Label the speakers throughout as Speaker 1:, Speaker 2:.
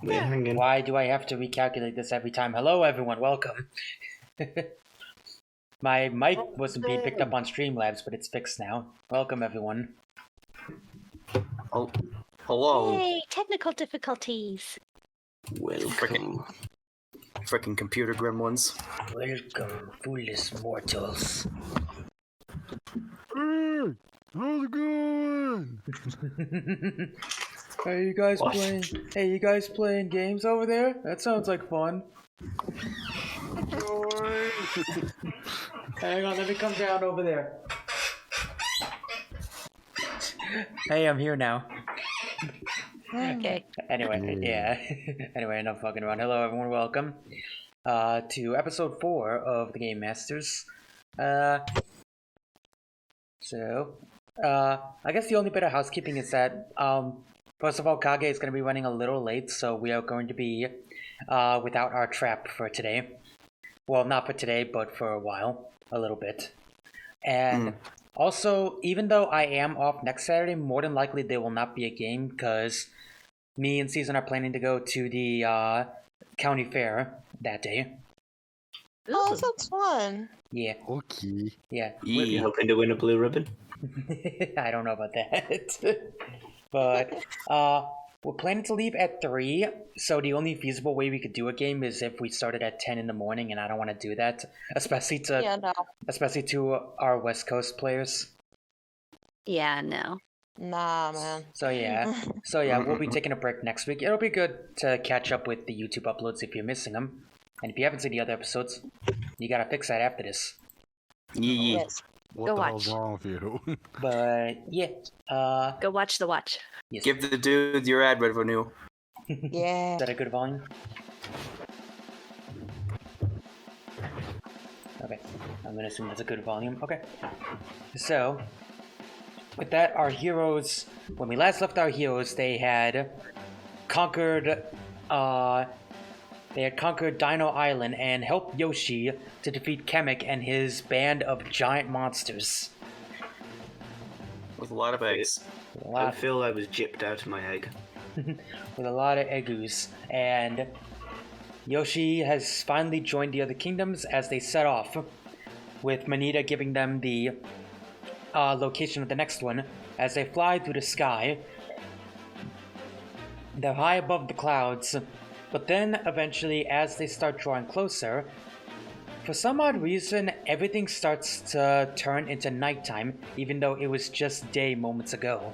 Speaker 1: We're hanging.
Speaker 2: Why do I have to recalculate this every time? Hello, everyone. Welcome. My mic wasn't being picked up on Streamlabs, but it's fixed now. Welcome, everyone.
Speaker 1: Oh, hello.
Speaker 3: Hey, technical difficulties.
Speaker 1: Welcome. Frickin' computer gremlins.
Speaker 2: Welcome, foolish mortals.
Speaker 4: Hey, how's it going?
Speaker 2: Hey, you guys playing games over there? That sounds like fun. Hang on, let me come down over there. Hey, I'm here now.
Speaker 3: Okay.
Speaker 2: Anyway, yeah. Anyway, enough fucking around. Hello, everyone. Welcome to episode 4 of the Game Masters. I guess the only bit of housekeeping is that, first of all, Kage is going to be running a little late, so we are going to be without our trap for today. Well, not for today, but for a while. A little bit. And also, even though I am off next Saturday, more than likely there will not be a game, because me and Season are planning to go to the county fair that day.
Speaker 5: Oh, that sounds fun.
Speaker 2: Yeah.
Speaker 4: Okay.
Speaker 2: Yeah.
Speaker 1: You
Speaker 6: hoping to win a blue ribbon?
Speaker 2: I don't know about that. But we're planning to leave at 3, so the only feasible way we could do a game is if we started at 10 in the morning, and I don't want to do that, especially to our West Coast players.
Speaker 3: Yeah, no.
Speaker 5: Nah, man.
Speaker 2: So yeah, we'll be taking a break next week. It'll be good to catch up with the YouTube uploads if you're missing them, and if you haven't seen the other episodes, you gotta fix that after this.
Speaker 1: Yeah.
Speaker 5: Yes.
Speaker 4: What
Speaker 3: Go
Speaker 4: the
Speaker 3: watch.
Speaker 4: hell's wrong with you?
Speaker 2: But yeah,
Speaker 3: Go watch the watch.
Speaker 2: yes.
Speaker 1: Give the dude your ad revenue.
Speaker 5: Yeah.
Speaker 2: Is that a good volume? Okay, I'm gonna assume that's a good volume. Okay, so with that, our heroes, when we last left our heroes, they had conquered Dino Island and helped Yoshi to defeat Kamek and his band of giant monsters.
Speaker 1: With a lot of eggs.
Speaker 6: I feel I was gypped out of my egg.
Speaker 2: With a lot of eggoos, and Yoshi has finally joined the other kingdoms as they set off, with Manita giving them the location of the next one. As they fly through the sky, they're high above the clouds, but then eventually as they start drawing closer, for some odd reason everything starts to turn into nighttime, even though it was just day moments ago.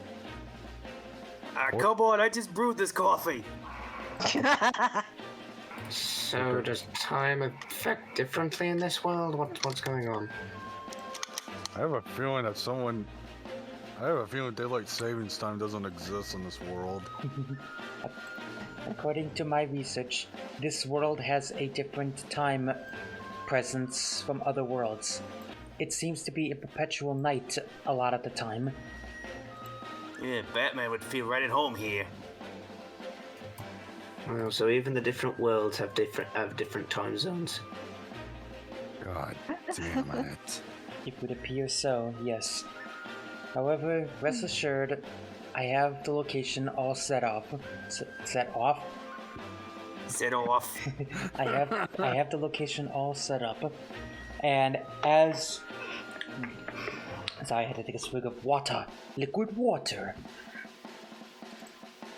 Speaker 1: Come on, I just brewed this coffee.
Speaker 6: So does time affect differently in this world? What's going on?
Speaker 4: I have a feeling daylight savings time doesn't exist in this world.
Speaker 2: According to my research, this world has a different time presence from other worlds. It seems to be a perpetual night a lot of the time.
Speaker 1: Yeah, Batman would feel right at home here.
Speaker 6: Well, so even the different worlds have different time zones.
Speaker 4: God damn it.
Speaker 2: It would appear so, yes. However, rest assured, I have the location all set off. Set off?
Speaker 1: Set off.
Speaker 2: I have the location all set up, and Sorry, I had to take a swig of water. Liquid water.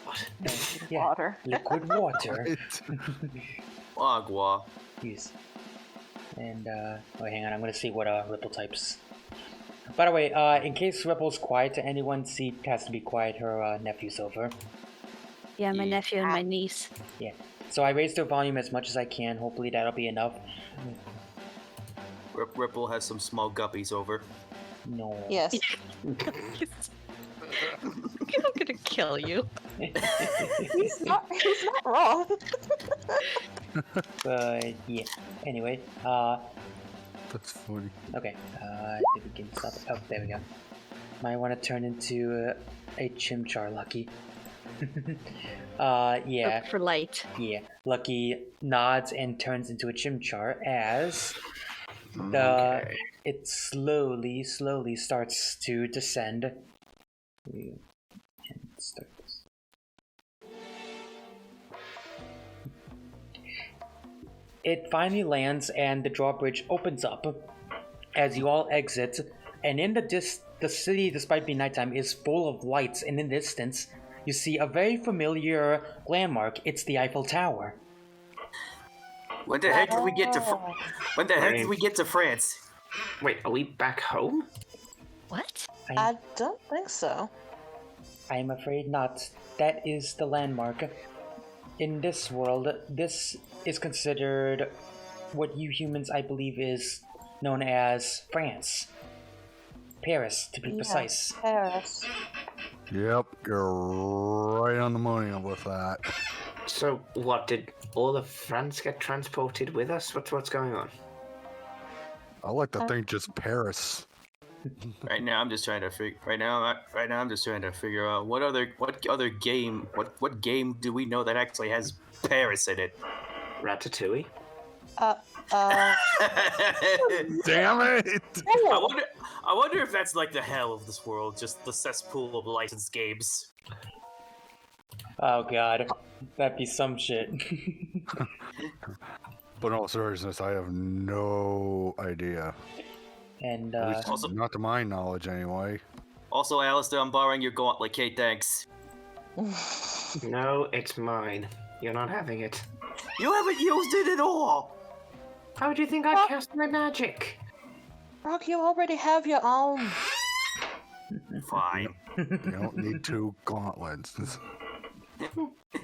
Speaker 6: What?
Speaker 2: Yeah,
Speaker 5: Water.
Speaker 2: liquid water.
Speaker 1: Agua.
Speaker 2: Yes. And, oh, hang on, I'm gonna see what, Ripple types. By the way, in case Ripple's quiet to anyone, C has to be quiet, her, nephew's over.
Speaker 3: Yeah, my nephew and my niece.
Speaker 2: Yeah. So I raised her volume as much as I can, hopefully that'll be enough.
Speaker 1: Ripple has some small guppies over.
Speaker 2: No.
Speaker 5: Yes.
Speaker 3: I'm gonna kill you.
Speaker 5: He's not wrong.
Speaker 2: But, yeah. Anyway,
Speaker 4: That's funny.
Speaker 2: okay, did we get stop? Oh, there we go. Might want to turn into a Chimchar, Lucky. Yeah.
Speaker 3: Look for light.
Speaker 2: Yeah. Lucky nods and turns into a Chimchar as
Speaker 6: Okay.
Speaker 2: it slowly starts to descend. And start this. it finally lands and the drawbridge opens up as you all exit. And in the city, despite being nighttime, is full of lights. And in the distance, you see a very familiar landmark. It's the Eiffel Tower.
Speaker 1: When the heck did we get to? When the heck did we get to France?
Speaker 6: Wait, are we back home?
Speaker 3: What?
Speaker 5: I don't think so.
Speaker 2: I'm afraid not. That is the landmark. In this world, this is considered what you humans, I believe, is known as France. Paris, to be precise.
Speaker 5: Paris.
Speaker 4: Yep, you're right on the money with that.
Speaker 6: So, what, did all of France get transported with us? What's going on?
Speaker 4: I like to think just Paris.
Speaker 1: Right now, I'm just trying to figure. Right now, I'm just trying to figure out what game do we know that actually has Paris in it?
Speaker 6: Ratatouille?
Speaker 4: Damn it!
Speaker 1: I wonder if that's like the hell of this world, just the cesspool of licensed games.
Speaker 2: Oh god, that'd be some shit.
Speaker 4: But in all seriousness, I have no idea.
Speaker 2: And
Speaker 4: At least
Speaker 1: Also-
Speaker 4: not to my knowledge, anyway.
Speaker 1: Also, Alister, I'm borrowing your gauntlet. Okay, thanks.
Speaker 6: No, it's mine. You're not having it.
Speaker 1: You haven't used it at all.
Speaker 6: How do you think I cast my magic?
Speaker 5: Rock, you already have your own.
Speaker 1: Fine.
Speaker 4: You don't need two gauntlets.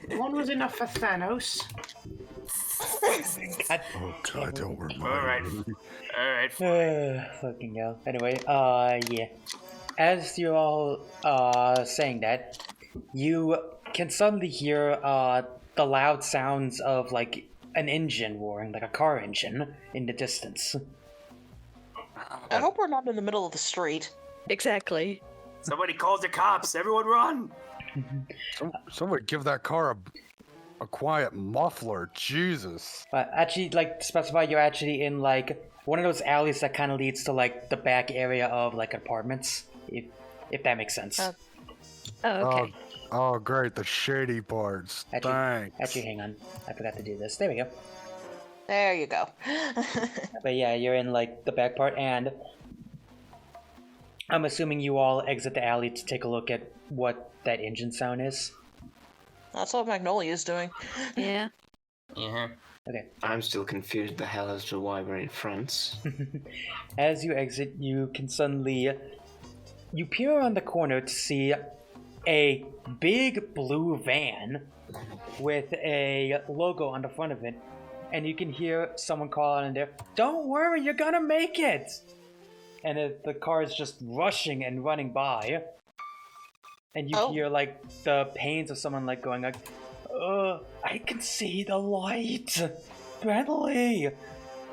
Speaker 6: One was enough for Thanos.
Speaker 2: God
Speaker 4: Oh god, don't remind
Speaker 1: Alright.
Speaker 4: me.
Speaker 1: Alright.
Speaker 2: fucking hell. Anyway, yeah. As you're all saying that, you can suddenly hear the loud sounds of like an engine roaring, like a car engine, in the distance.
Speaker 5: I hope we're not in the middle of the street.
Speaker 3: Exactly.
Speaker 1: Somebody calls the cops. Everyone run.
Speaker 4: Somebody give that car a quiet muffler. Jesus.
Speaker 2: Actually, like, to specify, you're actually in like one of those alleys that kind of leads to like the back area of like apartments, if that makes sense.
Speaker 3: Oh, okay.
Speaker 4: Oh, great, the shady parts. Thanks.
Speaker 2: Actually, hang on. I forgot to do this. There we go.
Speaker 5: There you go.
Speaker 2: But yeah, you're in like the back part, and I'm assuming you all exit the alley to take a look at what that engine sound is.
Speaker 5: That's what Magnolia's doing.
Speaker 3: Yeah.
Speaker 1: Uh-huh.
Speaker 2: Okay.
Speaker 6: I'm still confused the hell as to why we're in France.
Speaker 2: As you exit, you can suddenly you peer around the corner to see a big blue van with a logo on the front of it, and you can hear someone call out in there, "Don't worry, you're gonna make it!" And the car is just rushing and running by, and you hear like the pains of someone like going like, I can see the light, Bradley. And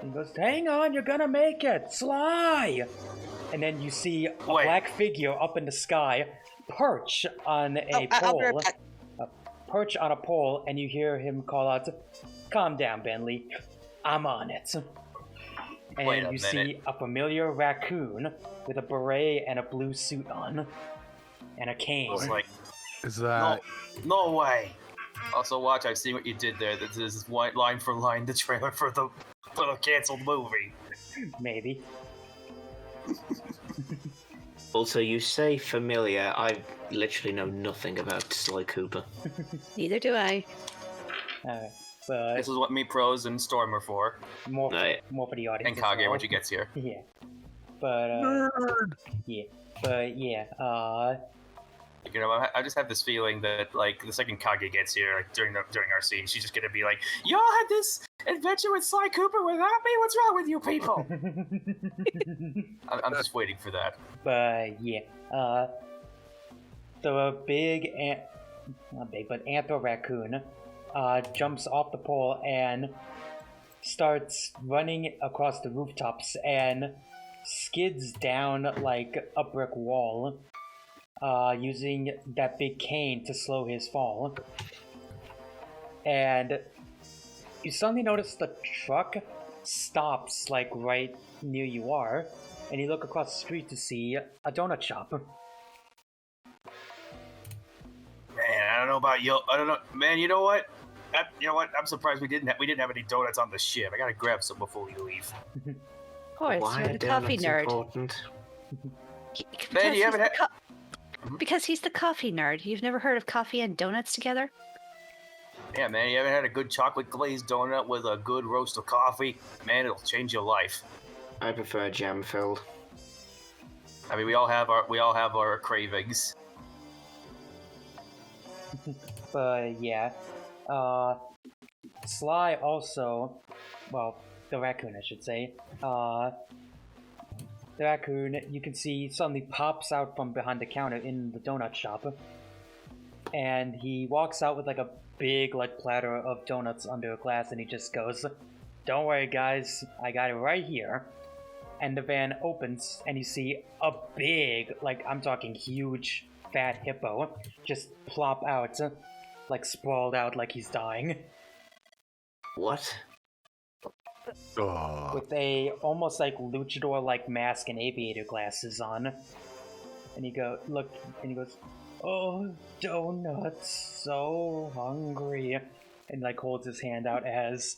Speaker 2: he goes, "Hang on, you're gonna make it, Sly!" And then you see a black figure up in the sky, perch on a
Speaker 5: I'll be right
Speaker 2: pole.
Speaker 5: back.
Speaker 2: Perch on a pole, and you hear him call out, "Calm down, Bentley. I'm on it." And
Speaker 1: Wait a
Speaker 2: you see
Speaker 1: minute.
Speaker 2: a familiar raccoon with a beret and a blue suit on, and a cane.
Speaker 1: I was like,
Speaker 4: Is that...
Speaker 1: no way. Also, watch. I've seen what you did there. This is white line for line the trailer for the canceled movie.
Speaker 2: Maybe.
Speaker 6: Also, you say familiar. I literally know nothing about Sly Cooper.
Speaker 3: Neither do I.
Speaker 2: Alright, but
Speaker 1: This is what me pros and Storm are for,
Speaker 2: more
Speaker 6: Right.
Speaker 2: for the audience.
Speaker 1: and
Speaker 2: as
Speaker 1: Kage
Speaker 2: well.
Speaker 1: when she gets here.
Speaker 2: Yeah. But
Speaker 4: Nerd!
Speaker 1: You know, I just have this feeling that like the second Kage gets here, like during our scene, she's just gonna be like, "Y'all had this adventure with Sly Cooper without me? What's wrong with you people?" I'm just waiting for that.
Speaker 2: But yeah, the big not big, but anther raccoon jumps off the pole and starts running across the rooftops and skids down like a brick wall, using that big cane to slow his fall. And you suddenly notice the truck stops like right near you are, and you look across the street to see a donut shop.
Speaker 1: Man, I don't know about you. I don't know, man. You know what? You know what? I'm surprised we didn't have any donuts on the ship. I gotta grab some before we leave.
Speaker 3: Of course,
Speaker 6: Why
Speaker 3: you're
Speaker 6: are
Speaker 3: the coffee
Speaker 6: donuts
Speaker 3: nerd.
Speaker 6: important?
Speaker 1: Man, you haven't had.
Speaker 3: Because he's the coffee nerd. You've never heard of coffee and donuts together?
Speaker 1: Yeah, man, you haven't had a good chocolate glazed donut with a good roast of coffee? Man, it'll change your life.
Speaker 6: I prefer jam filled.
Speaker 1: I mean, we all have our cravings.
Speaker 2: But yeah, Sly also, well, the raccoon, I should say. The raccoon, you can see, suddenly pops out from behind the counter in the donut shop, and he walks out with like a big like platter of donuts under a glass, and he just goes, "Don't worry, guys, I got it right here." And the van opens, and you see a big, like I'm talking huge, fat hippo just plop out, like sprawled out like he's dying,
Speaker 6: What?
Speaker 4: Oh,
Speaker 2: with a almost like luchador-like mask and aviator glasses on. And he goes, "Oh, donuts, so hungry," and like holds his hand out as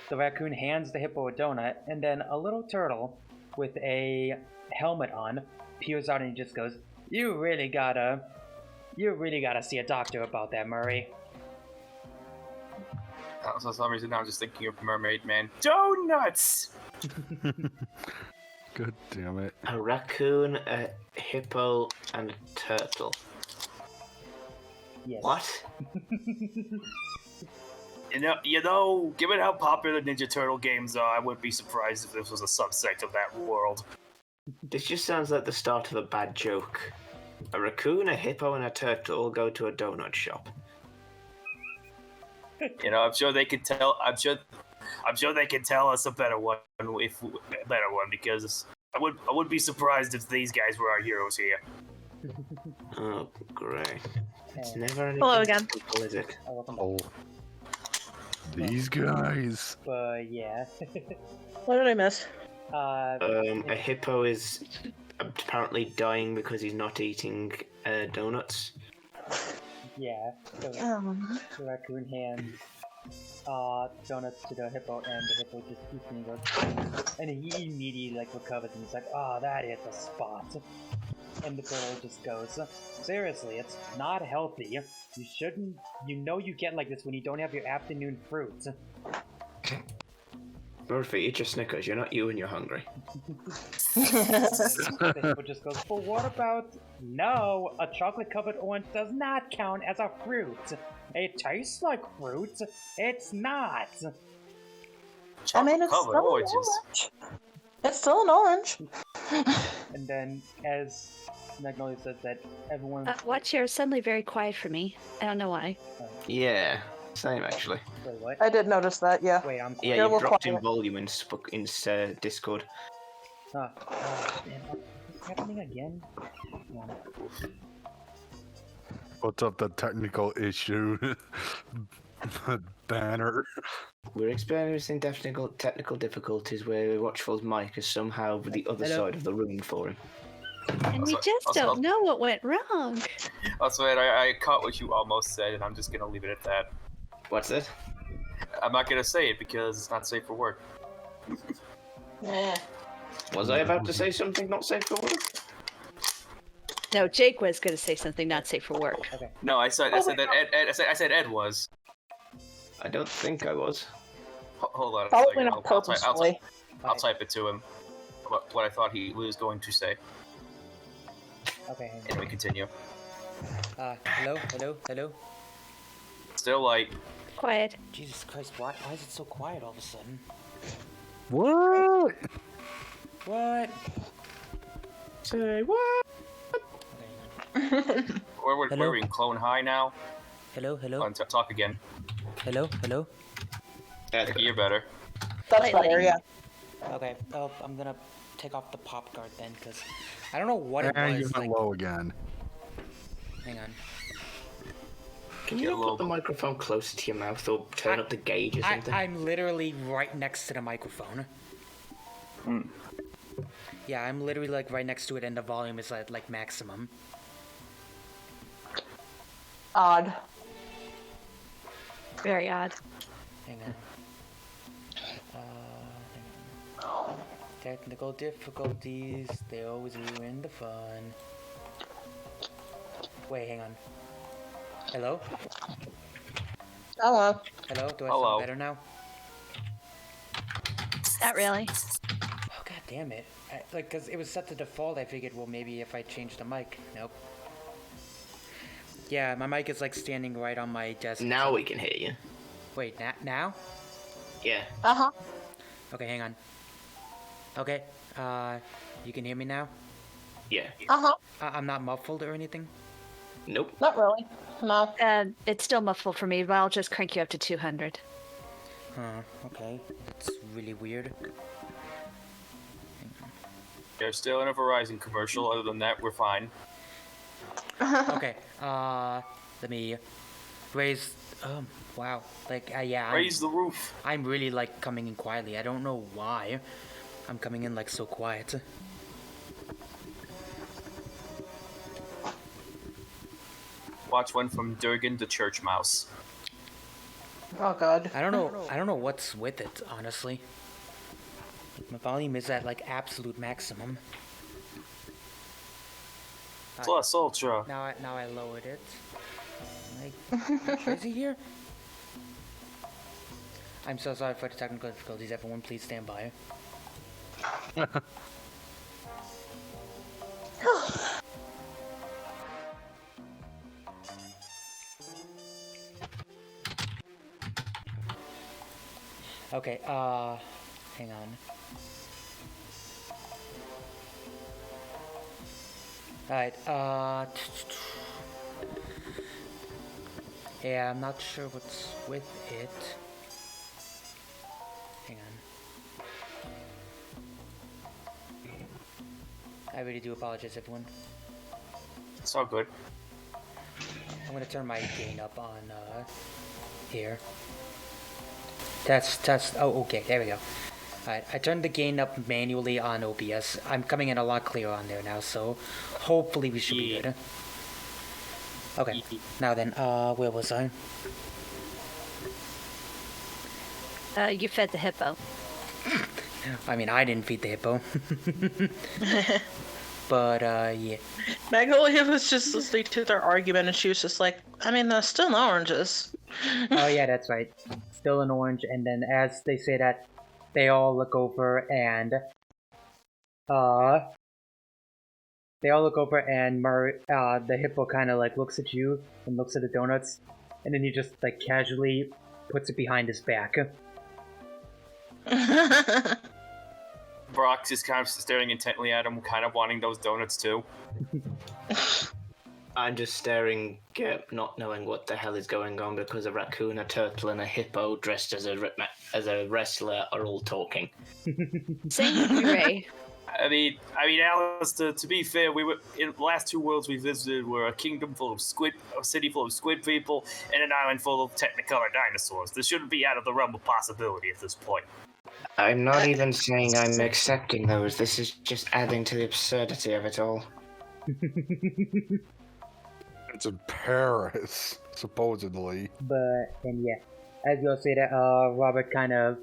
Speaker 2: the raccoon hands the hippo a donut, and then a little turtle with a helmet on peers out and he just goes, You really gotta see a doctor about that, Murray."
Speaker 1: For some reason, now I'm just thinking of Mermaid Man. Donuts!
Speaker 4: God damn it.
Speaker 6: A raccoon, a hippo, and a turtle.
Speaker 2: Yes.
Speaker 6: What?
Speaker 1: You know, given how popular Ninja Turtle games are, I wouldn't be surprised if this was a subsect of that world.
Speaker 6: This just sounds like the start of a bad joke. A raccoon, a hippo, and a turtle go to a donut shop.
Speaker 1: You know, I'm sure they could tell. I'm sure they can tell us a better one because I would be surprised if these guys were our heroes here.
Speaker 6: Oh, great. It's never anything
Speaker 3: Hello again.
Speaker 6: simple, is it?
Speaker 4: Oh. These guys.
Speaker 2: But yeah.
Speaker 5: What did I miss?
Speaker 6: A hippo is apparently dying because he's not eating donuts.
Speaker 2: Yeah. So the raccoon hands donuts to the hippo, and the hippo just eats and he goes, and he immediately like recovers and he's like, "Oh, that hit the spot." And the turtle just goes, "Seriously, it's not healthy. You shouldn't. You know you get like this when you don't have your afternoon fruit."
Speaker 6: Murphy, eat your Snickers. You're not you and you're hungry.
Speaker 2: The hippo just goes, "But what about? No, a chocolate-covered orange does not count as a fruit. It tastes like fruit. It's not."
Speaker 5: I mean, it's
Speaker 1: Covered
Speaker 5: still an
Speaker 1: oranges.
Speaker 5: orange. It's still an orange.
Speaker 2: And then, as Magnolia says that everyone...
Speaker 3: Watch here, suddenly very quiet for me. I don't know why.
Speaker 6: Yeah, same actually.
Speaker 2: Wait, what?
Speaker 5: I did notice that, yeah.
Speaker 2: Wait, I'm...
Speaker 6: Yeah,
Speaker 5: You're a
Speaker 6: you
Speaker 5: little
Speaker 6: dropped in
Speaker 5: quiet.
Speaker 6: volume in Discord.
Speaker 2: Man, what's happening again? No.
Speaker 4: What's up, the technical issue? Banner.
Speaker 6: We're experiencing technical difficulties where Watchful's mic is somehow the other
Speaker 2: Hello?
Speaker 6: side of the room for him.
Speaker 3: And we
Speaker 1: Also-
Speaker 3: just
Speaker 1: also-
Speaker 3: don't know what went wrong.
Speaker 1: Also, Ed, I caught what you almost said, and I'm just gonna leave it at that.
Speaker 6: What's it?
Speaker 1: I'm not gonna say it because it's not safe for work.
Speaker 5: Yeah.
Speaker 6: Was I about to say something not safe for work?
Speaker 3: No, Jake was going to say something not safe for work.
Speaker 2: Okay.
Speaker 1: No, I said that I said Ed was.
Speaker 6: I don't think I was.
Speaker 1: Hold on. a
Speaker 5: Probably
Speaker 1: second.
Speaker 5: not purposefully.
Speaker 1: I'll type it to him. What I thought he was going to say.
Speaker 2: Okay, hang
Speaker 1: And we continue.
Speaker 2: hello?
Speaker 1: Still like,
Speaker 3: Quiet.
Speaker 2: Jesus Christ, why is it so quiet all of a sudden?
Speaker 4: What?
Speaker 2: What?
Speaker 6: Say what?
Speaker 2: Okay,
Speaker 1: where we in Clone High now?
Speaker 2: hello?
Speaker 1: On talk again.
Speaker 2: Hello?
Speaker 1: You're better.
Speaker 5: That's better, yeah.
Speaker 2: Okay, I'm gonna take off the pop guard then, because I don't know what it
Speaker 4: And you
Speaker 2: was.
Speaker 4: went
Speaker 2: Like,
Speaker 4: low again.
Speaker 2: hang on.
Speaker 6: Can
Speaker 1: Get a
Speaker 6: you
Speaker 1: little-
Speaker 6: put the microphone closer to your mouth or turn up the gauge or something?
Speaker 2: I'm literally right next to the microphone. Yeah, I'm literally like right next to it, and the volume is at like maximum.
Speaker 5: Odd.
Speaker 3: Very odd.
Speaker 2: Hang on. Hang on. Technical difficulties, they always ruin the fun. Wait, hang on. Hello?
Speaker 5: Hello.
Speaker 2: Hello? Do I
Speaker 1: Hello.
Speaker 2: sound better now?
Speaker 3: Not really.
Speaker 2: Oh, god damn it. Cause it was set to default, I figured, well, maybe if I change the mic. Nope. Yeah, my mic is like standing right on my desk.
Speaker 6: Now we can hear you.
Speaker 2: Wait, now?
Speaker 6: Yeah.
Speaker 5: Uh-huh.
Speaker 2: Okay, hang on. Okay, you can hear me now?
Speaker 6: Yeah.
Speaker 5: Uh-huh.
Speaker 2: I'm not muffled or anything?
Speaker 6: Nope.
Speaker 5: Not really. No.
Speaker 3: It's still muffled for me, but I'll just crank you up to 200.
Speaker 2: Huh, okay. That's really weird.
Speaker 1: There's still in a Verizon commercial. Other than that, we're fine.
Speaker 2: Okay, let me raise, wow. Like, yeah.
Speaker 1: Raise the roof.
Speaker 2: I'm really, like, coming in quietly. I don't know why I'm coming in, like, so quiet.
Speaker 1: Watch one from Durgan the Church Mouse.
Speaker 5: Oh, God.
Speaker 2: I don't know what's with it, honestly. My volume is at, like, absolute maximum.
Speaker 1: Plus Ultra.
Speaker 2: Now I lowered it. Am I crazy here? I'm so sorry for the technical difficulties. Everyone, please stand by. Okay, hang on. Alright, yeah, I'm not sure what's with it. Hang on. I really do apologize, everyone.
Speaker 1: It's all good.
Speaker 2: I'm gonna turn my gain up on, here. Test. Oh, okay, there we go. Alright, I turned the gain up manually on OBS. I'm coming in a lot clearer on there now, so hopefully we should be good. Okay, now then, where was I?
Speaker 3: You fed the hippo.
Speaker 2: I mean, I didn't feed the hippo. But, yeah.
Speaker 5: Magnolia was just listening to their argument, and she was just like, I mean, there's still oranges.
Speaker 2: Oh, yeah, that's right. Still an orange, and then as they say that, they all look over and, the hippo kind of, like, looks at you and looks at the donuts, and then he just, like, casually puts it behind his back.
Speaker 1: Brock's just kind of staring intently at him, kind of wanting those donuts too.
Speaker 6: I'm just staring, not knowing what the hell is going on because a raccoon, a turtle, and a hippo dressed as a wrestler are all talking.
Speaker 3: Same Ray.
Speaker 1: I mean, Alister, to be fair, we were in the last two worlds we visited were a kingdom full of a city full of squid people, and an island full of technicolor dinosaurs. This shouldn't be out of the realm of possibility at this point.
Speaker 6: I'm not even saying I'm accepting those. This is just adding to the absurdity of it all.
Speaker 4: It's in Paris, supposedly.
Speaker 2: But, and yeah, as you'll see that, Robert kind of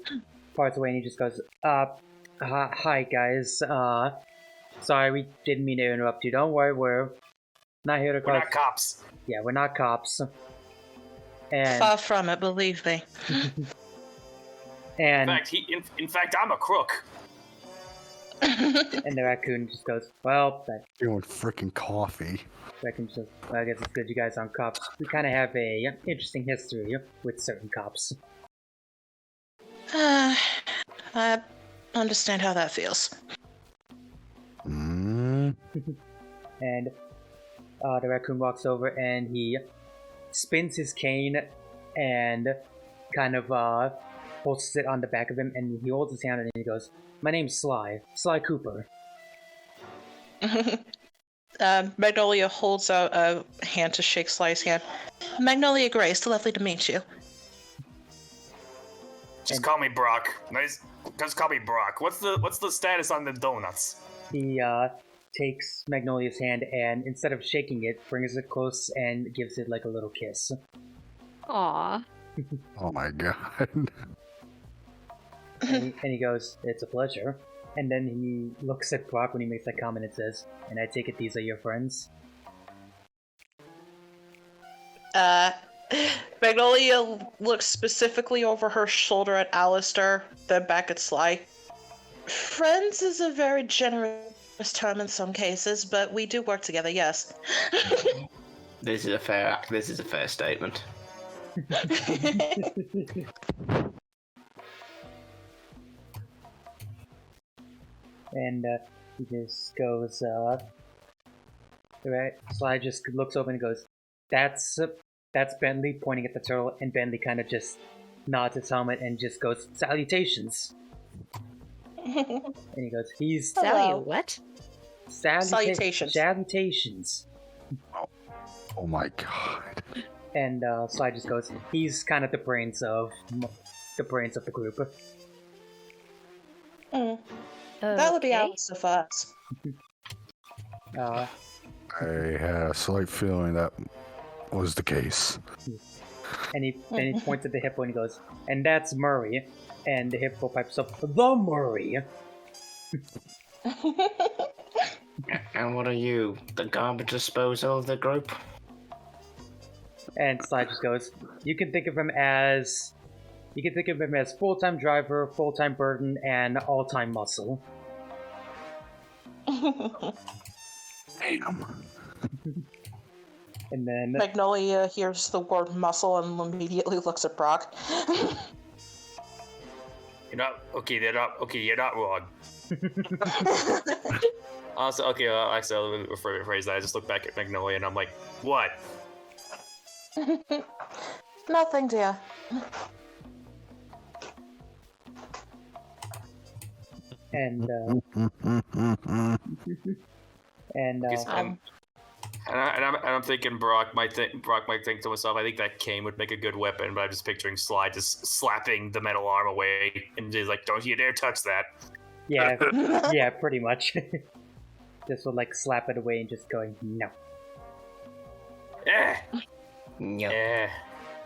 Speaker 2: parts away and he just goes, hi guys, sorry, we didn't mean to interrupt you. Don't worry, we're not here to cause...
Speaker 1: We're not cops.
Speaker 2: Yeah, we're not cops. And...
Speaker 5: Far from it, believe me.
Speaker 2: And...
Speaker 1: In fact, I'm a crook.
Speaker 2: And the raccoon just goes, well, that...
Speaker 4: Doing freaking coffee.
Speaker 2: Raccoon just, well, I guess it's good you guys aren't cops. We kind of have a interesting history with certain cops.
Speaker 5: I understand how that feels.
Speaker 2: And the raccoon walks over and he spins his cane and kind of holds it on the back of him, and he holds his hand and he goes, my name's Sly Cooper.
Speaker 5: Magnolia holds out a hand to shake Sly's hand. Magnolia Grace, lovely to meet you.
Speaker 1: Just call me Brock. Nice. Just call me Brock. What's the status on the donuts?
Speaker 2: He takes Magnolia's hand and instead of shaking it, brings it close and gives it like a little kiss.
Speaker 3: Aww.
Speaker 4: Oh my god.
Speaker 2: And he goes, "It's a pleasure." And then he looks at Brock when he makes that comment and says, "And I take it these are your friends?"
Speaker 5: Magnolia looks specifically over her shoulder at Alister, then back at Sly. Friends is a very generous term in some cases, but we do work together, yes.
Speaker 6: This is a fair statement.
Speaker 2: And he just goes, right? Sly just looks over and goes, that's Bentley," pointing at the turtle, and Bentley kind of just nods his helmet and just goes, "Salutations." And he goes, "He's
Speaker 3: Sally, what?
Speaker 5: Salutations.
Speaker 2: Salutations."
Speaker 4: Oh my god.
Speaker 2: And Sly just goes, "He's kind of the brains of the group."
Speaker 5: That would be
Speaker 3: Okay.
Speaker 5: Alister for us.
Speaker 2: Uh,
Speaker 4: I had a slight feeling that was the case.
Speaker 2: and he points at the hippo and he goes, "And that's Murray." And the hippo pipes up, "The Murray."
Speaker 6: And what are you, the garbage disposal of the group?
Speaker 2: And Sly just goes, You can think of him as full-time driver, full-time burden, and all-time muscle."
Speaker 4: Damn.
Speaker 2: And then
Speaker 5: Magnolia hears the word muscle and immediately looks at Brock.
Speaker 1: You're not wrong. Also, okay, actually, let me rephrase that. I just look back at Magnolia and I'm like, what?
Speaker 5: Nothing, dear.
Speaker 2: and
Speaker 1: I'm thinking Brock might think to himself, I think that cane would make a good weapon, but I'm just picturing Sly just slapping the metal arm away and he's like, don't you dare touch that.
Speaker 2: yeah, pretty much. Just would like slap it away and just going, "No,
Speaker 1: Eh,
Speaker 6: Yep.
Speaker 1: eh.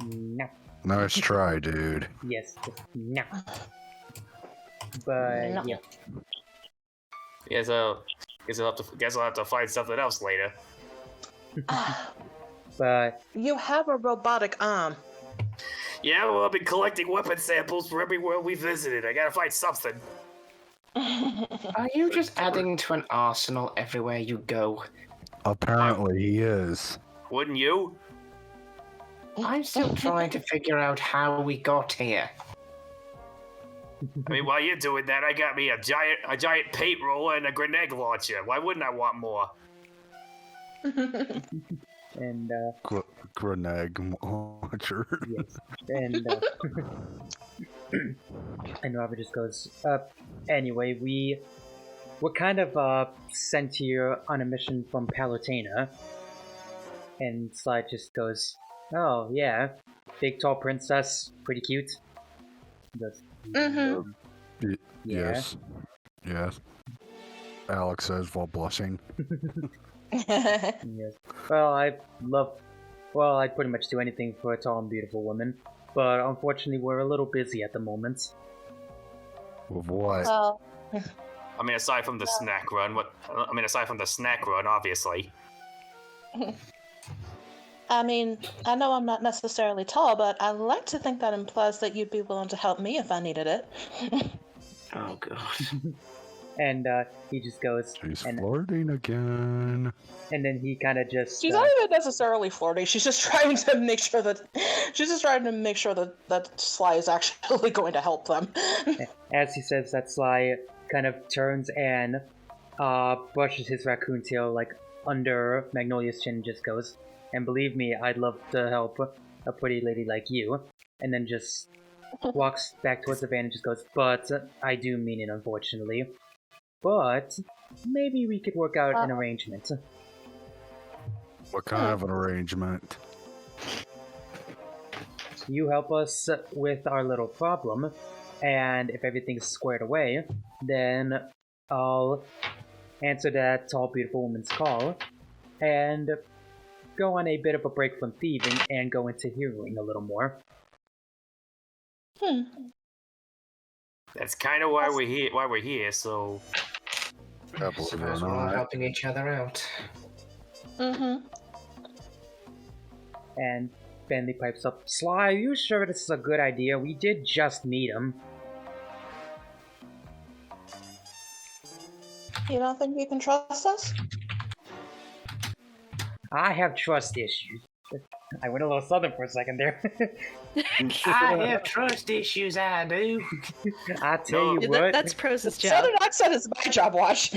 Speaker 2: no,
Speaker 4: Nice try, dude.
Speaker 2: yes, just no." But
Speaker 5: No.
Speaker 2: yeah,
Speaker 1: Guess I'll have to find something else later.
Speaker 2: but
Speaker 5: You have a robotic arm.
Speaker 1: Yeah, well, I've been collecting weapon samples for every world we visited. I gotta find something.
Speaker 6: Are you just adding to an arsenal everywhere you go?
Speaker 4: Apparently he is.
Speaker 1: Wouldn't you?
Speaker 6: I'm still trying to figure out how we got here.
Speaker 1: I mean, while you're doing that, I got me a giant paint roller and a grenade launcher. Why wouldn't I want more?
Speaker 2: and
Speaker 4: Grenag launcher.
Speaker 2: yes, and and Robert just goes, "Anyway, we're kind of sent here on a mission from Palutena." And Sly just goes, "Oh yeah, big tall princess, pretty cute." He goes,
Speaker 5: Mm-hmm.
Speaker 2: "Yeah."
Speaker 4: Yes. Alex says while blushing.
Speaker 2: And he goes, "Well, I'd pretty much do anything for a tall and beautiful woman, but unfortunately we're a little busy at the moment."
Speaker 4: With what?
Speaker 5: Well,
Speaker 1: I mean, aside from the snack run, obviously.
Speaker 5: I mean, I know I'm not necessarily tall, but I like to think that implies that you'd be willing to help me if I needed it.
Speaker 6: Oh god.
Speaker 2: And he just goes,
Speaker 4: She's
Speaker 2: and
Speaker 4: flirting again.
Speaker 2: then he kind of just
Speaker 5: She's not even necessarily flirty. She's just trying to make sure that that Sly is actually going to help them.
Speaker 2: as he says that, Sly kind of turns and brushes his raccoon tail like under Magnolia's chin and just goes, "And believe me, I'd love to help a pretty lady like you." And then just walks back towards the van and just goes, "But I do mean it, unfortunately. But maybe we could work out an arrangement."
Speaker 4: What kind of an arrangement?
Speaker 2: "You help us with our little problem, and if everything's squared away, then I'll answer that tall, beautiful woman's call, and go on a bit of a break from thieving and go into heroing a little more."
Speaker 1: That's kind of why we're here. Why we're here. So.
Speaker 4: Yeah, believe it or
Speaker 6: Suppose we're all
Speaker 4: not.
Speaker 6: helping each other out.
Speaker 5: Mm-hmm.
Speaker 2: And Bentley pipes up, Sly, are you sure this is a good idea? We did just meet him.
Speaker 5: You don't think you can trust us?
Speaker 2: I have trust issues. I went a little southern for a second there.
Speaker 6: I have trust issues, I do.
Speaker 2: I tell you
Speaker 3: Yeah,
Speaker 2: what.
Speaker 3: that's Prose's job.
Speaker 5: Southern accent is my job, Watch.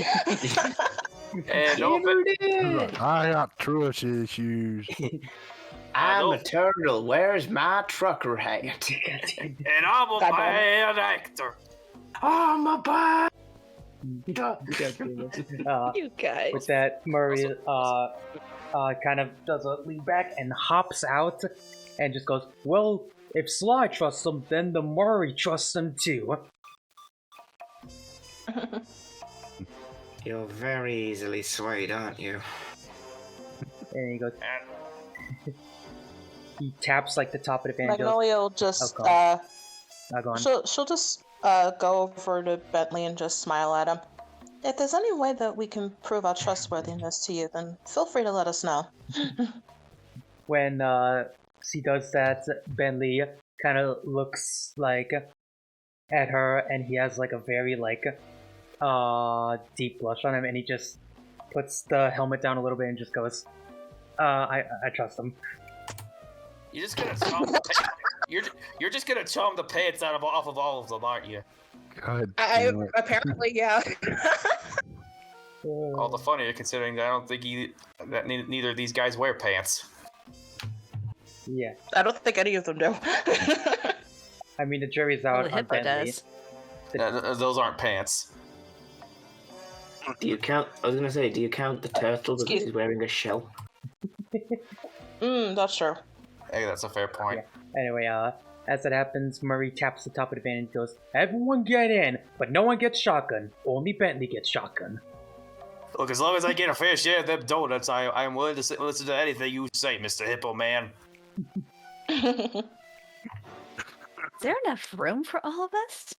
Speaker 4: I got trust issues.
Speaker 6: I'm a turtle. Where's my trucker hat?
Speaker 1: And I'm a bad actor.
Speaker 6: I'm a bad.
Speaker 3: You guys.
Speaker 2: With that, Murray kind of does a lean back and hops out and just goes, well, if Sly trusts him, then the Murray trusts him too.
Speaker 6: You're very easily swayed, aren't you?
Speaker 2: And he goes, he taps like the top of the van.
Speaker 5: Magnolia will just
Speaker 2: go on.
Speaker 5: she'll just go over to Bentley and just smile at him. If there's any way that we can prove our trustworthiness to you, then feel free to let us know.
Speaker 2: When she does that, Bentley kind of looks like at her, and he has like a very like deep blush on him, and he just puts the helmet down a little bit and just goes, I trust him.
Speaker 1: You're just gonna chum the you're just gonna chum the pants off of all of them, aren't you?
Speaker 4: God
Speaker 5: I
Speaker 4: damn it.
Speaker 5: apparently, yeah.
Speaker 1: All the funnier considering that I don't think neither of these guys wear pants.
Speaker 2: Yeah.
Speaker 5: I don't think any of them do.
Speaker 2: I mean, the jury's
Speaker 3: Well,
Speaker 2: out
Speaker 3: the
Speaker 2: on
Speaker 3: hippo
Speaker 2: Bentley.
Speaker 3: does.
Speaker 1: Those aren't pants.
Speaker 6: Do you count? I was gonna say, do you count the turtle because he's wearing a shell?
Speaker 5: That's true.
Speaker 1: Hey, that's a fair point.
Speaker 2: Yeah. Anyway, as that happens, Murray taps the top of the van and goes, everyone get in, but no one gets shotgun. Only Bentley gets shotgun.
Speaker 1: Look, as long as I get a fair share of them donuts, I am willing to listen to anything you say, Mr. Hippo Man.
Speaker 3: Is there enough room for all of us?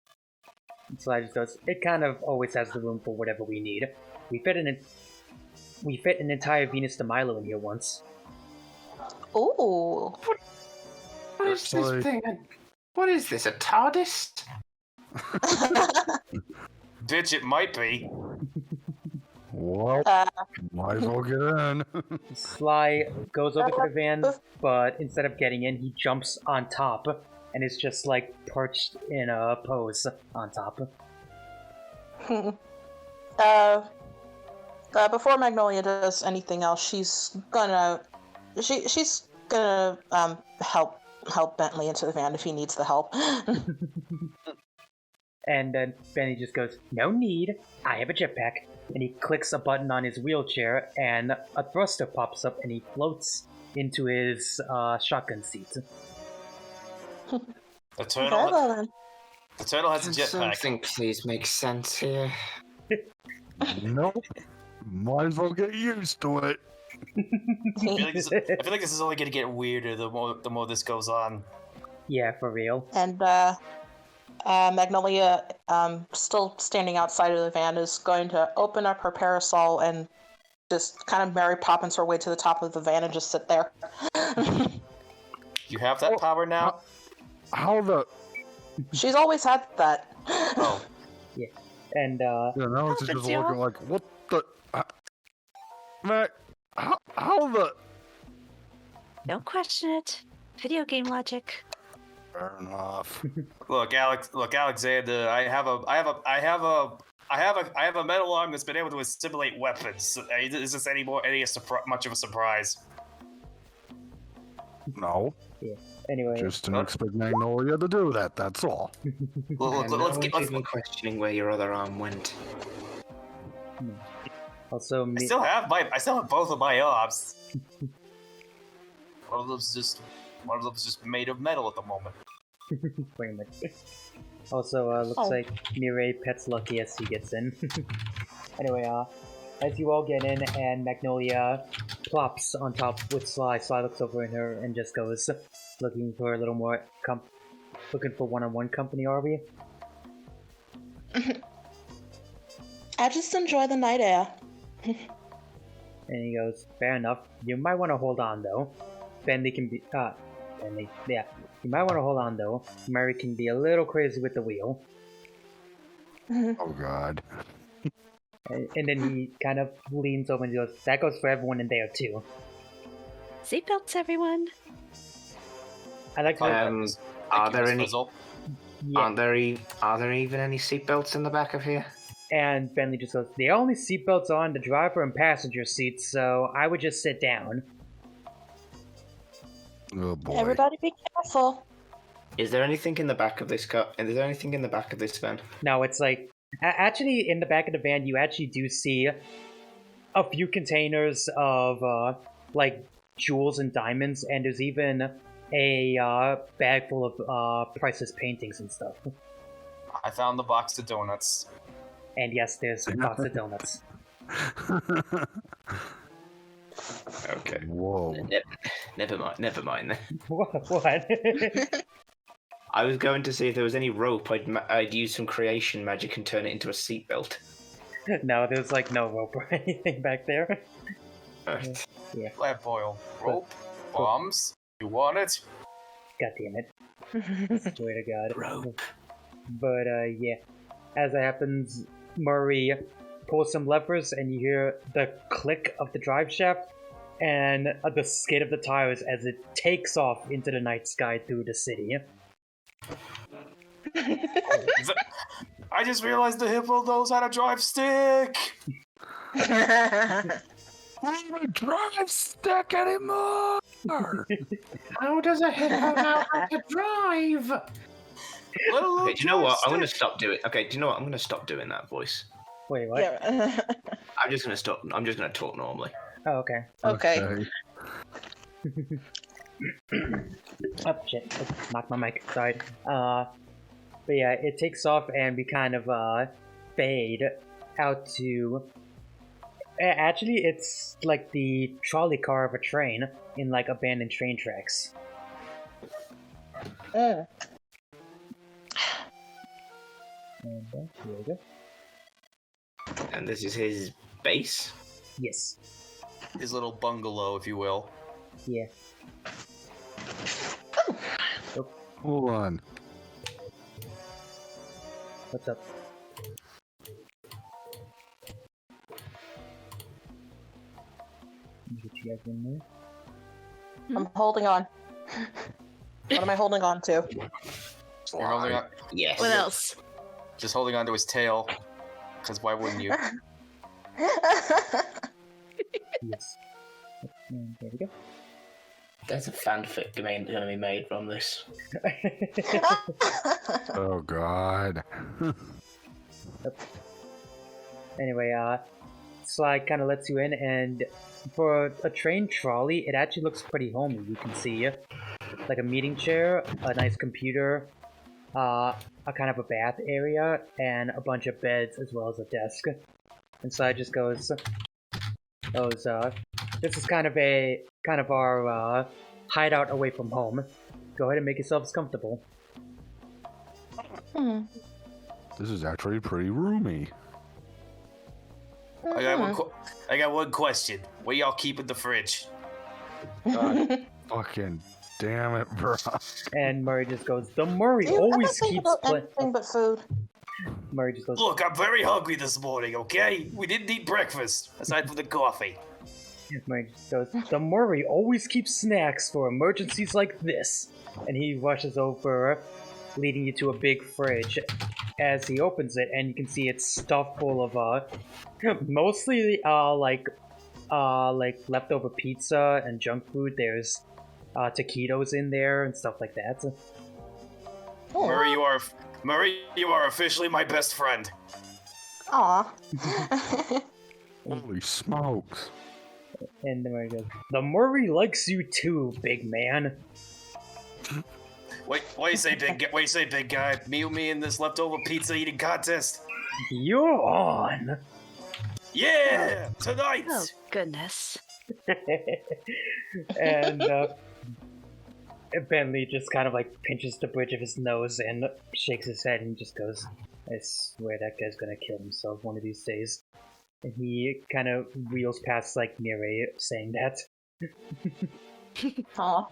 Speaker 2: So I just goes, it kind of always has the room for whatever we need. We fit an entire Venus de Milo in here once.
Speaker 5: Ooh.
Speaker 6: What is this thing? What is this? A TARDIS?
Speaker 1: Bitch, it might be.
Speaker 4: Well, might as well get in.
Speaker 2: Sly goes over to the van, but instead of getting in, he jumps on top and is just like perched in a pose on top.
Speaker 5: Before Magnolia does anything else, she's gonna help Bentley into the van if he needs the help.
Speaker 2: And then Benny just goes, no need, I have a jetpack. And he clicks a button on his wheelchair, and a thruster pops up, and he floats into his shotgun seat.
Speaker 1: The turtle has a jetpack.
Speaker 6: Something please make sense here.
Speaker 4: Nope. Might as well get used to it.
Speaker 1: I feel like this is only gonna get weirder the more this goes on.
Speaker 2: Yeah, for real.
Speaker 5: And Magnolia, still standing outside of the van, is going to open up her parasol and just kind of Mary Poppins her way to the top of the van and just sit there.
Speaker 1: You have that power now?
Speaker 4: How the...
Speaker 5: She's always had that.
Speaker 1: Oh.
Speaker 2: Yeah. And,
Speaker 4: Yeah, now it's just
Speaker 3: Happens, y'all.
Speaker 4: looking like, what the... Mac, how the...
Speaker 3: Don't question it. Video game logic.
Speaker 4: Fair enough.
Speaker 1: Look, Alexander, I have a metal arm that's been able to assimilate weapons. Is this much of a surprise?
Speaker 4: No.
Speaker 2: yeah. Anyway.
Speaker 4: Just didn't expect Magnolia to do that, that's all.
Speaker 1: Let's get.
Speaker 6: Even questioning where your other arm went.
Speaker 2: Also,
Speaker 1: I still have both of my arms. One of them's just made of metal at the moment.
Speaker 2: pretty much. Also, looks like Mireille pets Lucky as he gets in. Anyway, as you all get in and Magnolia plops on top with Sly, Sly looks over at her and just goes, looking for a little more looking for one-on-one company, are we?
Speaker 5: I just enjoy the night air.
Speaker 2: And he goes, fair enough. You might want to hold on, though. Bentley can be... Bentley, yeah. You might want to hold on, though. Murray can be a little crazy with the wheel.
Speaker 4: Oh God.
Speaker 2: And then he kind of leans over and goes, that goes for everyone in there, too.
Speaker 3: Seatbelts, everyone.
Speaker 2: I like to...
Speaker 6: Are there any?
Speaker 2: yeah.
Speaker 6: Are there even any seatbelts in the back of here?
Speaker 2: And Bentley just goes, the only seatbelts are on the driver and passenger seats, so I would just sit down.
Speaker 4: Oh boy.
Speaker 5: Everybody be careful.
Speaker 6: Is there anything in the back of this car? Is there anything in the back of this van?
Speaker 2: No, it's like... Actually, in the back of the van, you actually do see a few containers of, like, jewels and diamonds, and there's even a bag full of priceless paintings and stuff.
Speaker 1: I found the box of donuts.
Speaker 2: And yes, there's a box of donuts.
Speaker 6: Okay.
Speaker 4: Whoa.
Speaker 6: Never mind then.
Speaker 2: What?
Speaker 6: I was going to see if there was any rope. I'd use some creation magic and turn it into a seatbelt.
Speaker 2: No, there's like no rope or anything back there.
Speaker 6: Right.
Speaker 2: Yeah.
Speaker 1: Flat boil. Rope. Bombs. You want it?
Speaker 2: God damn it. Swear to God.
Speaker 6: Rope.
Speaker 2: But, yeah. As it happens, Murray pulls some levers and you hear the click of the drive shaft and the skid of the tires as it takes off into the night sky through the city.
Speaker 1: I just realized the hippo knows how to drive stick!
Speaker 4: I don't drive stick anymore.
Speaker 6: How does a hippo know how to drive? Okay, do you know what? I'm gonna stop doing. Okay, do you know what? I'm gonna stop doing that voice.
Speaker 2: Wait, what?
Speaker 5: Yeah.
Speaker 6: I'm just gonna stop. I'm just gonna talk normally.
Speaker 2: Oh, okay.
Speaker 5: Okay.
Speaker 2: Oh, shit. I knocked my mic. Sorry. But yeah, it takes off and we kind of, fade out to... Actually, it's like the trolley car of a train in, like, abandoned train tracks. And, here we go.
Speaker 6: And this is his base.
Speaker 2: Yes.
Speaker 1: His little bungalow, if you will.
Speaker 2: Yeah.
Speaker 4: Hold on.
Speaker 2: What's up? Let me get you guys in there.
Speaker 5: I'm holding on. What am I holding on to?
Speaker 1: You're holding on,
Speaker 6: Yes.
Speaker 3: What else?
Speaker 1: just holding onto his tail. Because why wouldn't you?
Speaker 2: Yes. And there we go.
Speaker 6: There's a fanfic going to be made from this.
Speaker 4: Oh God.
Speaker 2: Anyway, slide kind of lets you in, and for a train trolley, it actually looks pretty homey. You can see like a meeting chair, a nice computer, a kind of a bath area, and a bunch of beds as well as a desk. Inside just goes, this is kind of our hideout away from home. Go ahead and make yourselves comfortable.
Speaker 4: This is actually pretty roomy.
Speaker 1: I got one question. Where y'all keeping the fridge?
Speaker 4: God fucking damn it, bro.
Speaker 2: And Murray just goes, the Murray
Speaker 5: Do you
Speaker 2: always
Speaker 5: ever think
Speaker 2: keeps
Speaker 5: about
Speaker 2: playing.
Speaker 5: anything but food?
Speaker 2: Murray just goes,
Speaker 1: Look, I'm very hungry this morning, okay? We didn't eat breakfast, aside from the coffee.
Speaker 2: Murray just goes, the Murray always keeps snacks for emergencies like this. And he rushes over, leading you to a big fridge. As he opens it, and you can see it's stuffed full of, mostly, like leftover pizza and junk food. There's, taquitos in there and stuff like that.
Speaker 5: Oh.
Speaker 1: Murray, you are officially my best friend.
Speaker 5: Aw.
Speaker 4: Holy smokes.
Speaker 2: And Murray goes, the Murray likes you too, big man.
Speaker 1: What do you say, big guy? Me in this leftover pizza eating contest?
Speaker 2: You're on.
Speaker 1: Yeah, tonight.
Speaker 3: Oh, goodness.
Speaker 2: And Bentley just kind of like pinches the bridge of his nose and shakes his head and just goes, I swear that guy's gonna kill himself one of these days. And he kind of wheels past like Mireille saying that.
Speaker 5: Aw.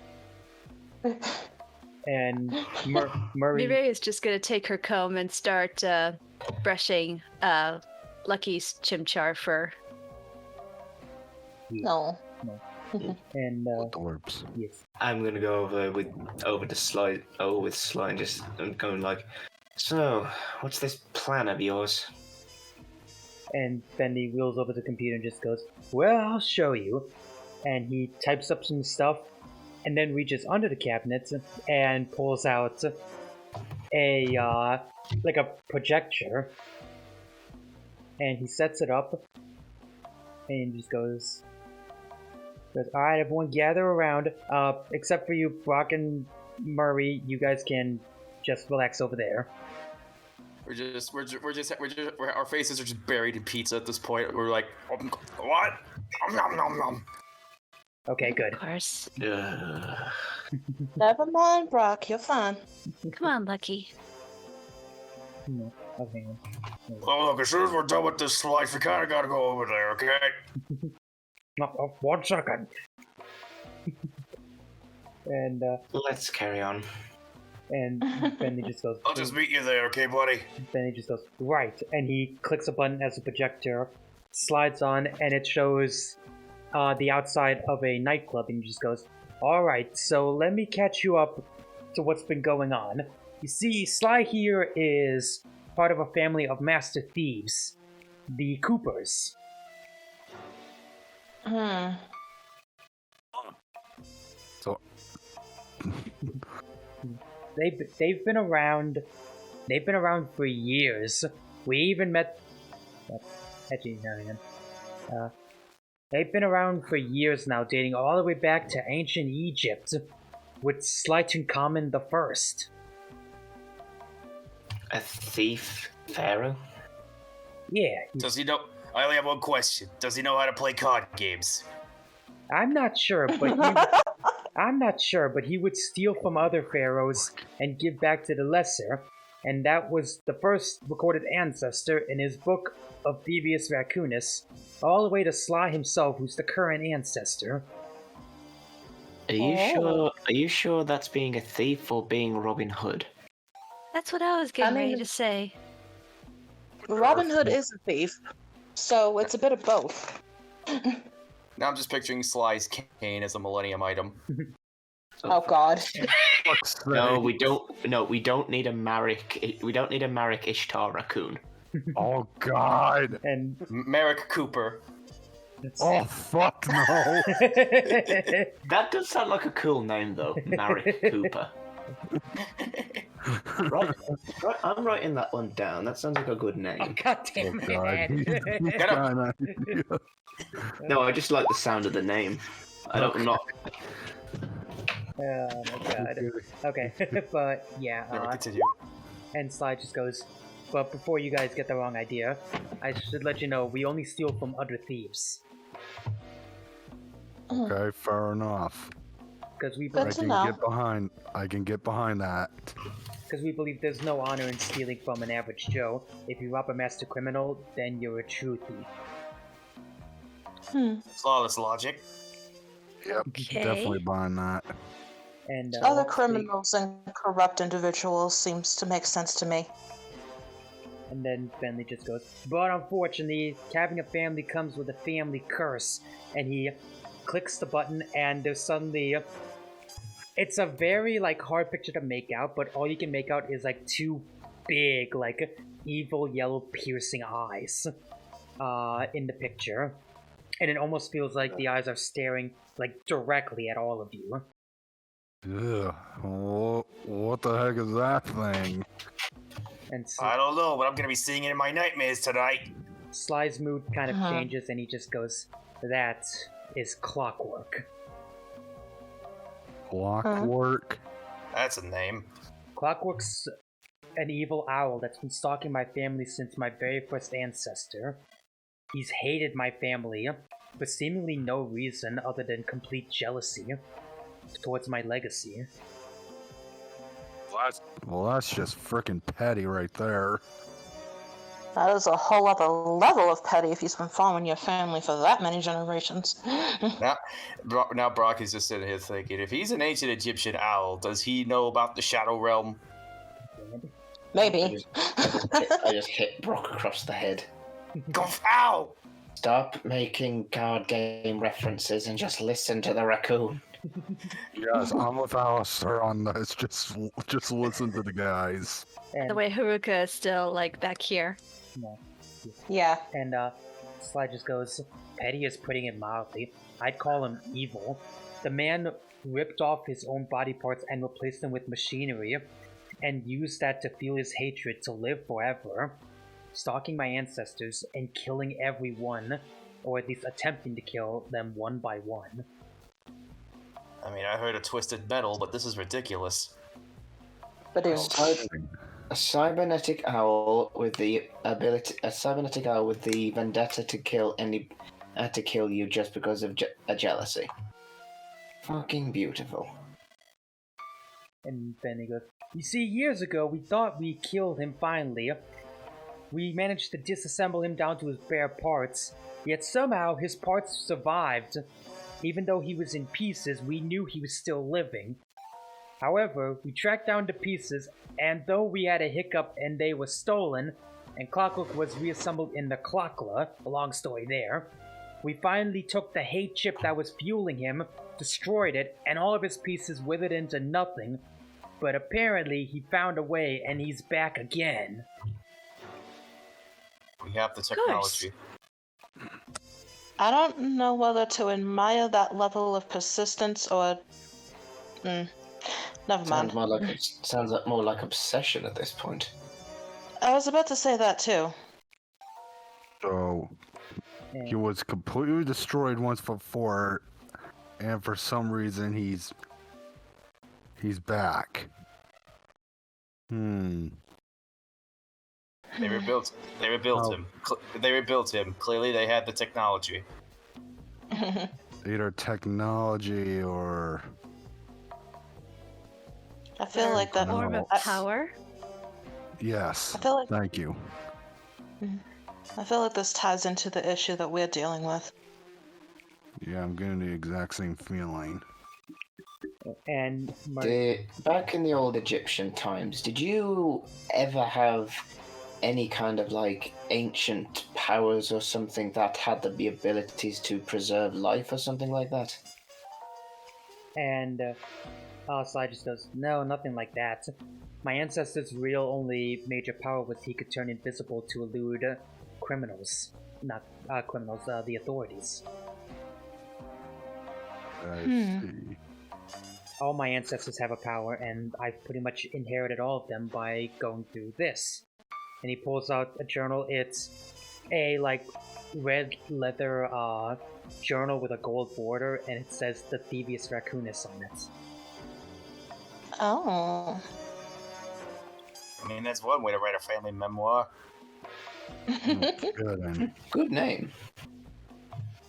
Speaker 2: And Murray...
Speaker 3: Mireille is just gonna take her comb and start brushing Lucky's chimchar fur.
Speaker 5: No.
Speaker 2: And
Speaker 4: Orbs.
Speaker 2: yes.
Speaker 6: I'm gonna go over to Sly. Oh, with Sly, and just I'm going like, so what's this plan of yours?
Speaker 2: And Bendy wheels over to the computer and just goes, well, I'll show you. And he types up some stuff and then reaches under the cabinet and pulls out a like a projector. And he sets it up and just goes, alright, everyone gather around. Except for you, Brock and Murray, you guys can just relax over there.
Speaker 1: Our faces are just buried in pizza at this point. We're like, what? Nom, nom, nom.
Speaker 2: Okay, good.
Speaker 3: Of course.
Speaker 5: Never mind, Brock. You're fine.
Speaker 3: Come on, Lucky.
Speaker 2: No, okay.
Speaker 1: Well, look, as soon as we're done with this slice, we kind of got to go over there, okay?
Speaker 2: No, 1 second. And
Speaker 6: Let's carry on.
Speaker 2: and Benny just goes.
Speaker 1: I'll just meet you there, okay, buddy?
Speaker 2: Benny just goes right, and he clicks a button as the projector slides on, and it shows the outside of a nightclub, and he just goes, "All right, so let me catch you up to what's been going on. You see, Sly here is part of a family of master thieves, the Coopers."
Speaker 4: So,
Speaker 2: They've been around. They've been around for years. We even met. Actually, no. They've been around for years now, dating all the way back to ancient Egypt, with Sly Tutankhamun the First.
Speaker 6: A thief pharaoh?
Speaker 2: Yeah,
Speaker 1: Does he know? I only have one question. Does he know how to play card games?
Speaker 2: I'm not sure, but he would steal from other pharaohs and give back to the lesser, and that was the first recorded ancestor in his book of Thievius Raccoonus, all the way to Sly himself, who's the current ancestor.
Speaker 6: Are you sure that's being a thief or being Robin Hood?
Speaker 3: That's what I was getting
Speaker 5: I mean-
Speaker 3: ready to say.
Speaker 5: Robin Hood is a thief, so it's a bit of both.
Speaker 1: Now I'm just picturing Sly's cane as a Millennium item.
Speaker 5: Oh God.
Speaker 6: No, we don't. No, we don't need a Marek. We don't need a Marek Ishtar raccoon.
Speaker 4: oh God!
Speaker 2: And
Speaker 1: Merrick Cooper.
Speaker 4: Oh fuck no!
Speaker 6: That does sound like a cool name, though, Marek Cooper. Right, I'm writing that one down. That sounds like a good
Speaker 2: oh,
Speaker 6: name.
Speaker 2: God damn
Speaker 4: God.
Speaker 2: it.
Speaker 6: No, I just like the sound of the name. I'm not.
Speaker 2: Oh my God. Okay, but yeah,
Speaker 1: Continue.
Speaker 2: and Sly just goes, but before you guys get the wrong idea, I should let you know we only steal from other thieves.
Speaker 4: Okay, fair enough.
Speaker 2: Because we,
Speaker 5: Good
Speaker 4: I
Speaker 5: to
Speaker 4: can
Speaker 5: know.
Speaker 4: get behind. I can get behind that.
Speaker 2: believe there's no honor in stealing from an average Joe. If you rob a master criminal, then you're a true thief.
Speaker 1: Flawless logic.
Speaker 4: Yep,
Speaker 3: Okay.
Speaker 4: definitely buying that.
Speaker 2: And
Speaker 5: Other criminals and corrupt individuals seems to make sense to me.
Speaker 2: And then Bentley just goes, but unfortunately, having a family comes with a family curse. And he clicks the button, and there's suddenly... It's a very, like, hard picture to make out, but all you can make out is, like, two big, like, evil yellow piercing eyes in the picture. And it almost feels like the eyes are staring, like, directly at all of you.
Speaker 4: Ugh. What the heck is that thing?
Speaker 2: And
Speaker 1: I don't know, but I'm gonna be seeing it in my nightmares tonight.
Speaker 2: Sly's mood kind of
Speaker 5: Uh-huh.
Speaker 2: changes, and he just goes, that is Clockwork.
Speaker 4: Clockwork?
Speaker 1: That's a name.
Speaker 2: Clockwork's an evil owl that's been stalking my family since my very first ancestor. He's hated my family for seemingly no reason other than complete jealousy. towards my legacy.
Speaker 4: Well, that's just frickin' petty right there.
Speaker 5: That is a whole other level of petty if he's been following your family for that many generations.
Speaker 1: Now Brock is just sitting here thinking, if he's an ancient Egyptian owl, does he know about the Shadow Realm?
Speaker 5: Maybe.
Speaker 6: I just hit Brock across the head.
Speaker 1: Ow!
Speaker 6: Stop making card game references and just listen to the raccoon.
Speaker 4: Yes, I'm with Alister on this. Just listen to the guys.
Speaker 2: And
Speaker 3: The way Haruka is still like back here.
Speaker 2: no.
Speaker 5: Yeah.
Speaker 2: And Sly just goes, petty is putting it mildly. I'd call him evil. The man ripped off his own body parts and replaced them with machinery, and used that to fuel his hatred to live forever, stalking my ancestors and killing everyone, or at least attempting to kill them one by one.
Speaker 1: I mean, I heard a twisted metal, but this is ridiculous.
Speaker 5: But
Speaker 6: A cybernetic owl with the vendetta to kill you just because of a jealousy. Fucking beautiful.
Speaker 2: And then he goes, you see, years ago we thought we killed him finally. We managed to disassemble him down to his bare parts, yet somehow his parts survived. Even though he was in pieces, we knew he was still living. However, we tracked down the pieces, and though we had a hiccup and they were stolen, and Clockwork was reassembled in the Clockla, a long story there, we finally took the hate chip that was fueling him, destroyed it, and all of his pieces withered into nothing. But apparently he found a way, and he's back again.
Speaker 1: We have the technology.
Speaker 5: I don't know whether to admire that level of persistence or... Never mind.
Speaker 6: Sounds more like obsession at this point.
Speaker 5: I was about to say that too.
Speaker 4: So he was completely destroyed once before, and for some reason he's back.
Speaker 1: They rebuilt him. They rebuilt him. Clearly, they had the technology.
Speaker 4: Either technology or...
Speaker 5: I feel like that...
Speaker 3: Form of power?
Speaker 4: Yes.
Speaker 5: I feel like...
Speaker 4: Thank you.
Speaker 5: I feel like this ties into the issue that we're dealing with.
Speaker 4: Yeah, I'm getting the exact same feeling.
Speaker 2: And
Speaker 6: Back in the old Egyptian times, did you ever have any kind of like ancient powers or something that had the abilities to preserve life or something like that?
Speaker 2: And Sly just goes, no, nothing like that. My ancestor's real only major power was he could turn invisible to elude criminals. Not criminals, the authorities.
Speaker 4: I see.
Speaker 2: All my ancestors have a power, and I've pretty much inherited all of them by going through this. And he pulls out a journal. It's a, like, red leather journal with a gold border, and it says the Thievius Raccoonus on it.
Speaker 5: Oh.
Speaker 1: I mean, that's one way to write a family memoir.
Speaker 4: Good.
Speaker 6: Good name.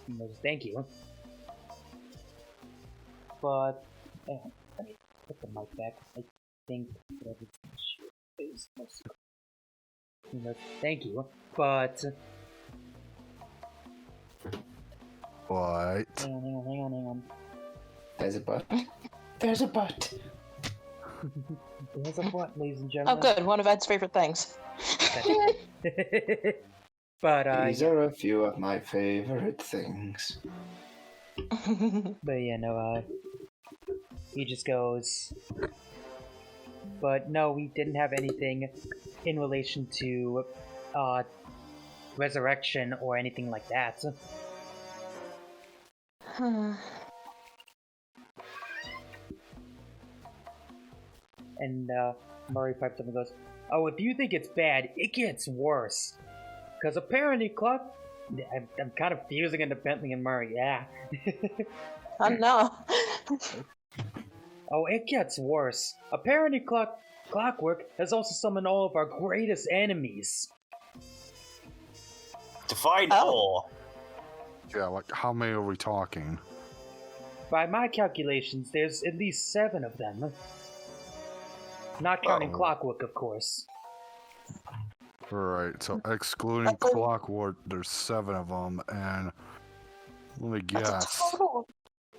Speaker 2: He goes, thank you. But, let me put the mic back. I think that is he goes, thank you, but...
Speaker 4: What?
Speaker 2: Hang on.
Speaker 6: There's a but. There's a but.
Speaker 2: There's a what, ladies and
Speaker 5: Oh,
Speaker 2: gentlemen?
Speaker 5: good. One of Ed's favorite things.
Speaker 2: But,
Speaker 6: These are a few of my favorite things.
Speaker 2: But yeah, no, he just goes... But no, we didn't have anything in relation to, resurrection or anything like that. And, Murray pipes up and goes, oh, if you think it's bad, it gets worse. Because apparently, I'm kind of fusing into Bentley and Murray, yeah.
Speaker 5: Oh, no.
Speaker 2: Oh, it gets worse. Apparently, Clockwork has also summoned all of our greatest enemies.
Speaker 1: Define all.
Speaker 4: Yeah, like, how many are we talking?
Speaker 2: By my calculations, there's at least 7 of them. Not counting Clockwork, of course.
Speaker 4: Right, so excluding Clockwork, there's 7 of them, and let me guess.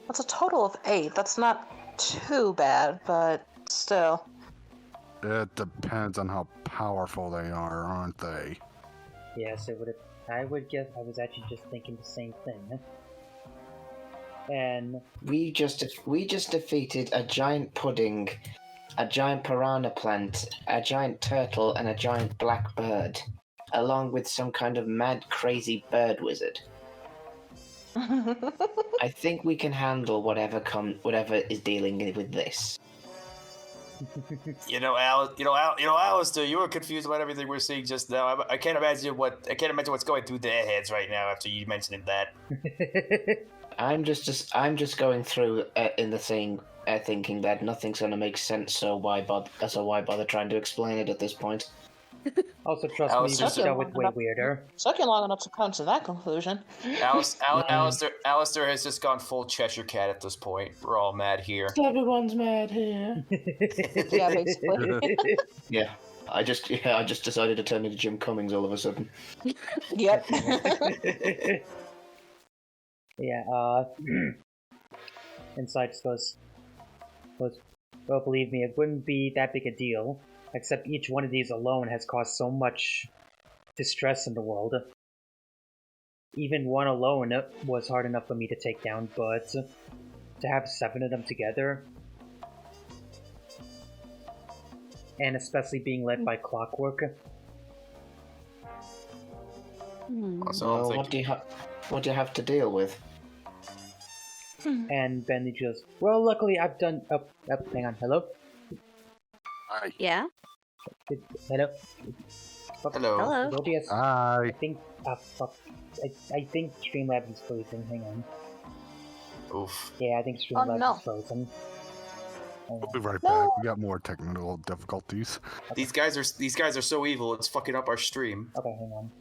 Speaker 5: That's a total of 8. That's not too bad, but still.
Speaker 4: It depends on how powerful they are, aren't they?
Speaker 2: Yes, it would. I would guess. I was actually just thinking the same thing. And
Speaker 6: We just defeated a giant pudding, a giant piranha plant, a giant turtle, and a giant black bird, along with some kind of mad, crazy bird wizard. I think we can handle whatever is dealing with this.
Speaker 1: Alister, you were confused about everything we're seeing just now. I can't imagine what's going through their heads right now after you mentioning that.
Speaker 6: I'm just going through in the thing, thinking that nothing's gonna make sense. So why bother trying to explain it at this point?
Speaker 2: Also, trust me, we've dealt with way weirder.
Speaker 5: Took you long enough to come to that conclusion.
Speaker 1: Alister has just gone full Cheshire Cat at this point. We're all mad here.
Speaker 6: Everyone's mad here.
Speaker 5: Yeah, basically.
Speaker 6: Yeah, I just decided to turn into Jim Cummings all of a sudden.
Speaker 5: Yep.
Speaker 2: Yeah, Inside just goes, well, believe me, it wouldn't be that big a deal, except each one of these alone has caused so much distress in the world. Even one alone was hard enough for me to take down, but to have 7 of them together, and especially being led by Clockwork.
Speaker 1: Also,
Speaker 6: Well, what do you have to deal with?
Speaker 2: And Bentley goes, well, luckily I've done... Oh, hang on, hello?
Speaker 4: Hi.
Speaker 3: Yeah?
Speaker 2: Hello?
Speaker 1: Hello.
Speaker 3: Hello?
Speaker 2: OBS,
Speaker 4: Hi.
Speaker 2: I think... fuck. I think Streamlabs is frozen, hang on.
Speaker 1: Oof.
Speaker 2: Yeah, I think Streamlabs
Speaker 5: no.
Speaker 2: is frozen.
Speaker 4: We'll be right back. We got more technical difficulties.
Speaker 1: These guys are so evil. It's fucking up our stream.
Speaker 2: Okay, hang on.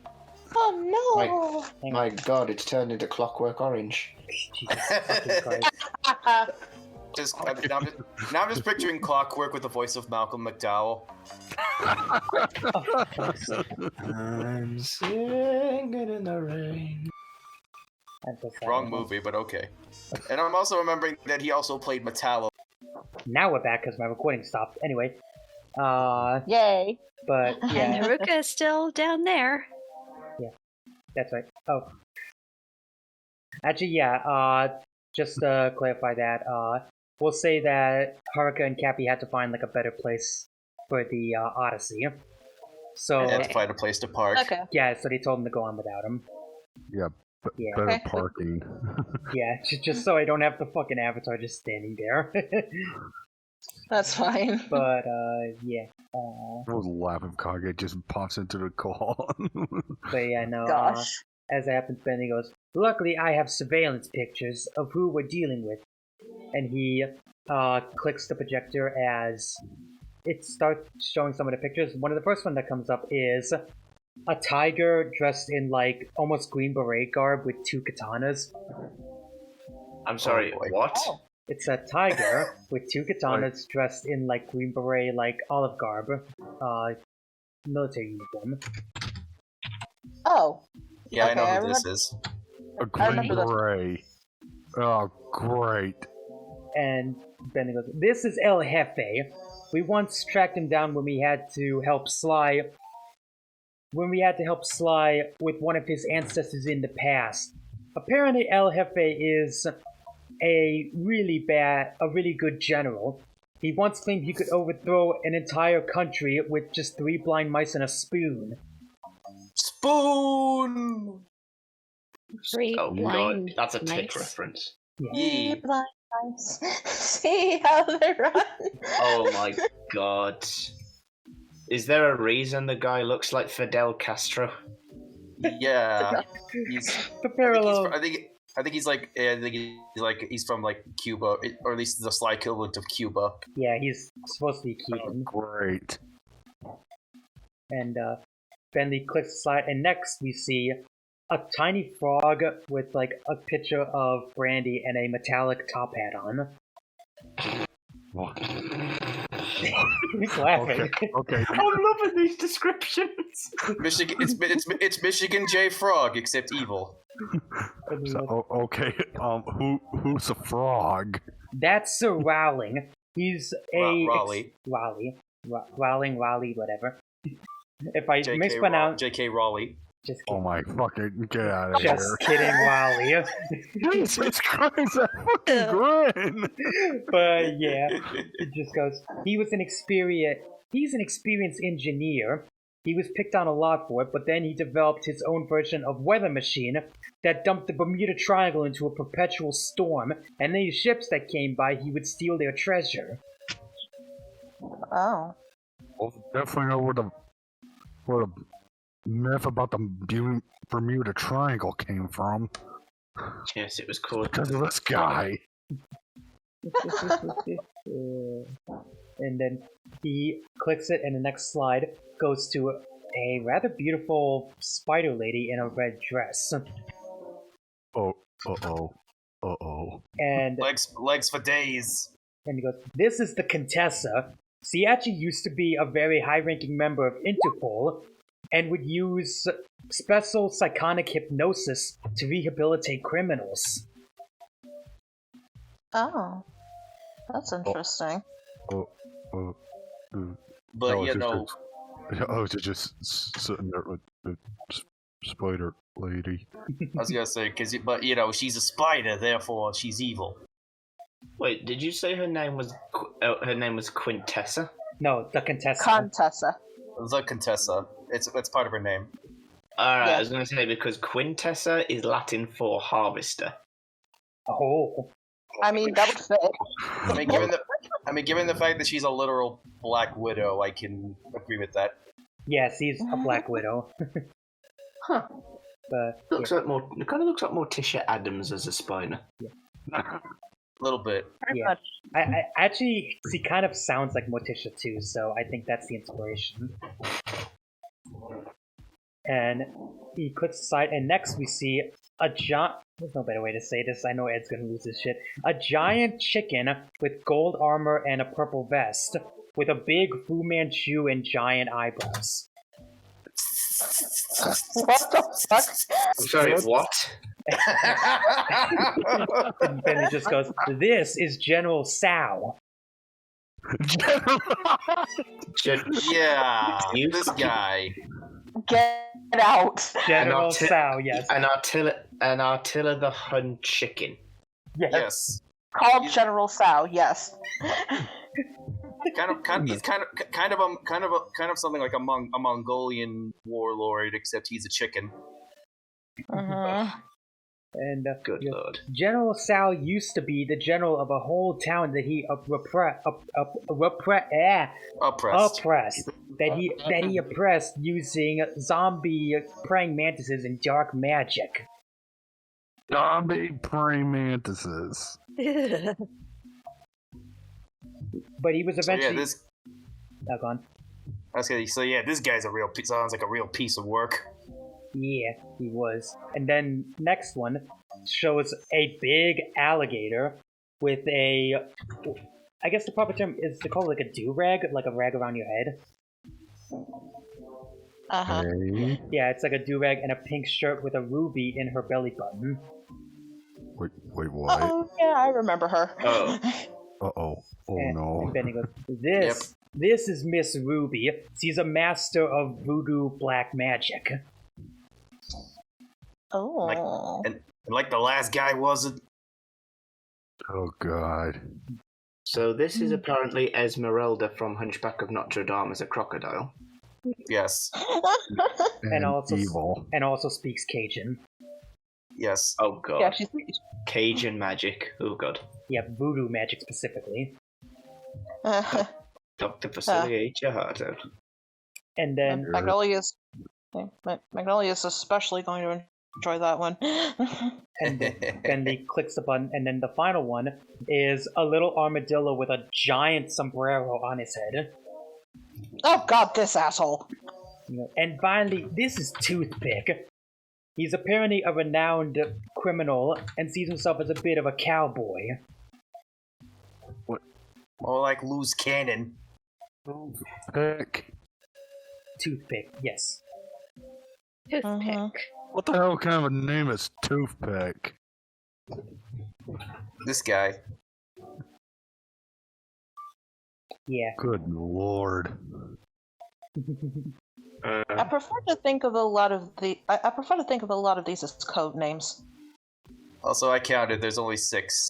Speaker 5: Oh no!
Speaker 6: My God, it's turned into Clockwork Orange.
Speaker 2: Jesus fucking Christ.
Speaker 1: Now I'm just picturing Clockwork with the voice of Malcolm McDowell.
Speaker 2: Oh, fuck's sake.
Speaker 6: I'm singing in the rain.
Speaker 2: I'm so sad.
Speaker 1: Wrong movie, but okay. And I'm also remembering that he also played Metallo.
Speaker 2: Now we're back because my recording stopped. Anyway.
Speaker 5: Yay!
Speaker 2: But,
Speaker 3: And
Speaker 2: yeah,
Speaker 3: Haruka is still down there.
Speaker 2: that's right. Oh. Actually, yeah, just to clarify that, we'll say that Haruka and Cappy had to find, like, a better place for the, Odyssey. So,
Speaker 1: And to find a place to park.
Speaker 5: Okay.
Speaker 2: yeah, so they told him to go on without him.
Speaker 4: Yeah,
Speaker 2: Yeah.
Speaker 4: better
Speaker 5: Okay.
Speaker 4: parking.
Speaker 2: Yeah, just so I don't have the fucking avatar just standing there.
Speaker 5: That's fine.
Speaker 2: But, yeah.
Speaker 4: I was laughing. Kage just pops into the call.
Speaker 2: But yeah, no,
Speaker 5: Gosh.
Speaker 2: as it happens, Benny goes, luckily I have surveillance pictures of who we're dealing with. And he, clicks the projector as it starts showing some of the pictures. One of the first one that comes up is a tiger dressed in, like, almost Green Beret garb with 2 katanas.
Speaker 7: I'm sorry,
Speaker 1: boy.
Speaker 7: what?
Speaker 5: Oh.
Speaker 2: It's a tiger with 2 katanas dressed in, like, Green Beret, like, olive garb, military uniform.
Speaker 5: Oh.
Speaker 1: Yeah, I know
Speaker 5: Okay,
Speaker 1: who
Speaker 5: I
Speaker 1: this is.
Speaker 4: A
Speaker 5: I
Speaker 4: green
Speaker 5: remember that.
Speaker 4: beret. Oh, great.
Speaker 2: And Benny goes, this is El Jefe. We once tracked him down when we had to help Sly with one of his ancestors in the past. Apparently El Jefe is a really good general. He once claimed he could overthrow an entire country with just 3 blind mice and a spoon.
Speaker 1: Spoon!
Speaker 3: Three
Speaker 7: Oh god,
Speaker 3: blind
Speaker 7: that's a tick
Speaker 3: mice.
Speaker 7: reference.
Speaker 1: Yee.
Speaker 5: Blind mice. See how they run.
Speaker 7: Oh my god. Is there a reason the guy looks like Fidel Castro?
Speaker 1: Yeah. He's.
Speaker 2: Parallel.
Speaker 1: I think he's from like Cuba, or at least the Sly equivalent of Cuba.
Speaker 2: Yeah, he's supposed to be Cuban.
Speaker 4: Great.
Speaker 2: And Bentley clicks the slide, and next we see a tiny frog with like a picture of Brandy and a metallic top hat on.
Speaker 4: Well,
Speaker 2: He's laughing.
Speaker 4: okay.
Speaker 7: I'm loving these descriptions.
Speaker 1: Michigan, it's Michigan J Frog, except evil.
Speaker 4: Okay. Who's a frog?
Speaker 2: That's Sir Rowling. He's a
Speaker 1: Raleigh.
Speaker 2: Rowling, whatever. If I mispronounce,
Speaker 1: J.K. Raleigh.
Speaker 2: just
Speaker 4: Oh
Speaker 2: kidding.
Speaker 4: my fucking get out of
Speaker 2: Just
Speaker 4: here!
Speaker 2: kidding, Rowley.
Speaker 4: Jesus Christ, that fucking grin!
Speaker 2: But yeah, it just goes. He's an experienced engineer. He was picked on a lot for it, but then he developed his own version of weather machine that dumped the Bermuda Triangle into a perpetual storm, and any ships that came by, he would steal their treasure.
Speaker 5: Oh.
Speaker 4: Well, definitely know where the myth about the Bermuda Triangle came from.
Speaker 7: Yes, it was called.
Speaker 4: Because of this guy.
Speaker 2: And then he clicks it, and the next slide goes to a rather beautiful spider lady in a red dress.
Speaker 4: Oh, uh-oh.
Speaker 2: And
Speaker 1: Legs for days.
Speaker 2: And he goes, "This is the Contessa. She actually used to be a very high-ranking member of Interpol and would use special psychonic hypnosis to rehabilitate criminals."
Speaker 5: Oh. That's interesting.
Speaker 1: But
Speaker 4: was
Speaker 1: you know,
Speaker 4: I was just sitting there with the spider lady.
Speaker 1: I was gonna say, but you know, she's a spider, therefore she's evil.
Speaker 7: Wait, did you say her name was Quintessa?
Speaker 2: No, the Contessa.
Speaker 5: Contessa.
Speaker 1: The Contessa. It's part of her name.
Speaker 7: Alright,
Speaker 5: Yeah.
Speaker 7: I was going to say because Quintessa is Latin for harvester.
Speaker 2: Oh.
Speaker 5: I mean, that would fit.
Speaker 1: I mean, given the fact that she's a literal Black Widow, I can agree with that.
Speaker 2: Yes, he's a Black Widow.
Speaker 7: Huh.
Speaker 2: But
Speaker 7: It kind of looks like Morticia Adams as a spider.
Speaker 1: A little bit.
Speaker 5: Pretty
Speaker 2: Yeah.
Speaker 5: much.
Speaker 2: I actually, she kind of sounds like Morticia too, so I think that's the inspiration. And he clicks aside, and next we see a giant. There's no better way to say this. I know Ed's gonna lose his shit. A giant chicken with gold armor and a purple vest, with a big Fu Manchu and giant eyebrows.
Speaker 5: What the fuck?
Speaker 7: I'm sorry, what?
Speaker 2: And then he just goes, "This is General Sao."
Speaker 1: Yeah,
Speaker 7: You
Speaker 1: this guy.
Speaker 5: Get out.
Speaker 2: General
Speaker 7: Arti-
Speaker 2: Sao, yes.
Speaker 7: An Attila the Hun chicken.
Speaker 1: Yes.
Speaker 5: Called General Sao, yes.
Speaker 1: He's kind of something like a Mongolian warlord, except he's a chicken.
Speaker 5: Mhm.
Speaker 2: And
Speaker 7: Good
Speaker 2: yeah,
Speaker 7: lord.
Speaker 2: General Sao used to be the general of a whole town that he oppressed. That he oppressed using zombie praying mantises and dark magic.
Speaker 4: Zombie praying mantises.
Speaker 2: But he was eventually.
Speaker 1: this.
Speaker 2: Oh, go on.
Speaker 1: Okay, so yeah, this guy's sounds like a real piece of work.
Speaker 2: Yeah, he was. And then next one shows a big alligator with a. I guess the proper term is to call it like a do-rag, like a rag around your head.
Speaker 5: Uh-huh.
Speaker 4: Hey.
Speaker 2: Yeah, it's like a do-rag and a pink shirt with a ruby in her belly button.
Speaker 4: Wait, what?
Speaker 5: Oh, yeah, I remember her.
Speaker 7: Oh.
Speaker 4: Uh-oh. Oh
Speaker 2: And
Speaker 4: no.
Speaker 2: then he goes, This is Miss Ruby. She's a master of voodoo black magic.
Speaker 5: Oh.
Speaker 1: And like the last guy wasn't.
Speaker 4: Oh god.
Speaker 7: So this is apparently Esmeralda from Hunchback of Notre Dame as a crocodile.
Speaker 1: Yes.
Speaker 4: And
Speaker 2: also
Speaker 4: evil.
Speaker 2: and also speaks Cajun.
Speaker 1: Yes.
Speaker 7: Oh god.
Speaker 5: Yeah, she's.
Speaker 7: Cajun magic. Oh god.
Speaker 2: Yeah, voodoo magic specifically.
Speaker 7: Dr. Vasily ate your heart out.
Speaker 2: And then
Speaker 5: Magnolia's especially going to enjoy that one.
Speaker 2: then he clicks the button, and then the final one is a little armadillo with a giant sombrero on his head.
Speaker 5: Oh god, this asshole.
Speaker 2: And finally, this is Toothpick. He's apparently a renowned criminal and sees himself as a bit of a cowboy.
Speaker 1: More like loose cannon.
Speaker 4: Pick.
Speaker 2: Toothpick, yes.
Speaker 3: Toothpick.
Speaker 4: What the hell kind of a name is Toothpick?
Speaker 1: This guy.
Speaker 2: Yeah.
Speaker 4: Good lord.
Speaker 5: I prefer to think of a lot of these as code names.
Speaker 1: Also, I counted. There's only 6.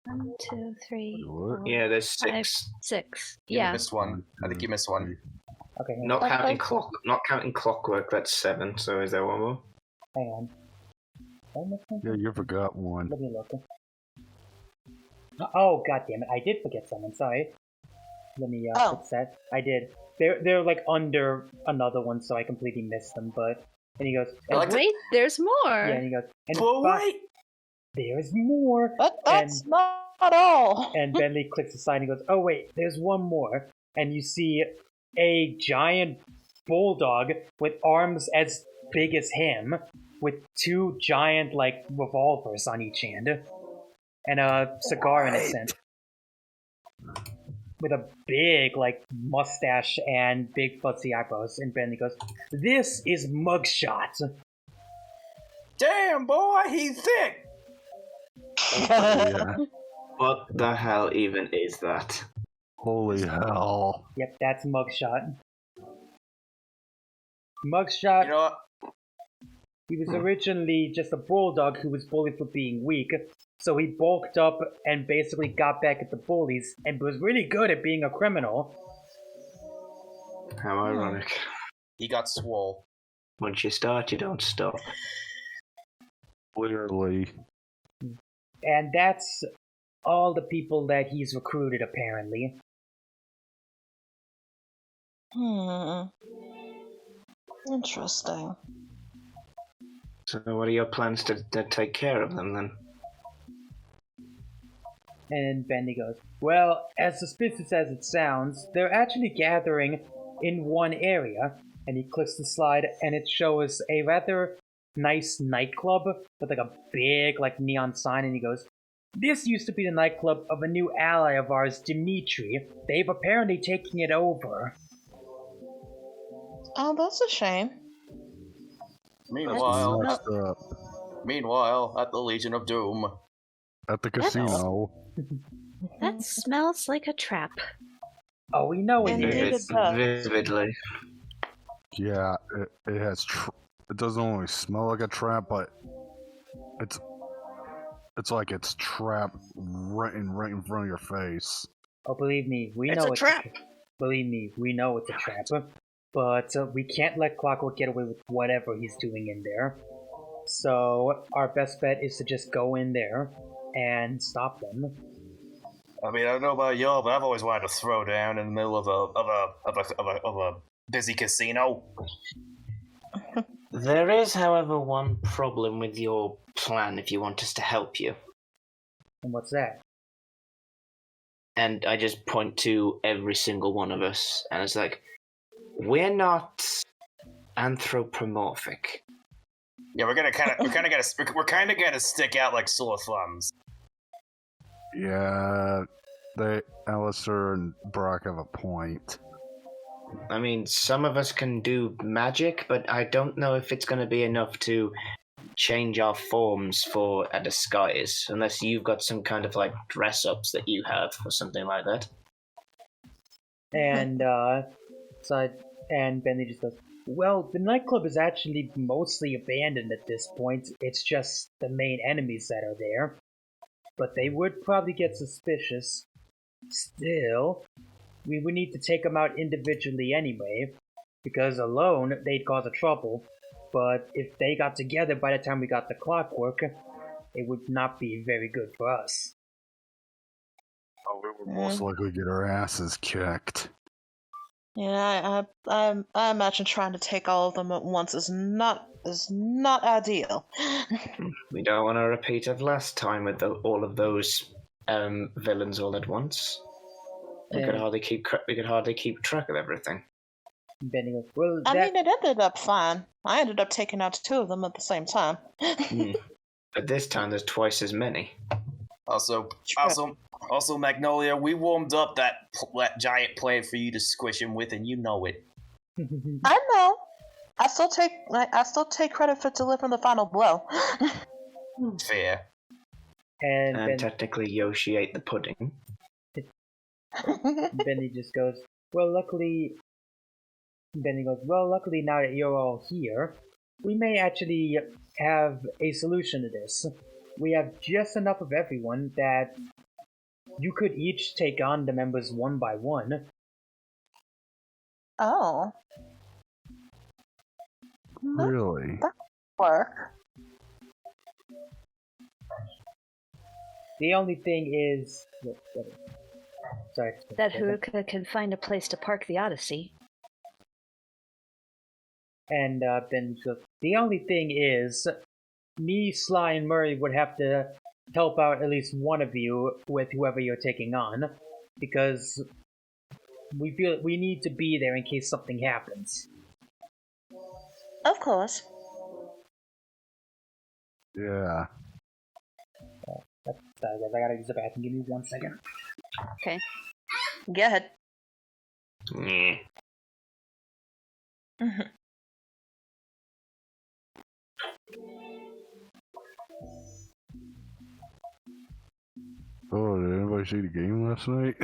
Speaker 3: 1, 2, 3,
Speaker 4: What?
Speaker 3: 4,
Speaker 7: Yeah, there's
Speaker 3: 5,
Speaker 7: 6.
Speaker 3: 6.
Speaker 1: You
Speaker 3: Yeah.
Speaker 1: missed one. I think you missed one.
Speaker 2: Okay, hang on.
Speaker 7: Not counting Clockwork, that's 7, so is there one more?
Speaker 2: Hang on. Did I miss one?
Speaker 4: Yeah, you forgot one.
Speaker 2: Let me look. Oh, god damn it. I did forget someone, sorry. Let me fix that. I did. They're like under another one, so I completely missed them, but... And he goes...
Speaker 3: Wait, there's more!
Speaker 2: Yeah, and he goes... And
Speaker 1: But wait!
Speaker 2: there's more!
Speaker 5: But that's not all!
Speaker 2: And Bentley clicks aside and he goes, oh wait, there's one more. And you see a giant bulldog with arms as big as him, with 2 giant, like, revolvers on each hand. And a cigar in his hand. With a big, like, mustache and big fuzzy eyebrows. And Bentley goes, this is Mugshot.
Speaker 1: Damn, boy, he's thick!
Speaker 4: Yeah.
Speaker 7: What the hell even is that?
Speaker 4: Holy hell.
Speaker 2: Yep, that's Mugshot. Mugshot,
Speaker 1: You know what?
Speaker 2: he was originally just a bulldog who was bullied for being weak, so he bulked up and basically got back at the bullies, and was really good at being a criminal.
Speaker 7: How ironic.
Speaker 1: He got swole.
Speaker 7: Once you start, you don't stop.
Speaker 4: Clearly.
Speaker 2: And that's all the people that he's recruited, apparently.
Speaker 5: Interesting.
Speaker 7: So what are your plans to take care of them then?
Speaker 2: And Bendy goes, well, as suspicious as it sounds, they're actually gathering in one area. And he clicks the slide, and it shows a rather nice nightclub with like a big like neon sign, and he goes, this used to be the nightclub of a new ally of ours, Dimitri. They've apparently taken it over.
Speaker 5: Oh, that's a shame.
Speaker 1: Meanwhile,
Speaker 4: Next up,
Speaker 1: at the Legion of Doom.
Speaker 4: at the casino.
Speaker 3: That smells like a trap.
Speaker 2: Oh, we know it
Speaker 5: Indeed
Speaker 2: is.
Speaker 5: it does.
Speaker 7: Vividly.
Speaker 4: Yeah, it has. It doesn't only smell like a trap, but it's like it's trapped right in front of your face.
Speaker 2: Oh, believe me, we
Speaker 5: It's
Speaker 2: know
Speaker 5: a trap.
Speaker 2: Believe me, we know it's a trap. But we can't let Clockwork get away with whatever he's doing in there. So our best bet is to just go in there and stop them.
Speaker 1: I mean, I don't know about y'all, but I've always wanted to throw down in the middle of a busy casino.
Speaker 7: There is, however, one problem with your plan if you want us to help you.
Speaker 2: And what's that?
Speaker 7: And I just point to every single one of us, and it's like, we're not anthropomorphic.
Speaker 1: Yeah, we're kind of gonna stick out like sore thumbs.
Speaker 4: Yeah, Alister and Brock have a point.
Speaker 7: I mean, some of us can do magic, but I don't know if it's going to be enough to change our forms for a disguise, unless you've got some kind of like dress-ups that you have or something like that.
Speaker 2: And and Bentley just goes, well, the nightclub is actually mostly abandoned at this point. It's just the main enemies that are there. But they would probably get suspicious. Still, we would need to take them out individually anyway, because alone they'd cause a trouble. But if they got together by the time we got the Clockwork, it would not be very good for us.
Speaker 4: Oh, we would most likely get our asses kicked.
Speaker 5: Yeah, I imagine trying to take all of them at once is not ideal.
Speaker 7: We don't want a repeat of last time with all of those villains all at once. We could hardly keep track of everything.
Speaker 2: Benny goes, well,
Speaker 5: I mean, it ended up fine. I ended up taking out 2 of them at the same time.
Speaker 7: At this time, there's twice as many.
Speaker 1: Also, Magnolia, we warmed up that giant plant for you to squish him with, and you know it.
Speaker 5: I know. I still take credit for delivering the final blow.
Speaker 1: Fair.
Speaker 2: And
Speaker 7: technically, Yoshi ate the pudding.
Speaker 2: Benny just goes, well, luckily... Benny goes, well, luckily now that you're all here, we may actually have a solution to this. We have just enough of everyone that you could each take on the members one by one.
Speaker 5: Oh.
Speaker 4: Really?
Speaker 5: That work.
Speaker 2: The only thing is... Sorry.
Speaker 3: That Haruka can find a place to park the Odyssey.
Speaker 2: And Ben goes, the only thing is, me, Sly, and Murray would have to help out at least one of you with whoever you're taking on, because we feel we need to be there in case something happens.
Speaker 5: Of course.
Speaker 4: Yeah.
Speaker 2: Sorry guys, I gotta use the bathroom. Give me 1 second.
Speaker 3: Okay.
Speaker 5: Go ahead.
Speaker 7: Yeah.
Speaker 4: Oh, did anybody see the game last night?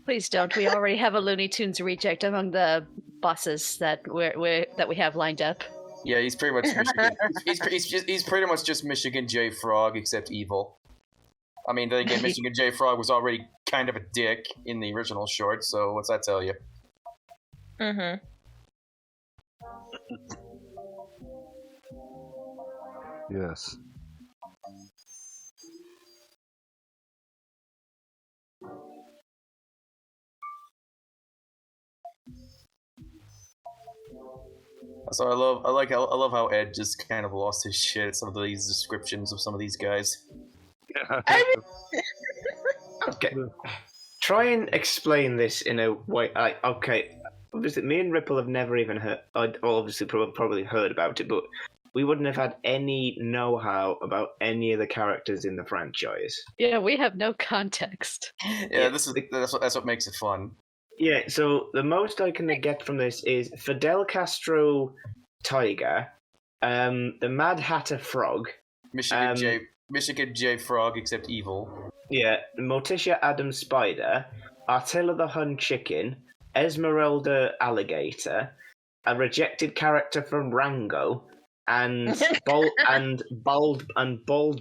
Speaker 3: Please don't. We already have a Looney Tunes reject among the bosses that we have lined up.
Speaker 1: Yeah, he's pretty much Michigan. he's pretty much just Michigan J Frog, except evil. I mean, then again, Michigan J Frog was already kind of a dick in the original short, so what's that tell you?
Speaker 4: Yes.
Speaker 1: So I love how Ed just kind of lost his shit at some of these descriptions of some of these guys.
Speaker 7: Okay. Try and explain this in a way. Okay. Obviously, me and Ripple have never even heard. Obviously, probably heard about it, but we wouldn't have had any know-how about any of the characters in the franchise.
Speaker 3: Yeah, we have no context.
Speaker 1: Yeah, that's what makes it fun.
Speaker 7: Yeah, so the most I can get from this is Fidel Castro Tiger, the Mad Hatter Frog,
Speaker 1: Michigan J Frog, except evil.
Speaker 7: Yeah, Morticia Adams Spider, Attila the Hun Chicken, Esmeralda Alligator, a rejected character from Rango, and Bald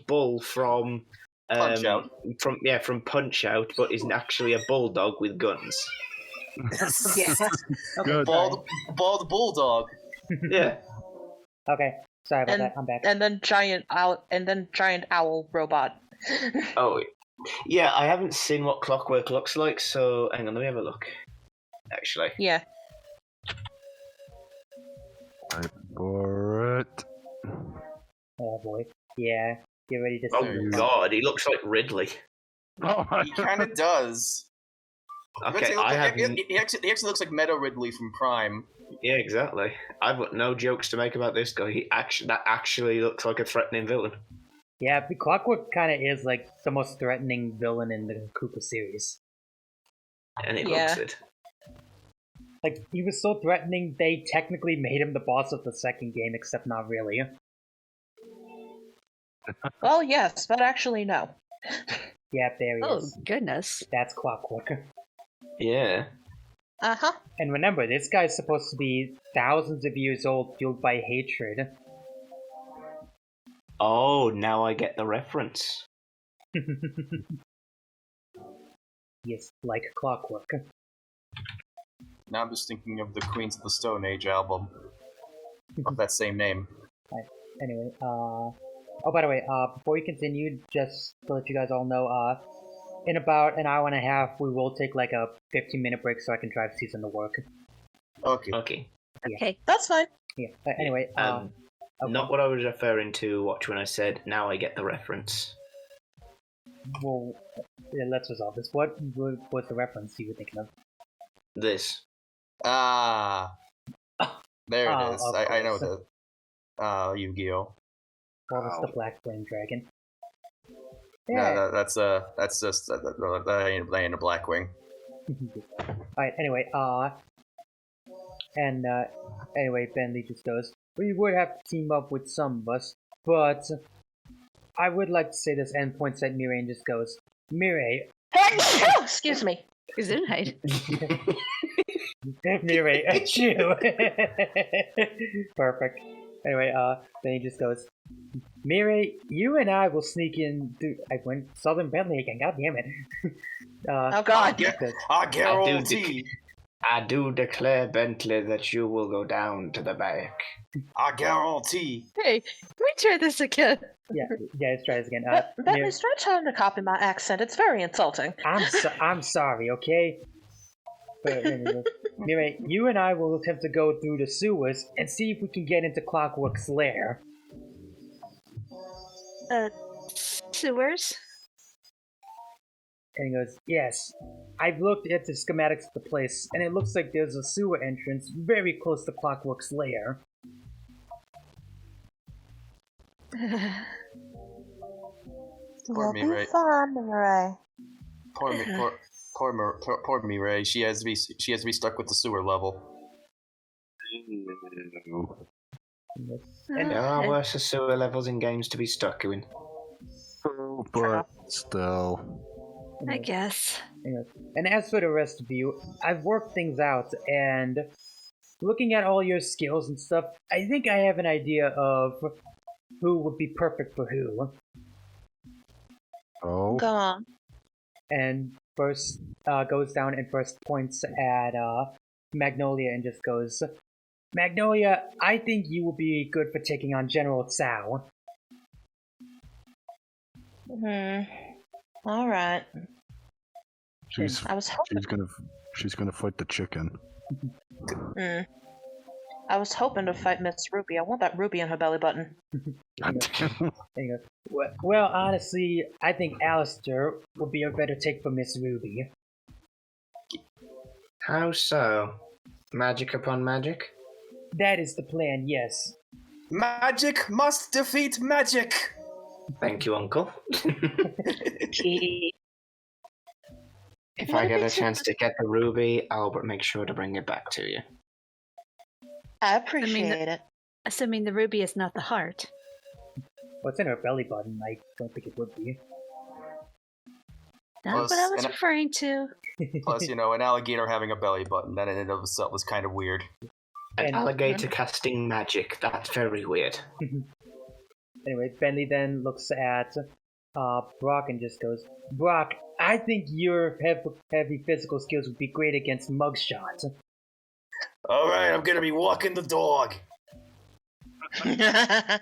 Speaker 7: Bull from
Speaker 1: Punch Out.
Speaker 7: From Punch Out, but is actually a bulldog with guns.
Speaker 5: Yeah.
Speaker 2: Okay,
Speaker 1: Bald Bulldog.
Speaker 7: Yeah.
Speaker 2: Okay, sorry about that. I'm back.
Speaker 5: And then giant owl robot.
Speaker 7: Oh, yeah. I haven't seen what Clockwork looks like, so hang on, let me have a look. Actually.
Speaker 5: Yeah.
Speaker 4: For it.
Speaker 2: Oh boy. Yeah. Get ready to.
Speaker 7: Oh God, he looks like Ridley.
Speaker 4: Oh my
Speaker 1: He kind of does.
Speaker 7: Okay,
Speaker 1: He actually looks like Meadow Ridley from Prime.
Speaker 7: Yeah, exactly. I've got no jokes to make about this guy. That actually looks like a threatening villain.
Speaker 2: Yeah, the Clockwork kind of is like the most threatening villain in the Koopa series.
Speaker 7: And he looks it.
Speaker 2: Like, he was so threatening, they technically made him the boss of the second game, except not really.
Speaker 5: Well, yes, but actually no.
Speaker 2: Yeah, there he
Speaker 3: Oh,
Speaker 2: is.
Speaker 3: goodness.
Speaker 2: That's Clockwork.
Speaker 7: Yeah.
Speaker 5: Uh-huh.
Speaker 2: And remember, this guy's supposed to be thousands of years old, fueled by hatred.
Speaker 7: Oh, now I get the reference.
Speaker 2: Yes, like Clockwork.
Speaker 1: Now I'm just thinking of the Queens of the Stone Age album of that same name.
Speaker 2: Right. Anyway, oh, by the way, before we continue, just to let you guys all know, in about an hour and a half, we will take like a 15-minute break so I can drive Season to work.
Speaker 1: Okay.
Speaker 7: Okay.
Speaker 3: Okay.
Speaker 5: That's fine.
Speaker 2: Yeah. Anyway, okay.
Speaker 7: Not what I was referring to, Watch, when I said, now I get the reference.
Speaker 2: Well, yeah, let's resolve this. What was the reference you were thinking of?
Speaker 7: This.
Speaker 1: Ah. There
Speaker 2: Oh,
Speaker 1: it is.
Speaker 2: of
Speaker 1: I know
Speaker 2: course.
Speaker 1: the. Yu-Gi-Oh.
Speaker 2: What was the Black Flame Dragon?
Speaker 1: No, that's just that ain't a Blackwing.
Speaker 2: Alright, anyway, anyway, Bentley just goes, we would have to team up with some of us, but I would like to say this, and points at Mirai and just goes, Mirai,
Speaker 5: Excuse me.
Speaker 3: Gesundheit.
Speaker 2: Mirai, at you! Perfect. Anyway, then he just goes, Mirai, you and I will sneak in through. I went Southern Bentley again, god damn it.
Speaker 5: Oh God.
Speaker 1: I guarantee.
Speaker 7: I do declare, Bentley, that you will go down to the back.
Speaker 1: I guarantee.
Speaker 3: Hey, can we try this again?
Speaker 2: Yeah, let's try this again.
Speaker 5: Bentley, start trying to copy my accent. It's very insulting.
Speaker 2: I'm sorry, okay? But anyway, you and I will attempt to go through the sewers and see if we can get into Clockwork's lair.
Speaker 3: Sewers?
Speaker 2: And he goes, yes, I've looked at the schematics of the place, and it looks like there's a sewer entrance very close to Clockwork's lair.
Speaker 1: Poor Mirai.
Speaker 5: Fun, Mirai.
Speaker 1: Poor Mirai. She has to be stuck with the sewer level.
Speaker 2: And
Speaker 7: There are worse sewer levels in games to be stuck in.
Speaker 4: But still.
Speaker 3: I guess.
Speaker 2: And as for the rest of you, I've worked things out, and looking at all your skills and stuff, I think I have an idea of who would be perfect for who.
Speaker 4: Oh.
Speaker 5: Go on.
Speaker 2: And first goes down and first points at Magnolia and just goes, Magnolia, I think you will be good for taking on General Tsao.
Speaker 5: All right.
Speaker 4: She's
Speaker 5: I was hoping.
Speaker 4: she's gonna fight the chicken.
Speaker 5: I was hoping to fight Miss Ruby. I want that ruby in her belly button.
Speaker 4: God damn.
Speaker 2: And he goes, well, honestly, I think Alister would be a better take for Miss Ruby.
Speaker 7: How so? Magic upon magic?
Speaker 2: That is the plan, yes.
Speaker 1: Magic must defeat magic.
Speaker 7: Thank you, Uncle. If
Speaker 5: Would
Speaker 7: I
Speaker 5: it
Speaker 7: get
Speaker 5: be
Speaker 7: a
Speaker 5: too-
Speaker 7: chance to get the ruby, I'll make sure to bring it back to you.
Speaker 5: I appreciate it.
Speaker 3: Assuming the ruby is not the heart.
Speaker 2: What's in her belly button? I don't think it would be.
Speaker 3: Not
Speaker 1: Plus,
Speaker 3: what I was
Speaker 1: and
Speaker 3: referring to.
Speaker 1: Plus, an alligator having a belly button, that in and of itself was kind of weird.
Speaker 7: An
Speaker 2: And-
Speaker 7: alligator casting magic, that's very weird.
Speaker 2: Anyway, Bentley then looks at Brock and just goes, Brock, I think your heavy physical skills would be great against Mugshot.
Speaker 1: Alright, I'm gonna be walking the dog.
Speaker 4: God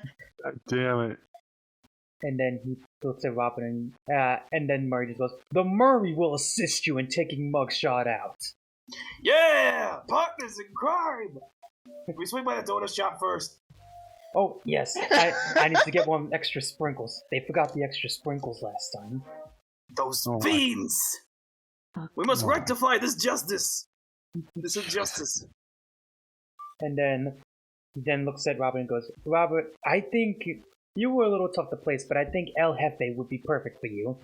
Speaker 4: damn it.
Speaker 2: And then he looks at Robin and then Murray just goes, the Murray will assist you in taking Mugshot out.
Speaker 1: Yeah! Partners in crime! We swing by the donut shop first.
Speaker 2: Oh, yes, I need to get one extra sprinkles. They forgot the extra sprinkles last time.
Speaker 1: Those
Speaker 4: Oh my-
Speaker 1: fiends! We must
Speaker 4: Oh.
Speaker 1: rectify this justice! This injustice.
Speaker 2: And then he then looks at Robert and goes, Robert, I think you were a little tough to place, but I think El Jefe would be perfect for you.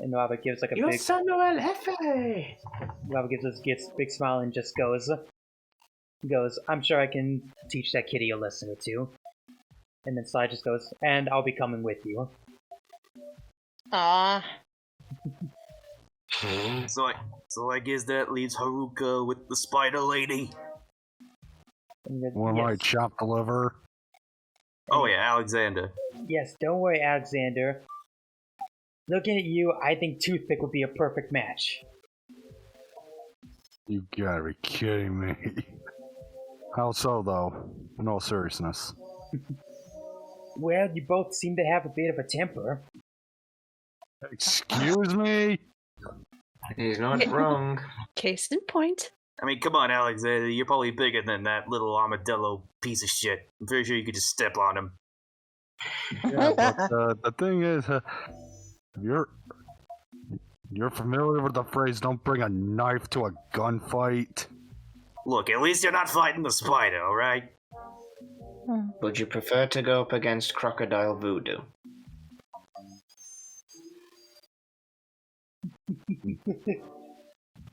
Speaker 2: And Robert gives like a
Speaker 7: You
Speaker 2: big
Speaker 7: son of El Jefe!
Speaker 2: Robert gives us a big smile and just goes, I'm sure I can teach that kitty a lesson or two. And then Sly just goes, and I'll be coming with you.
Speaker 5: Aw.
Speaker 1: So I guess that leaves Haruka with the spider lady.
Speaker 2: And then,
Speaker 4: When I
Speaker 2: yes,
Speaker 4: chop the liver.
Speaker 1: Oh yeah, Alexander.
Speaker 2: yes, don't worry, Alexander. Looking at you, I think Toothpick would be a perfect match.
Speaker 4: You gotta be kidding me. How so, though? In all seriousness.
Speaker 2: Well, you both seem to have a bit of a temper.
Speaker 4: Excuse me?
Speaker 7: He's not wrong.
Speaker 3: Case in point.
Speaker 1: I mean, come on, Alex. You're probably bigger than that little armadillo piece of shit. I'm very sure you could just step on him.
Speaker 4: Yeah, but the thing is, you're familiar with the phrase, don't bring a knife to a gunfight?
Speaker 1: Look, at least you're not fighting the spider, alright?
Speaker 7: Would you prefer to go up against Crocodile Voodoo?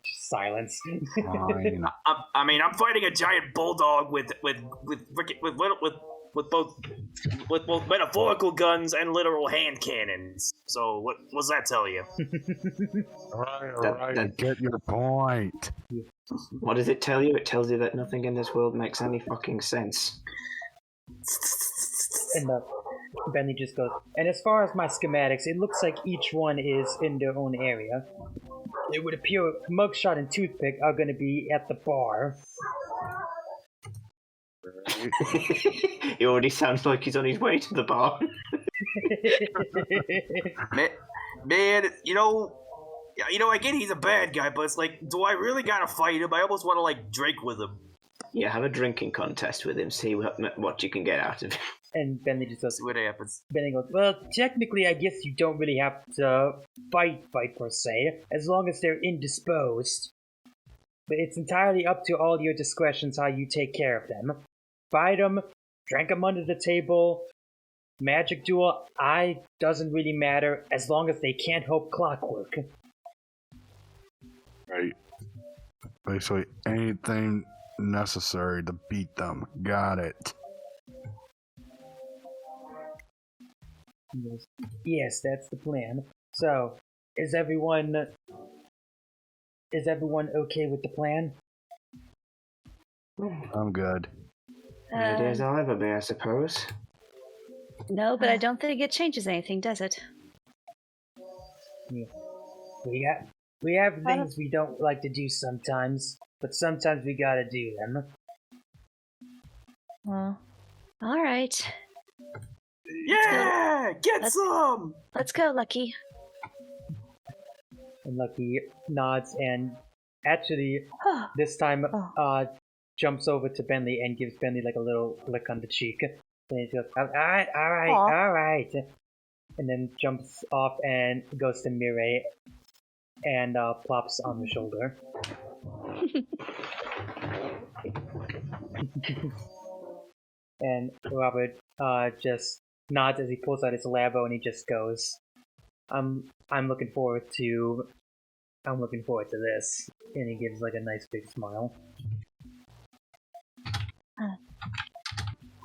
Speaker 2: Silence.
Speaker 4: Fine.
Speaker 1: I mean, I'm fighting a giant bulldog with both metaphorical guns and literal hand cannons. So what's that tell you?
Speaker 4: Alright, I get your point.
Speaker 7: What does it tell you? It tells you that nothing in this world makes any fucking sense.
Speaker 2: And Benny just goes, and as far as my schematics, it looks like each one is in their own area. It would appear Mugshot and Toothpick are going to be at the bar.
Speaker 7: He already sounds like he's on his way to the bar.
Speaker 1: Man, you know, I get he's a bad guy, but it's like, do I really gotta fight him? I almost want to, like, drink with him.
Speaker 7: Yeah, have a drinking contest with him, see what you can get out of him.
Speaker 2: And Benny just goes,
Speaker 1: See what happens.
Speaker 2: Benny goes, well, technically I guess you don't really have to fight per se, as long as they're indisposed. But it's entirely up to all your discretions how you take care of them. Fight them, drink them under the table, magic duel, doesn't really matter, as long as they can't help Clockwork.
Speaker 4: Right. Basically, anything necessary to beat them. Got it.
Speaker 2: He goes, yes, that's the plan. So, is everyone okay with the plan?
Speaker 4: I'm good.
Speaker 7: It is I'll ever be, I suppose.
Speaker 3: No, but I don't think it changes anything, does it?
Speaker 2: Yeah. We have things we don't like to do sometimes, but sometimes we gotta do them.
Speaker 3: Well, all right.
Speaker 1: Yeah! Get some!
Speaker 3: Let's go, Lucky.
Speaker 2: And Lucky nods and actually this time jumps over to Bentley and gives Bentley like a little lick on the cheek. And he goes, all right. And then jumps off and goes to Mireille and plops on the shoulder. And Robert just nods as he pulls out his labo and he just goes, I'm looking forward to this. And he gives like a nice big smile.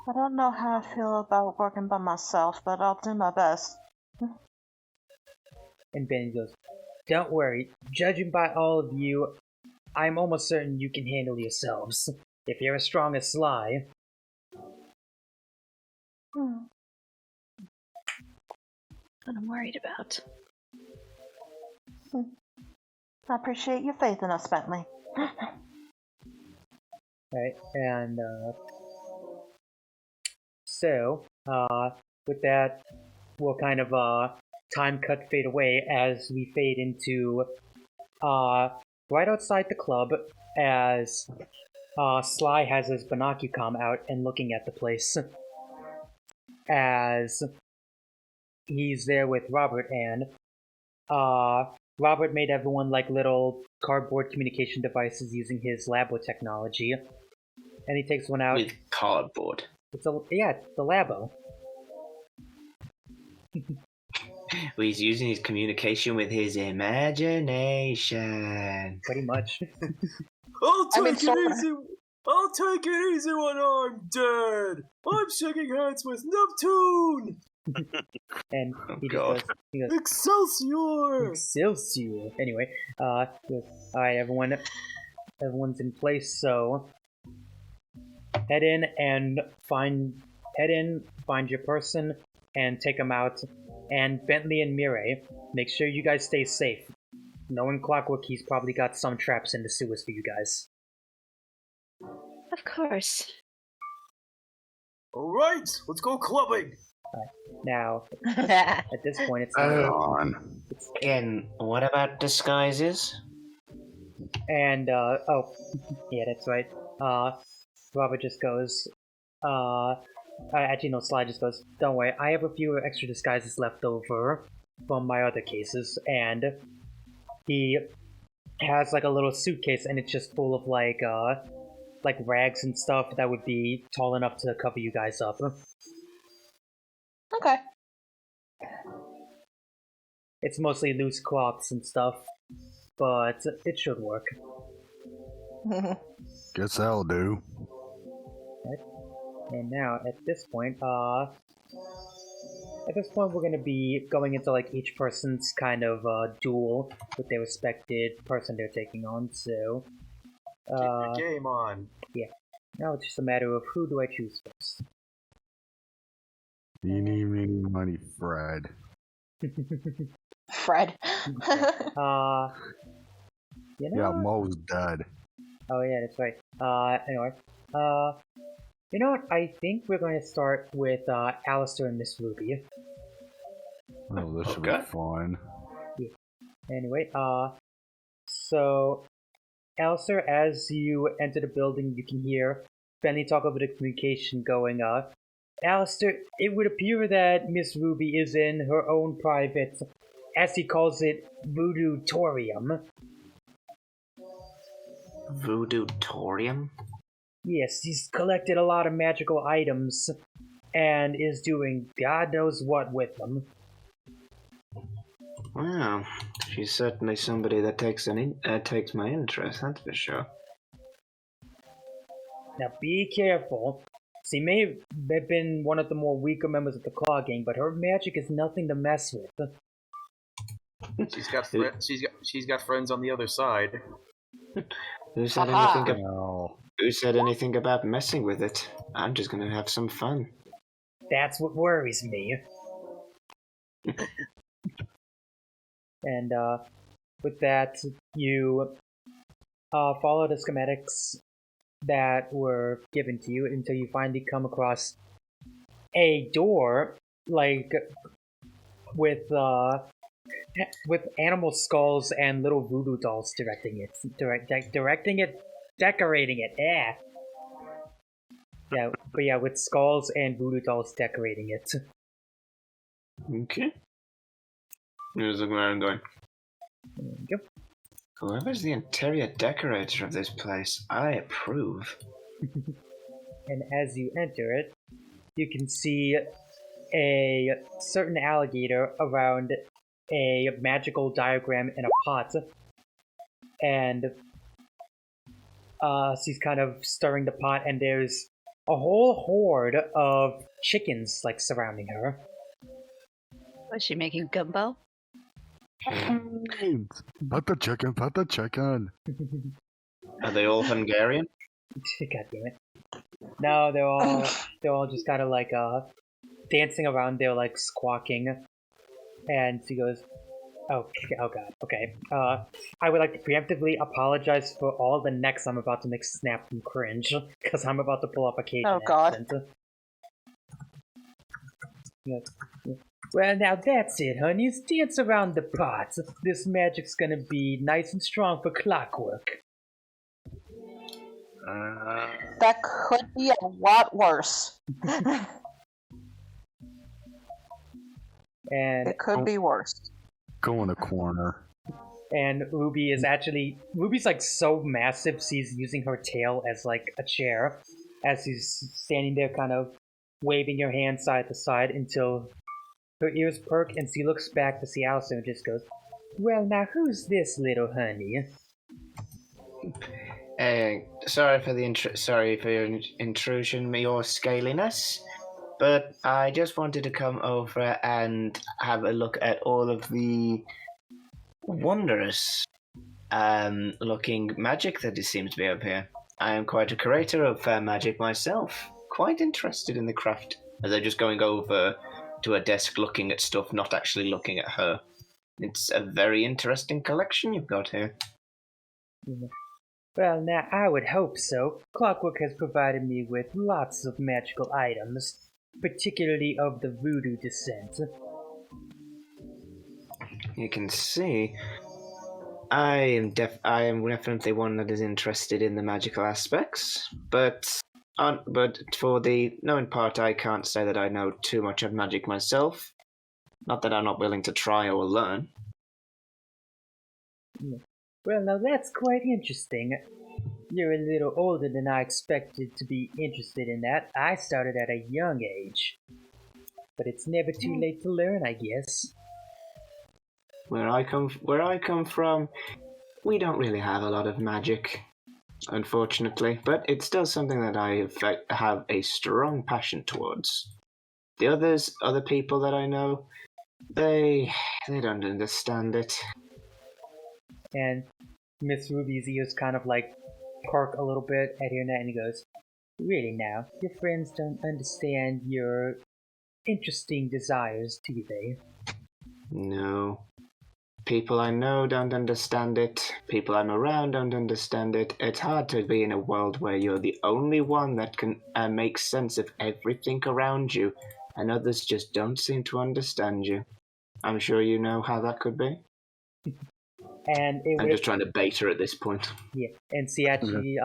Speaker 5: I don't know how I feel about working by myself, but I'll do my best.
Speaker 2: And Ben goes, don't worry, judging by all of you, I'm almost certain you can handle yourselves. If you're as strong as Sly.
Speaker 3: What I'm worried about.
Speaker 5: I appreciate your faith in us, Bentley.
Speaker 2: Right, and so, with that, we'll kind of time cut fade away as we fade into right outside the club as Sly has his binocucom out and looking at the place. As he's there with Robert, and Robert made everyone like little cardboard communication devices using his labo technology. And he takes one out.
Speaker 7: With cardboard.
Speaker 2: It's the labo.
Speaker 7: Well, he's using his communication with his imagination.
Speaker 2: Pretty much.
Speaker 1: I'll take it easy when I'm dead. I'm shaking hands with Neptune.
Speaker 2: And he
Speaker 7: God.
Speaker 2: just goes,
Speaker 1: Excelsior!
Speaker 2: Excelsior. Anyway, he goes, alright, everyone's in place, so head in, find your person, and take them out. And Bentley and Mireille, make sure you guys stay safe. Knowing Clockwork, he's probably got some traps in the sewers for you guys.
Speaker 3: Of course.
Speaker 1: Alright, let's go clubbing!
Speaker 2: Now, at this point, it's
Speaker 4: On.
Speaker 7: Again, what about disguises?
Speaker 2: and yeah, that's right. Robert just goes. Actually, no. Sly just goes. Don't worry, I have a few extra disguises left over from my other cases, and he has like a little suitcase, and it's just full of like rags and stuff that would be tall enough to cover you guys up.
Speaker 5: Okay.
Speaker 2: It's mostly loose cloths and stuff, but it should work.
Speaker 4: Guess that'll do.
Speaker 2: And now, at this point, we're gonna be going into like each person's kind of duel with their respected person they're taking on. So,
Speaker 1: Get your game on.
Speaker 2: yeah. Now it's just a matter of who do I choose first.
Speaker 4: Eeny, meeny, money, Fred.
Speaker 5: Fred.
Speaker 2: You know
Speaker 4: Yeah,
Speaker 2: what?
Speaker 4: Mo's dead.
Speaker 2: Oh yeah, that's right. Anyway, you know what? I think we're going to start with Alister and Miss Ruby.
Speaker 4: Oh, this should
Speaker 7: Okay.
Speaker 4: be fun.
Speaker 2: Anyway, so Alister, as you enter the building, you can hear Benny talk over the communication going, Alister, it would appear that Miss Ruby is in her own private, as he calls it, voodoo-torium.
Speaker 7: Voodoo-torium?
Speaker 2: Yes, he's collected a lot of magical items and is doing God knows what with them.
Speaker 7: Wow, she's certainly somebody that takes my interest, that's for sure.
Speaker 2: Now be careful. She may have been one of the more weaker members of the Claw Gang, but her magic is nothing to mess with.
Speaker 1: She's got she's got friends on the other side.
Speaker 7: Who said
Speaker 5: Aha.
Speaker 7: anything?
Speaker 4: No.
Speaker 7: Who said anything about messing with it? I'm just gonna have some fun.
Speaker 2: That's what worries me. And with that, you follow the schematics that were given to you until you finally come across a door, like with animal skulls and little voodoo dolls decorating it. Yeah, but yeah, with skulls and voodoo dolls decorating it.
Speaker 7: Okay. I'm just looking around and going,
Speaker 2: There you go.
Speaker 7: whoever's the interior decorator of this place, I approve.
Speaker 2: And as you enter it, you can see a certain alligator around a magical diagram in a pot. And she's kind of stirring the pot, and there's a whole horde of chickens like surrounding her.
Speaker 3: Was she making gumbo?
Speaker 4: Put the chicken, put the chicken.
Speaker 7: Are they all Hungarian?
Speaker 2: God damn it. No, they're all just kind of like dancing around there, like squawking. And she goes, oh god, okay. I would like to preemptively apologize for all the necks I'm about to make snap from cringe, because I'm about to pull up a Cajun
Speaker 5: Oh, God.
Speaker 2: accent. Yeah. Well, now that's it, honeys. Dance around the pot. This magic's gonna be nice and strong for Clockwork.
Speaker 5: That could be a lot worse.
Speaker 2: And
Speaker 5: It could be worse.
Speaker 4: Go in the corner.
Speaker 2: and Ruby's like so massive she's using her tail as like a chair as she's standing there kind of waving her hand side to side until her ears perk and she looks back to see Alister and just goes, well, now who's this little honey?
Speaker 7: Sorry for your intrusion, your scaliness, but I just wanted to come over and have a look at all of the wondrous looking magic that seems to be up here. I am quite a curator of magic myself, quite interested in the craft. As they're just going over to a desk looking at stuff, not actually looking at her. It's a very interesting collection you've got here.
Speaker 2: Well, now I would hope so. Clockwork has provided me with lots of magical items. particularly of the voodoo descent.
Speaker 7: You can see, I am definitely one that is interested in the magical aspects, but for the knowing part, I can't say that I know too much of magic myself. Not that I'm not willing to try or learn.
Speaker 2: Well, now that's quite interesting. You're a little older than I expected to be interested in that. I started at a young age. But it's never too late to learn, I guess.
Speaker 7: Where I come from, we don't really have a lot of magic, unfortunately. But it's still something that I have a strong passion towards. The other people that I know, they don't understand it.
Speaker 2: And Miss Ruby's ears kind of like perk a little bit at hearing that, and he goes, "Really now, your friends don't understand your interesting desires, do they?"
Speaker 7: No. People I know don't understand it. People I'm around don't understand it. It's hard to be in a world where you're the only one that can make sense of everything around you, and others just don't seem to understand you. I'm sure you know how that could be.
Speaker 2: And
Speaker 7: I'm just trying to bait her at this point.
Speaker 2: Yeah, and she actually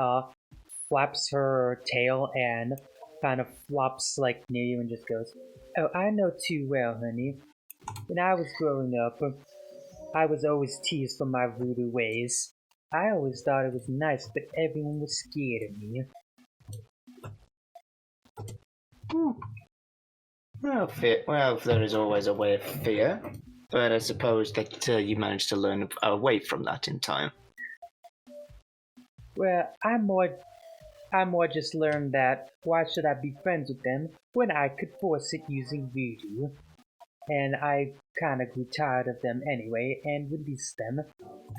Speaker 2: flaps her tail and kind of flops like near you and just goes, "Oh, I know too well, honey. When I was growing up, I was always teased for my voodoo ways. I always thought it was nice, but everyone was scared of me."
Speaker 7: Well, there is always a way of fear. But I suppose that you managed to learn away from that in time.
Speaker 2: Well, I more just learned that why should I be friends with them when I could force it using voodoo? And I kinda grew tired of them anyway and released them.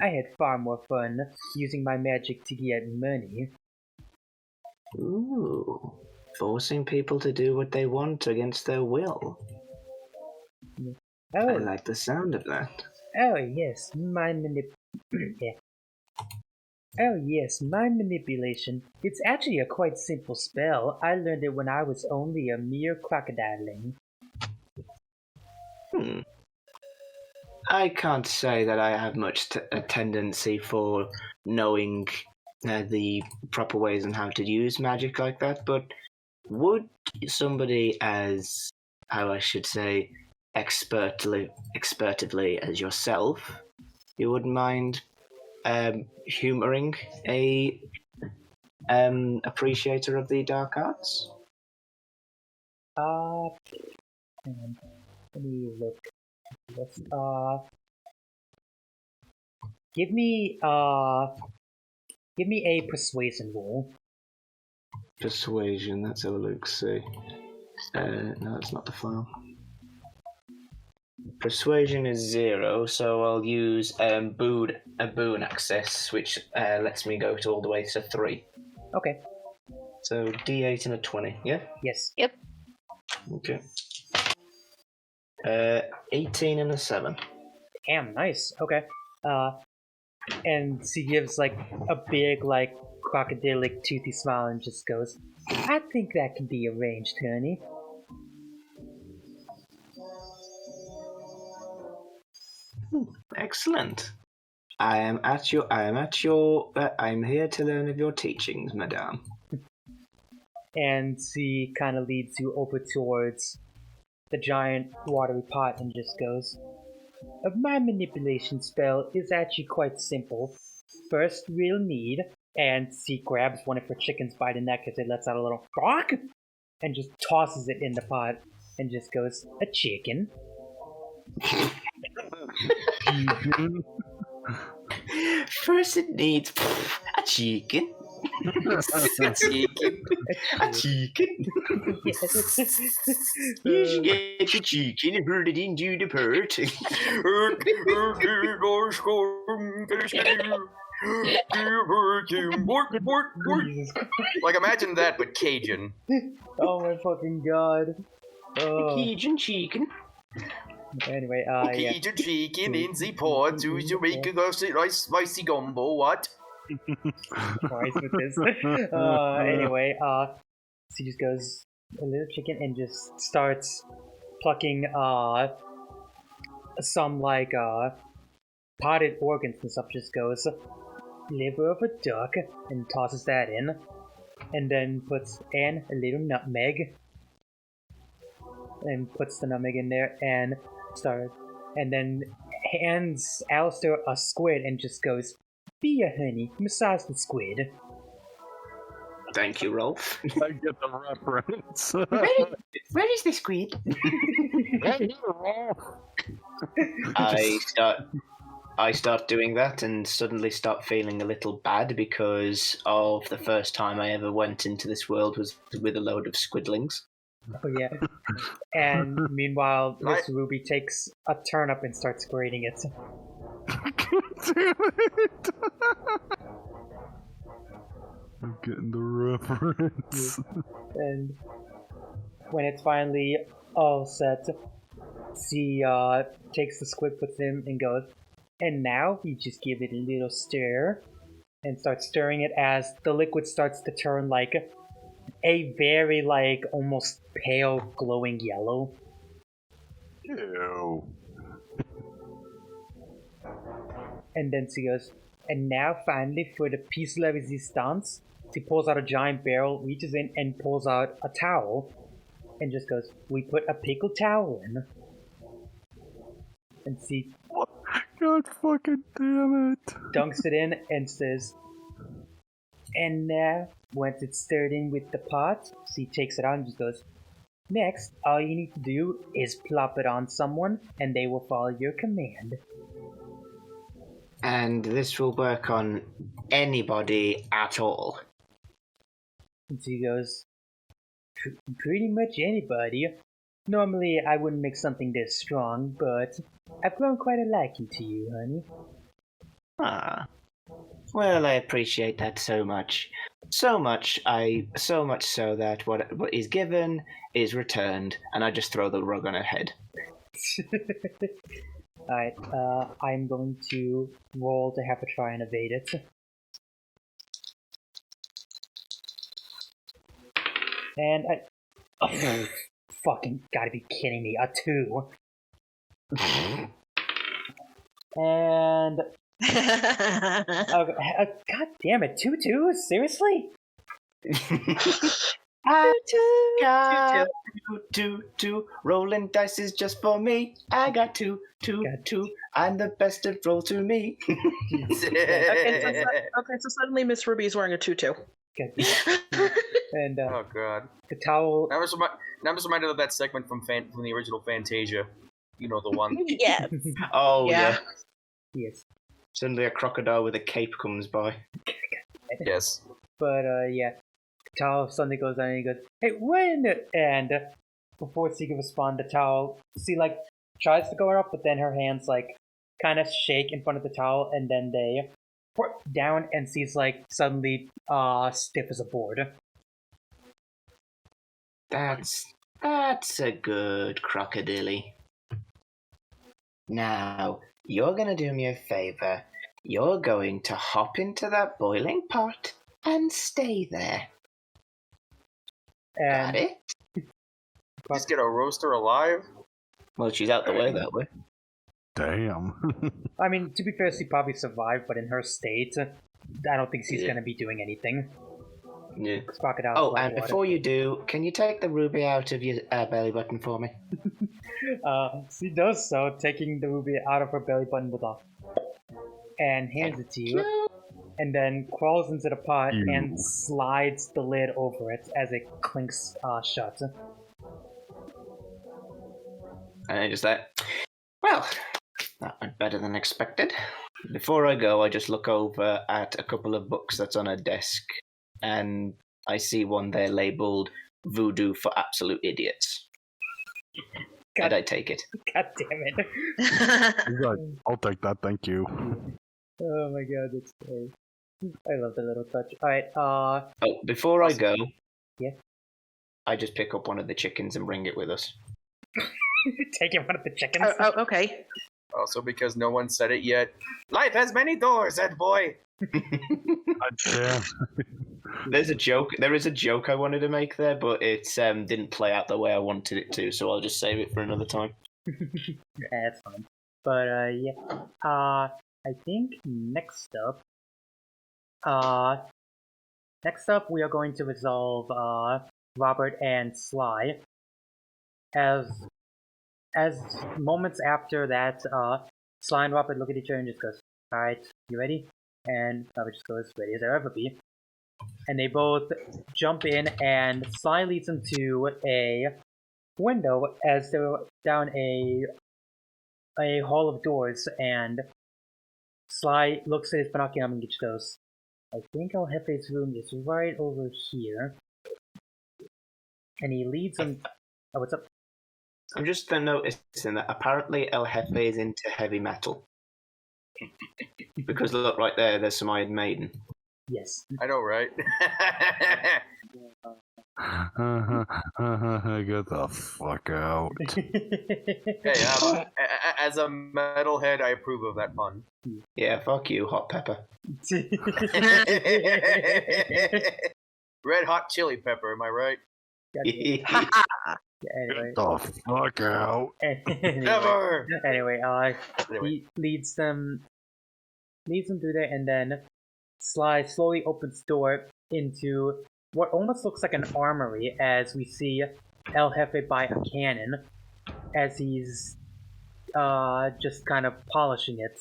Speaker 2: I had far more fun using my magic to get money.
Speaker 7: Ooh, forcing people to do what they want against their will.
Speaker 2: Oh.
Speaker 7: I like the sound of that.
Speaker 2: Oh yes, Oh yes, mind manipulation. It's actually a quite simple spell. I learned it when I was only a mere crocodiling.
Speaker 7: I can't say that I have much a tendency for knowing the proper ways on how to use magic like that, but would somebody as, how I should say, expertively as yourself, you wouldn't mind humoring a appreciator of the dark arts?
Speaker 2: Let me look. Let's, give me a persuasion roll.
Speaker 7: Persuasion, let's have a look, see. No, that's not the file. Persuasion is 0, so I'll use a boon access, which lets me go all the way to 3.
Speaker 2: Okay.
Speaker 7: So D8 and a 20, yeah?
Speaker 2: Yes.
Speaker 3: Yep.
Speaker 7: Okay. 18 and a 7.
Speaker 2: Damn, nice. Okay. And she gives like a big, like, crocodilic toothy smile and just goes, "I think that can be arranged, honey."
Speaker 7: Excellent. I'm here to learn of your teachings, madame.
Speaker 2: And she kind of leads you over towards the giant watery pot and just goes, "My manipulation spell is actually quite simple. First, we'll need," and she grabs one of her chickens by the neck as it lets out a little "quack" and just tosses it in the pot and just goes, "A chicken."
Speaker 7: First, it needs a chicken. A chicken.
Speaker 2: Yes.
Speaker 7: You should get the chicken and put it into the pot.
Speaker 1: Like, imagine that, but Cajun.
Speaker 2: Oh my fucking god.
Speaker 7: Cajun chicken.
Speaker 2: Anyway, yeah.
Speaker 1: Cajun chicken in the pot to make a spicy gumbo, what?
Speaker 2: Christ with this. Anyway, she just goes, a little chicken and just starts plucking some like potted organs and stuff. Just goes liver of a duck and tosses that in, and then puts in a little nutmeg and puts the nutmeg in there and then hands Alister a squid and just goes, "Be a honey, massage the squid."
Speaker 7: Thank you, Rolf.
Speaker 4: I get the reference.
Speaker 7: Where is the squid? I start doing that and suddenly start feeling a little bad because of the first time I ever went into this world was with a load of squidlings.
Speaker 2: Oh yeah. And meanwhile, Miss Ruby takes a turnip and starts grating it.
Speaker 4: Damn it! I'm getting the reference.
Speaker 2: And when it's finally all set, she takes the squid, puts it in, and goes, "And now you just give it a little stir," and starts stirring it as the liquid starts to turn like a very like almost pale glowing yellow.
Speaker 4: Ew.
Speaker 2: And then she goes, "And now finally for the piece de resistance," she pulls out a giant barrel, reaches in and pulls out a towel, and just goes, "We put a pickle towel in." And she
Speaker 4: God fucking damn it.
Speaker 2: dunks it in and says, "And now, once it's stirred in with the pot," she takes it out and just goes, "Next, all you need to do is plop it on someone, and they will follow your command."
Speaker 7: And this will work on anybody at all.
Speaker 2: And she goes, "Pretty much anybody. Normally, I wouldn't make something this strong, but I've grown quite a liking to you, honey."
Speaker 7: Ah. Well, I appreciate that so much. So much so that what is given is returned, and I just throw the rug on her head.
Speaker 2: Alright, I'm going to roll to have a try and evade it. And oh, fucking gotta be kidding me, a 2. And god damn it, 2 2s? Seriously?
Speaker 7: Two. Rolling dice is just for me. I got two. I'm the best at roll to me.
Speaker 5: Okay, so suddenly Miss Ruby is wearing a tutu.
Speaker 2: And
Speaker 1: Oh god.
Speaker 2: the towel.
Speaker 1: Now I'm just reminded of that segment from the original Fantasia. You know the one.
Speaker 5: Yeah.
Speaker 7: Oh
Speaker 5: Yeah.
Speaker 2: Yes.
Speaker 7: Suddenly a crocodile with a cape comes by.
Speaker 1: Yes.
Speaker 2: But yeah. The towel suddenly goes down and he goes, "Hey, when?" And before she can respond, the towel, she like tries to go up, but then her hands like kind of shake in front of the towel, and then they put down, and she's like suddenly stiff as a board.
Speaker 7: That's a good crocodile. Now, you're gonna do me a favor. You're going to hop into that boiling pot and stay there.
Speaker 2: And
Speaker 7: Got it?
Speaker 1: Just get a roaster alive.
Speaker 7: Well, she's out the way that way.
Speaker 4: Damn.
Speaker 2: I mean, to be fair, she probably survived, but in her state, I don't think she's
Speaker 7: Yeah.
Speaker 2: gonna be doing anything.
Speaker 7: Yeah.
Speaker 2: Crocodile.
Speaker 7: Oh, and before you do, can you take the ruby out of your belly button for me?
Speaker 2: She does so, taking the ruby out of her belly button with a and hands it to you, and then crawls into the pot and slides the lid over it as it clinks shut.
Speaker 7: And I just like, well, that went better than expected. Before I go, I just look over at a couple of books that's on her desk, and I see one there labeled Voodoo for Absolute Idiots. And I take it.
Speaker 2: God damn it.
Speaker 4: He's like, I'll take that, thank you.
Speaker 2: Oh my god, that's great. I love the little touch. Alright,
Speaker 7: Oh, before I go,
Speaker 2: Yeah?
Speaker 7: I just pick up one of the chickens and bring it with us.
Speaker 2: taking one of the chickens.
Speaker 5: Okay.
Speaker 1: Also, because no one said it yet, life has many doors, Ed boy.
Speaker 4: Yeah.
Speaker 7: There's a joke. There is a joke I wanted to make there, but it didn't play out the way I wanted it to, so I'll just save it for another time.
Speaker 2: That's fine. But yeah. I think next up we are going to resolve Robert and Sly. As moments after that, Sly and Robert look at each other and just goes, "Alright, you ready?" And Robert just goes, "Ready as I'll ever be." And they both jump in, and Sly leads them to a window as they're down a hall of doors, and Sly looks at his binocular and just goes, "I think El Jefe's room is right over here." And he leads them... Oh, what's up?
Speaker 7: I'm just noticing that apparently El Jefe is into heavy metal. Because look, right there's some Iron Maiden.
Speaker 2: Yes.
Speaker 1: I know, right?
Speaker 4: Get the fuck out.
Speaker 1: Hey, as a metalhead, I approve of that pun.
Speaker 7: Yeah, fuck you, Hot Pepper.
Speaker 1: Red hot chili pepper, am I right?
Speaker 2: Anyway.
Speaker 4: Get the fuck out.
Speaker 1: Never!
Speaker 2: Anyway, he leads them through there, and then Sly slowly opens the door into what almost looks like an armory, as we see El Jefe buy a cannon, as he's just kind of polishing it.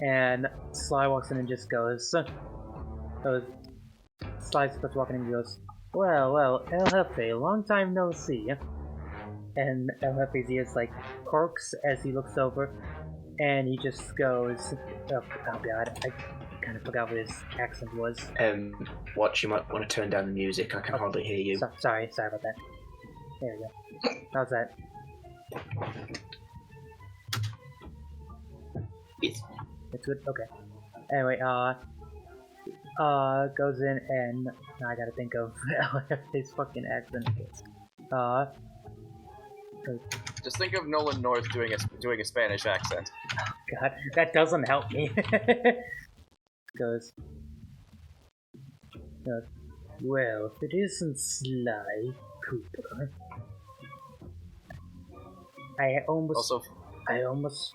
Speaker 2: And Sly walks in and just goes, Sly starts walking in and goes, well, El Jefe, long time no see. And El Jefe's ears like quirks as he looks over, and he just goes, oh god, I kind of forgot what his accent was.
Speaker 7: Watch, you might want to turn down the music, I can hardly hear you.
Speaker 2: Sorry about that. There we go. How's that? It's good? Okay. Anyway, goes in and now I gotta think of his fucking accent.
Speaker 1: Just think of Nolan North doing a Spanish accent.
Speaker 2: God, that doesn't help me. Goes, well, if it isn't Sly Cooper, I almost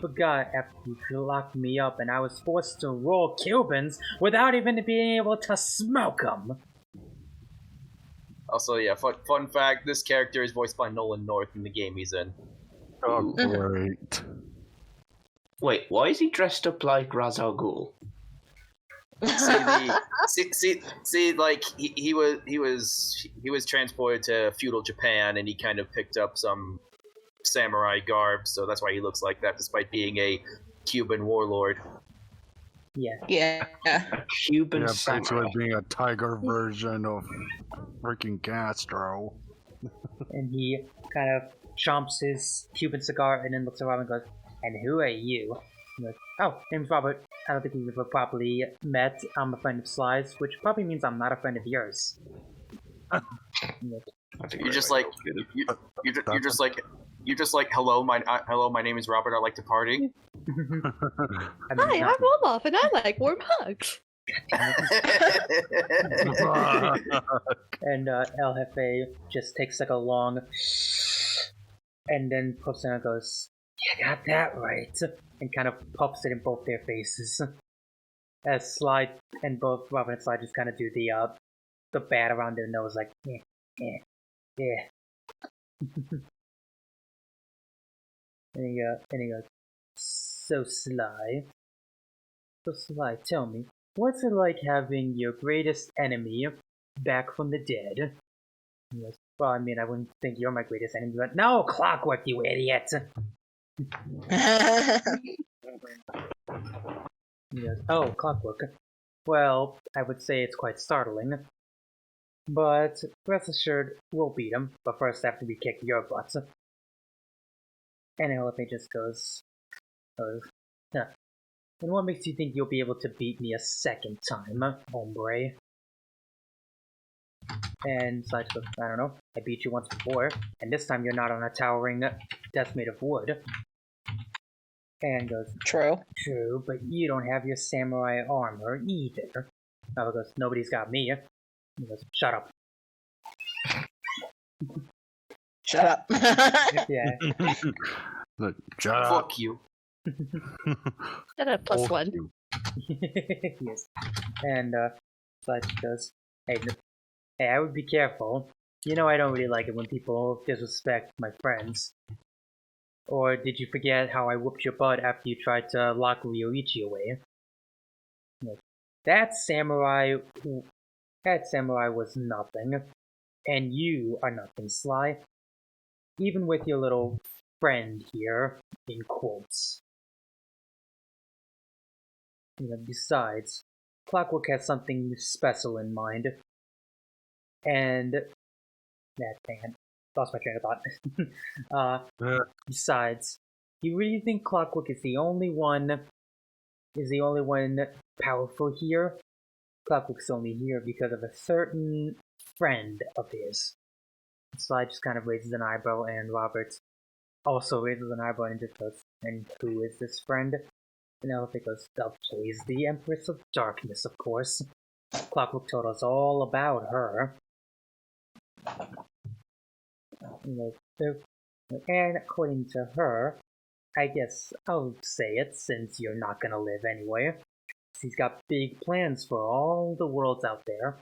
Speaker 2: forgot after you locked me up and I was forced to roll Cubans without even being able to smoke them.
Speaker 1: Also, yeah, fun fact, this character is voiced by Nolan North in the game he's in.
Speaker 4: Oh, great.
Speaker 7: Wait, why is he dressed up like Ra's al Ghul?
Speaker 1: See, like he was transported to feudal Japan, and he kind of picked up some samurai garb, so that's why he looks like that, despite being a Cuban warlord.
Speaker 5: Yeah.
Speaker 7: A Cuban
Speaker 4: Basically
Speaker 7: samurai.
Speaker 4: being a tiger version of freaking Castro.
Speaker 2: And he kind of chomps his Cuban cigar and then looks around and goes, "And who are you?" And goes, "Oh, name's Robert. I don't think we've ever properly met. I'm a friend of Sly's, which probably means I'm not a friend of yours."
Speaker 1: You're just like hello, my name is Robert. I like to party.
Speaker 3: Hi, I'm Olaf, and I like warm hugs.
Speaker 2: And El Jefe just takes like a long, and then puffs in and goes, "You got that right," and kind of puffs it in both their faces. As Sly and both Robin and Sly just kind of do the bat around their nose, like, yeah. And he goes, So Sly, tell me, what's it like having your greatest enemy back from the dead? He goes, well, I mean, I wouldn't think you're my greatest enemy, but no, Clockwork, you idiot! He goes, oh, Clockwork. Well, I would say it's quite startling. But rest assured, we'll beat him, but first after we kick your butts. And Elephant just goes, huh. And what makes you think you'll be able to beat me a second time, hombre? And Sly goes, I don't know, I beat you once before, and this time you're not on a towering desk made of wood. And goes,
Speaker 5: True,
Speaker 2: but you don't have your samurai armor either. Lava goes, nobody's got me. He goes, shut up.
Speaker 5: Shut up.
Speaker 2: Yeah.
Speaker 4: Look, shut up.
Speaker 1: Fuck you.
Speaker 3: Got a plus
Speaker 4: Fuck
Speaker 3: one.
Speaker 4: you.
Speaker 2: Yes. And Slash goes, hey, I would be careful. You know I don't really like it when people disrespect my friends. Or did you forget how I whooped your butt after you tried to lock Ryoichi away? That samurai was nothing. And you are nothing, Sly. Even with your little friend here, in quotes. Besides, Clockwork has something special in mind. And lost my train of thought. Besides, you really think Clockwork is the only one powerful here? Clockwork's only here because of a certain friend of his. Sly just kind of raises an eyebrow, and Robert also raises an eyebrow and just goes, and who is this friend? And Elephant goes, please, the Empress of Darkness, of course. Clockwork told us all about her. And according to her, I guess I'll say it since you're not gonna live anyway. He's got big plans for all the worlds out there.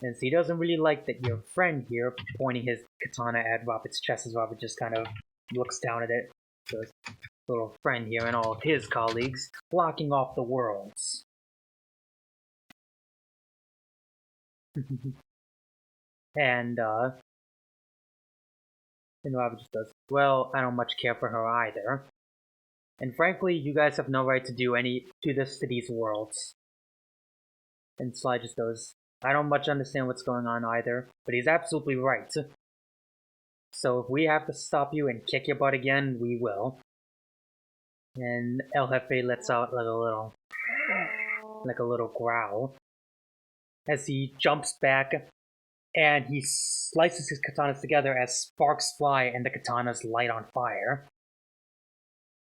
Speaker 2: And he doesn't really like that your friend here, pointing his katana at Robert's chest as Robert just kind of looks down at it. So his little friend here and all of his colleagues blocking off the worlds. And Robert just goes, well, I don't much care for her either. And frankly, you guys have no right to do this to these worlds. And Sly just goes, I don't much understand what's going on either, but he's absolutely right. So if we have to stop you and kick your butt again, we will. And El Jefe lets out like a little growl as he jumps back and he slices his katanas together as sparks fly and the katanas light on fire.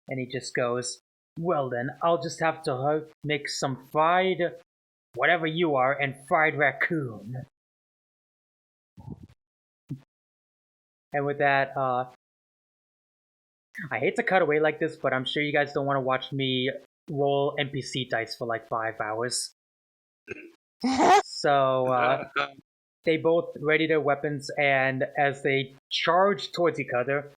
Speaker 2: And he just goes, well then, I'll just have to make some fried whatever you are and fried raccoon. And with that, I hate to cut away like this, but I'm sure you guys don't want to watch me roll NPC dice for like 5 hours. So, they both ready their weapons, and as they charge towards each other,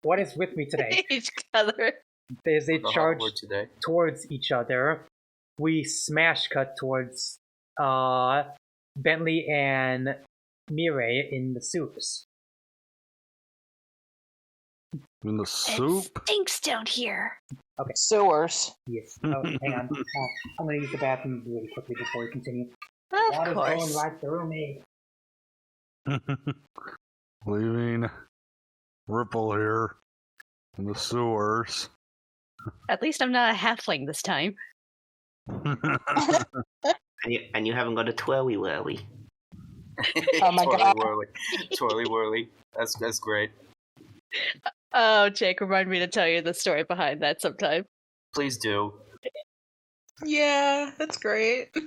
Speaker 2: what is with me today?
Speaker 3: Each other.
Speaker 2: As they charge towards each other, we smash cut towards Bentley and Mireille in the soups.
Speaker 4: In the soup?
Speaker 3: It stinks down here.
Speaker 2: Okay.
Speaker 5: Sewers.
Speaker 2: Yes. Oh, hang on. I'm gonna use the bathroom really quickly before we continue.
Speaker 3: Of
Speaker 2: Water's
Speaker 3: course.
Speaker 2: going right through me.
Speaker 4: Leaving Ripple here in the sewers.
Speaker 3: At least I'm not a halfling this time.
Speaker 7: And you haven't got a twirly whirly.
Speaker 5: Oh my god.
Speaker 1: Twirly whirly. That's great.
Speaker 3: Oh, Jake, remind me to tell you the story behind that sometime.
Speaker 1: Please do.
Speaker 5: Yeah, that's great.
Speaker 8: You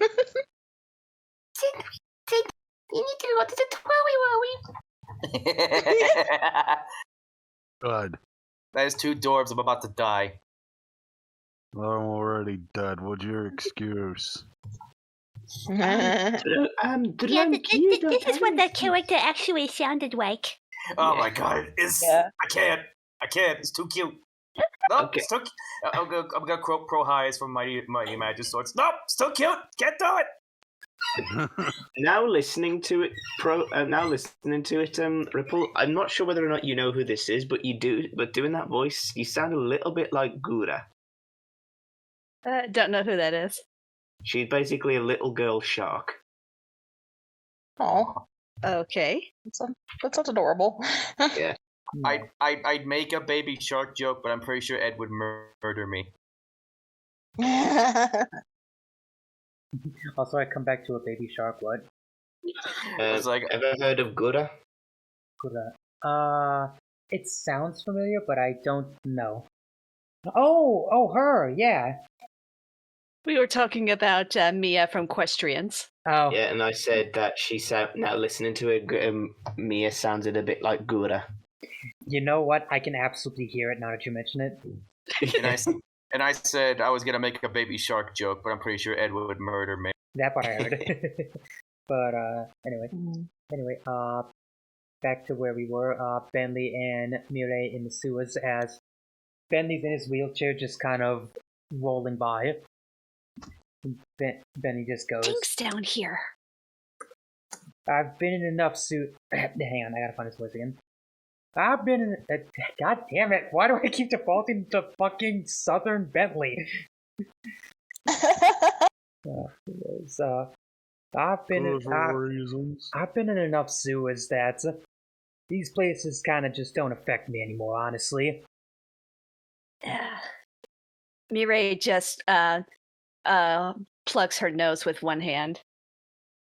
Speaker 8: need to go to the twirly whirly.
Speaker 4: Good.
Speaker 1: That is 2 dwarves. I'm about to die.
Speaker 4: I'm already dead. What's your excuse?
Speaker 8: Yeah, this is what that character actually sounded like.
Speaker 1: Oh my god!
Speaker 5: Yeah.
Speaker 1: I can't. It's too cute. Nope,
Speaker 7: Okay.
Speaker 1: it's too. I'm gonna pro highs from Mighty Magic Swords. Nope, still cute. Can't do it.
Speaker 7: Now listening to it, Ripple. I'm not sure whether or not you know who this is, but you do. But doing that voice, you sound a little bit like Gura.
Speaker 3: Don't know who that is.
Speaker 7: She's basically a little girl shark.
Speaker 5: Oh,
Speaker 3: Okay.
Speaker 5: that sounds adorable.
Speaker 7: Yeah.
Speaker 1: I'd make a baby shark joke, but I'm pretty sure Ed would murder me.
Speaker 2: Also, I come back to a baby shark. What?
Speaker 1: It's like
Speaker 7: Ever heard of Gura?
Speaker 2: It sounds familiar, but I don't know. Oh, her, yeah.
Speaker 3: We were talking about Mia from Questrians.
Speaker 2: Oh,
Speaker 7: Yeah, and I said that now listening to it, Mia sounded a bit like Gura.
Speaker 2: you know what? I can absolutely hear it now that you mention it.
Speaker 1: And I said I was gonna make a baby shark joke, but I'm pretty sure Ed would murder me.
Speaker 2: That part I heard. But anyway, back to where we were. Bentley and Mireille in the sewers as Bentley's in his wheelchair, just kind of rolling by. Bentley just goes,
Speaker 3: Things down here.
Speaker 2: I've been in enough suit. Hang on, I gotta find this voice again. I've been in. God damn it! Why do I keep defaulting to fucking Southern Bentley? I've been in enough sewers that these places kind of just don't affect me anymore, honestly.
Speaker 3: Mireille just plugs her nose with one hand.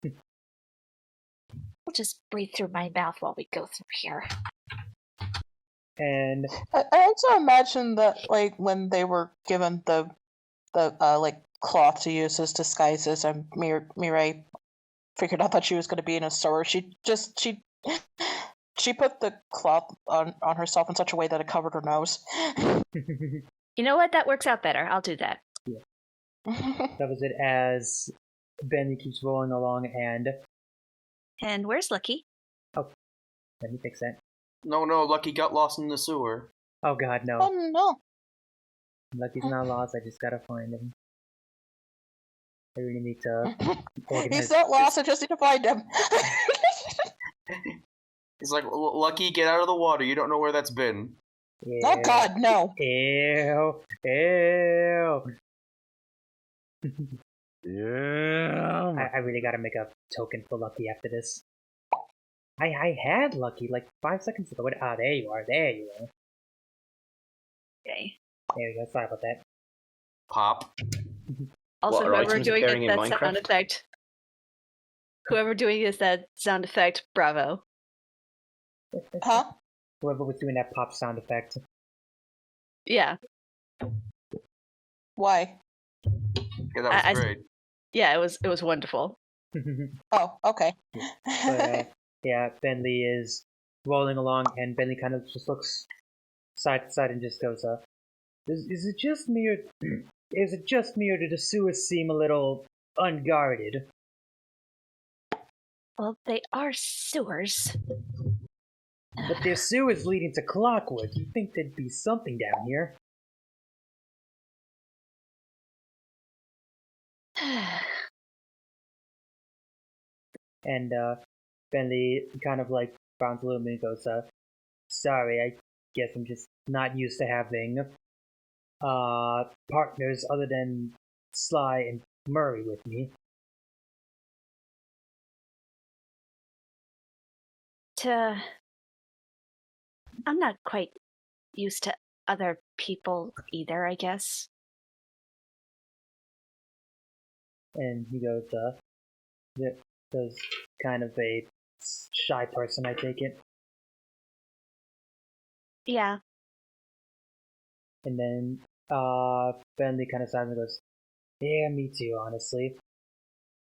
Speaker 8: We'll just breathe through my mouth while we go through here.
Speaker 2: And
Speaker 5: I also imagine that, like, when they were given the cloth to use as disguises, and Mireille figured out that she was going to be in a sewer. She put the cloth on herself in such a way that it covered her nose.
Speaker 3: You know what? That works out better. I'll do that.
Speaker 2: Yeah. That was it as Benny keeps rolling along
Speaker 3: And where's Lucky?
Speaker 2: Oh, let me fix that.
Speaker 1: No, Lucky got lost in the sewer.
Speaker 2: Oh god, no.
Speaker 5: Oh no.
Speaker 2: Lucky's not lost, I just gotta find him. I really need to organize.
Speaker 5: He's not lost, I just need to find him.
Speaker 1: He's like, Lucky, get out of the water. You don't know where that's been.
Speaker 2: Ew.
Speaker 5: Oh god, no.
Speaker 2: Ew.
Speaker 4: Yeah.
Speaker 2: I really gotta make a token for Lucky after this. I had Lucky like 5 seconds ago. Ah, there you are.
Speaker 3: Okay.
Speaker 2: There we go. Sorry about that.
Speaker 1: Pop.
Speaker 3: Also,
Speaker 7: What,
Speaker 3: whoever
Speaker 7: items
Speaker 3: doing
Speaker 7: appearing in
Speaker 3: that
Speaker 7: Minecraft?
Speaker 3: sound effect. Whoever doing that sound effect, bravo.
Speaker 5: Huh?
Speaker 2: Whoever was doing that pop sound effect.
Speaker 3: Yeah.
Speaker 5: Why?
Speaker 1: Yeah, that was great.
Speaker 3: Yeah, it was wonderful.
Speaker 5: Oh, okay.
Speaker 2: But, yeah, Bentley is rolling along, and Bentley kind of just looks side to side and just goes, is it just me, or do the sewers seem a little unguarded?
Speaker 3: Well, they are sewers.
Speaker 2: But there's sewers leading to Clockwork. You'd think there'd be something down here. And Bentley kind of like frowns a little bit and goes, sorry, I guess I'm just not used to having partners other than Sly and Murray with me.
Speaker 3: I'm not quite used to other people either, I guess.
Speaker 2: And he goes, there's kind of a shy person, I take it.
Speaker 3: Yeah.
Speaker 2: And then Bentley kind of sighs and goes, yeah, me too, honestly.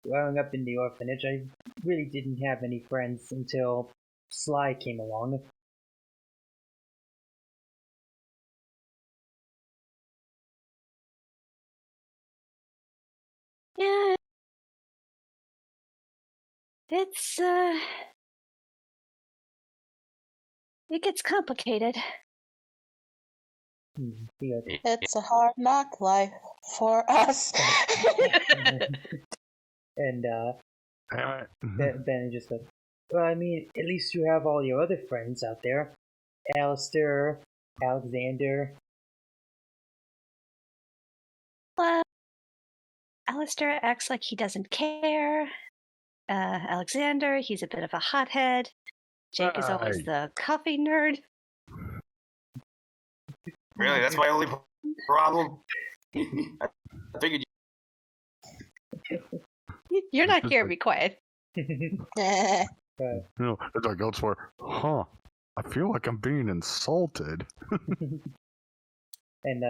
Speaker 2: Growing up in the orphanage, I really didn't have any friends until Sly came along.
Speaker 3: Yeah. It's, it gets complicated.
Speaker 2: He goes,
Speaker 5: It's a hard knock life for us.
Speaker 2: and Ben just goes, well, I mean, at least you have all your other friends out there. Alister, Alexander.
Speaker 3: Well, Alister acts like he doesn't care. Alexander, he's a bit of a hothead. Jake is always the coffee nerd.
Speaker 1: Really, that's my only problem. I figured
Speaker 3: You're not here. Be quiet.
Speaker 4: You know, it's like elsewhere. Huh. I feel like I'm being insulted.
Speaker 2: And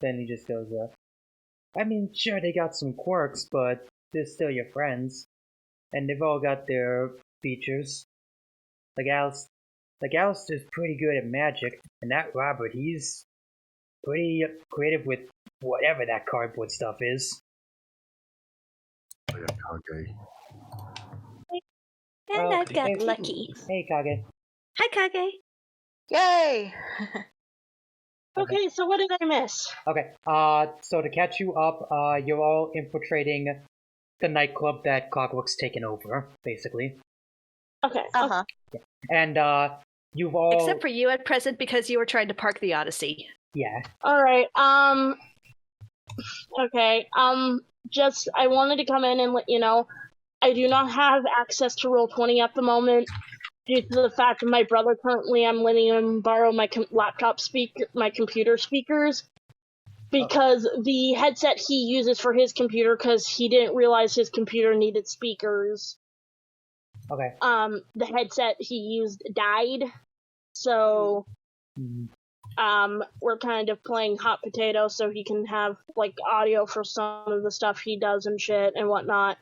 Speaker 2: then he just goes, I mean, sure, they got some quirks, but they're still your friends. And they've all got their features. Like Alister's pretty good at magic, and that Robert, he's pretty creative with whatever that cardboard stuff is.
Speaker 4: Oh, yeah, Kage.
Speaker 3: And I've got
Speaker 2: hey,
Speaker 3: lucky.
Speaker 2: Hey, Kage.
Speaker 3: Hi, Kage.
Speaker 9: Yay!
Speaker 10: Okay, so what did I miss?
Speaker 2: Okay, so to catch you up, you're all infiltrating the nightclub that Clockwork's taken over, basically.
Speaker 10: Okay.
Speaker 9: Uh-huh.
Speaker 2: And, you've all...
Speaker 3: Except for you at present because you were trying to park the Odyssey.
Speaker 2: Yeah.
Speaker 10: Alright, okay, just, I wanted to come in and let you know, I do not have access to Roll20 at the moment, due to the fact that my brother currently, I'm letting him borrow my my computer speakers, because the headset he uses for his computer, because he didn't realize his computer needed speakers.
Speaker 2: Okay.
Speaker 10: The headset he used died, so... we're kind of playing hot potato so he can have, like, audio for some of the stuff he does and shit and whatnot.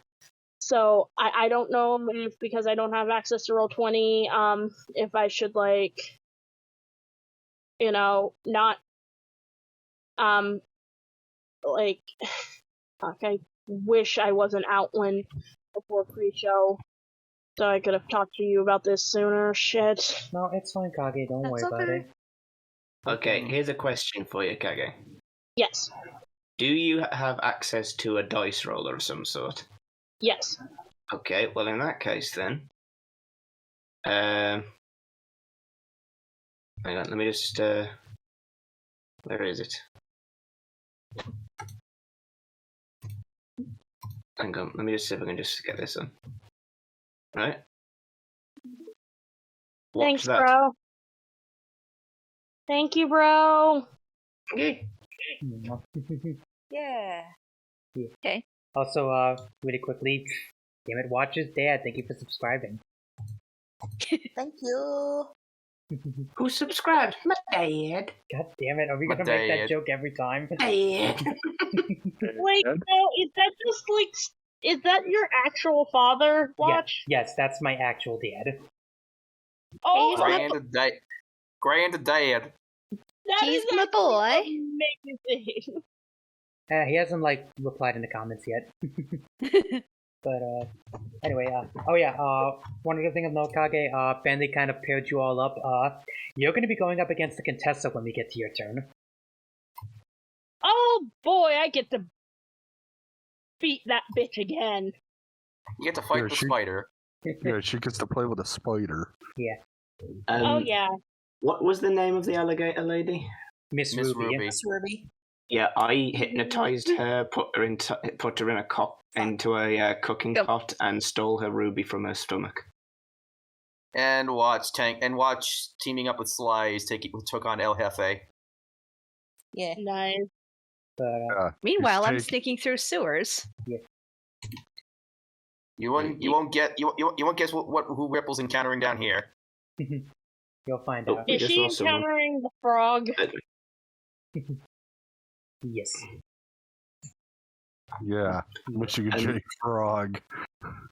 Speaker 10: So, I don't know if, because I don't have access to Roll20, if I should, like, you know, not, like, fuck, I wish I wasn't out when, before pre-show, so I could have talked to you about this sooner, shit.
Speaker 2: No, it's fine, Kage, don't worry about it.
Speaker 7: Okay, here's a question for you, Kage.
Speaker 10: Yes.
Speaker 7: Do you have access to a dice roller of some sort?
Speaker 10: Yes.
Speaker 7: Okay, well in that case then... hang on, let me just... where is it? Hang on, let me just see if I can just get this on. Right?
Speaker 10: Thanks,
Speaker 7: that?
Speaker 10: bro. Thank you, bro.
Speaker 7: Okay.
Speaker 9: Yeah.
Speaker 3: Okay.
Speaker 2: Also, really quickly, damn it, Watcher's Dad, thank you for subscribing.
Speaker 9: Thank you.
Speaker 7: Who subscribed? My dad.
Speaker 2: God damn it, are we
Speaker 1: My
Speaker 2: gonna make that
Speaker 1: dad.
Speaker 2: joke every time?
Speaker 7: Dad.
Speaker 10: Wait, no, is that just like, is that your actual father, Watch?
Speaker 2: Yes, that's my actual dad.
Speaker 10: Oh,
Speaker 3: He's my
Speaker 1: Granddad.
Speaker 10: that
Speaker 3: He's
Speaker 10: is
Speaker 3: my
Speaker 10: actually
Speaker 3: boy.
Speaker 10: amazing.
Speaker 2: He hasn't, like, replied in the comments yet. But, anyway, one other thing of note, Kage, Bentley kind of paired you all up. You're gonna be going up against the Contessa when we get to your turn.
Speaker 10: Oh boy, I get to beat that bitch again.
Speaker 1: You get to fight
Speaker 4: Yeah,
Speaker 1: the
Speaker 4: she-
Speaker 1: spider.
Speaker 4: Yeah, she gets to play with a spider.
Speaker 2: Yeah.
Speaker 10: Oh yeah.
Speaker 7: What was the name of the alligator lady?
Speaker 2: Miss
Speaker 1: Miss
Speaker 2: Ruby.
Speaker 1: Ruby.
Speaker 9: Miss Ruby.
Speaker 7: Yeah, I hypnotized her, put her into a cooking
Speaker 3: Yep.
Speaker 7: pot, and stole her ruby from her stomach.
Speaker 1: And watch teaming up with Sly took on El Jefe.
Speaker 9: Yeah.
Speaker 10: Nice.
Speaker 2: But,
Speaker 3: Meanwhile, I'm
Speaker 4: take-
Speaker 3: sneaking through sewers.
Speaker 1: You won't guess who Ripple's encountering down here.
Speaker 2: you'll find
Speaker 7: Oh.
Speaker 2: out.
Speaker 10: Is
Speaker 7: just
Speaker 10: she
Speaker 7: saw someone.
Speaker 10: encountering the frog?
Speaker 2: Yes.
Speaker 4: Yeah, Michigan J Frog.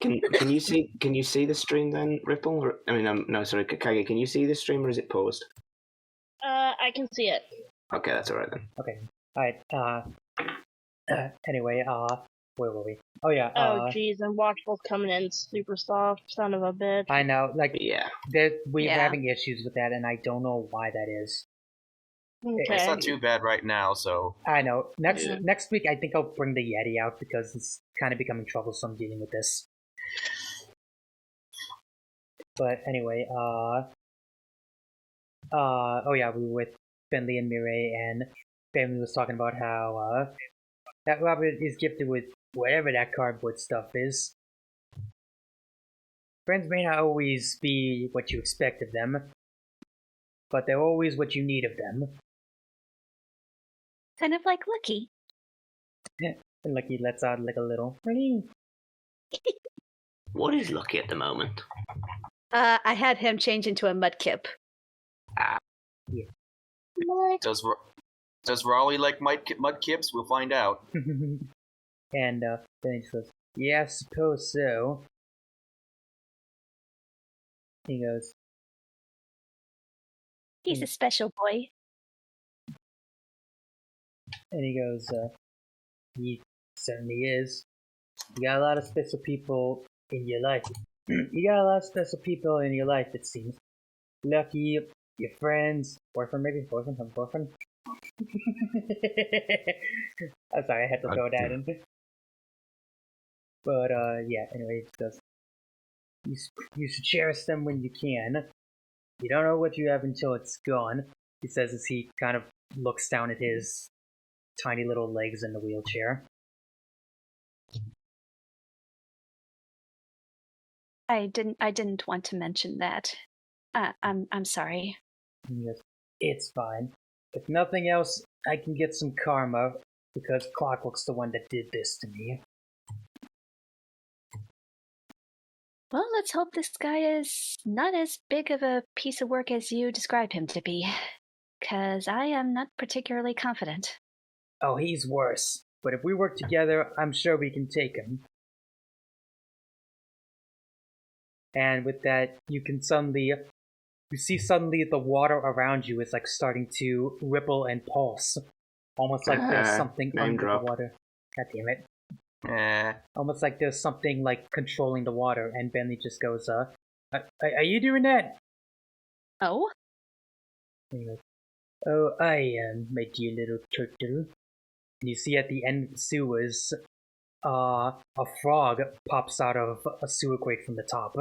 Speaker 7: Can you see the stream then, Ripple? Or, I mean, no, sorry, Kage. Can you see the stream, or is it paused?
Speaker 10: I can see it.
Speaker 7: Okay, that's all right then.
Speaker 2: Okay. Alright, anyway, where were we? Oh yeah,
Speaker 10: Oh jeez, and Watchful's coming in super soft, son of a bitch.
Speaker 2: I know, like,
Speaker 7: Yeah.
Speaker 2: we're
Speaker 3: Yeah.
Speaker 2: having issues with that, and I don't know why that is.
Speaker 1: It's
Speaker 10: Okay.
Speaker 1: not too bad right now, so
Speaker 2: I know.
Speaker 7: Yeah.
Speaker 2: Next week, I think I'll bring the Yeti out because it's kind of becoming troublesome dealing with this. But anyway, oh yeah, we were with Bentley and Mireille, and Bentley was talking about how that Robert is gifted with whatever that cardboard stuff is. Friends may not always be what you expect of them, but they're always what you need of them.
Speaker 3: Kind of like Lucky.
Speaker 2: And Lucky lets out like a little.
Speaker 7: What is Lucky at the moment?
Speaker 3: I had him change into a mudkip.
Speaker 1: does Does Raleigh like mudkips? We'll find out.
Speaker 2: And then he goes, yeah, I suppose so. He goes,
Speaker 3: He's a special boy.
Speaker 2: and he goes, he certainly is. You got a lot of special people in your life. You got a lot of special people in your life, it seems. Lucky, your friends, boyfriend maybe? Boyfriend? Have a boyfriend? I'm sorry, I had to throw that in. But, yeah, anyway, it goes, you should cherish them when you can. You don't know what you have until it's gone, he says as he kind of looks down at his tiny little legs in the wheelchair.
Speaker 3: I didn't want to mention that. I'm sorry.
Speaker 2: And he goes, it's fine. If nothing else, I can get some karma, because Clockwork's the one that did this to me.
Speaker 3: Well, let's hope this guy is not as big of a piece of work as you describe him to be. 'Cause I am not particularly confident.
Speaker 2: Oh, he's worse. But if we work together, I'm sure we can take him. And with that, you see suddenly the water around you is like starting to ripple and pulse. Almost like there's something under the water. God damn it. Almost like there's something like controlling the water, and Bentley just goes, are you doing that?
Speaker 3: Oh?
Speaker 2: And he goes, oh, I am, my dear little turtle. And you see at the end of the sewers, a frog pops out of a sewer grate from the top.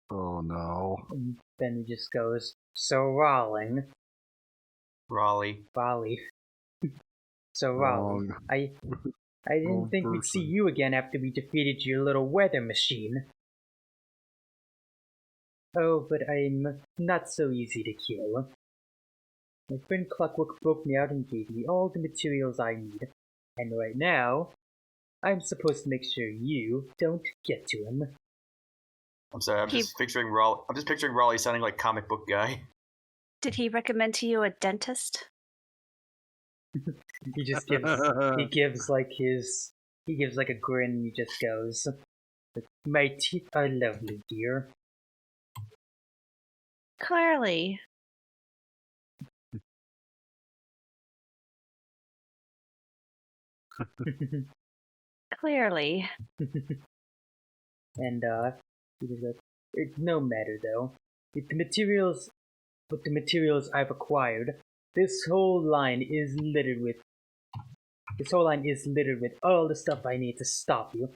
Speaker 4: Oh no.
Speaker 2: And then he just goes, so Raleigh. So Raleigh, I didn't think we'd see you again after we defeated your little weather machine. Oh, but I'm not so easy to kill. My friend Clockwork broke me out and gave me all the materials I need. And right now, I'm supposed to make sure you don't get to him.
Speaker 1: I'm sorry, I'm just picturing Raleigh sounding like comic book guy.
Speaker 3: Did he recommend to you a dentist?
Speaker 2: He just gives like a grin and he just goes, my teeth are lovely, dear.
Speaker 3: Clearly. Clearly.
Speaker 2: And he was like, it's no matter though. With the materials I've acquired, this whole line is littered with all the stuff I need to stop you.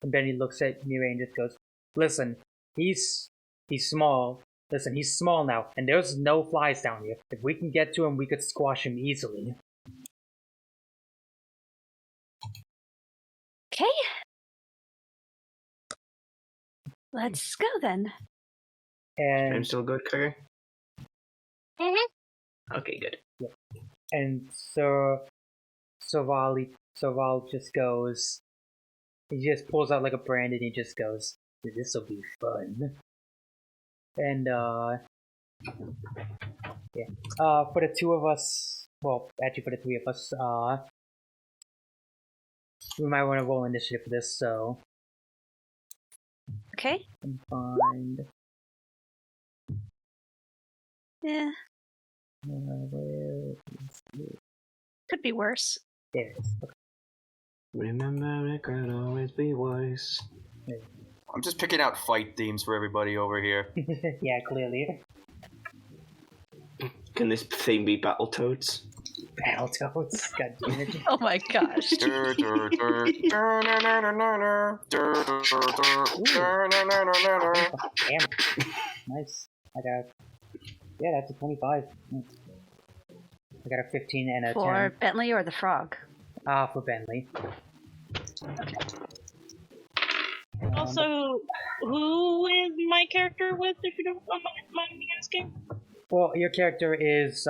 Speaker 2: And then he looks at Mirai and just goes, listen, he's small. Listen, he's small now, and there's no flies down here. If we can get to him, we could squash him easily.
Speaker 3: Okay. Let's go then.
Speaker 2: And
Speaker 7: I'm still good, Kage? Okay, good.
Speaker 2: Yeah. And so Val just goes, he just pulls out like a brand and he just goes, this'll be fun. And yeah. For the two of us, well, actually for the three of us, we might want to roll initiative for this, so
Speaker 3: okay.
Speaker 2: And find.
Speaker 3: Yeah.
Speaker 2: Where is it?
Speaker 3: Could be worse.
Speaker 2: There it is. Okay.
Speaker 7: Remember, it could always be worse.
Speaker 1: I'm just picking out fight themes for everybody over here.
Speaker 2: Yeah, clearly.
Speaker 7: Can this theme be Battletoads?
Speaker 2: Battletoads? God damn it.
Speaker 3: Oh my gosh.
Speaker 2: Damn it. Nice. Yeah, that's a 25. I got a 15 and a 10.
Speaker 3: For Bentley or the frog?
Speaker 2: For Bentley.
Speaker 10: Also, who is my character with, if you don't mind me asking?
Speaker 2: Well, your character is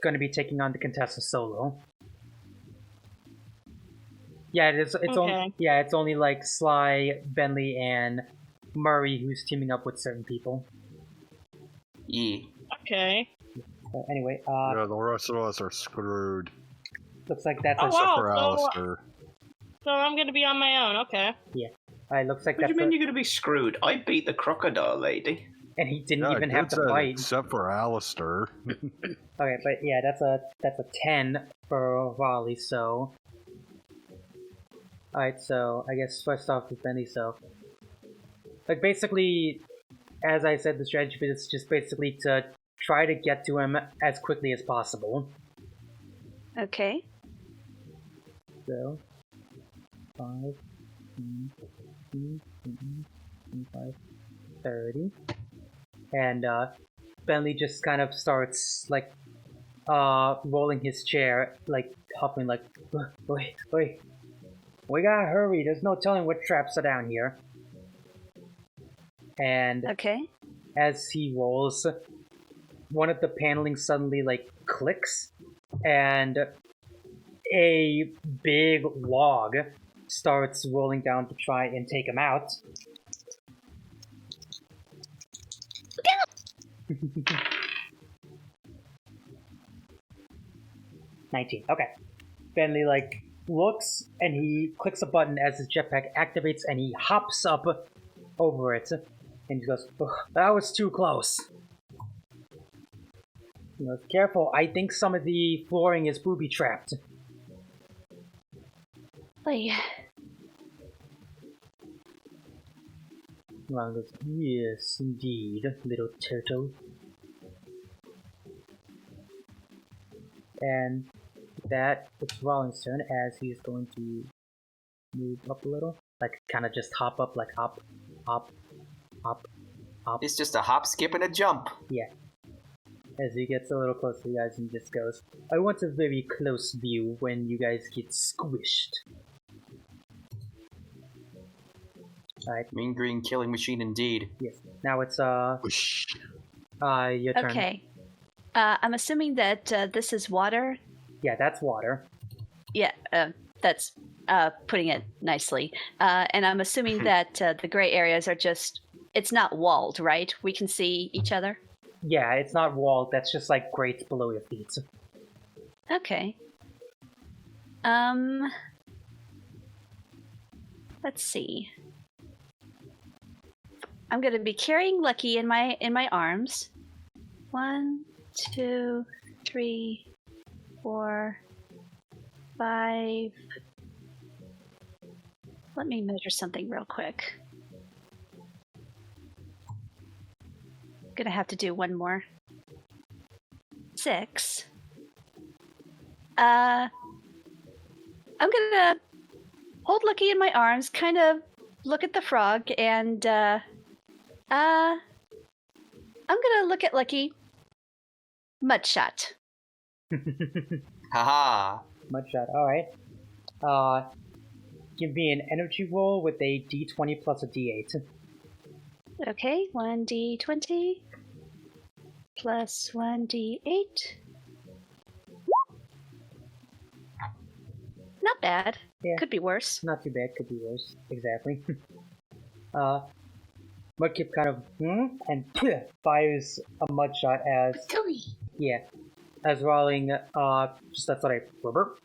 Speaker 2: going to be taking on the Contessa solo. Yeah, it's
Speaker 10: okay.
Speaker 2: only like Sly, Bentley, and Murray who's teaming up with certain people.
Speaker 1: Yeah.
Speaker 10: Okay.
Speaker 2: So anyway,
Speaker 4: Yeah, the rest of us are screwed.
Speaker 2: looks like that's
Speaker 10: Oh,
Speaker 2: a...
Speaker 10: wow.
Speaker 4: For Alister.
Speaker 10: So I'm gonna be on my own. Okay.
Speaker 2: Alright, looks like
Speaker 7: What do
Speaker 2: that's
Speaker 7: you mean
Speaker 2: a...
Speaker 7: you're gonna be screwed? I beat the crocodile lady.
Speaker 2: And he didn't
Speaker 4: Yeah,
Speaker 2: even
Speaker 4: good
Speaker 2: have to
Speaker 4: said,
Speaker 2: fight.
Speaker 4: except for Alister.
Speaker 2: Okay, but yeah, that's a 10 for Raleigh, so... Alright, so I guess first off is Benny, so... Like, basically, as I said, the strategy is just basically to try to get to him as quickly as possible.
Speaker 3: Okay.
Speaker 2: So... 5, 10, 25, 30. And, Bentley just kind of starts, like, rolling his chair, like, hopping, like, wait, we gotta hurry, there's no telling what traps are down here. And
Speaker 3: Okay.
Speaker 2: as he rolls, one of the paneling suddenly, like, clicks, and a big log starts rolling down to try and take him out. 19. Okay. Bentley, like, looks, and he clicks a button as his jetpack activates, and he hops up over it. And he goes, that was too close. He goes, careful, I think some of the flooring is booby-trapped.
Speaker 3: Like,
Speaker 2: Ron goes, yes, indeed, little turtle. And with that, it's Rollins' turn as he's going to move up a little. Like, kind of just hop up, like hop, hop, hop, hop.
Speaker 1: It's just a hop, skip, and a jump.
Speaker 2: Yeah. As he gets a little closer to you guys and just goes, I want a very close view when you guys get squished. Alright.
Speaker 1: Mean green killing machine indeed.
Speaker 2: Yes. Now it's, your turn.
Speaker 3: okay. I'm assuming that this is water.
Speaker 2: Yeah, that's water.
Speaker 3: Yeah, that's putting it nicely. And I'm assuming that the gray areas are just, it's not walled, right? We can see each other?
Speaker 2: Yeah, it's not walled, that's just like grates below your feet.
Speaker 3: Okay. Let's see. I'm gonna be carrying Lucky in my arms. 1, 2, 3, 4, 5. Let me measure something real quick. Gonna have to do one more. 6. I'm gonna hold Lucky in my arms, kind of look at the frog, and I'm gonna look at Lucky. Mudshot.
Speaker 1: Haha.
Speaker 2: Mudshot, alright. Give me an energy roll with a d20 plus a d8.
Speaker 3: Okay, 1d20 plus 1d8. Not bad.
Speaker 2: Yeah.
Speaker 3: Could be worse.
Speaker 2: Not too bad, could be worse. Exactly. Mudkip kind of and fires a mudshot as as Rolling just that's like rubber,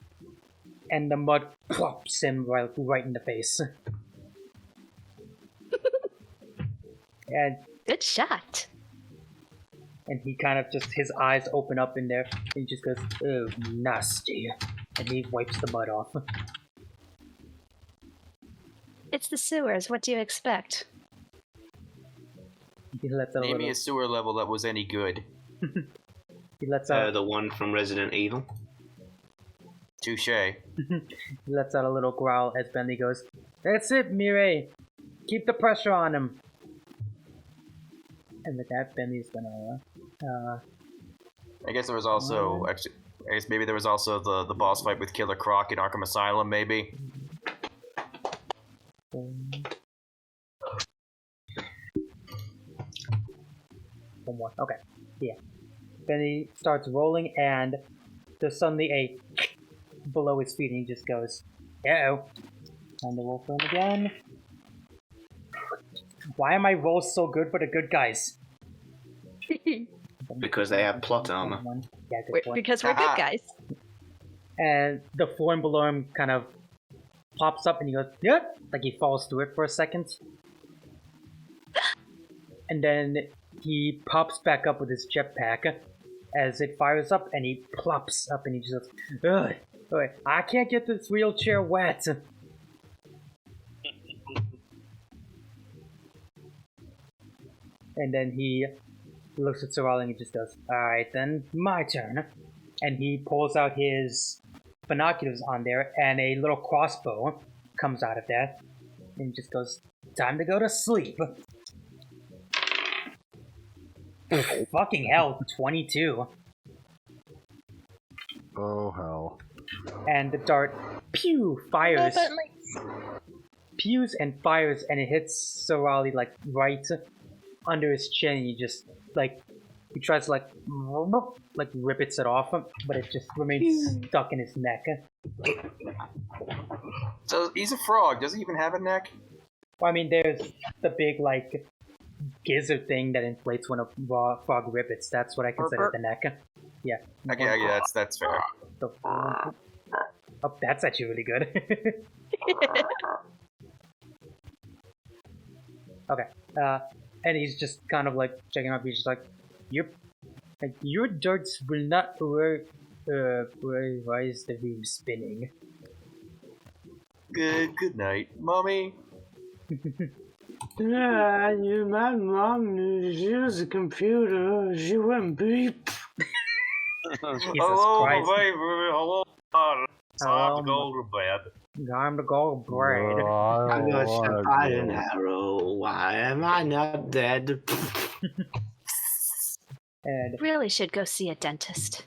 Speaker 2: and the mud plops him right in the face. And
Speaker 3: good shot.
Speaker 2: And he kind of just his eyes open up in there, and he just goes, "Oh, nasty," and he wipes the mud off.
Speaker 3: It's the sewers. What do you expect?
Speaker 2: He lets out
Speaker 1: Name me a sewer level that was any good.
Speaker 2: He lets out
Speaker 7: the one from Resident Evil.
Speaker 1: Touche.
Speaker 2: He lets out a little growl as Bentley goes, "That's it, Mireille. Keep the pressure on him." And with that, Bentley's gonna.
Speaker 1: I guess there was also actually. I guess maybe there was also the boss fight with Killer Croc in Arkham Asylum. Maybe.
Speaker 2: One more. Okay. Yeah. Then he starts rolling, and there's suddenly a below his feet, and he just goes, "Uh-oh." Time to roll for him again. Why are my rolls so good for the good guys?
Speaker 7: Because they have plot armor.
Speaker 2: Yeah, good point.
Speaker 3: Because we're good guys.
Speaker 2: And the form below him kind of pops up and he goes, yep, like he falls through it for a second. And then he pops back up with his jetpack as it fires up and he plops up and he just goes, ugh, I can't get this wheelchair wet. And then he looks at Sorrel and he just goes, alright then, my turn. And he pulls out his binoculars on there and a little crossbow comes out of that. And he just goes, time to go to sleep. Fucking hell, 22.
Speaker 4: Oh, hell.
Speaker 2: And the dart, pew, fires. Pews and fires and it hits Sorali like right under his chin and he just like he tries to like rippets it off, but it just remains stuck in his neck.
Speaker 1: So he's a frog. Does he even have a neck?
Speaker 2: Well, I mean, there's the big like gizzard thing that inflates when a frog rippets. That's what I consider the neck. Yeah.
Speaker 1: Okay, that's fair.
Speaker 2: So, oh, that's actually really good. Okay. And he's just kind of like checking up. He's just like, your darts will not work. Why is the wheel spinning?
Speaker 1: Good night, mommy.
Speaker 11: Yeah, my mom used a computer. She went beep.
Speaker 1: Hello, baby. Hello.
Speaker 2: Hello,
Speaker 1: Time to go to bed.
Speaker 2: Time to go to bed.
Speaker 11: I got shot by an arrow. Why am I not dead?
Speaker 2: And
Speaker 3: Really should go see a dentist.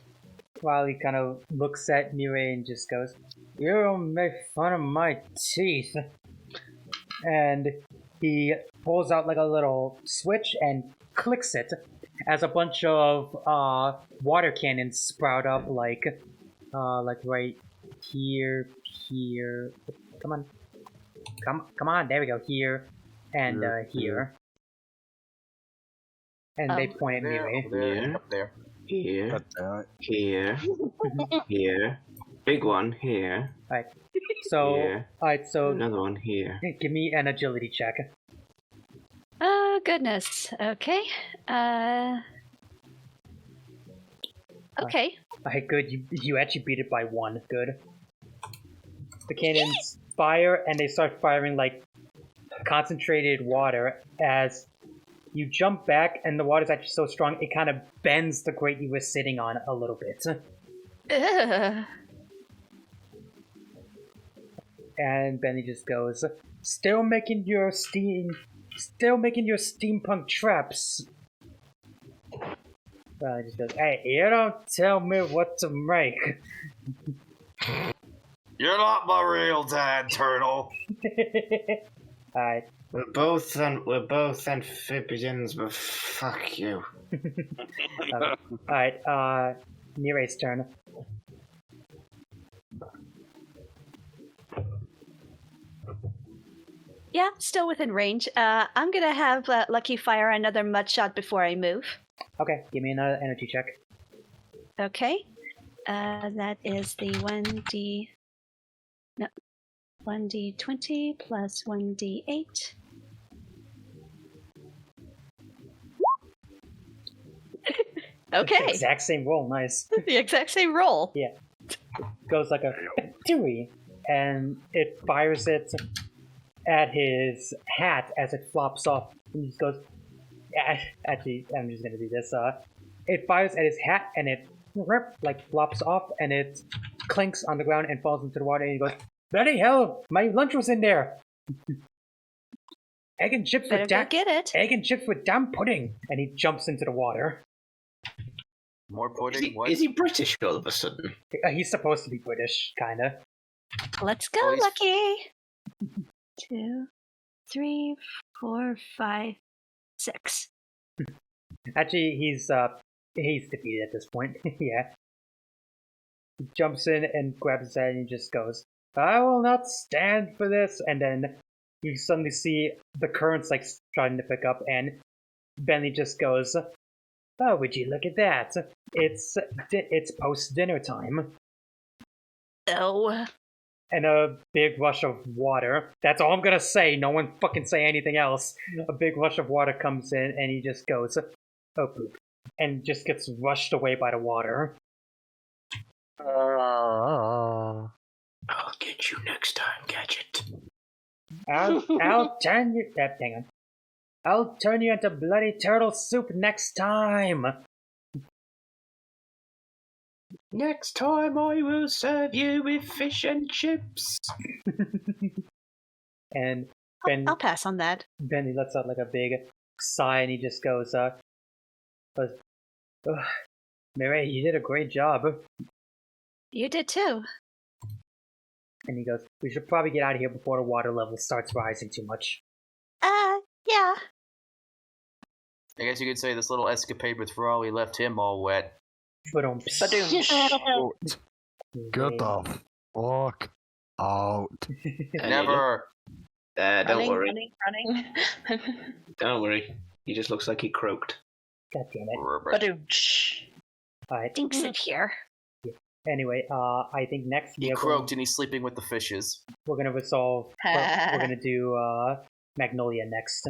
Speaker 2: while he kind of looks at Mireille and just goes, you don't make fun of my teeth. And he pulls out like a little switch and clicks it as a bunch of water cannons sprout up like right here, come on, there we go, here, and here. And they point at Mireille.
Speaker 1: Up there.
Speaker 11: Here, here, big one here.
Speaker 2: Alright, so,
Speaker 11: Here.
Speaker 2: so
Speaker 11: Another one here.
Speaker 2: give me an agility check.
Speaker 3: Oh, goodness. Okay. Okay.
Speaker 2: Alright, good, you actually beat it by 1, good. The cannons fire, and they start firing like concentrated water as you jump back, and the water's actually so strong, it kind of bends the grate you were sitting on a little bit.
Speaker 3: Ugh.
Speaker 2: And Benny just goes, still making your steampunk traps. He just goes, hey, you don't tell me what to make.
Speaker 1: You're not my real dad, Turtle.
Speaker 2: Alright.
Speaker 7: We're both amphibians, but fuck you.
Speaker 2: Alright, Mireille's turn.
Speaker 3: Yeah, still within range. I'm gonna have Lucky fire another mud shot before I move.
Speaker 2: Okay, give me another energy check.
Speaker 3: Okay. That is the 1d20 plus 1d8. Okay.
Speaker 2: Exact same roll, nice.
Speaker 3: The exact same roll.
Speaker 2: Yeah. Goes like a dewey, and it fires it at his hat as it flops off. And he just goes, actually, I'm just gonna do this. It fires at his hat, and it like flops off, and it clinks on the ground and falls into the water. And he goes, bloody hell, my lunch was in there. Egg and chips with egg and chips with damn pudding. And he jumps into the water.
Speaker 1: More pudding?
Speaker 7: Is he British all of a sudden?
Speaker 2: He's supposed to be British, kinda.
Speaker 3: Let's go, Lucky. 2, 3, 4, 5, 6.
Speaker 2: Actually, he's defeated at this point. Yeah. He jumps in and grabs his head and he just goes, I will not stand for this. And then you suddenly see the currents like starting to pick up, and Bentley just goes, "Oh, would you look at that? It's post dinner time."
Speaker 3: Oh.
Speaker 2: And a big rush of water. That's all I'm gonna say. No one fucking say anything else. A big rush of water comes in, and he just goes, "Oh, poop," and just gets rushed away by the water.
Speaker 7: I'll get you next time, Gadget.
Speaker 2: I'll turn you. Hang on. I'll turn you into bloody turtle soup next time.
Speaker 7: Next time I will serve you with fish and chips.
Speaker 2: And Ben,
Speaker 3: I'll pass on that.
Speaker 2: Benny lets out like a big sigh, and he just goes, Mary, you did a great job.
Speaker 3: You did too.
Speaker 2: And he goes, we should probably get out of here before the water level starts rising too much.
Speaker 3: Yeah.
Speaker 1: I guess you could say this little escapade with Raleigh left him all wet.
Speaker 2: Ba-dum.
Speaker 4: Get the fuck out.
Speaker 1: Never.
Speaker 7: Don't worry.
Speaker 9: Running.
Speaker 7: Don't worry. He just looks like he croaked.
Speaker 2: God damn it. Alright.
Speaker 3: Thinks it here.
Speaker 2: Anyway, I think next
Speaker 1: He croaked and he's sleeping with the fishes.
Speaker 2: We're gonna resolve. We're gonna do Magnolia next.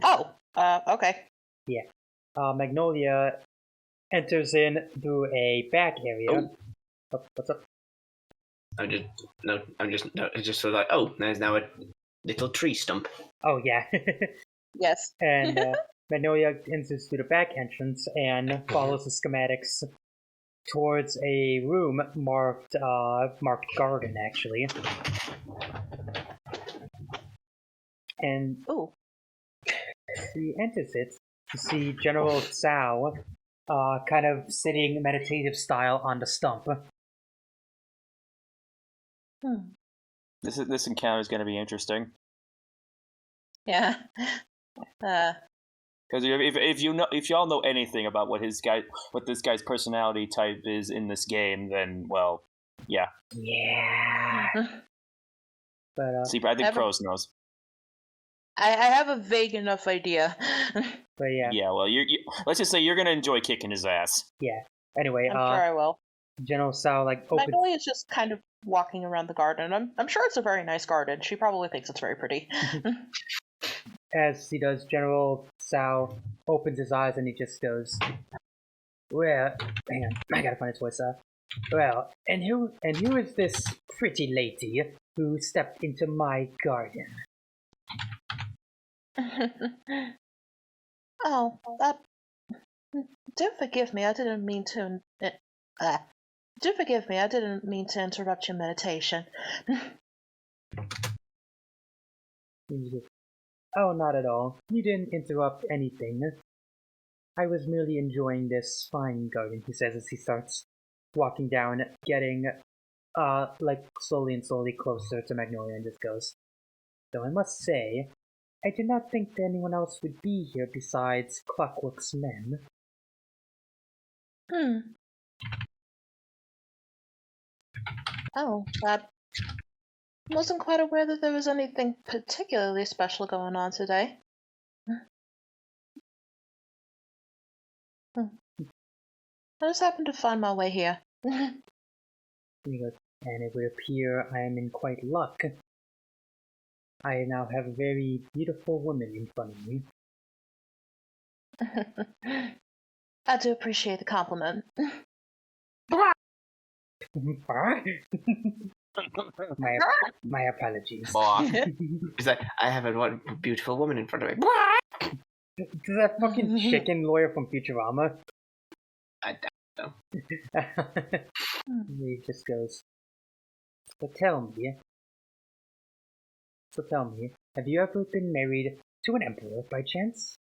Speaker 5: Oh, okay.
Speaker 2: Yeah. Magnolia enters in through a back area. Oh, what's up?
Speaker 7: It's just sort of like, oh, there's now a little tree stump.
Speaker 2: Oh, yeah.
Speaker 5: Yes.
Speaker 2: And Magnolia enters through the back entrance and follows the schematics towards a room marked garden, actually. And she enters it to see General Tsao kind of sitting meditative style on the stump.
Speaker 1: This encounter is going to be interesting.
Speaker 5: Yeah.
Speaker 1: Because if y'all know anything about what this guy's personality type is in this game, then well, yeah.
Speaker 2: Yeah. But
Speaker 1: see, I think Pros knows.
Speaker 5: I have a vague enough idea.
Speaker 2: But yeah.
Speaker 1: Yeah, well, let's just say you're gonna enjoy kicking his ass.
Speaker 2: Yeah. Anyway,
Speaker 5: I'm sure I will.
Speaker 2: General Tsao opens.
Speaker 5: Magnolia's just kind of walking around the garden. I'm sure it's a very nice garden. She probably thinks it's very pretty.
Speaker 2: As he does, General Tsao opens his eyes and he just goes, "Well, hang on, I gotta find his voice. Well, and who is this pretty lady who stepped into my garden?"
Speaker 5: Oh, that. Do forgive me. I didn't mean to. Do forgive me. I didn't mean to interrupt your meditation.
Speaker 2: Oh, not at all. You didn't interrupt anything. I was merely enjoying this fine garden, he says as he starts walking down, getting, slowly and slowly closer to Magnolia, and just goes, "Though I must say, I did not think that anyone else would be here besides Clockwork's men."
Speaker 5: Oh, that. Wasn't quite aware that there was anything particularly special going on today. I just happened to find my way here.
Speaker 2: And he goes, "And it would appear I am in quite luck. I now have a very beautiful woman in front of me."
Speaker 5: I do appreciate the compliment.
Speaker 2: My apologies.
Speaker 7: Is that I have a beautiful woman in front of me?
Speaker 2: Does that fucking chicken lawyer from Futurama?
Speaker 7: I don't know.
Speaker 2: He just goes, So tell me, have you ever been married to an emperor by chance?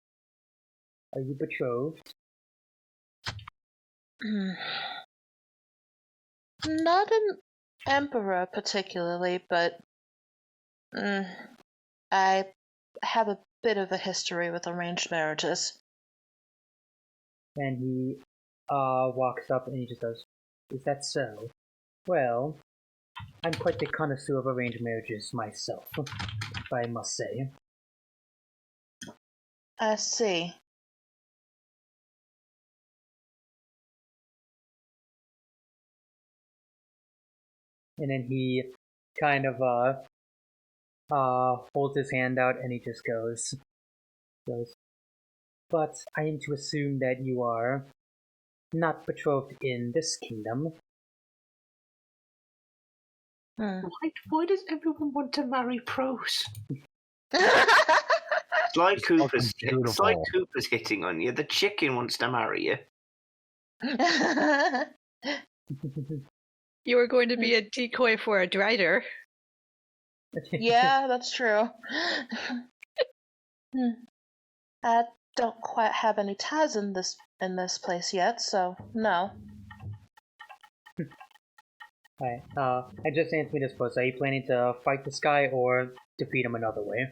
Speaker 2: Are you betrothed?
Speaker 5: Not an emperor particularly, but I have a bit of a history with arranged marriages.
Speaker 2: And he walks up and he just goes, "Is that so? Well, I'm quite a connoisseur of arranged marriages myself, if I must say.
Speaker 5: I see.
Speaker 2: And then he kind of holds his hand out and he just goes, but I am to assume that you are not betrothed in this kingdom.
Speaker 8: Why does everyone want to marry pros?
Speaker 7: Sly Cooper's
Speaker 4: beautiful.
Speaker 7: hitting on you. The chicken wants to marry you.
Speaker 3: You were going to be a decoy for a drider.
Speaker 5: Yeah, that's true. I don't quite have any ties in this place yet, so no.
Speaker 2: Alright, I just answered me this first. Are you planning to fight this guy or defeat him another way?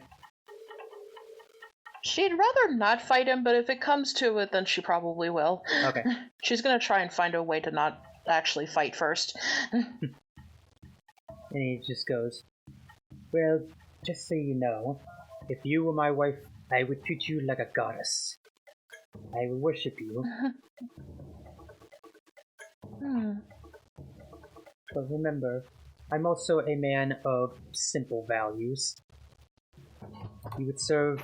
Speaker 5: She'd rather not fight him, but if it comes to it, then she probably will.
Speaker 2: Okay.
Speaker 5: She's gonna try and find a way to not actually fight first.
Speaker 2: And he just goes, well, just so you know, if you were my wife, I would treat you like a goddess. I would worship you. But remember, I'm also a man of simple values. You would serve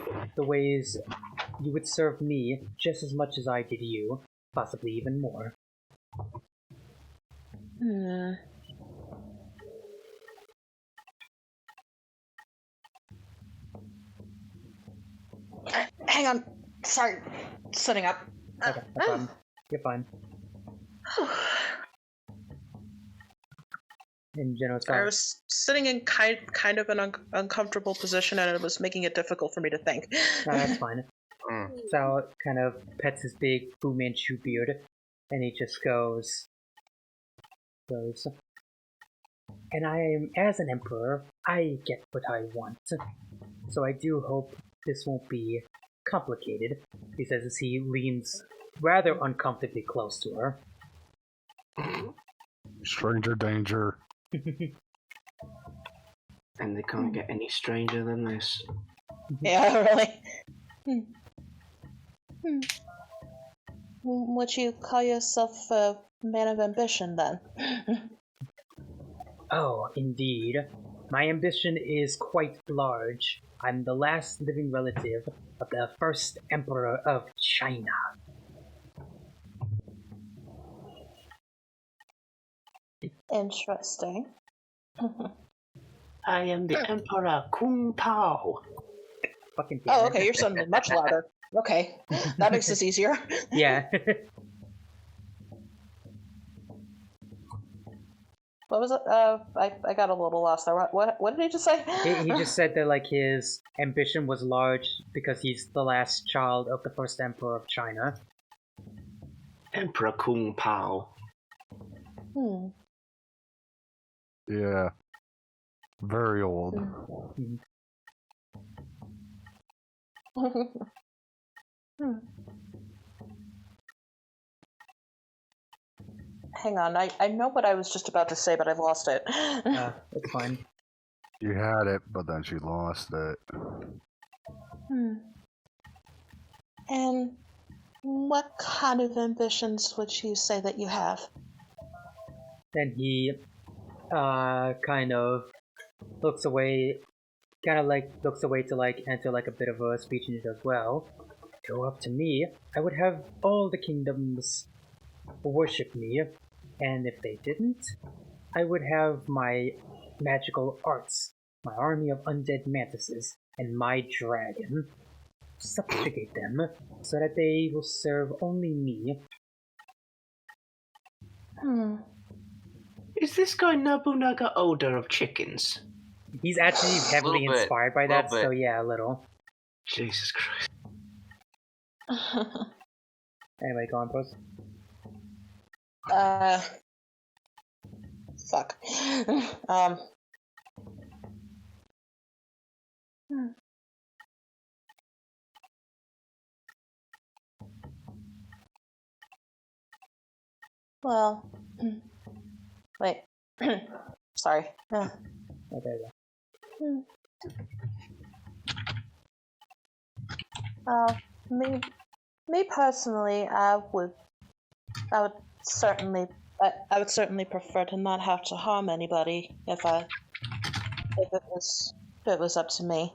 Speaker 2: me just as much as I did you, possibly even more.
Speaker 5: Hang on. Sorry. Sitting up.
Speaker 2: Okay, no problem. You're fine. In general,
Speaker 5: I was sitting in kind of an uncomfortable position, and it was making it difficult for me to think.
Speaker 2: That's fine. Sal kind of pets his big Fu Manchu beard, and he just goes, and as an emperor, I get what I want. So I do hope this won't be complicated, he says as he leans rather uncomfortably close to her.
Speaker 4: Stranger danger.
Speaker 7: And they can't get any stranger than this.
Speaker 5: Yeah, really. Would you call yourself a man of ambition, then?
Speaker 2: Oh, indeed. My ambition is quite large. I'm the last living relative of the first emperor of China.
Speaker 5: Interesting.
Speaker 8: I am the Emperor Kung Pao.
Speaker 2: Fucking
Speaker 5: oh, okay, you're sounding much louder. Okay, that makes this easier.
Speaker 2: Yeah.
Speaker 5: What was it? I got a little lost there. What did he just say?
Speaker 2: He just said that like his ambition was large because he's the last child of the first emperor of China.
Speaker 7: Emperor Kung Pao.
Speaker 4: Yeah. Very old.
Speaker 5: Hang on, I know what I was just about to say, but I've lost it.
Speaker 2: It's fine.
Speaker 4: You had it, but then she lost it.
Speaker 5: And what kind of ambitions would you say that you have?
Speaker 2: Then he kind of looks away to like enter like a bit of a speech, and he says, well, if it were up to me, I would have all the kingdoms worship me, and if they didn't, I would have my magical arts, my army of undead mantises, and my dragon. Subjugate them so that they will serve only me.
Speaker 7: Is this guy Nobunaga Oda of chickens?
Speaker 2: He's actually heavily inspired by that, so yeah, a little.
Speaker 7: Jesus Christ.
Speaker 2: Anyway, go on, Pros.
Speaker 5: Fuck. Well, wait. Sorry.
Speaker 2: Oh, there you go.
Speaker 5: Me personally, I would certainly prefer to not have to harm anybody if it was up to me.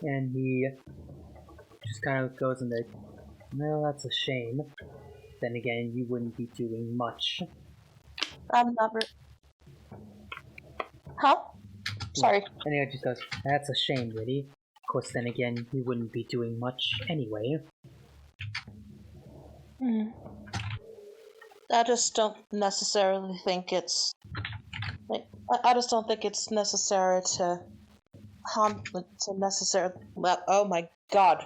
Speaker 2: And he just kind of goes in there. Well, that's a shame. Then again, you wouldn't be doing much.
Speaker 5: I'm not. Huh? Sorry.
Speaker 2: And he just goes, that's a shame, really. Of course, then again, you wouldn't be doing much anyway.
Speaker 5: I just don't necessarily think it's. I just don't think it's necessary to harm. To necessarily. Well, oh my god.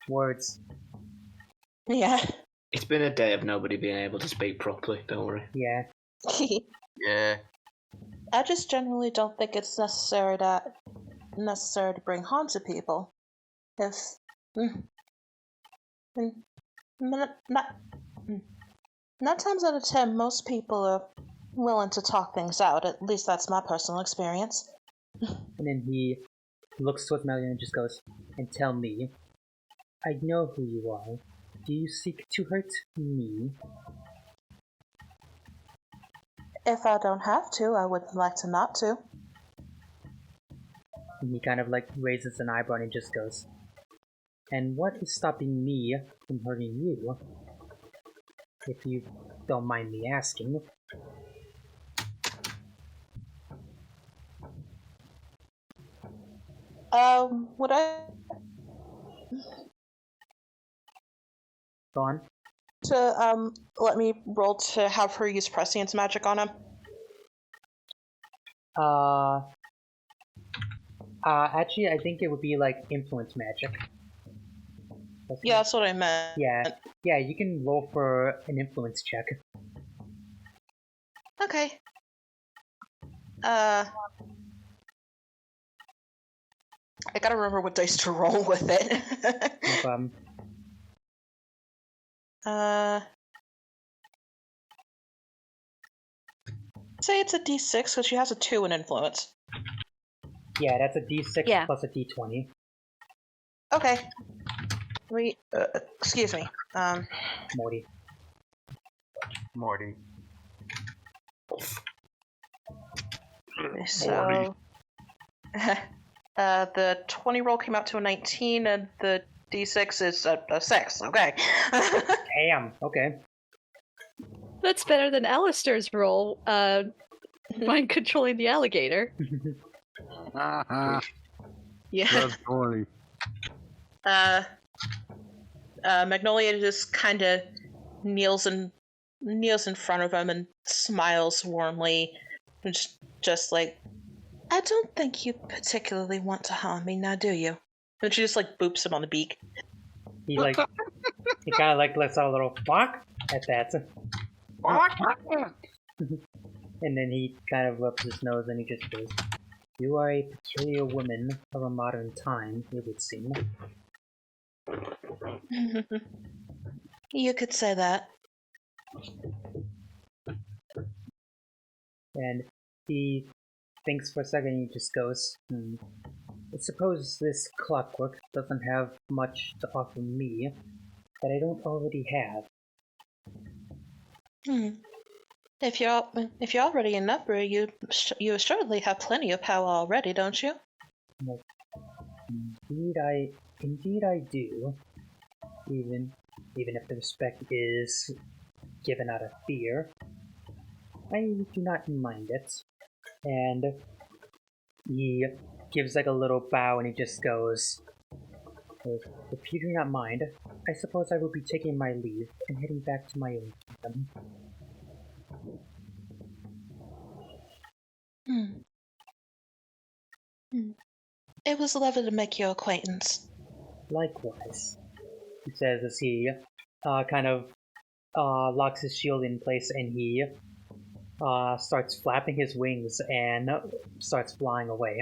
Speaker 2: Words.
Speaker 5: Yeah.
Speaker 7: It's been a day of nobody being able to speak properly, don't worry.
Speaker 2: Yeah.
Speaker 1: Yeah.
Speaker 5: I just generally don't think it's necessary to bring harm to people. If 9 times out of 10, most people are willing to talk things out. At least that's my personal experience.
Speaker 2: And then he looks towards Melian and just goes, and tell me, I know who you are. Do you seek to hurt me?
Speaker 5: If I don't have to, I would like to not to.
Speaker 2: And he kind of like raises an eyebrow and just goes, and what is stopping me from hurting you? If you don't mind me asking.
Speaker 5: Would I...
Speaker 2: Go on.
Speaker 5: To, let me roll to have her use Prescience magic on him?
Speaker 2: Actually, I think it would be like influence magic.
Speaker 5: Yeah, that's what I meant.
Speaker 2: Yeah, you can roll for an influence check.
Speaker 5: Okay. I gotta remember what dice to roll with it.
Speaker 2: No problem.
Speaker 5: Say it's a D6, so she has a 2 in influence.
Speaker 2: Yeah, that's a D6 plus a D20.
Speaker 5: Okay. Excuse me.
Speaker 1: Morty.
Speaker 5: So, the 20 roll came out to a 19, and the D6 is a 6. Okay.
Speaker 2: Damn. Okay.
Speaker 3: That's better than Alister's roll. Mind controlling the alligator.
Speaker 5: Yeah.
Speaker 4: That's funny.
Speaker 5: Magnolia just kind of kneels in front of him and smiles warmly, just like, I don't think you particularly want to harm me, now do you? And she just like boops him on the beak.
Speaker 2: He kind of like lets out a little fuck at that. And then he kind of rubs his nose and he just goes, you are a peculiar woman of a modern time, it would seem.
Speaker 5: You could say that.
Speaker 2: And he thinks for a second and he just goes, I suppose this Clockwork doesn't have much to offer me that I don't already have.
Speaker 5: If you're already in number, you assuredly have plenty of power already, don't you?
Speaker 2: Indeed I do. Even if the respect is given out of fear, I do not mind it. And he gives like a little bow and he just goes, if you do not mind, I suppose I will be taking my leave and heading back to my own kingdom.
Speaker 5: It was lovely to make your acquaintance.
Speaker 2: Likewise, he says as he kind of locks his shield in place and he starts flapping his wings and starts flying away.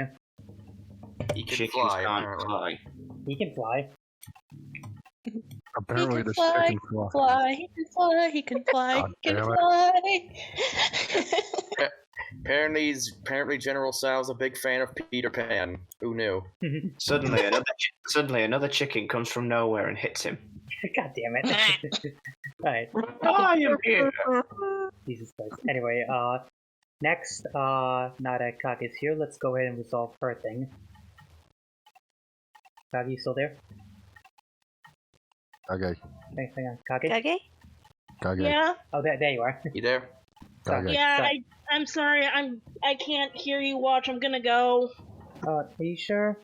Speaker 1: He can
Speaker 7: Chickens
Speaker 1: fly,
Speaker 7: can't
Speaker 1: apparently.
Speaker 7: fly.
Speaker 2: He can fly.
Speaker 4: Apparently, the
Speaker 5: fly,
Speaker 4: chicken
Speaker 5: he can fly, he can fly, he can fly,
Speaker 4: God
Speaker 5: he can
Speaker 4: damn
Speaker 5: fly.
Speaker 1: Apparently, General Sal's a big fan of Peter Pan. Who knew?
Speaker 7: Suddenly, another chicken comes from nowhere and hits him.
Speaker 2: God damn it. Alright.
Speaker 7: I am here.
Speaker 2: Jesus Christ. Anyway, next, now that Kage's here, let's go ahead and resolve her thing. Kage, you still there?
Speaker 4: Okay.
Speaker 2: Hang on. Kage?
Speaker 3: Kage?
Speaker 4: Okay.
Speaker 10: Yeah,
Speaker 2: Oh, there you are.
Speaker 1: You there?
Speaker 4: Okay.
Speaker 10: yeah.
Speaker 2: Sorry.
Speaker 10: I'm sorry. I can't hear you. Watch. I'm gonna go.
Speaker 2: Are you sure?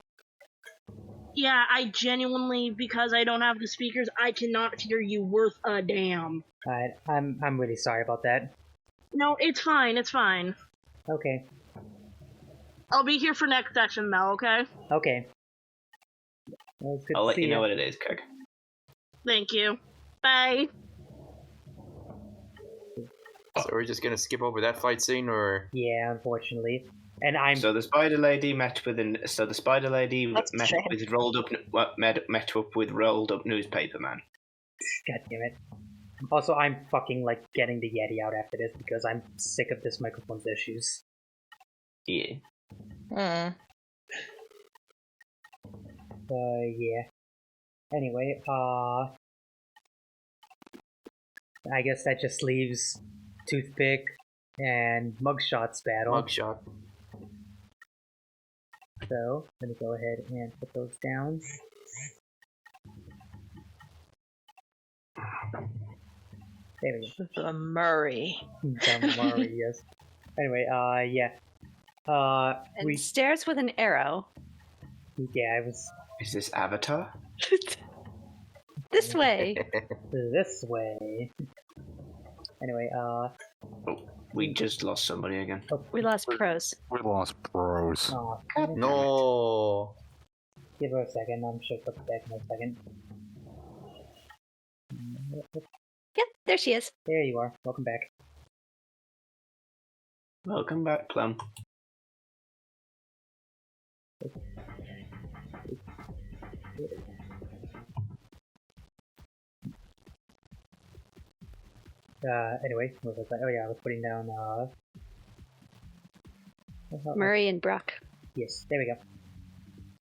Speaker 10: Yeah, I genuinely, because I don't have the speakers, I cannot hear you worth a damn.
Speaker 2: Alright, I'm really sorry about that.
Speaker 10: No, it's fine. It's fine.
Speaker 2: Okay.
Speaker 10: I'll be here for next session, though. Okay.
Speaker 2: Okay. Well, it's good
Speaker 7: I'll
Speaker 2: to
Speaker 7: let
Speaker 2: see
Speaker 7: you know what it is, Kirk.
Speaker 10: Thank you. Bye.
Speaker 1: So we're just gonna skip over that fight scene, or
Speaker 2: Yeah, unfortunately. And I'm
Speaker 7: So the spider lady met with
Speaker 9: That's a shame.
Speaker 7: with met up with rolled up newspaper man.
Speaker 2: God damn it. Also, I'm fucking, like, getting the Yeti out after this because I'm sick of this microphone's issues.
Speaker 7: Yeah.
Speaker 9: Hmm.
Speaker 2: Yeah. Anyway, I guess that just leaves Toothpick and Mugshot's battle.
Speaker 1: mugshot.
Speaker 2: So, let me go ahead and put those down. There we go.
Speaker 9: The Murray.
Speaker 2: Dumb Murray, yes. Anyway, yeah.
Speaker 3: And
Speaker 2: We,
Speaker 3: stares with an arrow.
Speaker 2: yeah, I was
Speaker 7: Is this Avatar?
Speaker 3: This way.
Speaker 2: this way. Anyway,
Speaker 7: We just lost somebody again.
Speaker 3: We lost pros.
Speaker 4: We lost bros.
Speaker 2: aw,
Speaker 1: No.
Speaker 2: give her a second, I'm sure she'll be back in a second.
Speaker 3: Yep, there she is.
Speaker 2: There you are, welcome back.
Speaker 7: Welcome back, Plum.
Speaker 2: Anyway, what was that? Oh yeah, I was putting down,
Speaker 3: Murray and Brock.
Speaker 2: yes, there we go.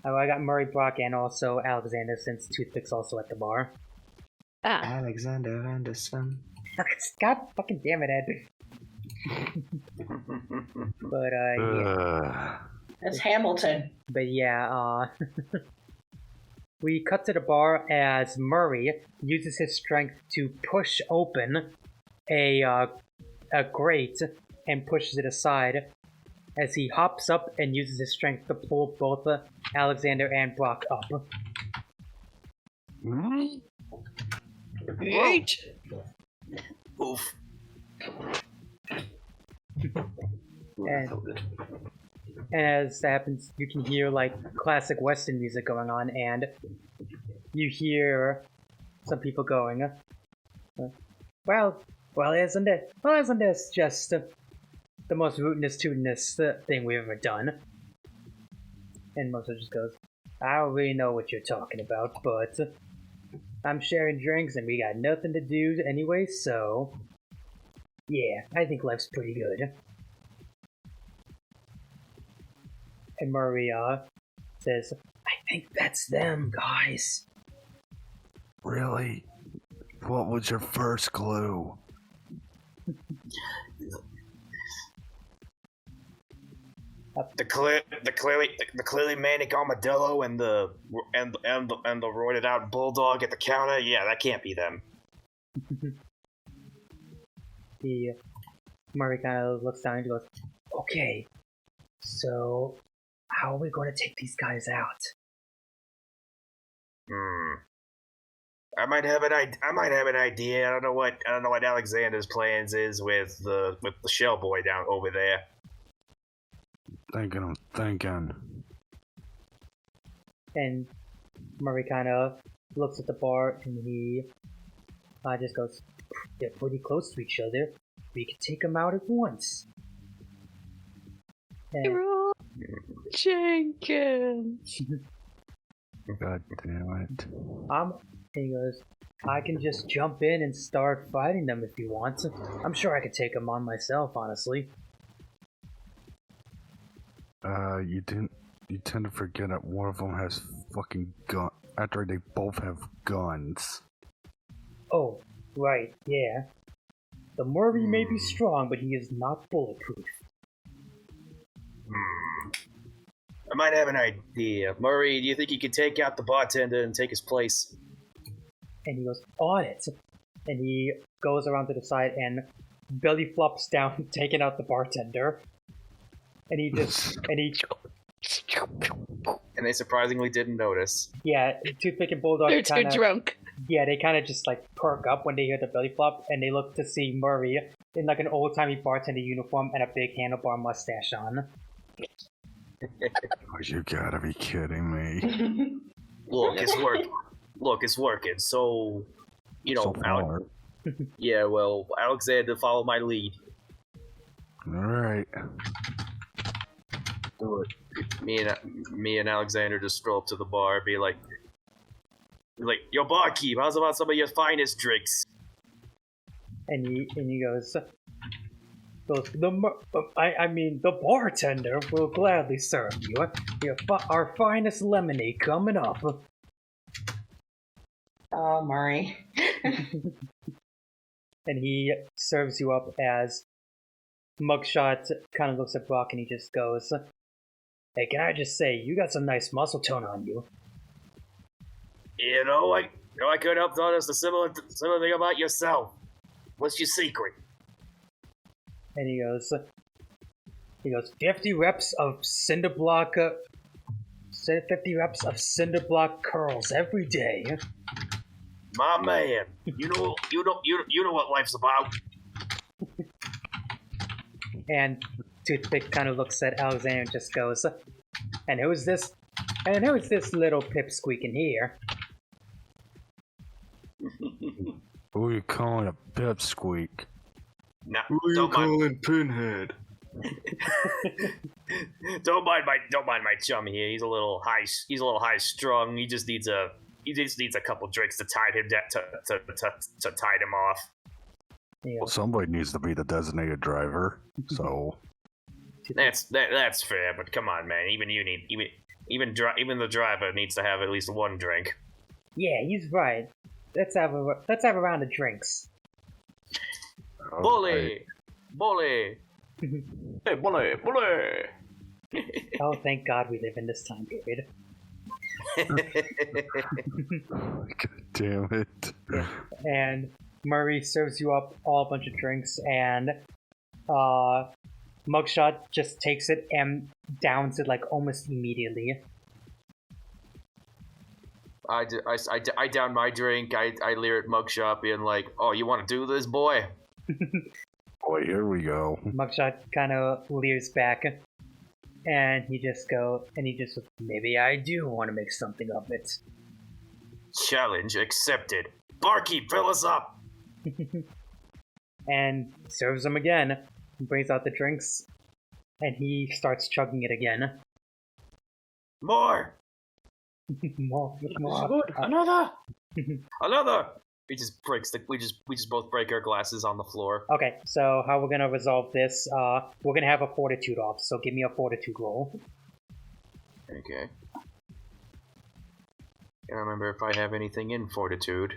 Speaker 2: Oh, I got Murray, Brock, and also Alexander, since Toothpick's also at the bar.
Speaker 3: Ah,
Speaker 7: Alexander Anderson.
Speaker 2: God fucking damn it, Ed. But, yeah.
Speaker 5: That's Hamilton.
Speaker 2: But yeah, we cut to the bar as Murray uses his strength to push open a grate and pushes it aside as he hops up and uses his strength to pull both Alexander and Brock up.
Speaker 9: Great.
Speaker 1: Oof.
Speaker 2: And as that happens, you can hear like classic Western music going on, and you hear some people going, well, isn't this just the most rootinest, tootinest thing we've ever done? And Mozo just goes, I don't really know what you're talking about, but I'm sharing drinks and we got nothing to do anyway, so yeah, I think life's pretty good. And Murray, says, I think that's them, guys.
Speaker 4: Really? What was your first clue?
Speaker 1: The clearly manic armadillo and the roided out bulldog at the counter. Yeah, that can't be them.
Speaker 2: Murray kind of looks down and goes, okay, so how are we going to take these guys out?
Speaker 1: I might have an idea. I don't know what Alexander's plans is with the shell boy down over there.
Speaker 4: I'm thinking.
Speaker 2: And Murray kind of looks at the bar and he just goes, they're pretty close to each other. We could take them out at once. And
Speaker 3: Jenkins.
Speaker 4: God damn it.
Speaker 2: and he goes, I can just jump in and start fighting them if you want. I'm sure I could take them on myself, honestly.
Speaker 4: You tend to forget that one of them has fucking gun. After they both have guns.
Speaker 2: Oh, right, yeah. The Murray may be strong, but he is not bulletproof.
Speaker 1: I might have an idea. Murray, do you think you could take out the bartender and take his place?
Speaker 2: And he goes, on it. And he goes around to the side and belly flops down, taking out the bartender. And he just,
Speaker 1: And they surprisingly didn't notice.
Speaker 2: yeah, Toothpick and Bulldog
Speaker 9: They're too drunk.
Speaker 2: Yeah, they kind of just like perk up when they hear the belly flop, and they look to see Murray in like an old-timey bartender uniform and a big handlebar mustache on.
Speaker 4: Oh, you gotta be kidding me.
Speaker 1: Look, it's working. Look, it's working. So, you know,
Speaker 4: So far.
Speaker 1: yeah, well, Alexander, follow my lead.
Speaker 4: Alright.
Speaker 1: Me and Alexander just stroll up to the bar, be like, yo, barkeep, how's about some of your finest drinks?
Speaker 2: And he goes, the bartender will gladly serve you. Our finest lemonade coming up.
Speaker 9: Oh, Murray.
Speaker 2: And he serves you up as Mugshot kind of looks at Brock and he just goes, hey, can I just say, you got some nice muscle tone on you.
Speaker 1: You know, I couldn't help notice a similar thing about yourself. What's your secret?
Speaker 2: And he goes 50 reps of cinder block 50 reps of cinder block curls every day.
Speaker 1: My man, you know what life's about.
Speaker 2: And Toothpick kind of looks at Alexander and just goes, and who's this little pipsqueak in here?
Speaker 4: Who are you calling a pipsqueak?
Speaker 1: Nah,
Speaker 4: Who are you calling Pinhead?
Speaker 1: Don't mind my chum here. He's a little high strung. He just needs a couple drinks to tide him to tide him off.
Speaker 2: Yeah.
Speaker 4: Well, somebody needs to be the designated driver. So
Speaker 1: That's fair, but come on, man. Even the driver needs to have at least one drink.
Speaker 2: Yeah, he's right. Let's have a round of drinks.
Speaker 1: Bully!
Speaker 7: Hey, bully!
Speaker 2: Oh, thank God we live in this time period.
Speaker 4: God damn it.
Speaker 2: Yeah. And Murray serves you up all a bunch of drinks, and Mugshot just takes it and downs it like almost immediately.
Speaker 1: I down my drink. I leer at Mugshot, being like, "Oh, you want to do this, boy?"
Speaker 4: Boy, here we go.
Speaker 2: Mugshot kind of leers back, and he just maybe I do want to make something of it.
Speaker 1: Challenge accepted. Barkeep, fill us up.
Speaker 2: And serves him again. Brings out the drinks, and he starts chugging it again.
Speaker 1: More.
Speaker 2: More.
Speaker 1: Good. Another. Another. We just both break our glasses on the floor.
Speaker 2: Okay, so how we're gonna resolve this? We're gonna have a fortitude off. So give me a fortitude roll.
Speaker 1: Okay. Can't remember if I have anything in fortitude.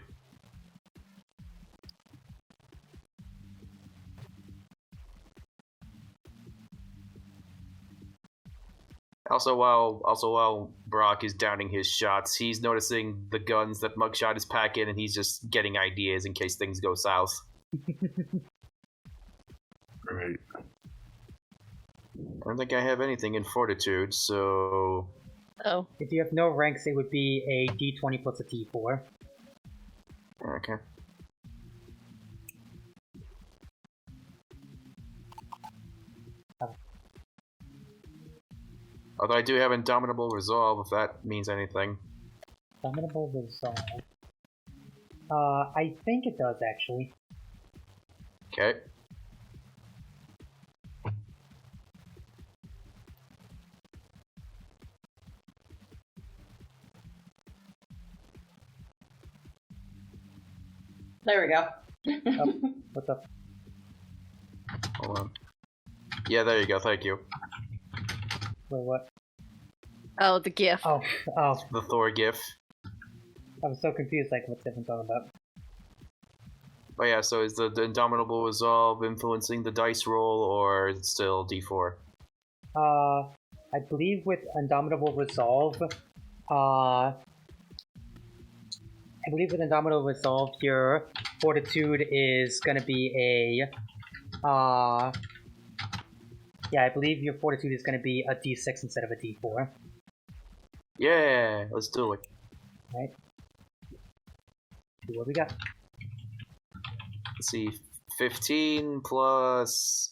Speaker 1: Also, while Brock is downing his shots, he's noticing the guns that Mugshot is packing, and he's just getting ideas in case things go south.
Speaker 4: Right.
Speaker 1: I don't think I have anything in fortitude, so...
Speaker 9: Oh.
Speaker 2: If you have no ranks, it would be a d20 plus a d4.
Speaker 1: Okay. Although I do have Indomitable Resolve, if that means anything.
Speaker 2: Indomitable Resolve. I think it does, actually.
Speaker 1: Okay.
Speaker 9: There we go.
Speaker 2: Oh, what's up?
Speaker 1: Hold on. Yeah, there you go. Thank you.
Speaker 2: Wait, what?
Speaker 3: Oh, the GIF.
Speaker 2: Oh,
Speaker 1: The Thor gif.
Speaker 2: I'm so confused, like, what's everyone talking about?
Speaker 1: But yeah, so is the Indomitable Resolve influencing the dice roll, or is it still D4?
Speaker 2: I believe with Indomitable Resolve, your Fortitude is gonna be a, yeah, I believe your Fortitude is gonna be a D6 instead of a D4.
Speaker 1: Yeah, let's do it.
Speaker 2: Right? See what we got.
Speaker 1: Let's see, 15 plus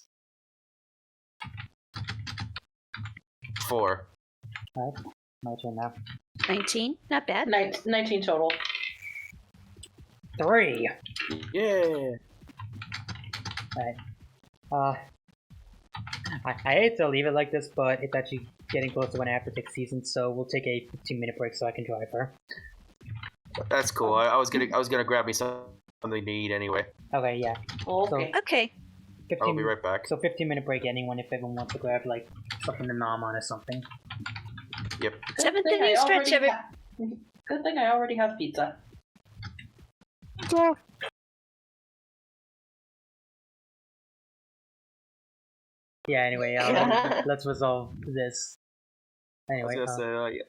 Speaker 1: 4.
Speaker 2: Alright, my turn now.
Speaker 3: 19, not bad.
Speaker 9: 19 total.
Speaker 2: 3!
Speaker 1: Yeah!
Speaker 2: Alright. I hate to leave it like this, but it's actually getting close to when I have to pick season, so we'll take a 15-minute break so I can drive her.
Speaker 1: That's cool. I was gonna grab me something to eat anyway.
Speaker 2: Okay, yeah.
Speaker 9: Okay.
Speaker 3: Okay.
Speaker 1: I'll be right back.
Speaker 2: So 15-minute break, anyone, if everyone wants to grab, like, something to nom on or something.
Speaker 1: Yep.
Speaker 3: Seventh and you stretch every...
Speaker 9: Good thing I already have pizza.
Speaker 2: Yeah, anyway, let's resolve this. Anyway,
Speaker 1: I was gonna say,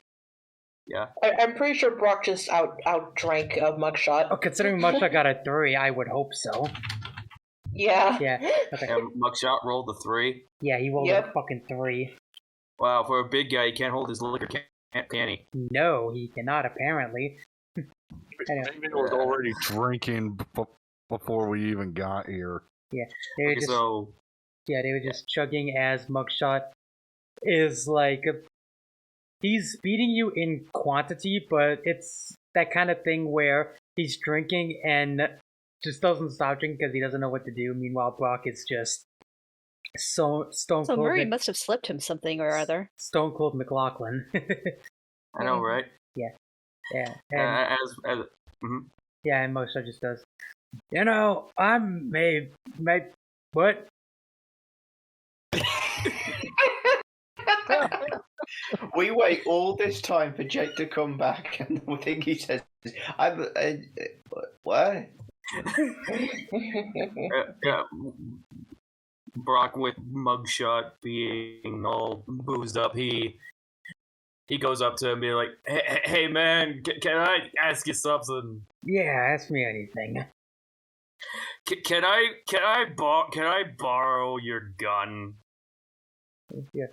Speaker 1: yeah.
Speaker 5: I'm pretty sure Brock just outdrank a mugshot.
Speaker 2: Oh, considering Mugshot got a 3, I would hope so.
Speaker 5: Yeah.
Speaker 2: Yeah, okay.
Speaker 1: And Mugshot rolled the 3.
Speaker 2: Yeah, he rolled a fucking 3.
Speaker 1: Wow, for a big guy, he can't hold his liquor, can he?
Speaker 2: No, he cannot, apparently. Anyway.
Speaker 4: David was already drinking before we even got here.
Speaker 2: Yeah, they were just... Yeah, they were just chugging as Mugshot is like... He's beating you in quantity, but it's that kind of thing where he's drinking and just doesn't stop drinking because he doesn't know what to do. Meanwhile, Brock is just stone cold.
Speaker 3: So Murray must have slipped him something or other.
Speaker 2: Stone Cold McLaughlin.
Speaker 1: I know, right?
Speaker 2: Yeah. Yeah. And,
Speaker 1: mm-hmm.
Speaker 2: Yeah, and Mugshot just does. You know, I'm what?
Speaker 7: We wait all this time for Jake to come back, and the thing he says is, what?
Speaker 1: Yeah. Brock with Mugshot being all boozed up, he goes up to him and be like, hey man, can I ask you something?
Speaker 2: Yeah, ask me anything.
Speaker 1: Can I borrow your gun?
Speaker 2: Yeah.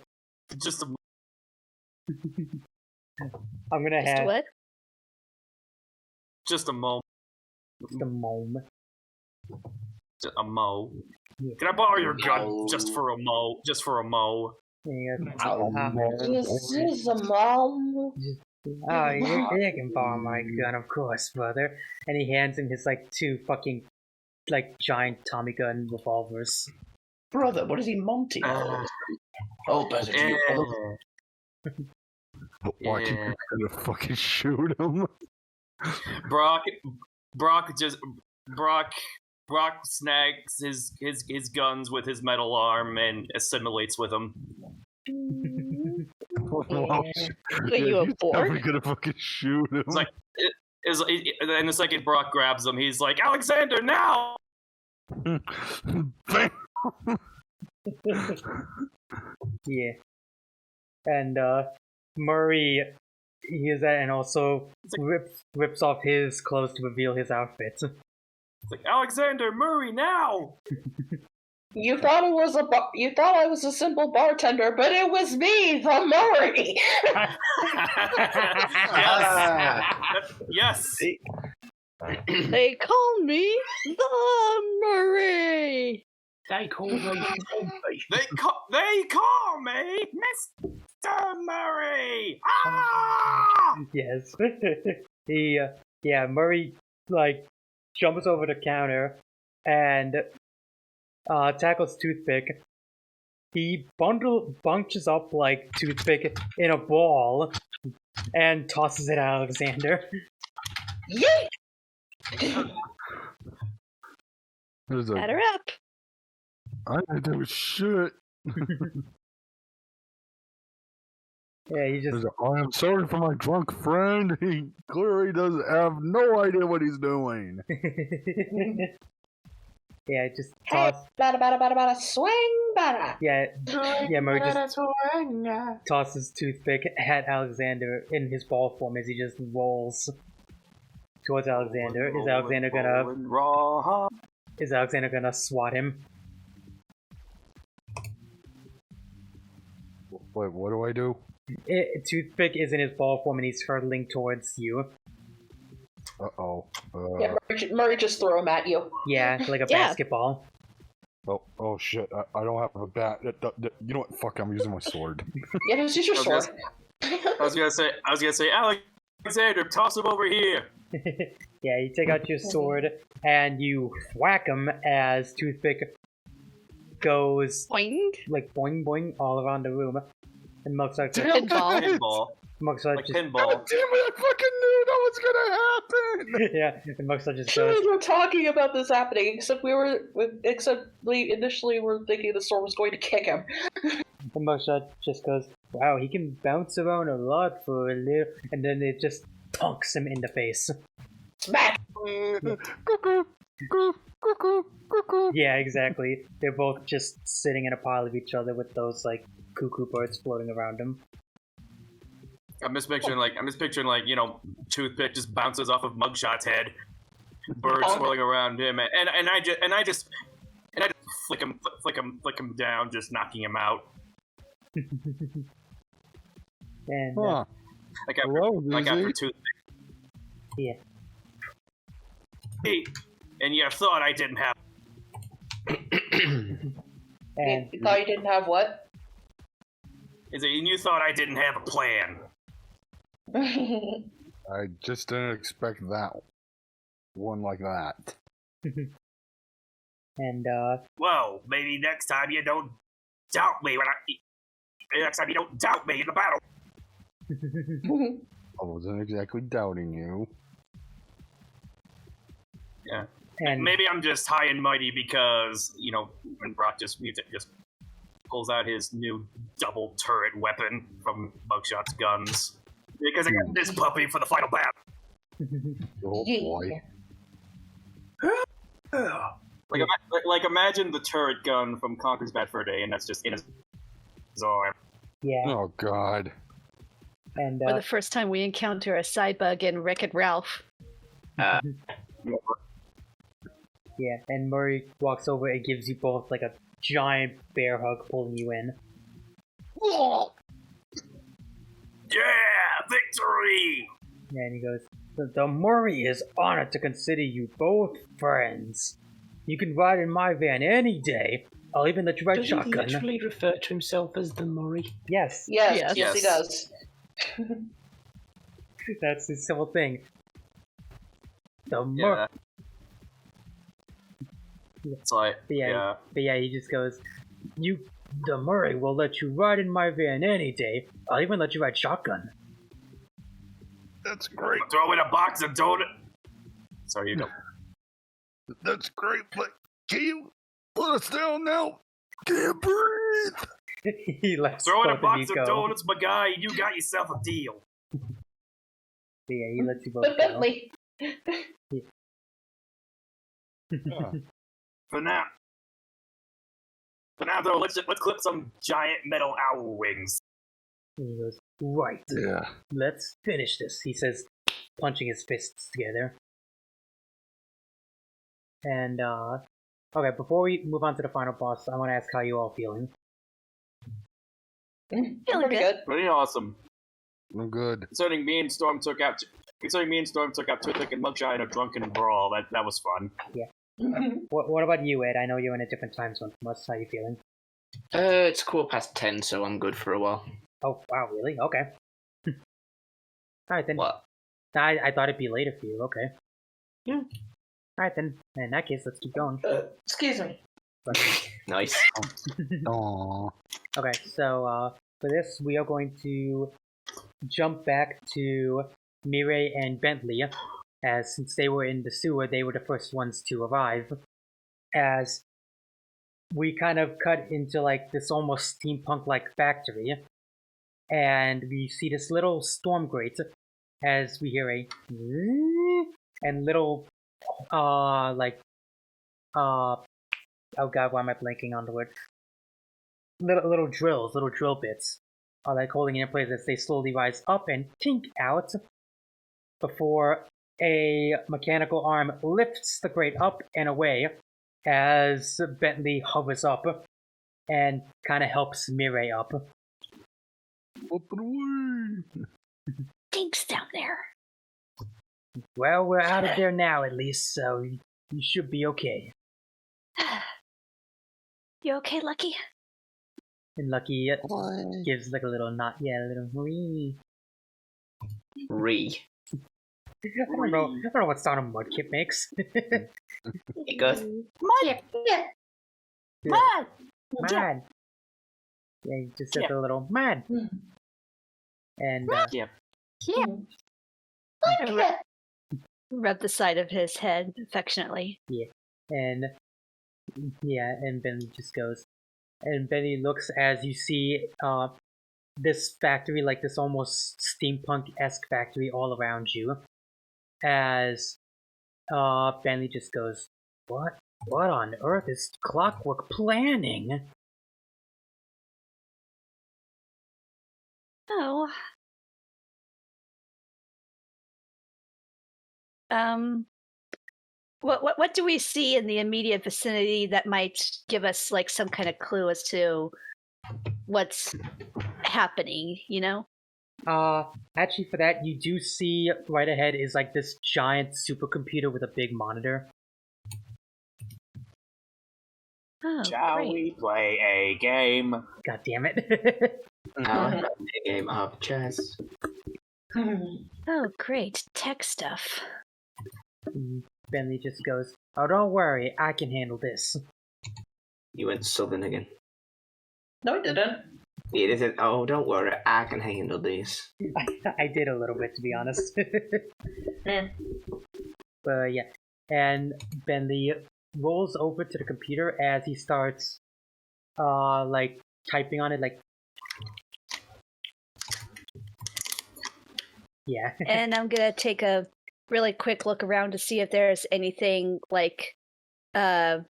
Speaker 1: Just a...
Speaker 2: I'm gonna
Speaker 3: Just
Speaker 2: have...
Speaker 3: what?
Speaker 1: Just a moment.
Speaker 2: Just a moment.
Speaker 1: Just a mo.
Speaker 2: Yeah.
Speaker 1: Can I borrow your gun just for a mo? Just for a mo.
Speaker 2: Yeah.
Speaker 5: This is a mom.
Speaker 2: Oh, you can borrow my gun, of course, brother. And he hands him his, like, 2 fucking, like, giant Tommy gun revolvers.
Speaker 7: Brother, what is he, Monty? Oh, better
Speaker 4: Why keep gonna fucking shoot him?
Speaker 1: Brock snags his guns with his metal arm and assimilates with them.
Speaker 9: Wait, you a Borg?
Speaker 4: He's gonna fucking shoot him.
Speaker 1: It's like, and the second Brock grabs him, he's like, Alexander, now!
Speaker 2: Yeah. And, Murray hears that and also rips off his clothes to reveal his outfit.
Speaker 1: It's like, Alexander, Murray, now!
Speaker 5: You thought I was a simple bartender, but it was me, the Murray.
Speaker 1: Yes.
Speaker 9: They call me the Murray.
Speaker 7: They call me.
Speaker 1: They call me Mr. Murray. Ah!
Speaker 2: Yes. Murray, like, jumps over the counter and tackles Toothpick. He bunches up, like, Toothpick in a ball and tosses it at Alexander.
Speaker 5: Yay!
Speaker 4: There's a,
Speaker 3: Batter up.
Speaker 4: I didn't do shit.
Speaker 2: Yeah, you just
Speaker 4: There's a, I am sorry for my drunk friend. He clearly doesn't have no idea what he's doing.
Speaker 2: yeah, just
Speaker 5: Hey,
Speaker 2: toss.
Speaker 5: bada, swing, bada.
Speaker 2: Yeah, Murray just tosses toothpick at Alexander in his ball form as he just rolls towards Alexander. Is Alexander gonna swat him?
Speaker 4: Wait, what do I do?
Speaker 2: Toothpick is in his ball form and he's hurtling towards you.
Speaker 4: Uh-oh.
Speaker 5: Yeah, Murray just throw him at you.
Speaker 2: Yeah, like a
Speaker 3: Yeah.
Speaker 2: basketball.
Speaker 4: Oh shit, I don't have a bat. You know what? Fuck, I'm using my sword.
Speaker 5: Yeah, just use your sword.
Speaker 1: I was gonna say, Alexander, toss him over here.
Speaker 2: Yeah, you take out your sword and you whack him as Toothpick goes
Speaker 3: Boing.
Speaker 2: like boing boing all around the room. And Mugshot just,
Speaker 1: Pinball.
Speaker 2: Mugshot
Speaker 1: Like
Speaker 2: just
Speaker 1: pinball.
Speaker 4: God damn it, I fucking knew that was gonna happen!
Speaker 2: yeah, and Mugshot just
Speaker 5: Sure,
Speaker 2: goes,
Speaker 5: we were talking about this happening, except we initially were thinking the storm was going to kick him.
Speaker 2: and Mugshot just goes, wow, he can bounce around a lot for a little, and then it just punks him in the face.
Speaker 5: Smack!
Speaker 2: Yeah, exactly. They're both just sitting in a pile of each other with those like cuckoo birds floating around them.
Speaker 1: I'm just picturing like, you know, Toothpick just bounces off of Mugshot's head, birds swirling around him, and I just flick him down, just knocking him out.
Speaker 2: And
Speaker 1: Like after,
Speaker 4: Hello,
Speaker 1: after
Speaker 4: Lizzie.
Speaker 1: Toothpick.
Speaker 2: yeah,
Speaker 1: Hey, and you thought I didn't have.
Speaker 2: and
Speaker 5: You thought you didn't have what?
Speaker 1: And you thought I didn't have a plan.
Speaker 4: I just didn't expect that one like that.
Speaker 2: and
Speaker 1: Well, maybe next time you don't doubt me next time you don't doubt me in the battle.
Speaker 4: I wasn't exactly doubting you.
Speaker 1: Yeah.
Speaker 2: and
Speaker 1: Maybe I'm just high and mighty because, you know, when Brock just pulls out his new double turret weapon from Mugshot's guns. Because I got this puppy for the final battle.
Speaker 4: Oh boy.
Speaker 1: Like imagine the turret gun from Conker's Bad Fur Day, and that's just in his arm.
Speaker 2: yeah,
Speaker 4: Oh god.
Speaker 2: and
Speaker 3: For the first time we encounter a side bug in Wreck-It Ralph.
Speaker 2: yeah, and Murray walks over and gives you both like a giant bear hug, pulling you in.
Speaker 1: Yeah, victory!
Speaker 2: And he goes, the Murray is honored to consider you both friends. You can ride in my van any day. I'll even let you ride
Speaker 12: Does he
Speaker 2: shotgun.
Speaker 12: literally refer to himself as the Murray?
Speaker 2: Yes,
Speaker 5: Yes,
Speaker 1: Yes.
Speaker 5: he does.
Speaker 2: that's his whole thing. The Murray.
Speaker 1: Yeah. It's like,
Speaker 2: But yeah, he just goes, the Murray will let you ride in my van any day. I'll even let you ride shotgun.
Speaker 4: That's great.
Speaker 1: Throw in a box of donut. Sorry, you go.
Speaker 4: That's great, but can you put us down now? Can't breathe.
Speaker 2: He lets
Speaker 1: Throw in a
Speaker 2: both of
Speaker 1: box
Speaker 2: you
Speaker 1: of
Speaker 2: go.
Speaker 1: donuts, my guy, and you got yourself a deal.
Speaker 2: But yeah, he lets you both
Speaker 5: But
Speaker 2: go.
Speaker 5: Bentley.
Speaker 1: For now. For now, though, let's clip some giant metal owl wings.
Speaker 2: And he goes, right,
Speaker 4: Yeah.
Speaker 2: let's finish this, he says, punching his fists together. And, okay, before we move on to the final boss, I want to ask how you all feeling.
Speaker 3: Feeling
Speaker 5: Pretty
Speaker 3: good.
Speaker 5: good.
Speaker 1: Pretty awesome.
Speaker 4: I'm good.
Speaker 1: Considering me and Storm took out Toothpick and Mugshot in a drunken brawl, that was fun.
Speaker 2: What about you, Ed? I know you're in a different time zone from us. How you feeling?
Speaker 7: It's 10:15, so I'm good for a while.
Speaker 2: Oh, wow, really? Okay. Alright then.
Speaker 7: What?
Speaker 2: I thought it'd be later for you, okay.
Speaker 5: Yeah.
Speaker 2: Alright then, in that case, let's keep going.
Speaker 5: Excuse me.
Speaker 7: Nice.
Speaker 4: Aww.
Speaker 2: Okay, so, for this, we are going to jump back to Mireille and Bentley, as since they were in the sewer, they were the first ones to arrive. as we kind of cut into like this almost steampunk-like factory, and we see this little storm grate as we hear a and little oh god, why am I blanking on the word? Little drill bits are like holding in place as they slowly rise up and tink out before a mechanical arm lifts the grate up and away as Bentley hovers up and kind of helps Mireille up.
Speaker 4: Open away!
Speaker 3: Tink's down there.
Speaker 2: Well, we're out of there now at least, so you should be okay.
Speaker 3: You okay, Lucky?
Speaker 2: And Lucky gives like a little nod, a little wee. I don't know what sound a mudkip makes.
Speaker 7: It goes,
Speaker 8: Mud! Mud!
Speaker 2: Man. Yeah, he just says a little man. And
Speaker 8: Yeah.
Speaker 3: Rub the side of his head affectionately.
Speaker 2: and Benny just goes, and Benny looks as you see this factory, like this almost steampunk-esque factory all around you, as Bentley just goes, what on earth is Clockwork planning?
Speaker 3: Oh. What do we see in the immediate vicinity that might give us like some kind of clue as to what's happening, you know?
Speaker 2: Actually for that, you do see right ahead is like this giant supercomputer with a big monitor.
Speaker 3: Oh,
Speaker 1: Shall
Speaker 3: great.
Speaker 1: we play a game?
Speaker 2: God damn it.
Speaker 7: a game of chess.
Speaker 3: Oh, great. Tech stuff.
Speaker 2: Bentley just goes, oh, don't worry, I can handle this.
Speaker 7: You went southern again.
Speaker 9: No, I didn't.
Speaker 7: It isn't. Oh, don't worry, I can handle this.
Speaker 2: I did a little bit, to be honest. But yeah, and Bentley rolls over to the computer as he starts, like typing on it, like. Yeah.
Speaker 3: And I'm gonna take a really quick look around to see if there's anything like if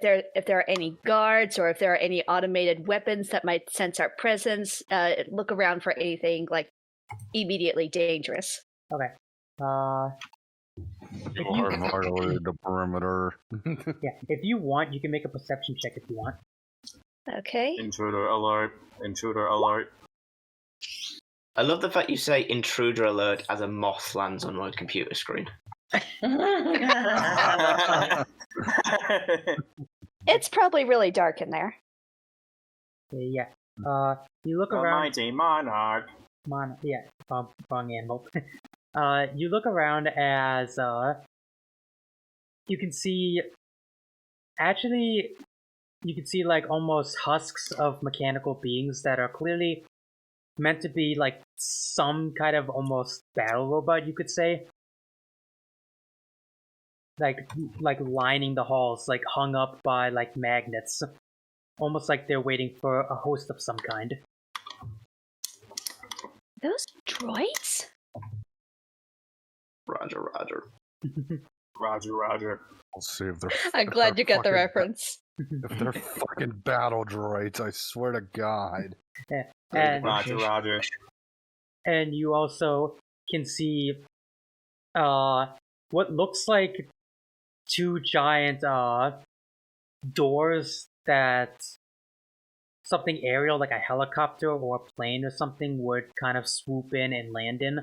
Speaker 3: there are any guards or if there are any automated weapons that might sense our presence. Look around for anything like immediately dangerous.
Speaker 2: Okay.
Speaker 4: Hardware the perimeter.
Speaker 2: Yeah, if you want, you can make a perception check if you want.
Speaker 3: Okay.
Speaker 1: Intruder alert. Intruder alert.
Speaker 7: I love the fact you say intruder alert as a moth lands on my computer screen.
Speaker 3: It's probably really dark in there.
Speaker 2: Yeah. You look
Speaker 1: The
Speaker 2: around.
Speaker 1: mighty monarch.
Speaker 2: Wrong animal. You look around as you can see. Actually, you can see like almost husks of mechanical beings that are clearly meant to be like some kind of almost battle robot, you could say. Like lining the halls, like hung up by like magnets, almost like they're waiting for a host of some kind.
Speaker 3: Those droids?
Speaker 7: Roger.
Speaker 1: Roger.
Speaker 4: We'll see if they're.
Speaker 3: I'm glad you got the
Speaker 4: fucking-
Speaker 3: reference.
Speaker 4: If they're fucking battle droids, I swear to God.
Speaker 2: Yeah. And
Speaker 1: Roger.
Speaker 2: and you also can see what looks like two giant doors that something aerial, like a helicopter or a plane or something, would kind of swoop in and land in.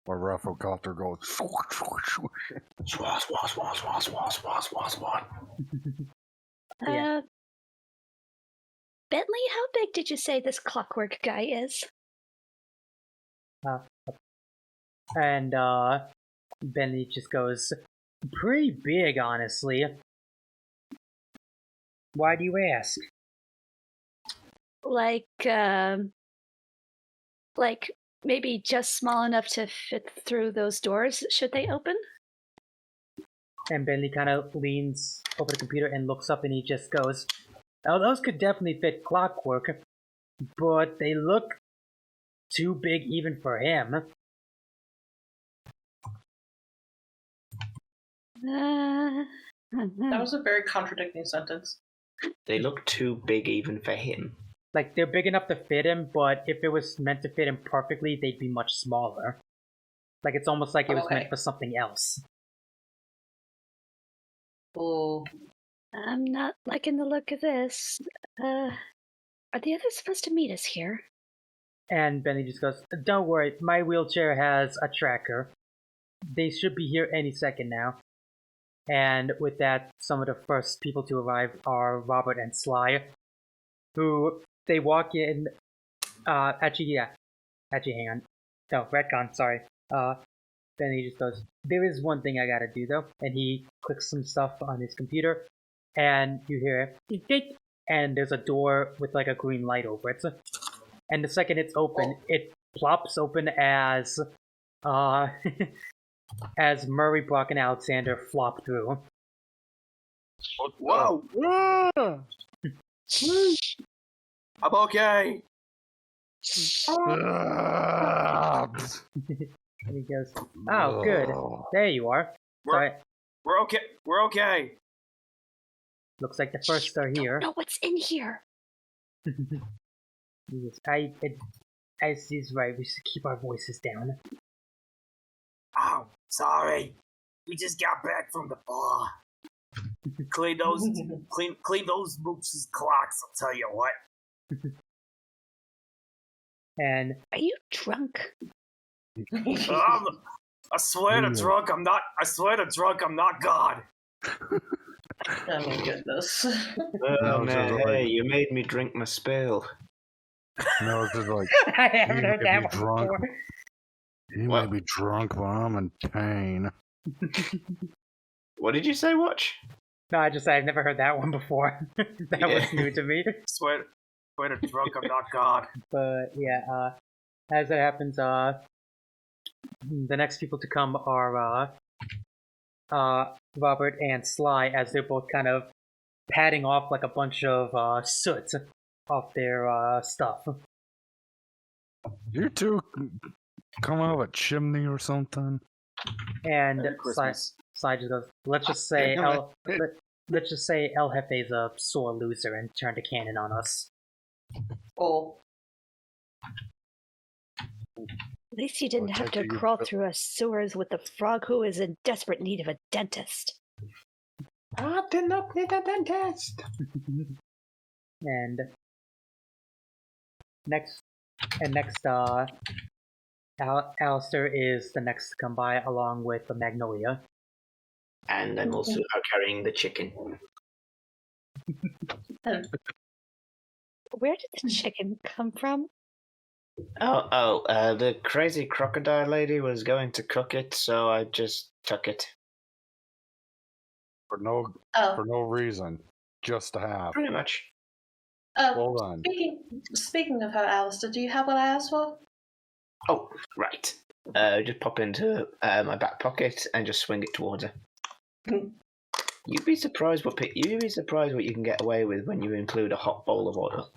Speaker 4: My rafflecopter goes.
Speaker 2: Yeah.
Speaker 3: Bentley, how big did you say this Clockwork guy is?
Speaker 2: And Bentley just goes, pretty big, honestly. Why do you ask?
Speaker 3: Like maybe just small enough to fit through those doors, should they open?
Speaker 2: And Bentley kind of leans over the computer and looks up and he just goes, "Oh, those could definitely fit Clockwork, but they look too big even for him."
Speaker 9: That was a very contradicting sentence.
Speaker 7: They look too big even for him.
Speaker 2: Like, they're big enough to fit him, but if it was meant to fit him perfectly, they'd be much smaller. Like, it's almost like it was meant for something else.
Speaker 9: Oh.
Speaker 3: I'm not liking the look of this. Are the others supposed to meet us here?
Speaker 2: And Benny just goes, "Don't worry, my wheelchair has a tracker. They should be here any second now." And with that, some of the first people to arrive are Robert and Sly, who they walk in. Actually, hang on. No, retcon, sorry. Then he just goes, "There is one thing I gotta do though," and he clicks some stuff on his computer, and you hear "Tick," and there's a door with like a green light over it. And the second it's open, it plops open as as Murray, Brock, and Alexander flop through.
Speaker 1: Whoa! I'm okay.
Speaker 2: And he goes, "Oh, good. There you are. Sorry.
Speaker 1: We're okay. We're okay.
Speaker 2: Looks like the first are here."
Speaker 3: No, what's in here?
Speaker 2: He goes, As he's right, we should keep our voices down."
Speaker 1: Oh, sorry. We just got back from the bar. Clean those mooks' clocks, I'll tell you what.
Speaker 2: And
Speaker 3: are you drunk?
Speaker 1: I swear to drunk, I'm not. I swear to drunk, I'm not God.
Speaker 9: Oh my goodness.
Speaker 7: Oh man, hey, you made me drink my spill.
Speaker 4: No, it's just like
Speaker 2: I haven't heard that one
Speaker 4: drunk.
Speaker 2: before.
Speaker 4: You may be drunk, but I'm in pain.
Speaker 7: What did you say, Watch?
Speaker 2: No, I just said I've never heard that one before. That was new to me.
Speaker 1: Swear to drunk, I'm not God.
Speaker 2: But yeah, as it happens, the next people to come are Robert and Sly, as they're both kind of patting off like a bunch of soot off their stuff.
Speaker 4: You two come out of a chimney or something?
Speaker 2: And Sly just goes, let's just say El Jefe's a sore loser and turned a cannon on us.
Speaker 9: Oh.
Speaker 3: At least you didn't have to crawl through a sewers with a frog who is in desperate need of a dentist.
Speaker 12: I did not need a dentist.
Speaker 2: And next, Alister is the next to come by, along with the Magnolia.
Speaker 7: And I'm also carrying the chicken.
Speaker 3: Where did the chicken come from?
Speaker 7: The crazy crocodile lady was going to cook it, so I just took it.
Speaker 4: For no reason. Just to have.
Speaker 7: Pretty much.
Speaker 4: Hold on.
Speaker 9: Speaking of her, Alister, do you have what I asked for?
Speaker 7: Oh, right. Just pop into my back pocket and just swing it towards her. You'd be surprised what you can get away with when you include a hot bowl of oil.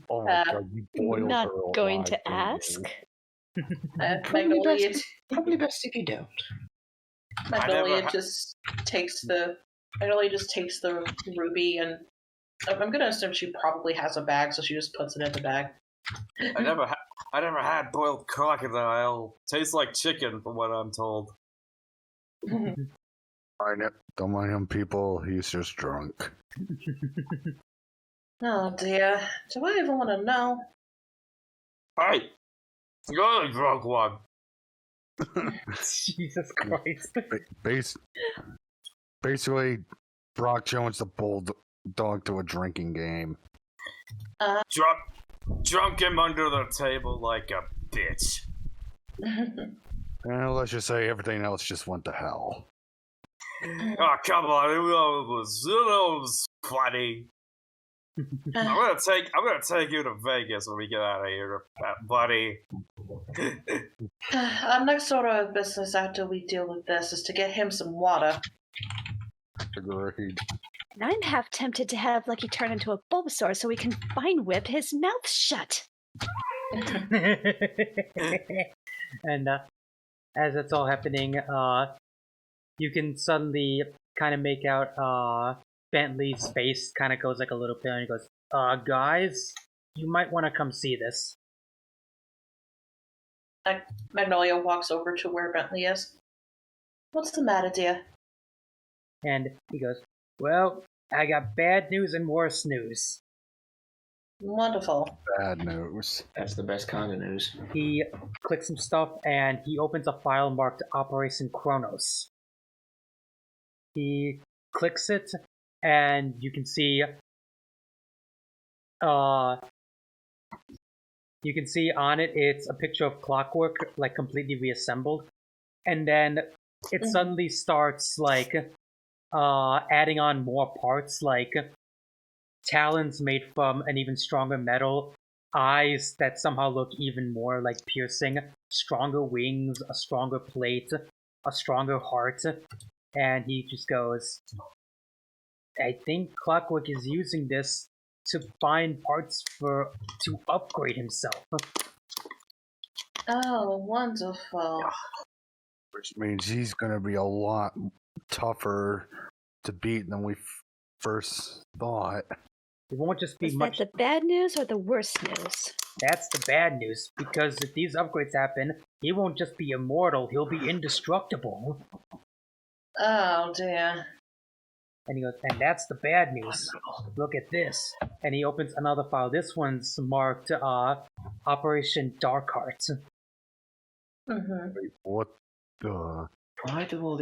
Speaker 4: Oh my God, you boiled
Speaker 3: not
Speaker 4: her
Speaker 3: going
Speaker 4: alive,
Speaker 3: to ask.
Speaker 7: Probably best if you don't.
Speaker 9: Magnolia just takes the ruby, and I'm gonna assume she probably has a bag, so she just puts it in the bag.
Speaker 1: I never had boiled crocodile. Tastes like chicken, from what I'm told.
Speaker 4: Don't mind him, people. He's just drunk.
Speaker 9: Oh dear. Do I even want to know?
Speaker 1: Hey! You're the drunk one.
Speaker 2: Jesus Christ.
Speaker 4: Basically, Brock joins the bulldog to a drinking game.
Speaker 1: Drunk him under the table like a bitch.
Speaker 4: And let's just say everything else just went to hell.
Speaker 1: Oh, come on. It was funny. I'm gonna take you to Vegas when we get out of here, buddy.
Speaker 9: Our next order of business after we deal with this is to get him some water.
Speaker 4: Agreed.
Speaker 3: And I'm half tempted to have Lucky turn into a Bulbasaur so we can vine whip his mouth shut.
Speaker 2: And as it's all happening, you can suddenly kind of make out Bentley's face kind of goes like a little pale, and he goes, guys, you might want to come see this.
Speaker 9: Magnolia walks over to where Bentley is. What's the matter, dear?
Speaker 2: And he goes, well, I got bad news and worse news.
Speaker 9: Wonderful.
Speaker 4: Bad news.
Speaker 7: That's the best kind of news.
Speaker 2: He clicks some stuff and he opens a file marked Operation Chronos. He clicks it and you can see on it it's a picture of Clockwork, like completely reassembled. And then it suddenly starts like adding on more parts, like talons made from an even stronger metal, eyes that somehow look even more like piercing, stronger wings, a stronger plate, a stronger heart. And he just goes, I think Clockwork is using this to find parts to upgrade himself.
Speaker 9: Oh, wonderful.
Speaker 4: Which means he's gonna be a lot tougher to beat than we first thought.
Speaker 2: It won't just be
Speaker 3: Is
Speaker 2: much.
Speaker 3: that the bad news or the worst news?
Speaker 2: That's the bad news, because if these upgrades happen, he won't just be immortal, he'll be indestructible.
Speaker 9: Oh, dear.
Speaker 2: And he goes, and that's the bad news. Look at this. And he opens another file. This one's marked Operation Darkheart.
Speaker 9: Mm-hmm.
Speaker 4: Wait, what the?
Speaker 7: Why do all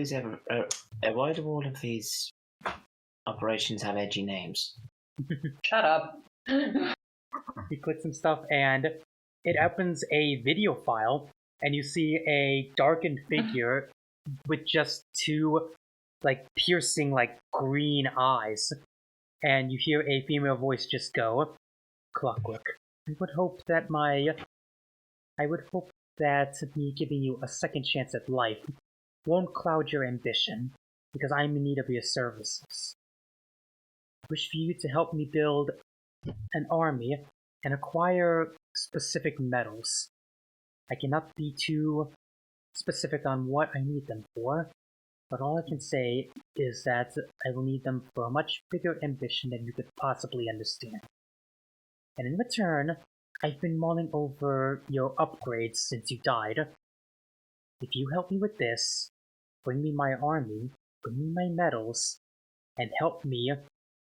Speaker 7: of these operations have edgy names?
Speaker 9: Shut up.
Speaker 2: He clicks some stuff and it opens a video file and you see a darkened figure with just two like piercing like green eyes, and you hear a female voice just go, Clockwork, I would hope that me giving you a second chance at life won't cloud your ambition, because I'm in need of your services. I wish for you to help me build an army and acquire specific metals. I cannot be too specific on what I need them for, but all I can say is that I will need them for a much bigger ambition than you could possibly understand. And in return, I've been mulling over your upgrades since you died. If you help me with this, bring me my army, bring me my metals, and help me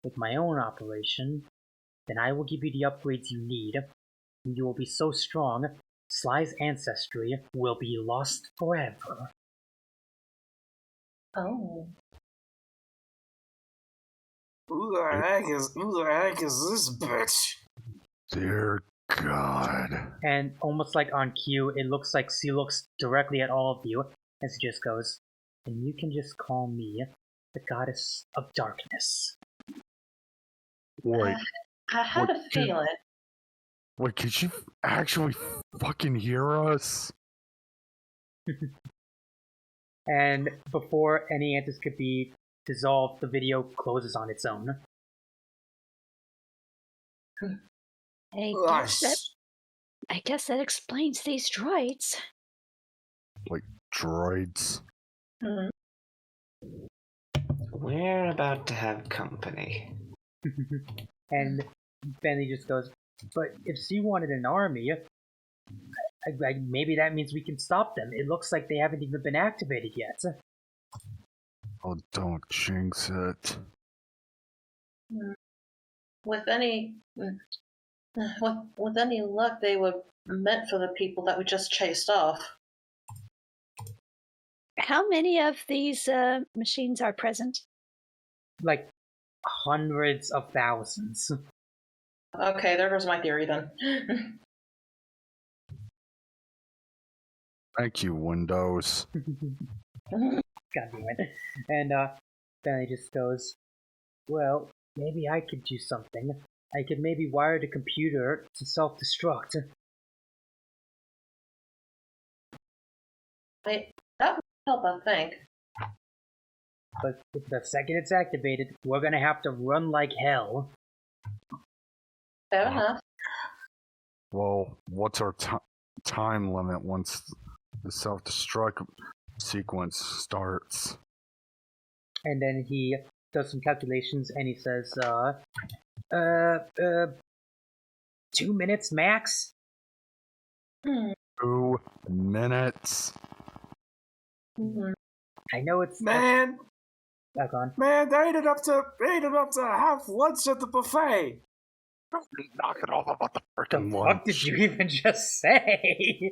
Speaker 2: with my own operation, then I will give you the upgrades you need, and you will be so strong, Sly's ancestry will be lost forever.
Speaker 9: Oh.
Speaker 1: Who the heck is this bitch?
Speaker 4: Dear God.
Speaker 2: And almost like on cue, it looks like she looks directly at all of you, and she just goes, and you can just call me the Goddess of Darkness.
Speaker 4: Wait.
Speaker 9: I had a feeling.
Speaker 4: Wait, could you actually fucking hear us?
Speaker 2: And before any answers could be dissolved, the video closes on its own.
Speaker 3: I guess that explains these droids.
Speaker 4: Like droids?
Speaker 9: Mm-hmm.
Speaker 7: We're about to have company.
Speaker 2: And Bentley just goes, but if she wanted an army, maybe that means we can stop them. It looks like they haven't even been activated yet.
Speaker 4: Oh, don't jinx it.
Speaker 9: With any luck, they were meant for the people that we just chased off.
Speaker 3: How many of these machines are present?
Speaker 2: Like hundreds of thousands.
Speaker 9: Okay, there goes my theory then.
Speaker 4: Thank you, Windows.
Speaker 2: God damn it. And Bentley just goes, well, maybe I could do something. I could maybe wire the computer to self-destruct.
Speaker 9: Wait, that would help, I think.
Speaker 2: But the second it's activated, we're gonna have to run like hell.
Speaker 9: Fair enough.
Speaker 4: Well, what's our time limit once the self-destruct sequence starts?
Speaker 2: And then he does some calculations and he says, 2 minutes max?
Speaker 4: 2 minutes.
Speaker 2: I know it's
Speaker 1: Man,
Speaker 2: back on.
Speaker 1: man, they ended up to have lunch at the buffet.
Speaker 4: Knock it off about the freaking
Speaker 2: What
Speaker 4: lunch.
Speaker 2: did you even just say?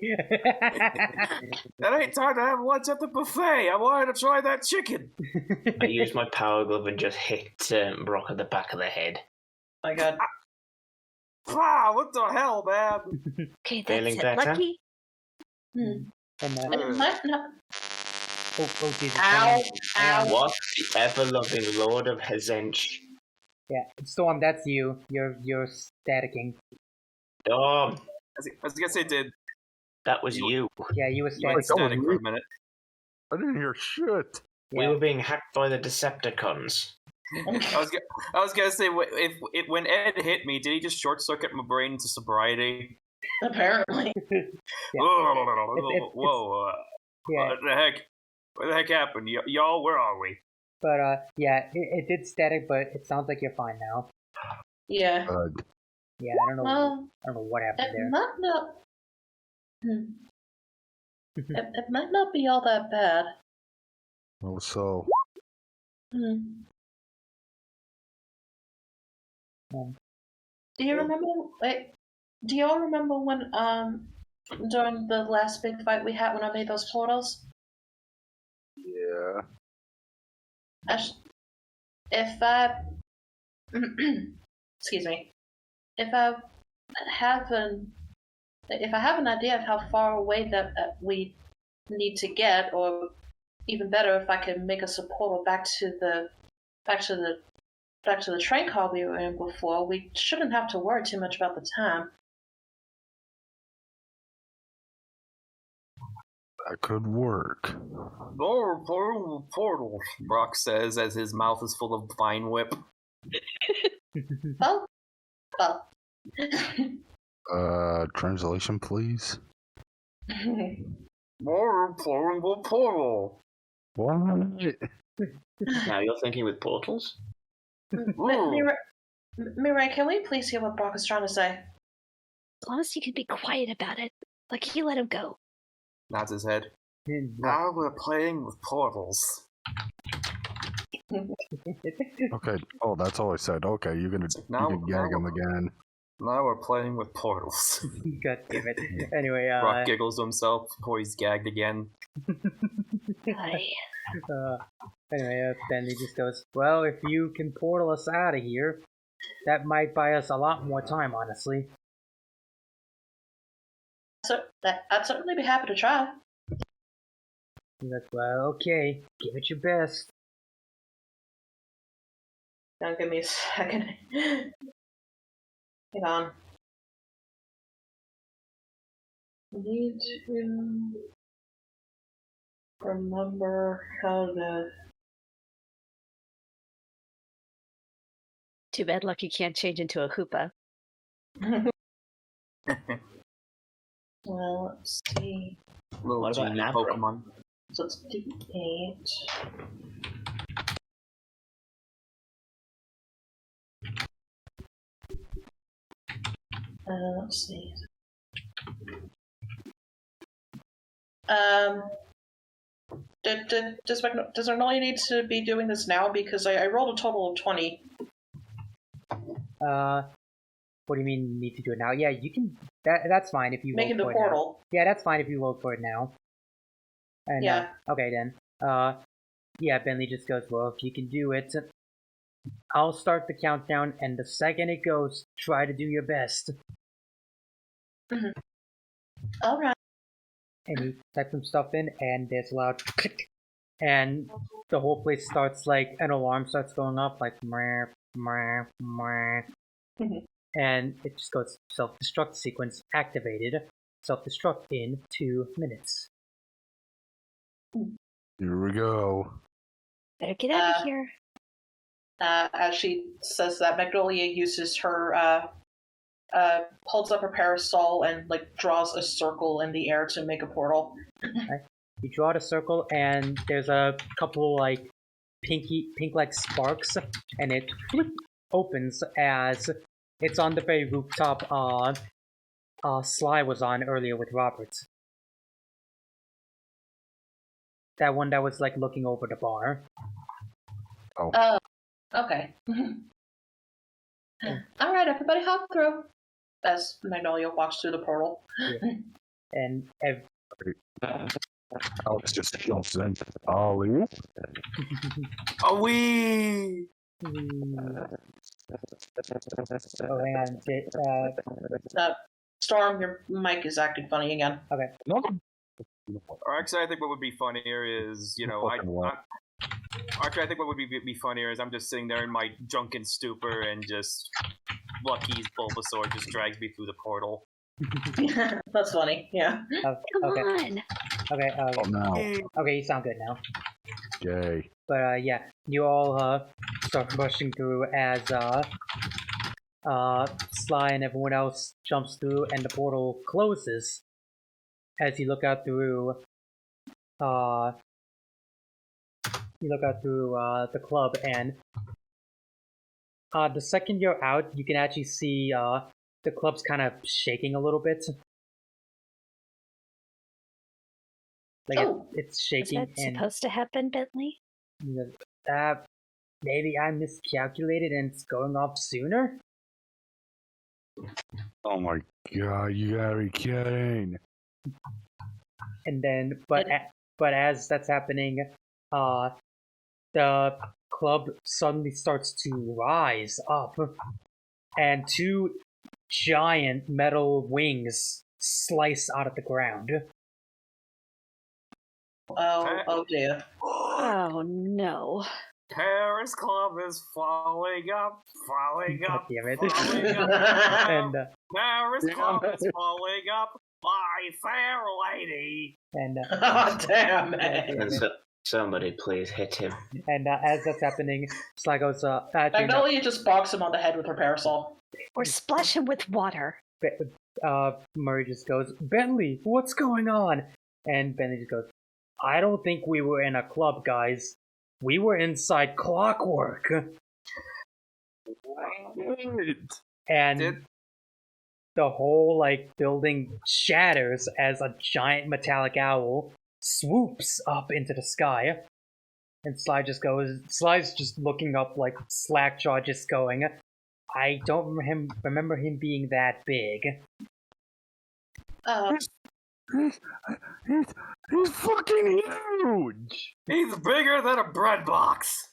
Speaker 1: That ain't time to have lunch at the buffet. I wanted to try that chicken.
Speaker 7: I used my power glove and just hit Brock at the back of the head.
Speaker 9: My God.
Speaker 1: Wow, what the hell, man?
Speaker 3: Okay, that's
Speaker 7: Feeling
Speaker 3: it.
Speaker 7: better?
Speaker 3: Lucky.
Speaker 2: And,
Speaker 9: It might not.
Speaker 2: oh, Jesus.
Speaker 9: Ow! Ow!
Speaker 7: What the ever-loving Lord of Hazench?
Speaker 2: Yeah, Storm, that's you. You're staticking.
Speaker 7: Oh,
Speaker 1: I was gonna say, did
Speaker 7: that was you.
Speaker 2: Yeah, you were
Speaker 1: you went
Speaker 2: static.
Speaker 1: static for a minute?
Speaker 4: I didn't hear shit.
Speaker 7: We were being hacked by the Decepticons.
Speaker 1: I was gonna say, when Ed hit me, did he just short circuit my brain into sobriety?
Speaker 9: Apparently.
Speaker 1: Whoa!
Speaker 2: Yeah.
Speaker 1: What the heck? What the heck happened? Y'all, where are we?
Speaker 2: But yeah, it did static, but it sounds like you're fine now.
Speaker 9: Yeah.
Speaker 2: Yeah, I don't know.
Speaker 9: Well,
Speaker 2: I don't know what happened
Speaker 9: it
Speaker 2: there.
Speaker 9: might not. It might not be all that bad.
Speaker 4: Oh, so
Speaker 9: Do you remember? Wait. Do y'all remember when during the last big fight we had when I made those portals?
Speaker 4: yeah.
Speaker 9: If I excuse me, if I have an idea of how far away that we need to get, or even better, if I can make us a portal back to the train car we were in before, we shouldn't have to worry too much about the time.
Speaker 4: That could work.
Speaker 1: Portals, Brock says as his mouth is full of vine whip.
Speaker 9: Well.
Speaker 4: Translation, please.
Speaker 1: Portal.
Speaker 4: What?
Speaker 7: Now you're thinking with portals?
Speaker 9: Mirai, can we please hear what Brock is trying to say?
Speaker 3: As long as you can be quiet about it. Like, you let him go.
Speaker 1: Nods his head. Now we're playing with portals.
Speaker 4: Okay. Oh, that's all I said. Okay, you can gag him again.
Speaker 1: Now we're playing with portals.
Speaker 2: God damn it. Anyway,
Speaker 1: Brock giggles to himself before he's gagged again.
Speaker 2: Anyway, then he just goes, well, if you can portal us out of here, that might buy us a lot more time, honestly.
Speaker 9: So I'd certainly be happy to try.
Speaker 2: He's like, well, okay, give it your best.
Speaker 9: Now give me a second. Hang on. I need to remember how to.
Speaker 3: Too bad Lucky can't change into a Hoopa.
Speaker 9: Well, let's see.
Speaker 1: Little genie Pokemon.
Speaker 9: So it's D8. Let's see. Does Magnolia need to be doing this now? Because I rolled a total of 20.
Speaker 2: What do you mean you need to do it now? Yeah, you can. That's fine if you
Speaker 9: Making
Speaker 2: vote
Speaker 9: the
Speaker 2: for it now.
Speaker 9: portal.
Speaker 2: Yeah, that's fine if you vote for it now. And,
Speaker 9: Yeah.
Speaker 2: Okay then. Yeah, Bentley just goes, well, if you can do it, I'll start the countdown, and the second it goes, try to do your best.
Speaker 9: All right.
Speaker 2: And he types some stuff in, and there's a loud click, and the whole place starts like an alarm starts going off, like meh, meh, meh. And it just goes self-destruct sequence activated. Self-destruct in 2 minutes.
Speaker 4: Here we go.
Speaker 3: Better get out of here.
Speaker 5: As she says that, Magnolia uses her, holds up her parasol and like draws a circle in the air to make a portal.
Speaker 2: Right. You draw the circle, and there's a couple like pink-like sparks, and it opens as it's on the very rooftop Sly was on earlier with Robert. That one that was like looking over the bar.
Speaker 9: Oh, okay. Alright, everybody hop through.
Speaker 5: As Magnolia walks through the portal.
Speaker 2: Yeah. And
Speaker 4: Alex just jumps in. Ollie.
Speaker 1: Oh, we.
Speaker 2: Oh, hang on.
Speaker 5: Storm, your mic is acting funny again.
Speaker 2: Okay.
Speaker 1: Or actually, I think what would be funnier is, actually, I think what would be funnier is I'm just sitting there in my drunken stupor and just Lucky's Bulbasaur just drags me through the portal.
Speaker 5: That's funny, yeah.
Speaker 3: Come on.
Speaker 2: Okay,
Speaker 4: no.
Speaker 2: Okay, you sound good now.
Speaker 4: Yay.
Speaker 2: But yeah, you all start rushing through as Sly and everyone else jumps through, and the portal closes. As you look out through, the club, and the second you're out, you can actually see the club's kind of shaking a little bit. Like it's shaking.
Speaker 3: Is that supposed to happen, Bentley?
Speaker 2: Maybe I miscalculated and it's going off sooner?
Speaker 4: Oh my god, you gotta be kidding.
Speaker 2: And then, but as that's happening, the club suddenly starts to rise up, and 2 giant metal wings slice out of the ground.
Speaker 5: Oh dear.
Speaker 3: Oh no.
Speaker 1: Paris Club is falling up, falling up,
Speaker 2: Damn it.
Speaker 1: falling up.
Speaker 2: And
Speaker 1: Paris Club is falling up, my fair lady.
Speaker 2: And
Speaker 5: damn it.
Speaker 7: And somebody please hit him.
Speaker 2: And as that's happening, Sly goes,
Speaker 5: Magnolia just bonks him on the head with her parasol.
Speaker 3: Or splash him with water.
Speaker 2: Murray just goes, Bentley, what's going on? And Bentley just goes, I don't think we were in a club, guys. We were inside Clockwork. And the whole building shatters as a giant metallic owl swoops up into the sky. And Sly's just looking up like Slackjaw, just going, I don't remember him being that big.
Speaker 4: He's fucking huge!
Speaker 1: He's bigger than a bread box!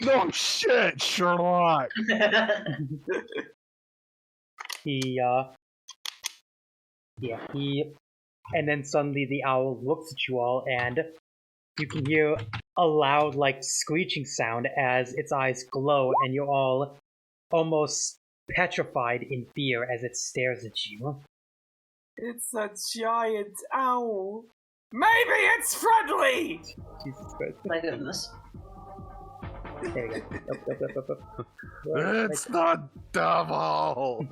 Speaker 4: No shit, Sherlock!
Speaker 2: And then suddenly the owl looks at you all, and you can hear a loud, screeching sound as its eyes glow, and you're all almost petrified in fear as it stares at you.
Speaker 1: It's a giant owl. Maybe it's friendly!
Speaker 2: Jesus Christ.
Speaker 5: My goodness.
Speaker 2: There we go.
Speaker 4: It's the devil!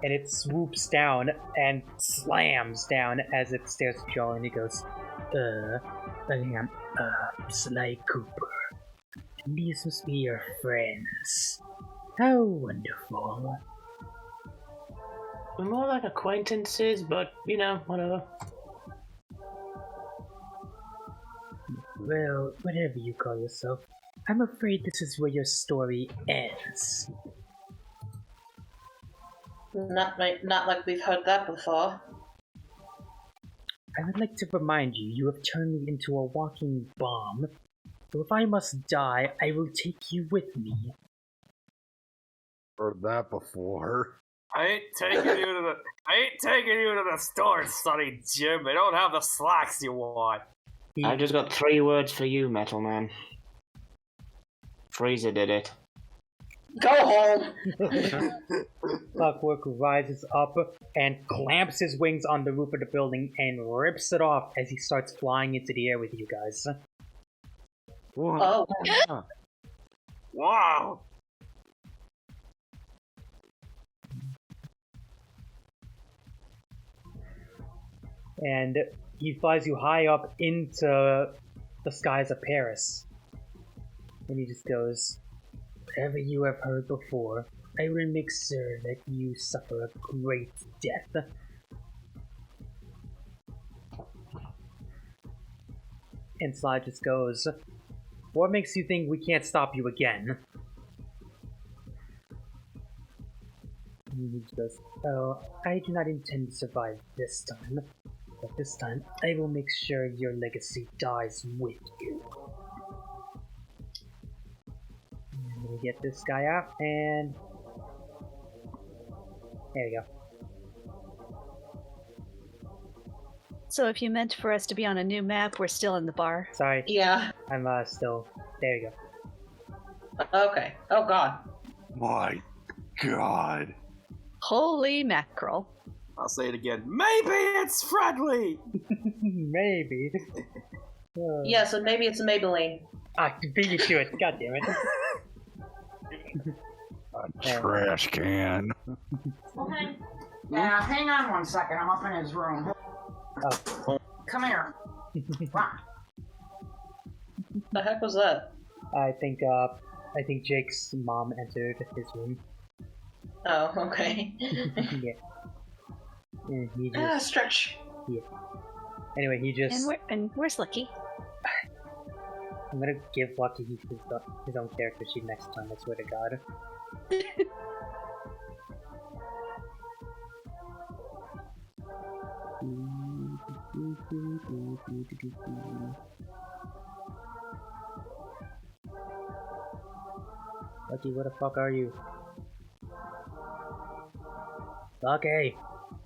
Speaker 2: And it swoops down and slams down as it stares at you all, and he goes, I am, Sly Cooper. And these must be your friends. How wonderful.
Speaker 11: We're more like acquaintances, but, whatever.
Speaker 2: Well, whatever you call yourself, I'm afraid this is where your story ends.
Speaker 5: Not like we've heard that before.
Speaker 2: I would like to remind you, you have turned me into a walking bomb. So if I must die, I will take you with me.
Speaker 4: Heard that before.
Speaker 1: I ain't taking you to the store, Sonny Jim. They don't have the slacks you want.
Speaker 7: I've just got 3 words for you, Metal Man. Freezer did it.
Speaker 5: Go home.
Speaker 2: Clockwork rises up and clamps his wings on the roof of the building and rips it off as he starts flying into the air with you guys.
Speaker 4: Whoa.
Speaker 5: Oh.
Speaker 4: Wow.
Speaker 2: And he flies you high up into the skies of Paris. And he just goes, "Whatever you have heard before, I will make sure that you suffer a great death." And Sly just goes, "What makes you think we can't stop you again?" And he just goes, "Oh, I do not intend to survive this time. But this time, I will make sure your legacy dies with you." I'm gonna get this guy out, and there you go.
Speaker 3: So if you meant for us to be on a new map, we're still in the bar.
Speaker 2: Sorry.
Speaker 5: Yeah.
Speaker 2: I'm still. There you go.
Speaker 5: Okay. Oh God.
Speaker 4: My God.
Speaker 3: Holy mackerel.
Speaker 1: I'll say it again. Maybe it's friendly!
Speaker 2: Maybe.
Speaker 5: Yes, and maybe it's a Maybelline.
Speaker 2: I beat you to it. God damn it.
Speaker 4: A trash can.
Speaker 12: Okay. Now, hang on 1 second. I'm up in his room.
Speaker 2: Oh.
Speaker 12: Come here. Wow.
Speaker 5: The heck was that?
Speaker 2: I think Jake's mom entered his room.
Speaker 5: Oh, okay.
Speaker 2: Yeah. And he just,
Speaker 5: Stretch.
Speaker 2: Yeah. Anyway, he just.
Speaker 3: And where's Lucky?
Speaker 2: I'm gonna give Lucky his own character sheet next time, I swear to God. Lucky, where the fuck are you? Lucky!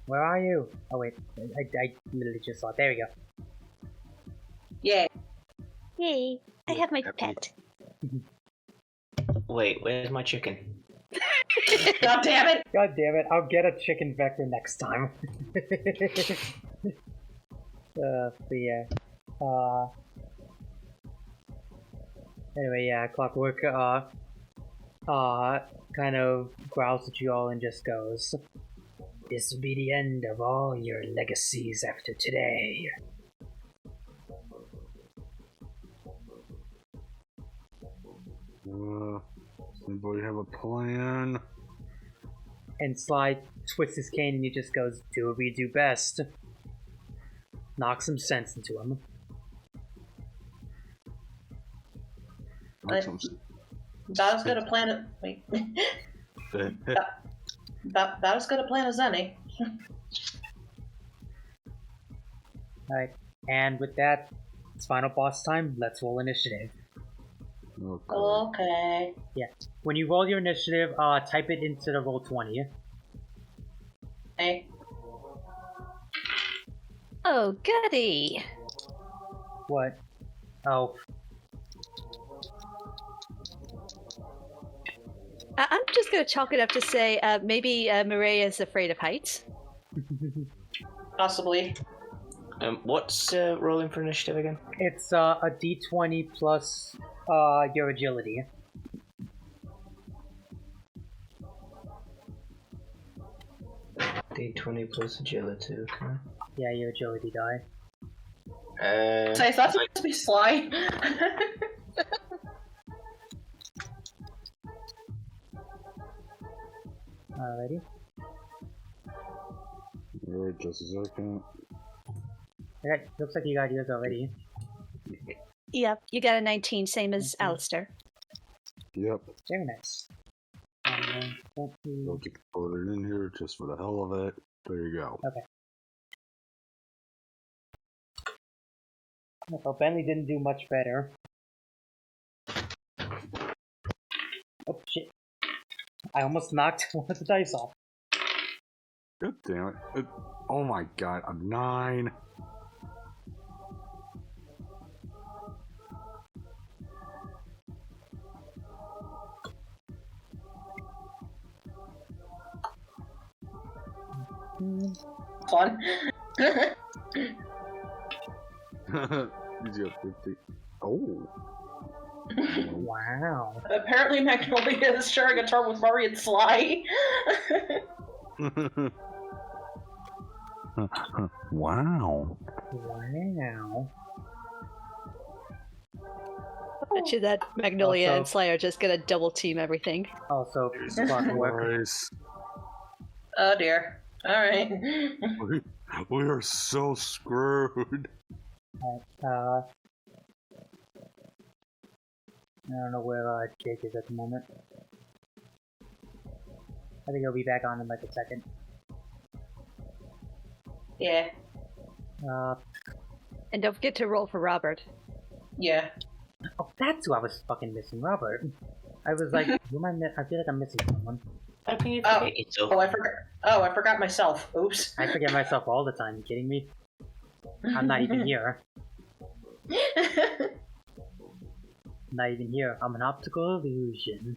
Speaker 2: Where are you? Oh wait, I literally just saw it. There we go.
Speaker 5: Yay.
Speaker 3: Yay, I have my pet.
Speaker 7: Wait, where's my chicken?
Speaker 5: God damn it!
Speaker 2: God damn it, I'll get a chicken vector next time. But yeah. Anyway, yeah, Clockwork, kind of growls at you all and just goes, "This will be the end of all your legacies after today."
Speaker 4: Anybody have a plan?
Speaker 2: And Sly twists his cane and he just goes, "Do what we do best." Knock some sense into him.
Speaker 5: That was good a plan. Wait. That was good a plan as any.
Speaker 2: Alright, and with that, it's final boss time. Let's roll initiative.
Speaker 5: Okay.
Speaker 2: Yeah. When you roll your initiative, type it into the Roll20.
Speaker 5: Hey.
Speaker 3: Oh, goody.
Speaker 2: What? Oh.
Speaker 3: I'm just going to chalk it up to say maybe Mireya's afraid of heights.
Speaker 5: Possibly.
Speaker 7: What's rolling for initiative again?
Speaker 2: It's a d20 plus your agility.
Speaker 7: D20 plus agility, okay.
Speaker 2: Yeah, your agility die.
Speaker 5: So I thought it was to be Sly.
Speaker 2: Alrighty.
Speaker 4: Alright, just a second.
Speaker 2: Okay, looks like you got yours already.
Speaker 3: Yep, you got a 19, same as Alister.
Speaker 4: Yep.
Speaker 2: Very nice.
Speaker 4: I'll just put it in here just for the hell of it. There you go.
Speaker 2: Okay. Well, Bentley didn't do much better. Oh shit. I almost knocked one of the dice off.
Speaker 4: God damn it. Oh my god, I'm 9.
Speaker 9: Fun.
Speaker 4: He's got 50. Oh.
Speaker 2: Wow.
Speaker 9: Apparently Magnolia is sharing a turn with Murray and Sly.
Speaker 4: Wow.
Speaker 2: Wow.
Speaker 3: I bet you that Magnolia
Speaker 2: Also-
Speaker 3: and Sly are just gonna double team everything.
Speaker 2: Also, Clockwork.
Speaker 4: Nice.
Speaker 9: Oh dear. Alright.
Speaker 4: We are so screwed.
Speaker 2: I don't know where Jake is at the moment. I think he'll be back on in like a second.
Speaker 9: Yeah.
Speaker 3: And don't forget to roll for Robert.
Speaker 9: Yeah.
Speaker 2: Oh, that's who I was fucking missing, Robert. I was like, who am I feel like I'm missing someone.
Speaker 7: How can you
Speaker 9: Oh.
Speaker 7: forget yourself?
Speaker 9: Oh, I forgot. Oh, I forgot myself. Oops.
Speaker 2: I forget myself all the time. You kidding me? I'm not even here. Not even here. I'm an optical illusion.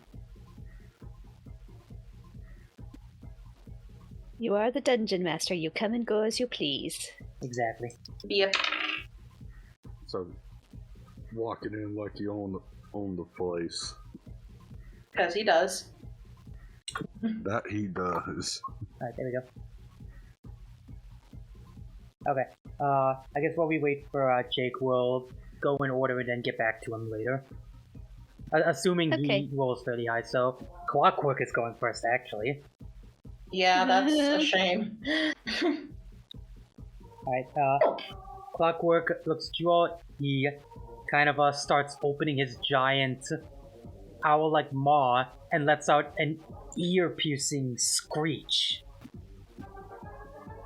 Speaker 3: You are the dungeon master. You come and go as you please.
Speaker 2: Exactly.
Speaker 9: Yep.
Speaker 4: So, walking in like you own the place.
Speaker 9: Because he does.
Speaker 4: That he does.
Speaker 2: Alright, there we go. Okay. I guess while we wait for Jake, we'll go in order and then get back to him later. Assuming he rolls 30 high, so Clockwork is going first, actually.
Speaker 9: Yeah, that's a shame.
Speaker 2: Alright, Clockwork looks at you all. He kind of starts opening his giant owl-like maw and lets out an ear-piercing screech.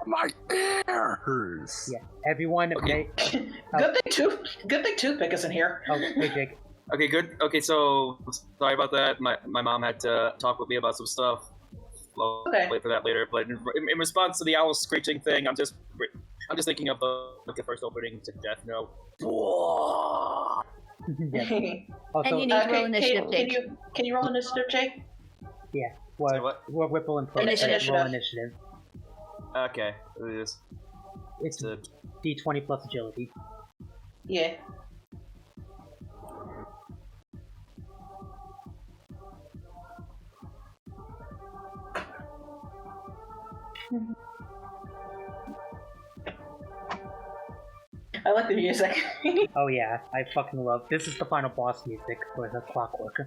Speaker 4: My ears!
Speaker 2: Yeah, everyone make...
Speaker 9: Good thing Toothpick isn't here.
Speaker 2: Oh, hey Jake.
Speaker 1: Okay, good. Okay, so sorry about that. My mom had to talk with me about some stuff. Well,
Speaker 9: Okay.
Speaker 1: wait for that later. But in response to the owl screeching thing, I'm just thinking of the first opening to Death Note.
Speaker 2: Yeah. Also,
Speaker 3: And you need to roll initiative, Jake.
Speaker 9: Can you roll initiative, Jake?
Speaker 2: Yeah,
Speaker 1: Say what?
Speaker 2: Whipple and Pro
Speaker 9: Initiative.
Speaker 2: roll initiative.
Speaker 1: Okay, it is.
Speaker 2: It's D20 plus agility.
Speaker 9: Yeah. I like the music.
Speaker 2: Oh yeah, I fucking love. This is the final boss music for the Clockwork.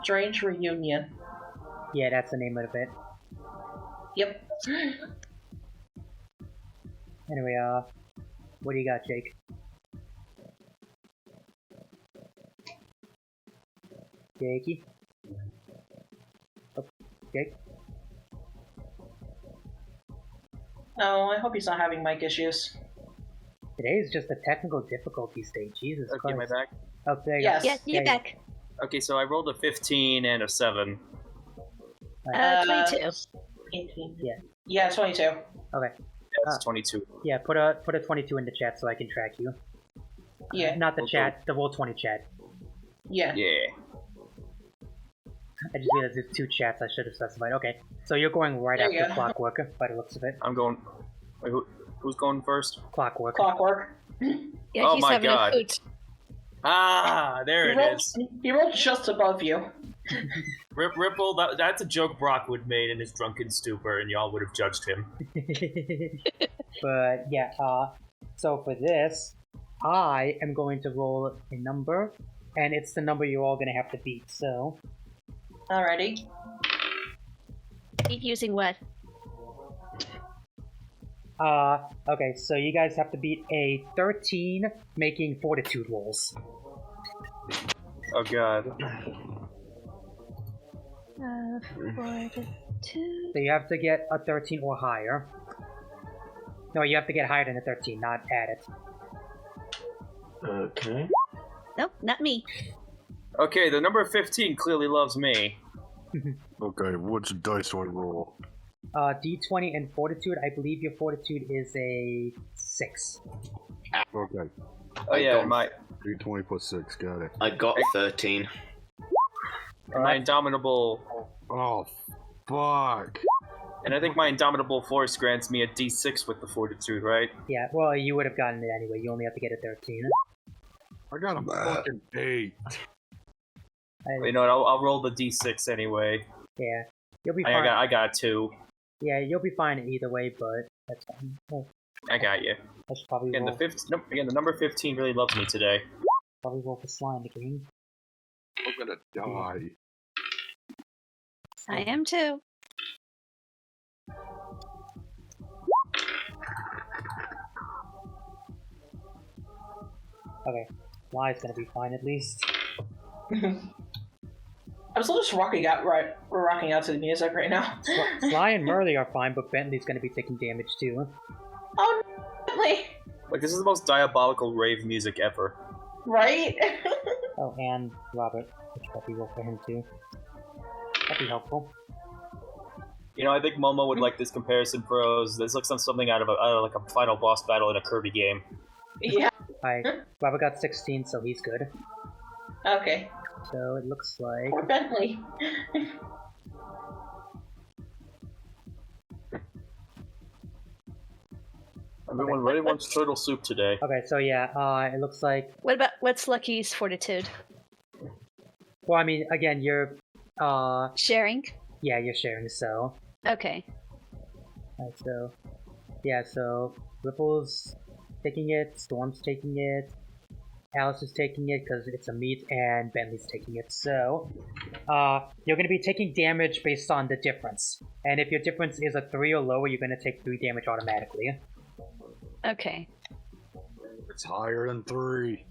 Speaker 9: Strange Reunion.
Speaker 2: Yeah, that's the name of it.
Speaker 9: Yep.
Speaker 2: Anyway, what do you got, Jake? Jakey? Oh, Jake?
Speaker 9: Oh, I hope he's not having mic issues.
Speaker 2: Today is just a technical difficulty stage. Jesus
Speaker 1: Okay,
Speaker 2: Christ.
Speaker 1: my back.
Speaker 2: Oh, there you
Speaker 9: Yes.
Speaker 2: go.
Speaker 3: Yes, you're
Speaker 2: Yeah,
Speaker 3: back.
Speaker 1: Okay, so I rolled a 15 and a 7.
Speaker 3: 22.
Speaker 9: 18.
Speaker 2: Yeah.
Speaker 9: Yeah, 22.
Speaker 2: Okay.
Speaker 1: That's 22.
Speaker 2: Yeah, put a 22 in the chat so I can track you.
Speaker 9: Yeah.
Speaker 2: Not the
Speaker 1: Okay.
Speaker 2: chat, the Roll20 chat.
Speaker 9: Yeah.
Speaker 1: Yeah.
Speaker 2: I just realized there's two chats I should have specified. Okay, so you're going right
Speaker 9: There you
Speaker 2: after
Speaker 9: go.
Speaker 2: Clockwork, by the looks of it.
Speaker 1: I'm going. Wait, who's going first?
Speaker 2: Clockwork.
Speaker 9: Clockwork.
Speaker 3: Yeah,
Speaker 1: Oh
Speaker 3: he's
Speaker 1: my
Speaker 3: having
Speaker 1: God.
Speaker 3: a hoot.
Speaker 1: Ah, there it is.
Speaker 9: He rolled just above you.
Speaker 1: Ripple, that's a joke Brock would made in his drunken stupor, and y'all would have judged him.
Speaker 2: But yeah, so for this, I am going to roll a number, and it's the number you're all gonna have to beat. So,
Speaker 9: Alrighty.
Speaker 3: Keep using what?
Speaker 2: okay, so you guys have to beat a 13, making fortitude rolls.
Speaker 1: Oh god.
Speaker 3: 42.
Speaker 2: So you have to get a 13 or higher. No, you have to get higher than a 13, not add it.
Speaker 7: Okay.
Speaker 3: Nope, not me.
Speaker 1: Okay, the number 15 clearly loves me.
Speaker 4: Okay, which dice do I roll?
Speaker 2: D20 and Fortitude. I believe your Fortitude is a 6.
Speaker 4: Okay.
Speaker 1: Oh yeah, my
Speaker 4: D20 plus 6, got it.
Speaker 7: I got 13.
Speaker 1: my indomitable,
Speaker 4: Oh, fuck.
Speaker 1: and I think my indomitable force grants me a D6 with the fortitude, right?
Speaker 2: Yeah, well, you would have gotten it anyway. You only have to get a 13.
Speaker 4: I got a fucking 8.
Speaker 1: You know what? I'll roll the D6 anyway.
Speaker 2: Yeah, you'll be
Speaker 1: I
Speaker 2: fine.
Speaker 1: got a 2.
Speaker 2: Yeah, you'll be fine either way, but that's fine. Oh,
Speaker 1: I got you.
Speaker 2: I should probably
Speaker 1: Again,
Speaker 2: roll,
Speaker 1: the number 15 really loves me today.
Speaker 2: probably roll for slime again.
Speaker 4: I'm gonna die.
Speaker 3: I am too.
Speaker 2: Okay, Fly's gonna be fine at least.
Speaker 5: I'm still just rocking out to the music right now.
Speaker 2: Fly and Murley are fine, but Bentley's gonna be taking damage too.
Speaker 5: Oh, Bentley!
Speaker 1: Like, this is the most diabolical rave music ever.
Speaker 5: Right?
Speaker 2: Oh, and Robert. I should probably roll for him too. That'd be helpful.
Speaker 1: You know, I think Momo would like this comparison, pros. This looks like something out of like a final boss battle in a Kirby game.
Speaker 5: Yeah.
Speaker 2: Alright, Robert got 16, so he's good.
Speaker 5: Okay.
Speaker 2: So it looks like...
Speaker 5: Poor Bentley.
Speaker 1: Everyone really wants turtle soup today.
Speaker 2: Okay, so yeah, it looks like...
Speaker 3: What's Lucky's fortitude?
Speaker 2: Well, I mean, again, you're...
Speaker 3: Sharing?
Speaker 2: Yeah, you're sharing, so...
Speaker 3: Okay.
Speaker 2: Alright, so... Yeah, so... Ripple's taking it, Storm's taking it, Alister's taking it because it's a meat, and Bentley's taking it. So, you're going to be taking damage based on the difference. And if your difference is a 3 or lower, you're going to take 3 damage automatically.
Speaker 3: Okay.
Speaker 4: It's higher than 3.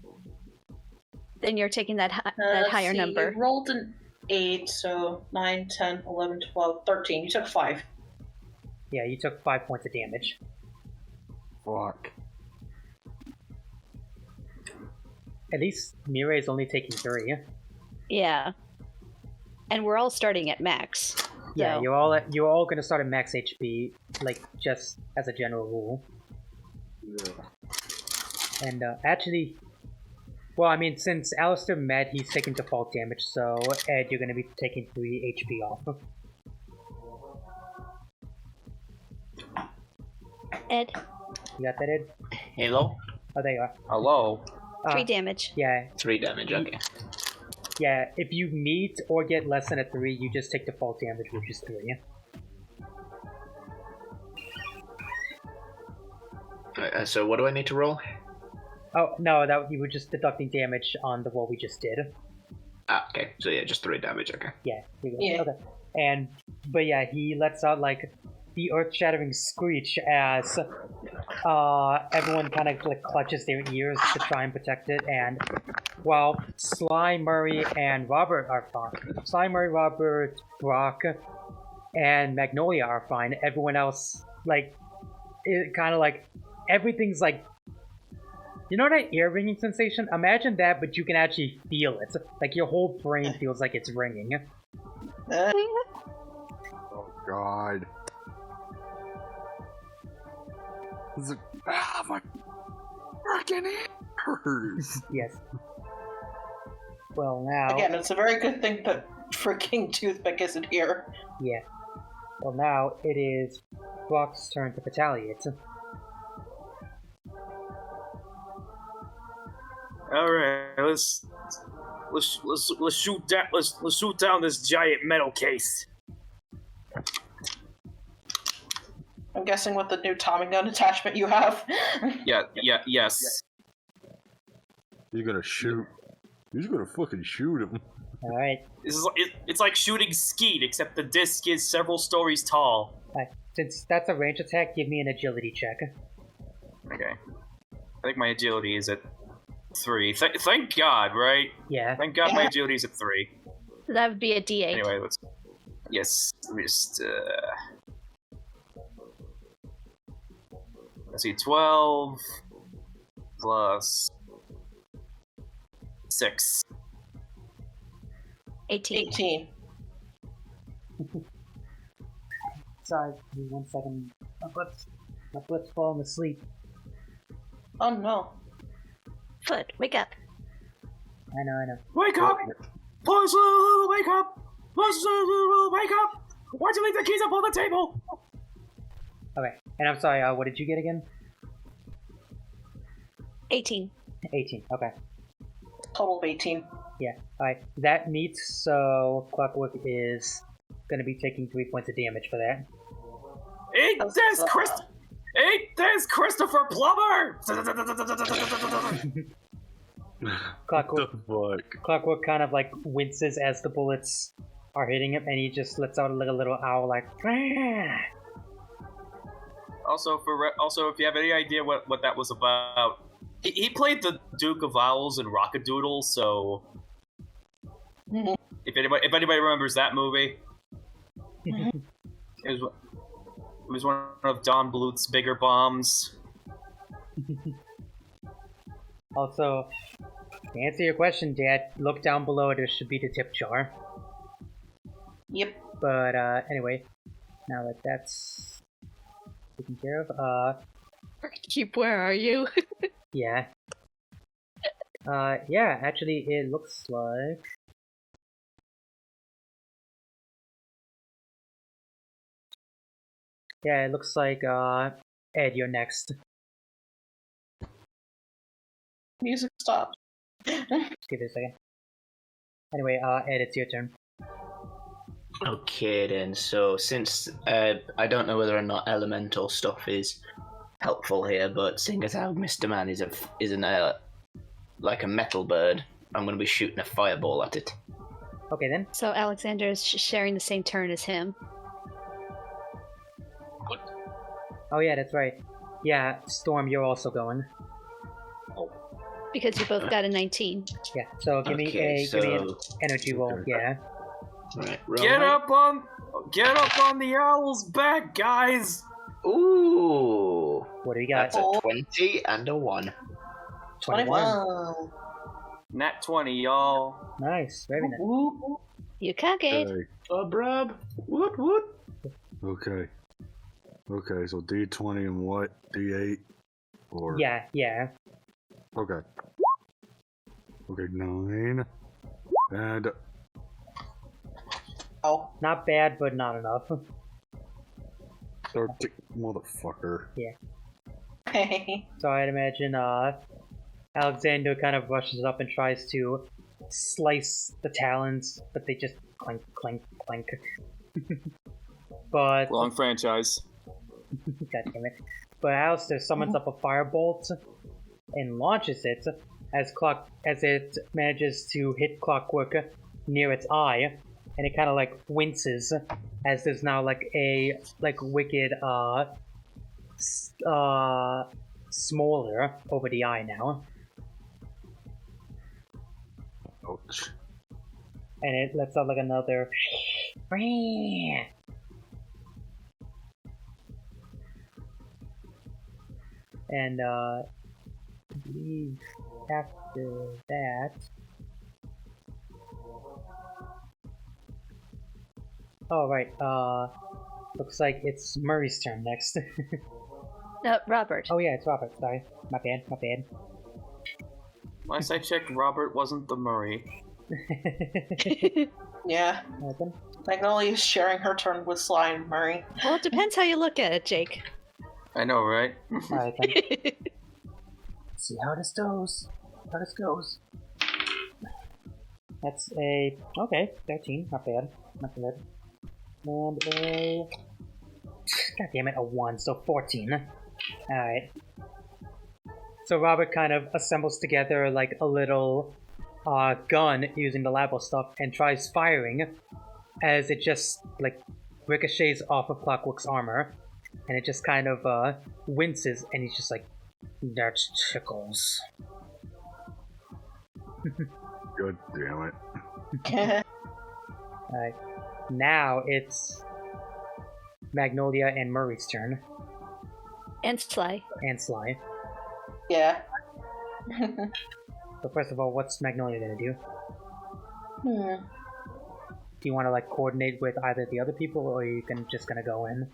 Speaker 3: Then you're taking that
Speaker 5: Let's
Speaker 3: higher
Speaker 5: see,
Speaker 3: number.
Speaker 5: You rolled an 8, so 9, 10, 11, 12, 13. You took 5.
Speaker 2: Yeah, you took 5 points of damage.
Speaker 4: Fuck.
Speaker 2: At least Mirai's only taking 3.
Speaker 3: Yeah. And we're all starting at max.
Speaker 2: Yeah,
Speaker 3: so.
Speaker 2: you're all going to start at max HP, like, just as a general rule.
Speaker 4: Yeah.
Speaker 2: And, actually... Well, I mean, since Alister met, he's taking default damage, so Ed, you're going to be taking 3 HP off.
Speaker 3: Ed,
Speaker 2: You got that, Ed?
Speaker 7: Hello?
Speaker 2: Oh, there you are.
Speaker 1: Hello.
Speaker 3: 3 damage.
Speaker 2: Yeah,
Speaker 7: 3 damage, okay.
Speaker 2: yeah. If you meet or get less than a 3, you just take default damage, which is 3.
Speaker 7: So what do I need to roll?
Speaker 2: Oh, no, that you were just deducting damage on the roll we just did.
Speaker 7: Ah, okay. So yeah, just 3 damage, okay.
Speaker 2: Yeah, here you go.
Speaker 5: Yeah.
Speaker 2: Okay. But yeah, he lets out, like, the earth-shattering screech as everyone kind of like clutches their ears to try and protect it, and while Sly, Murray, and Robert are fine. Sly, Murray, Robert, Brock, and Magnolia are fine. Everyone else, like, it kind of like, everything's like, you know that ear ringing sensation? Imagine that, but you can actually feel it. Like, your whole brain feels like it's ringing.
Speaker 4: Oh, God. My freaking ears!
Speaker 2: Yes. Well, now...
Speaker 5: Again, it's a very good thing that freaking Toothpick isn't here.
Speaker 2: Yeah. Well, now it is Brock's turn to retaliate.
Speaker 1: All right, let's shoot down let's shoot down this giant metal case.
Speaker 5: I'm guessing with the new Tommy gun attachment you have.
Speaker 1: Yes.
Speaker 4: He's gonna shoot. He's gonna fucking shoot him.
Speaker 2: Alright.
Speaker 1: It's like shooting skeet, except the disc is several stories tall.
Speaker 2: Since that's a range attack, give me an agility check.
Speaker 1: Okay. I think my agility is at 3. Thank God, right?
Speaker 2: Yeah.
Speaker 1: Thank God my agility is at 3.
Speaker 3: That would be a D8.
Speaker 1: Anyway, let's just let's see, 12 plus 6.
Speaker 3: 18.
Speaker 2: Sorry, give me 1 second. My foot's falling asleep.
Speaker 5: Oh no.
Speaker 3: Foot, wake up.
Speaker 2: I know.
Speaker 1: Wake up! Please, wake up! Please, wake up! Why'd you leave the keys up on the table?
Speaker 2: Okay, and I'm sorry, what did you get again?
Speaker 3: 18.
Speaker 2: 18, okay.
Speaker 5: Total of 18.
Speaker 2: Yeah, alright. That meets, so Clockwork is gonna be taking 3 points of damage for that.
Speaker 1: Eat this, Christopher Plummer!
Speaker 2: Clockwork kind of like winces as the bullets are hitting him, and he just lets out like a little owl, like. Ah!
Speaker 1: Also, if you have any idea what that was about, he played the Duke of Owls in Rockadoodle, so if anybody remembers that movie, it was one of Don Bluth's bigger bombs.
Speaker 2: Also, to answer your question, Dad, look down below. There should be the tip jar.
Speaker 5: Yep.
Speaker 2: But anyway, now that that's taken care of,
Speaker 3: Keep, where are you?
Speaker 2: yeah. Yeah, actually, it looks like. Yeah, it looks like, Ed, you're next.
Speaker 5: Music stopped.
Speaker 2: Give it a second. Anyway, Ed, it's your turn.
Speaker 7: Okay then, so since I don't know whether or not elemental stuff is helpful here, but seeing as how Mr. Man is like a metal bird, I'm going to be shooting a fireball at it.
Speaker 2: Okay then.
Speaker 3: So Alexander is sharing the same turn as him.
Speaker 2: Oh yeah, that's right. Yeah, Storm, you're also going.
Speaker 3: Because you both got a 19.
Speaker 2: Yeah, so give me an energy roll, yeah.
Speaker 7: Right,
Speaker 1: Get up on the owl's back, guys!
Speaker 7: Ooh!
Speaker 2: What do we got?
Speaker 7: That's a 20 and a 1.
Speaker 2: 21.
Speaker 1: Nat 20, y'all.
Speaker 2: Nice, very nice.
Speaker 3: You cockade.
Speaker 11: Rob. What?
Speaker 4: Okay. Okay, so D20 and what? D8? Or...
Speaker 2: Yeah.
Speaker 4: Okay. Okay, 9. And...
Speaker 5: Oh.
Speaker 2: Not bad, but not enough.
Speaker 4: 13. Motherfucker.
Speaker 2: Yeah. So I'd imagine, Alexander kind of rushes up and tries to slice the talons, but they just clank, clank, clank. But...
Speaker 1: Long franchise.
Speaker 2: God damn it. But Alister summons up a firebolt and launches it as it manages to hit Clockwork near its eye, and it kind of like winces as there's now like a wicked smolder over the eye now.
Speaker 4: Ouch.
Speaker 2: And it lets out like another and I believe after that, oh right, looks like it's Murray's turn next.
Speaker 3: Robert.
Speaker 2: Oh yeah, it's Robert. Sorry, my bad.
Speaker 1: Last I checked, Robert wasn't the Murray.
Speaker 5: Yeah.
Speaker 2: Open.
Speaker 5: Magnolia is sharing her turn with Sly and Murray.
Speaker 3: Well, it depends how you look at it, Jake.
Speaker 1: I know, right?
Speaker 2: Alright then. See how this goes. That's a 13. Not bad. And a god damn it, a 1, so 14. Alright. So Robert kind of assembles together like a little gun using the labo stuff and tries firing as it just like ricochets off of Clockwork's armor, and it just kind of winces, and he's just like, that tickles.
Speaker 4: God damn it.
Speaker 2: Alright. Now it's Magnolia and Murray's turn.
Speaker 3: And Sly.
Speaker 5: Yeah.
Speaker 2: So first of all, what's Magnolia gonna do? you want to like coordinate with either the other people, or you can just gonna go in?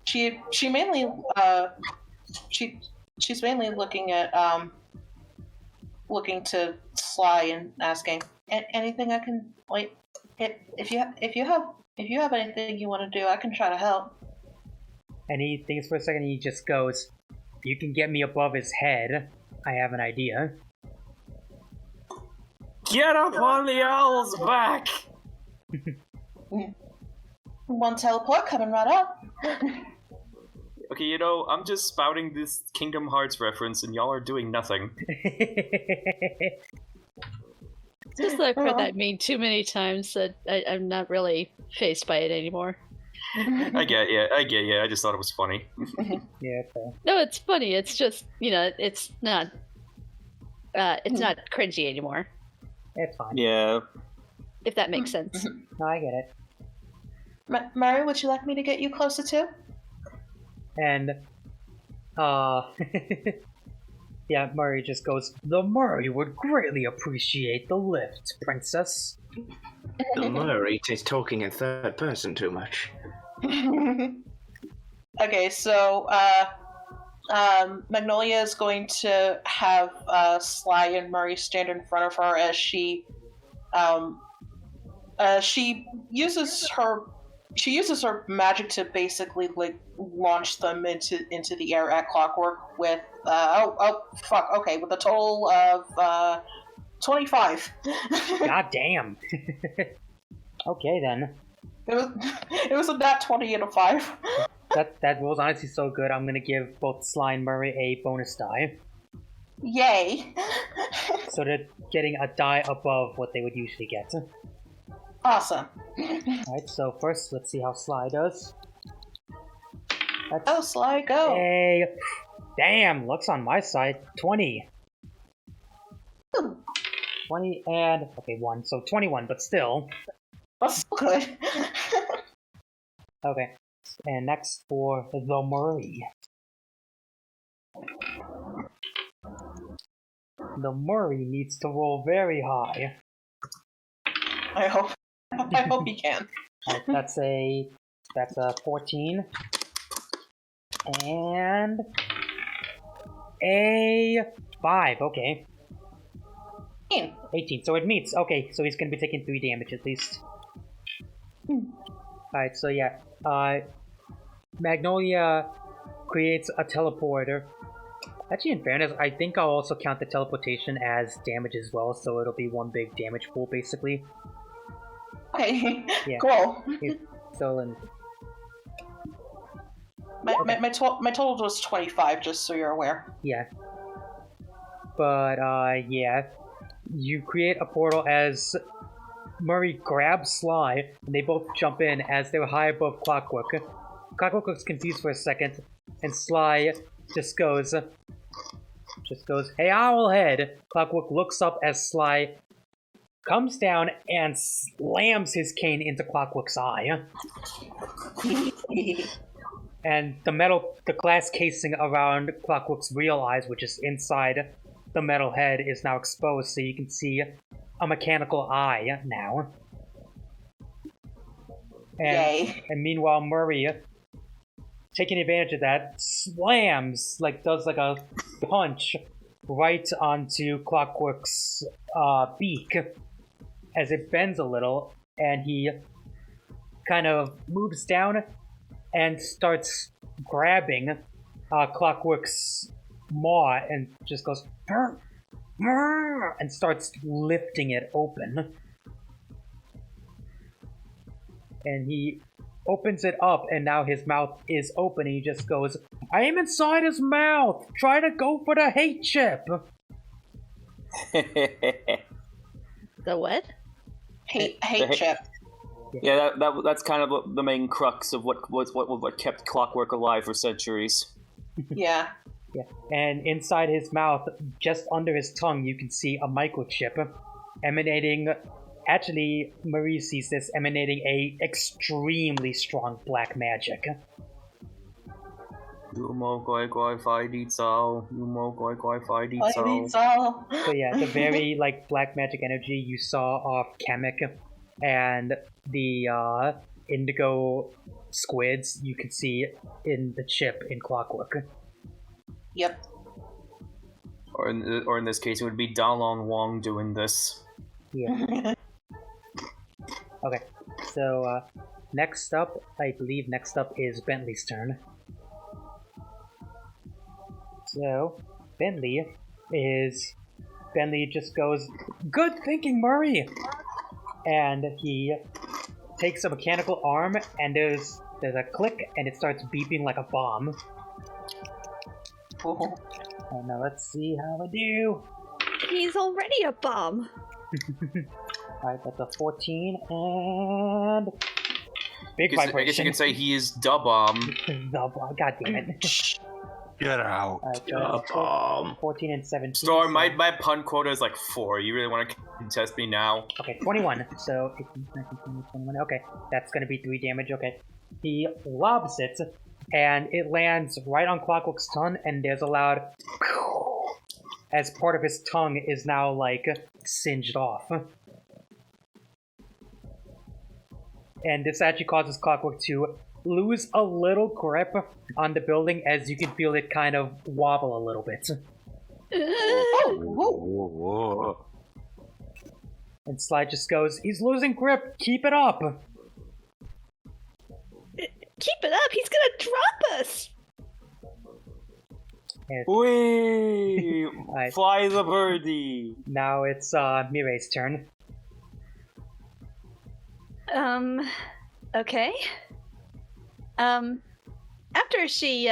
Speaker 5: She mainly she's mainly looking at looking to Sly and asking anything I can wait. If you have anything you want to do, I can try to help.
Speaker 2: And he thinks for a second. He just goes, "You can get me above his head. I have an idea."
Speaker 1: Get up on the owl's back!
Speaker 5: One teleport coming right up.
Speaker 1: Okay, you know, I'm just spouting this Kingdom Hearts reference and y'all are doing nothing.
Speaker 13: Just that I've heard that meme too many times that I'm not really phased by it anymore.
Speaker 1: I get you. I just thought it was funny.
Speaker 2: Yeah, okay.
Speaker 13: No, it's funny. It's just, it's not cringy anymore.
Speaker 2: It's fine.
Speaker 1: Yeah.
Speaker 13: If that makes sense.
Speaker 2: No, I get it.
Speaker 5: Mary, would you like me to get you closer to?
Speaker 2: And, yeah, Murray just goes, "The Murray would greatly appreciate the lift, princess."
Speaker 7: The Murray is talking in third person too much.
Speaker 5: Okay, so, Magnolia is going to have Sly and Murray stand in front of her as she uses her magic to basically like launch them into the air at Clockwork with with a total of 25.
Speaker 2: God damn. Okay then.
Speaker 5: It was a nat 20 and a 5.
Speaker 2: That was honestly so good. I'm gonna give both Sly and Murray a bonus die.
Speaker 5: Yay!
Speaker 2: So they're getting a die above what they would usually get.
Speaker 5: Awesome.
Speaker 2: Alright, so first let's see how Sly does.
Speaker 5: Oh, Sly, go!
Speaker 2: Hey! Damn, luck's on my side. 20. 20 and... okay, 1. So 21, but still.
Speaker 5: That's good.
Speaker 2: Okay. And next for the Murray. The Murray needs to roll very high.
Speaker 5: I hope he can.
Speaker 2: Right, that's a 14. And a 5, okay. 18, so it meets. Okay, so he's gonna be taking 3 damage at least. Alright, so yeah. Magnolia creates a teleporter. Actually, in fairness, I think I'll also count the teleportation as damage as well, so it'll be one big damage pool, basically.
Speaker 5: Okay,
Speaker 2: yeah.
Speaker 5: Cool.
Speaker 2: Yeah. So, and...
Speaker 5: My total was 25, just so you're aware.
Speaker 2: Yeah. But, yeah. You create a portal as Murray grabs Sly, and they both jump in as they're high above Clockwork. Clockwork looks confused for a second, and Sly just goes, "Hey, Owlhead!" Clockwork looks up as Sly comes down and slams his cane into Clockwork's eye. And the glass casing around Clockwork's real eyes, which is inside the metal head, is now exposed, so you can see a mechanical eye now. And meanwhile, Murray, taking advantage of that, slams, does a punch right onto Clockwork's beak as it bends a little, and he kind of moves down and starts grabbing Clockwork's maw and just goes and starts lifting it open. And he opens it up, and now his mouth is open, and he just goes, "I am inside his mouth! Try to go for the hate chip!"
Speaker 13: The what?
Speaker 5: Hate chip.
Speaker 1: Yeah, that's kind of the main crux of what kept Clockwork alive for centuries.
Speaker 5: Yeah.
Speaker 2: Yeah. And inside his mouth, just under his tongue, you can see a microchip emanating. Actually, Marie sees this emanating a extremely strong black magic. So yeah, the very like black magic energy you saw off Kamek and the indigo squids you could see in the chip in Clockwork.
Speaker 5: Yep.
Speaker 1: Or in this case, it would be Dalong Wong doing this.
Speaker 2: Yeah. Okay, so next up, I believe is Bentley's turn. So, Bentley just goes, "Good thinking, Murray!" And he takes a mechanical arm, and there's a click, and it starts beeping like a bomb. And now let's see how I do.
Speaker 3: He's already a bomb.
Speaker 2: Alright, that's a 14, and... Big vibration.
Speaker 1: I guess you could say he is da bomb.
Speaker 2: The bomb, god damn it.
Speaker 4: Get out.
Speaker 2: Right, 14 and 17.
Speaker 1: Storm, my pun quota is like 4. You really want to contest me now?
Speaker 2: Okay, 21. So, 18, 19, 20, 21. Okay, that's gonna be 3 damage. Okay. He lobs it, and it lands right on Clockwork's tongue, and there's a loud... as part of his tongue is now, like, singed off. And this actually causes Clockwork to lose a little grip on the building, as you can feel it kind of wobble a little bit.
Speaker 4: Whoa.
Speaker 2: And Sly just goes, "He's losing grip, keep it up!"
Speaker 3: Keep it up, he's gonna drop us!
Speaker 1: Whee!
Speaker 2: Right.
Speaker 1: Fly the birdie!
Speaker 2: Now it's Mirei's turn.
Speaker 3: Okay. After she,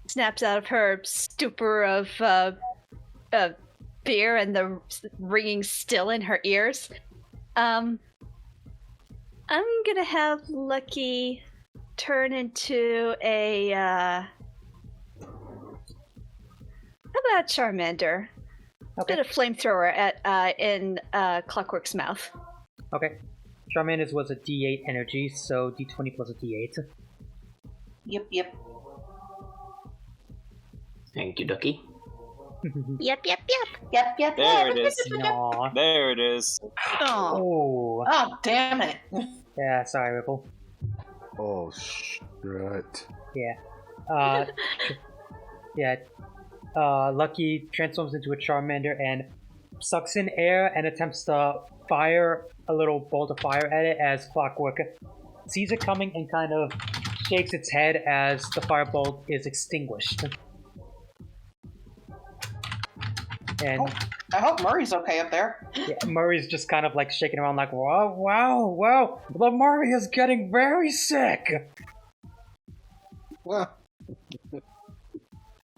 Speaker 3: snaps out of her stupor of, fear and the ringing still in her ears, I'm gonna have Lucky turn into a, how about Charmander?
Speaker 2: Okay.
Speaker 3: Bit of flamethrower in Clockwork's mouth.
Speaker 2: Okay. Charmander's was a D8 energy, so D20 plus a D8.
Speaker 5: Yep.
Speaker 7: Thank you, Ducky.
Speaker 3: Yep.
Speaker 1: There it is.
Speaker 2: Aww.
Speaker 1: There it is.
Speaker 2: Oh.
Speaker 5: Oh, damn it.
Speaker 2: Yeah, sorry, Ripple.
Speaker 4: Oh, shit.
Speaker 2: Yeah. Lucky transforms into a Charmander and sucks in air and attempts to fire a little bolt of fire at it as Clockwork sees it coming and kind of shakes its head as the firebolt is extinguished. And
Speaker 5: I hope Murray's okay up there.
Speaker 2: yeah, Murray's just kind of like shaking around like, wow, the Murray is getting very sick.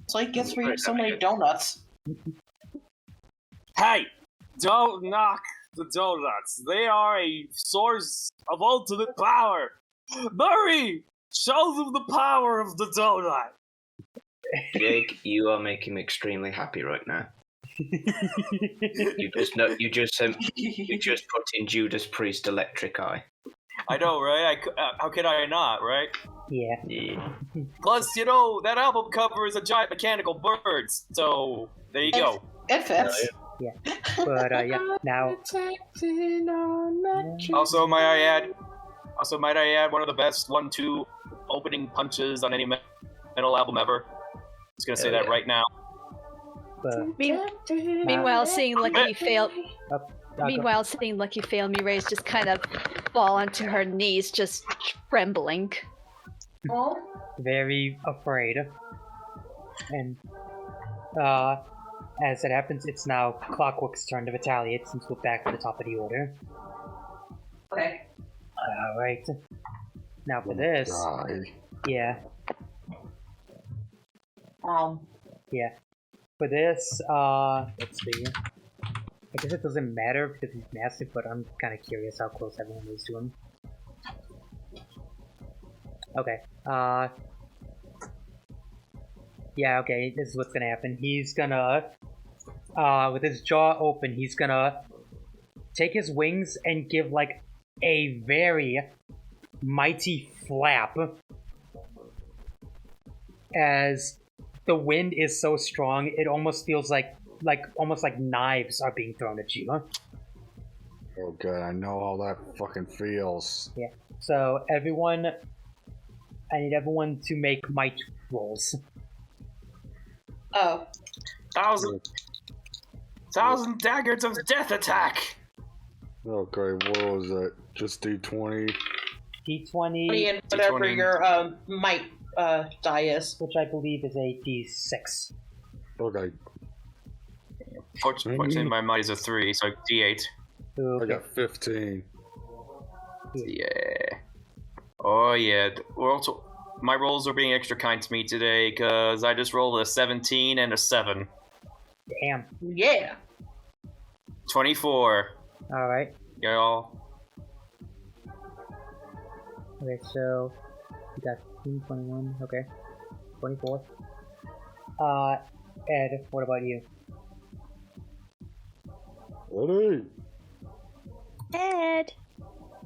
Speaker 5: So he gets for you so many donuts.
Speaker 1: Hey! Don't knock the donuts. They are a source of ultimate power. Murray! Show them the power of the donut.
Speaker 7: Jake, you are making me extremely happy right now. You just put in Judas Priest Electric Eye.
Speaker 1: I know, right? How can I not, right?
Speaker 2: Yeah.
Speaker 1: Plus, that album cover is a giant mechanical bird, so there you go.
Speaker 5: It fits.
Speaker 2: Yeah. But, now...
Speaker 1: Also, might I add, one of the best 1-2 opening punches on any metal album ever. I was gonna say that right now.
Speaker 3: Meanwhile, seeing Lucky fail... Mirai's just kind of fall onto her knees, just trembling.
Speaker 9: Oh?
Speaker 2: Very afraid. And, as it happens, it's now Clockwork's turn to retaliate since we're back to the top of the order.
Speaker 12: Okay.
Speaker 2: Alright. Now for this... Yeah. Yeah. For this, let's see. I guess it doesn't matter because he's massive, but I'm kind of curious how close everyone is to him. Okay, yeah, okay, this is what's gonna happen. He's gonna, with his jaw open, he's gonna take his wings and give, like, a very mighty flap. as the wind is so strong, it almost feels like knives are being thrown at you.
Speaker 4: Oh god, I know how that fucking feels.
Speaker 2: Yeah. So everyone, I need everyone to make might rolls.
Speaker 5: Oh.
Speaker 1: Thousand daggers of death attack!
Speaker 4: Okay, what was that? Just D20?
Speaker 2: D20.
Speaker 5: And whatever
Speaker 1: D20.
Speaker 5: your might die is.
Speaker 2: Which I believe is a D6.
Speaker 4: Okay.
Speaker 1: Fortunately, my might is a 3, so D8.
Speaker 2: Okay.
Speaker 4: I got 15.
Speaker 1: Yeah. Oh yeah. My rolls are being extra kind to me today, because I just rolled a 17 and a 7.
Speaker 2: Damn.
Speaker 5: Yeah.
Speaker 1: 24.
Speaker 2: Alright.
Speaker 1: Y'all.
Speaker 2: Okay, so you got 15, 21, okay. 24. Ed, what about you?
Speaker 4: Eddie!
Speaker 3: Ed.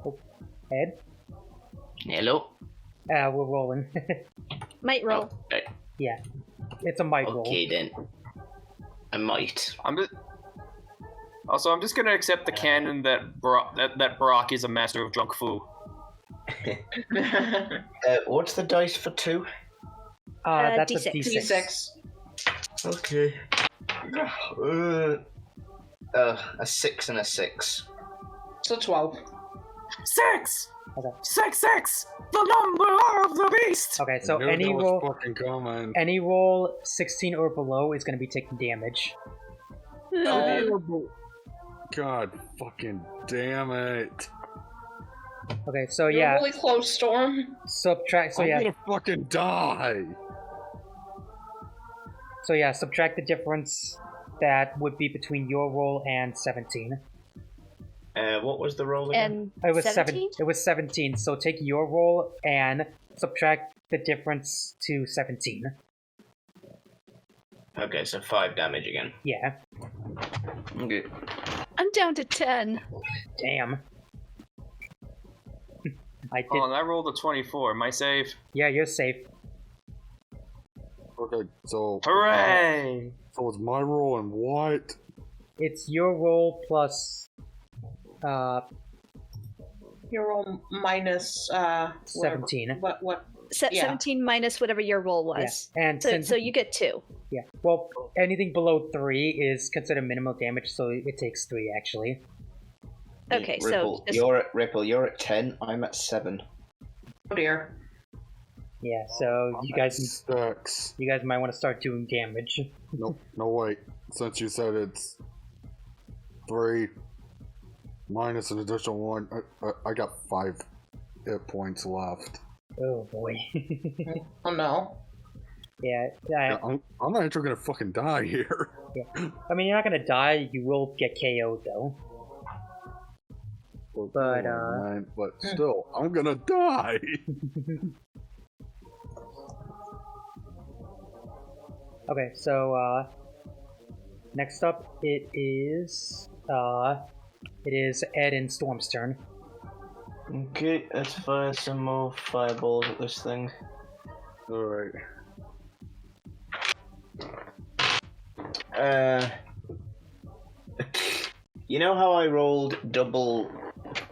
Speaker 2: Oh, Ed?
Speaker 7: Hello?
Speaker 2: We're rolling.
Speaker 13: Might roll.
Speaker 7: Okay,
Speaker 2: Yeah. It's a might roll.
Speaker 7: okay then. I might.
Speaker 1: I'm just gonna accept the canon that Brock is a master of drunk foo.
Speaker 6: What's the dice for 2?
Speaker 2: That's
Speaker 3: D6.
Speaker 2: a D6.
Speaker 5: D6.
Speaker 6: Okay. A 6 and a 6.
Speaker 5: So 12.
Speaker 1: 6!
Speaker 2: Okay.
Speaker 1: 6! The number of the beast!
Speaker 2: Okay, so
Speaker 4: I knew
Speaker 2: any
Speaker 4: that was
Speaker 2: roll,
Speaker 4: fucking coming.
Speaker 2: any roll 16 or below is going to be taking damage.
Speaker 4: God fucking damn it.
Speaker 2: Okay, so
Speaker 5: You're
Speaker 2: yeah,
Speaker 5: really close, Storm.
Speaker 2: subtract. So
Speaker 4: I'm
Speaker 2: yeah,
Speaker 4: gonna fucking die.
Speaker 2: subtract the difference that would be between your roll and 17.
Speaker 7: What was the roll again?
Speaker 13: And
Speaker 2: It was
Speaker 13: 17?
Speaker 2: It was 17. So take your roll and subtract the difference to 17.
Speaker 7: Okay, so 5 damage again.
Speaker 2: Yeah.
Speaker 7: Okay.
Speaker 13: I'm down to 10.
Speaker 2: Damn. I did.
Speaker 1: Oh, and I rolled a 24. Am I safe?
Speaker 2: Yeah, you're safe.
Speaker 4: Okay, so...
Speaker 1: Hooray!
Speaker 4: So it's my roll and what?
Speaker 2: It's your roll plus.
Speaker 5: Your roll minus
Speaker 2: 17.
Speaker 5: What? Yeah.
Speaker 13: 17 minus whatever your roll was.
Speaker 2: Yeah. And
Speaker 13: So,
Speaker 2: since,
Speaker 13: so you get 2.
Speaker 2: yeah, well, anything below 3 is considered minimal damage, so it takes 3 actually.
Speaker 13: Okay,
Speaker 6: Ripple,
Speaker 13: so
Speaker 6: you're at 10. I'm at 7.
Speaker 5: Oh dear.
Speaker 2: Yeah, so you guys
Speaker 4: Stacks.
Speaker 2: might want to start doing damage.
Speaker 4: No, wait. Since you said it's 3 minus an additional 1, I got 5 hit points left.
Speaker 2: Oh boy.
Speaker 5: Oh no.
Speaker 2: Yeah,
Speaker 4: I'm not actually gonna fucking die here.
Speaker 2: yeah. I mean, you're not gonna die. You will get KO'd though. But
Speaker 4: but still, I'm gonna die.
Speaker 2: Okay, so next up it is Ed and Storm's turn.
Speaker 6: Okay, let's fire some more fireballs at this thing.
Speaker 4: Alright.
Speaker 6: You know how I rolled double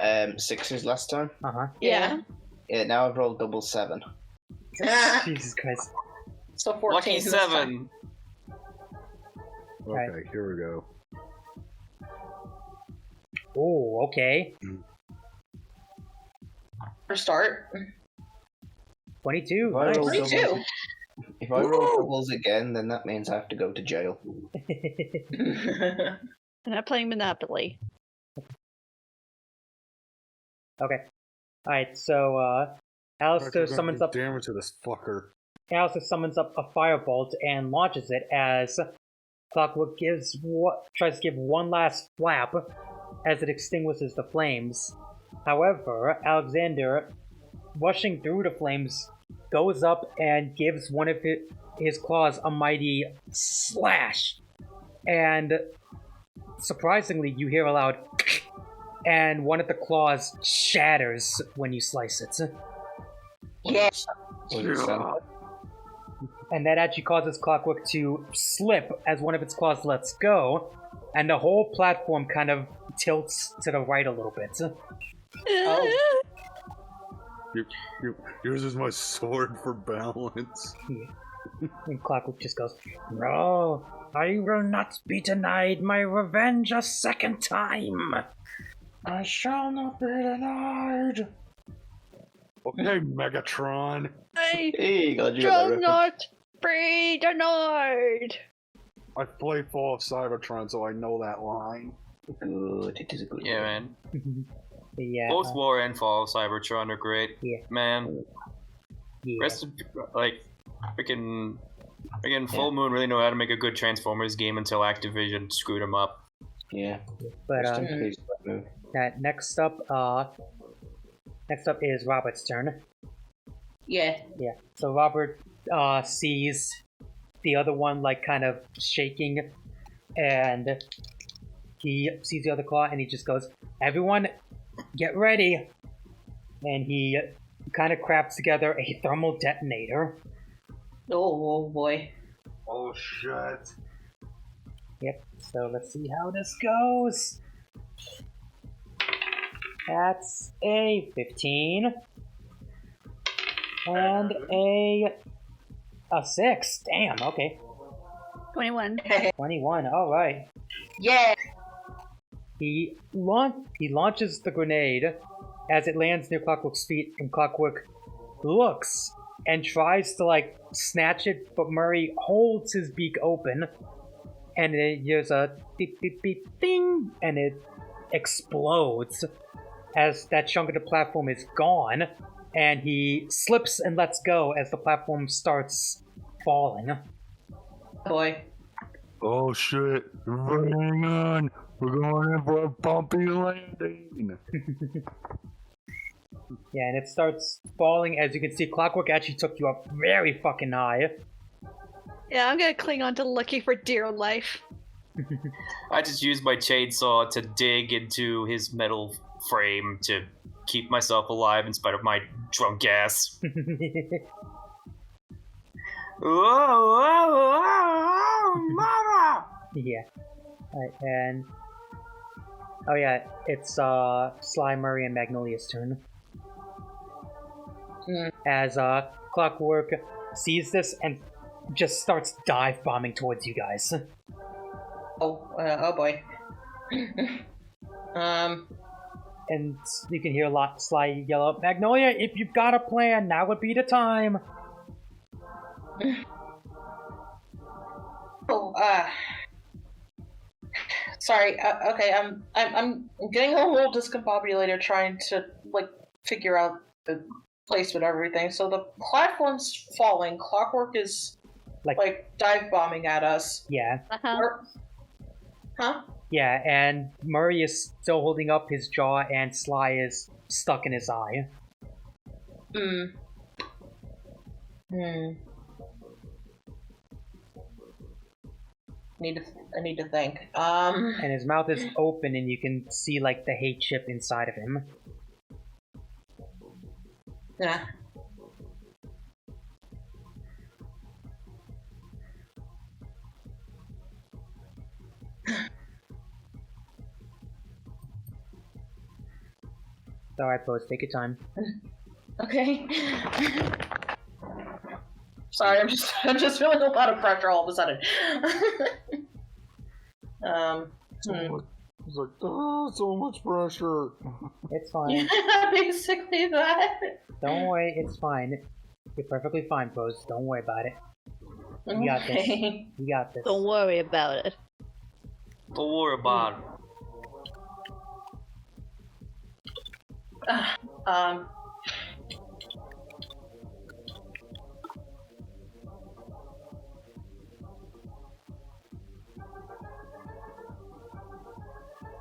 Speaker 6: 6s last time?
Speaker 13: yeah.
Speaker 6: Yeah, now I've rolled double 7.
Speaker 2: Jesus Christ.
Speaker 5: So 14.
Speaker 1: Lucky
Speaker 5: this time.
Speaker 1: 7.
Speaker 4: Okay,
Speaker 2: Right.
Speaker 4: here we go.
Speaker 2: Oh, okay.
Speaker 5: For start.
Speaker 2: 22.
Speaker 6: If I roll
Speaker 5: 22.
Speaker 6: doubles, if I roll doubles again, then that means I have to go to jail.
Speaker 13: I'm not playing Monopoly.
Speaker 2: Okay. Alright, so Alister summons up
Speaker 4: damage to this fucker.
Speaker 2: Alister summons up a firebolt and launches it as Clockwork tries to give one last flap as it extinguishes the flames. However, Alexander, rushing through the flames, goes up and gives one of his claws a mighty slash. And surprisingly, you hear a loud and one of the claws shatters when you slice it.
Speaker 5: Yeah.
Speaker 2: and that actually causes Clockwork to slip as one of its claws lets go, and the whole platform kind of tilts to the right a little bit.
Speaker 5: Oh.
Speaker 4: Uses my sword for balance.
Speaker 2: Yeah. And Clockwork just goes, "No, I will not be denied my revenge a second time.
Speaker 4: I shall not be denied." Okay, Megatron.
Speaker 13: I shall not be denied.
Speaker 4: I play Fall of Cybertron, so I know that line.
Speaker 6: Good, it is a good
Speaker 1: Yeah,
Speaker 6: one.
Speaker 1: man.
Speaker 2: Yeah.
Speaker 1: Both War and Fall of Cybertron are great.
Speaker 2: Yeah.
Speaker 1: Man.
Speaker 2: Yeah.
Speaker 1: Rest of, like, freaking Full Moon really know how to make a good Transformers game until Activision screwed them up.
Speaker 6: Yeah.
Speaker 2: But
Speaker 6: Rest in peace, Batman.
Speaker 2: next up is Robert's turn.
Speaker 9: Yeah.
Speaker 2: Yeah. So Robert sees the other one like kind of shaking, and he sees the other claw, and he just goes, "Everyone, get ready!" And he kind of crafts together a thermal detonator.
Speaker 9: Oh boy.
Speaker 4: Oh shit.
Speaker 2: Yep. So let's see how this goes. That's a 15 and a 6. Damn. Okay.
Speaker 13: 21.
Speaker 2: 21. All right.
Speaker 9: Yeah.
Speaker 2: He launches the grenade as it lands near Clockwork's feet, and Clockwork looks and tries to like snatch it, but Murray holds his beak open, and there's a beep beep beep bing, and it explodes as that chunk of the platform is gone, and he slips and lets go as the platform starts falling.
Speaker 9: Boy.
Speaker 4: Oh shit. Hang on. We're going in for a bumpy landing.
Speaker 2: Yeah, and it starts falling. As you can see, Clockwork actually took you up very fucking high.
Speaker 13: Yeah, I'm gonna cling on to Lucky for dear life.
Speaker 1: I just used my chainsaw to dig into his metal frame to keep myself alive in spite of my drunk ass. Whoa, mama!
Speaker 2: Yeah. Alright, and... Oh yeah, it's Sly, Murray, and Magnolia's turn. As Clockwork sees this and just starts dive bombing towards you guys.
Speaker 9: Oh boy.
Speaker 2: And you can hear Sly yell out, "Magnolia, if you've got a plan, now would be the time."
Speaker 5: Sorry. Okay, I'm getting a little discombobulated trying to like figure out the placement of everything. So the platform's falling. Clockwork is like dive bombing at us.
Speaker 2: Yeah.
Speaker 5: Huh?
Speaker 2: Yeah, and Murray is still holding up his jaw, and Sly is stuck in his eye.
Speaker 5: I need to think.
Speaker 2: And his mouth is open, and you can see like the hate chip inside of him.
Speaker 5: Yeah.
Speaker 2: Alright, Pose, take your time.
Speaker 5: Okay. Sorry, I'm just feeling a lot of pressure all of a sudden.
Speaker 4: It's like, oh, so much pressure.
Speaker 2: It's fine.
Speaker 5: Yeah, basically that.
Speaker 2: Don't worry, it's fine. You're perfectly fine, Pose. Don't worry about it. You got this.
Speaker 5: Okay.
Speaker 2: You got this.
Speaker 13: Don't worry about it.
Speaker 1: Don't worry about it.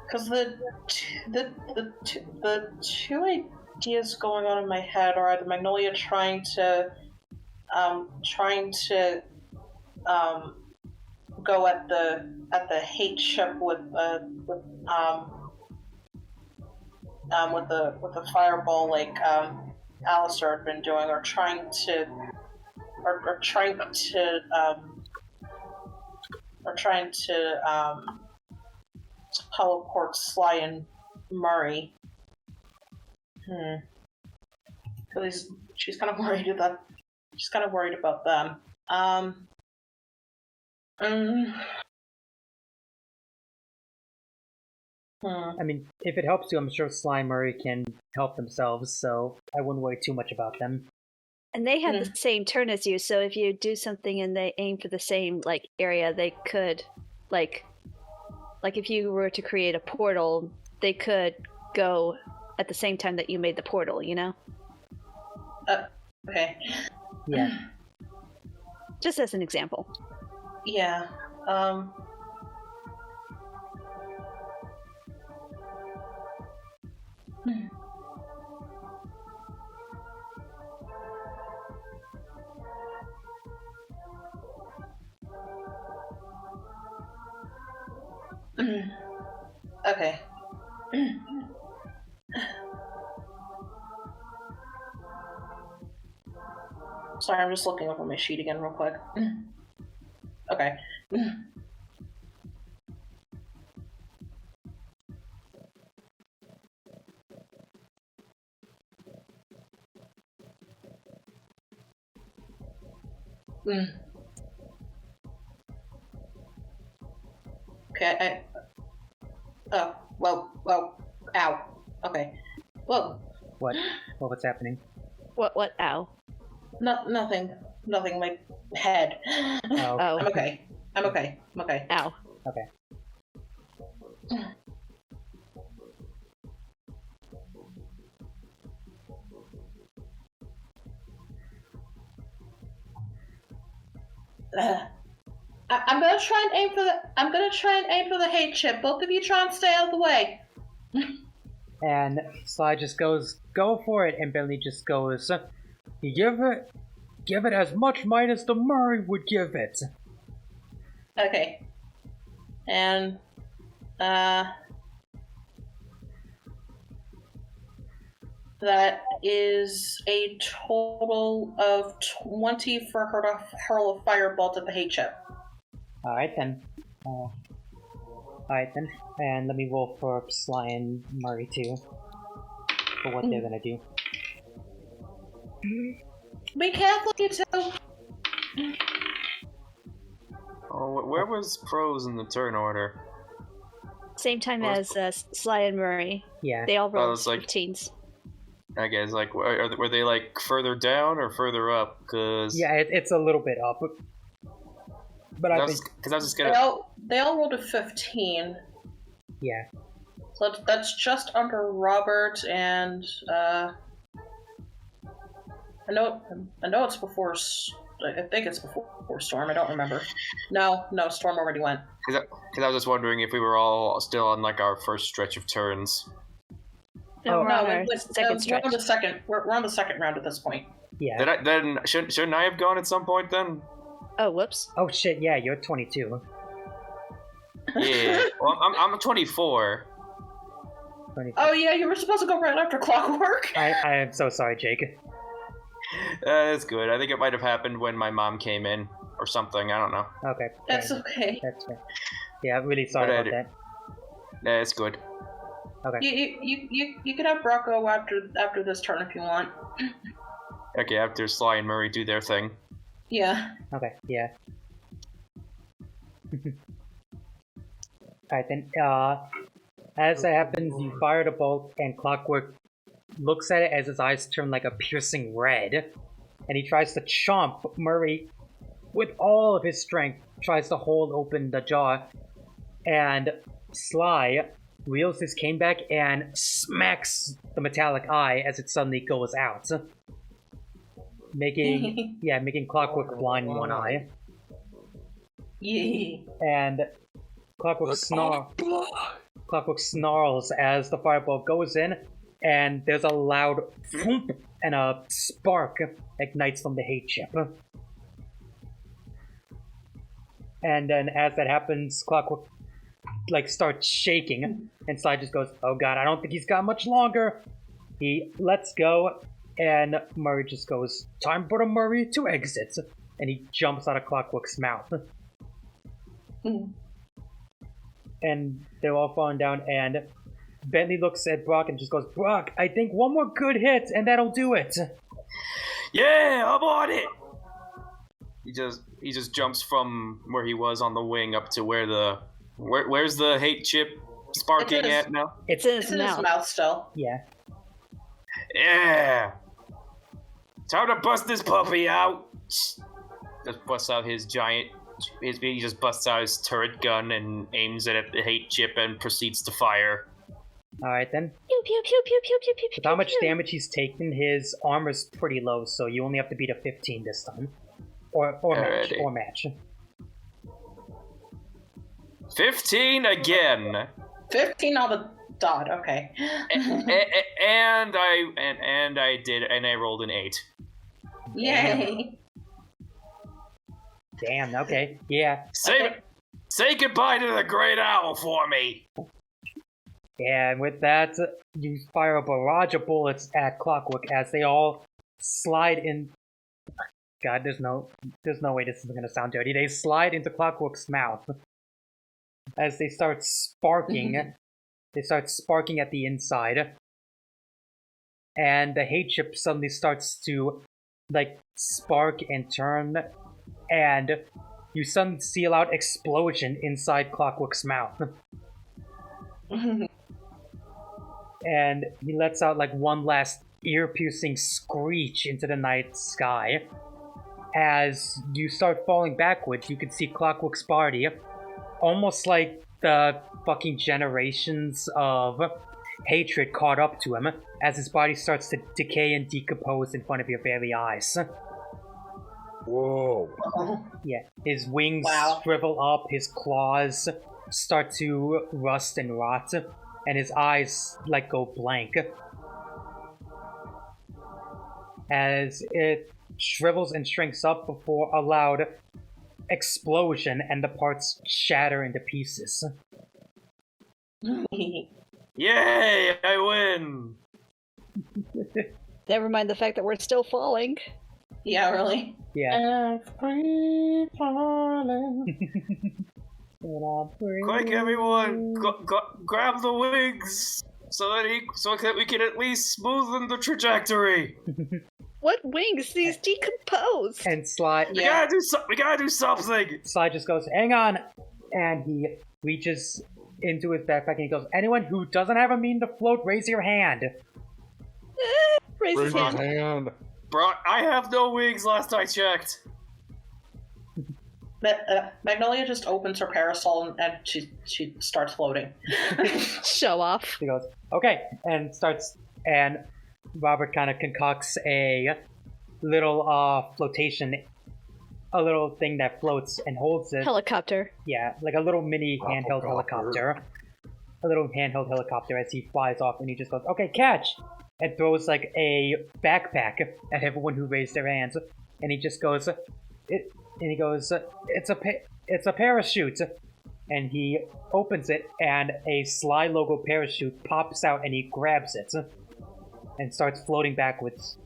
Speaker 5: Because the two ideas going on in my head are either Magnolia trying to go at the hate ship with the fireball like Alister had been doing, or trying are trying to teleport Sly and Murray. Because she's kind of worried about. She's kind of worried about them.
Speaker 2: I mean, if it helps you, I'm sure Sly and Murray can help themselves, so I wouldn't worry too much about them.
Speaker 3: And they have the same turn as you, so if you do something and they aim for the same area, they could like if you were to create a portal, they could go at the same time that you made the portal, you know?
Speaker 5: Okay.
Speaker 2: Yeah.
Speaker 3: Just as an example.
Speaker 5: Yeah. Okay. Sorry, I'm just looking over my sheet again real quick. Okay. Okay, oh, well, ow. Okay. Whoa.
Speaker 2: What? What's happening?
Speaker 3: What, ow?
Speaker 5: Nothing, my head.
Speaker 2: Oh.
Speaker 5: I'm okay.
Speaker 3: Ow.
Speaker 2: Okay.
Speaker 5: I'm gonna try and aim for the hate chip. Both of you try and stay out of the way.
Speaker 2: And Sly just goes, go for it, and Bentley just goes, give it as much might as the Murray would give it.
Speaker 5: Okay. And, that is a total of 20 for her to hurl a firebolt at the hate chip.
Speaker 2: Alright then. And let me roll for Sly and Murray too. For what they're gonna do.
Speaker 5: Be careful, you two!
Speaker 1: Oh, where was pros in the turn order?
Speaker 3: Same time as Sly and Murray.
Speaker 2: Yeah.
Speaker 3: They all rolled
Speaker 1: like,
Speaker 3: 15s.
Speaker 1: I guess, were they, further down or further up? Cause...
Speaker 2: Yeah, it's a little bit up. But I think...
Speaker 1: Because I was just gonna...
Speaker 5: They all rolled a 15.
Speaker 2: Yeah.
Speaker 5: So that's just under Robert and, I know it's before... I think it's before Storm. I don't remember. No, Storm already went.
Speaker 1: Because I was just wondering if we were all still on our first stretch of turns.
Speaker 3: No, we're on
Speaker 5: no,
Speaker 3: our second stretch.
Speaker 5: We're on the second round at this point.
Speaker 2: Yeah.
Speaker 1: Then shouldn't I have gone at some point then?
Speaker 3: Oh, whoops.
Speaker 2: Oh shit! Yeah, you're 22.
Speaker 1: Yeah. Well, I'm 24.
Speaker 2: 24.
Speaker 5: Oh yeah, you were supposed to go right after Clockwork.
Speaker 2: I am so sorry, Jake.
Speaker 1: That's good. I think it might have happened when my mom came in or something. I don't know.
Speaker 2: Okay.
Speaker 5: That's okay.
Speaker 2: That's fair. Yeah, I'm really sorry about that.
Speaker 1: Yeah, it's good.
Speaker 2: Okay.
Speaker 5: You can have Brock go after this turn if you want.
Speaker 1: Okay, after Sly and Murray do their thing.
Speaker 5: Yeah.
Speaker 2: Okay. Yeah. Alright then. As that happens, you fire the bolt, and Clockwork looks at it as his eyes turn like a piercing red, and he tries to chomp Murray with all of his strength. Tries to hold open the jaw, and Sly wheels his cane back and smacks the metallic eye as it suddenly goes out, making Clockwork blind in one eye.
Speaker 5: Yeah.
Speaker 2: And Clockwork snarls as the fireball goes in, and there's a loud thump, and a spark ignites from the hate chip. And then as that happens, Clockwork starts shaking, and Sly just goes, oh god, I don't think he's got much longer. He lets go, And Murray just goes, "Time for the Murray to exit." And he jumps out of Clockwork's mouth. And they're all falling down, and Bentley looks at Brock and just goes, "Brock, I think one more good hit, and that'll do it."
Speaker 1: Yeah, I'm on it! He just jumps from where he was on the wing up to where's the hate chip sparking at now?
Speaker 3: It's in his
Speaker 5: It's in his mouth still.
Speaker 2: Yeah.
Speaker 1: Yeah! Time to bust this puppy out! Just busts out his giant... he just busts out his turret gun and aims it at the hate chip and proceeds to fire.
Speaker 2: Alright then.
Speaker 3: Pew pew pew pew pew pew pew.
Speaker 2: With how much damage he's taken, his armor's pretty low, so you only have to beat a 15 this time. Or match.
Speaker 1: 15 again!
Speaker 5: 15 on the dot, okay.
Speaker 1: and I rolled an 8.
Speaker 5: Yay!
Speaker 2: Damn, okay. Yeah.
Speaker 1: Say goodbye to the Great Owl for me!
Speaker 2: Yeah, and with that, you fire a barrage of bullets at Clockwork as they all slide in... God, there's no way this is gonna sound dirty. They slide into Clockwork's mouth. As they start sparking. They start sparking at the inside. And the hate chip suddenly starts to, like, spark and turn. And you suddenly see a loud explosion inside Clockwork's mouth. And he lets out, like, one last ear-piercing screech into the night sky. As you start falling backwards, you can see Clockwork's body, almost like the fucking generations of hatred caught up to him, as his body starts to decay and decompose in front of your very eyes.
Speaker 4: Whoa.
Speaker 2: Yeah, his wings shrivel up, his claws start to rust and rot, and his eyes, like, go blank. As it shrivels and shrinks up before a loud explosion and the parts shatter into pieces.
Speaker 1: Yay! I win!
Speaker 3: Never mind the fact that we're still falling.
Speaker 5: Yeah, really?
Speaker 2: Yeah.
Speaker 11: Free falling.
Speaker 1: Quick, everyone! Grab the wings! So that we can at least smoothen the trajectory!
Speaker 3: What wings? These decompose.
Speaker 2: And Sly...
Speaker 1: We gotta do something!
Speaker 2: Sly just goes, "Hang on!" And he reaches into his backpack and he goes, "Anyone who doesn't have a mean to float, raise your hand."
Speaker 3: Raise his hand.
Speaker 1: Bro, I have no wings last I checked.
Speaker 5: Magnolia just opens her parasol and she starts floating.
Speaker 3: Show off.
Speaker 2: She goes, "Okay," and starts, and Robert kind of concocts a little flotation, a little thing that floats and holds it.
Speaker 3: Helicopter.
Speaker 2: Yeah, like a little mini handheld helicopter. A little handheld helicopter as he flies off, and he just goes, "Okay, catch!" And throws like a backpack at everyone who raised their hands, and he just goes, "It's a parachute." And he opens it, and a Sly logo parachute pops out, and he grabs it and starts floating backwards.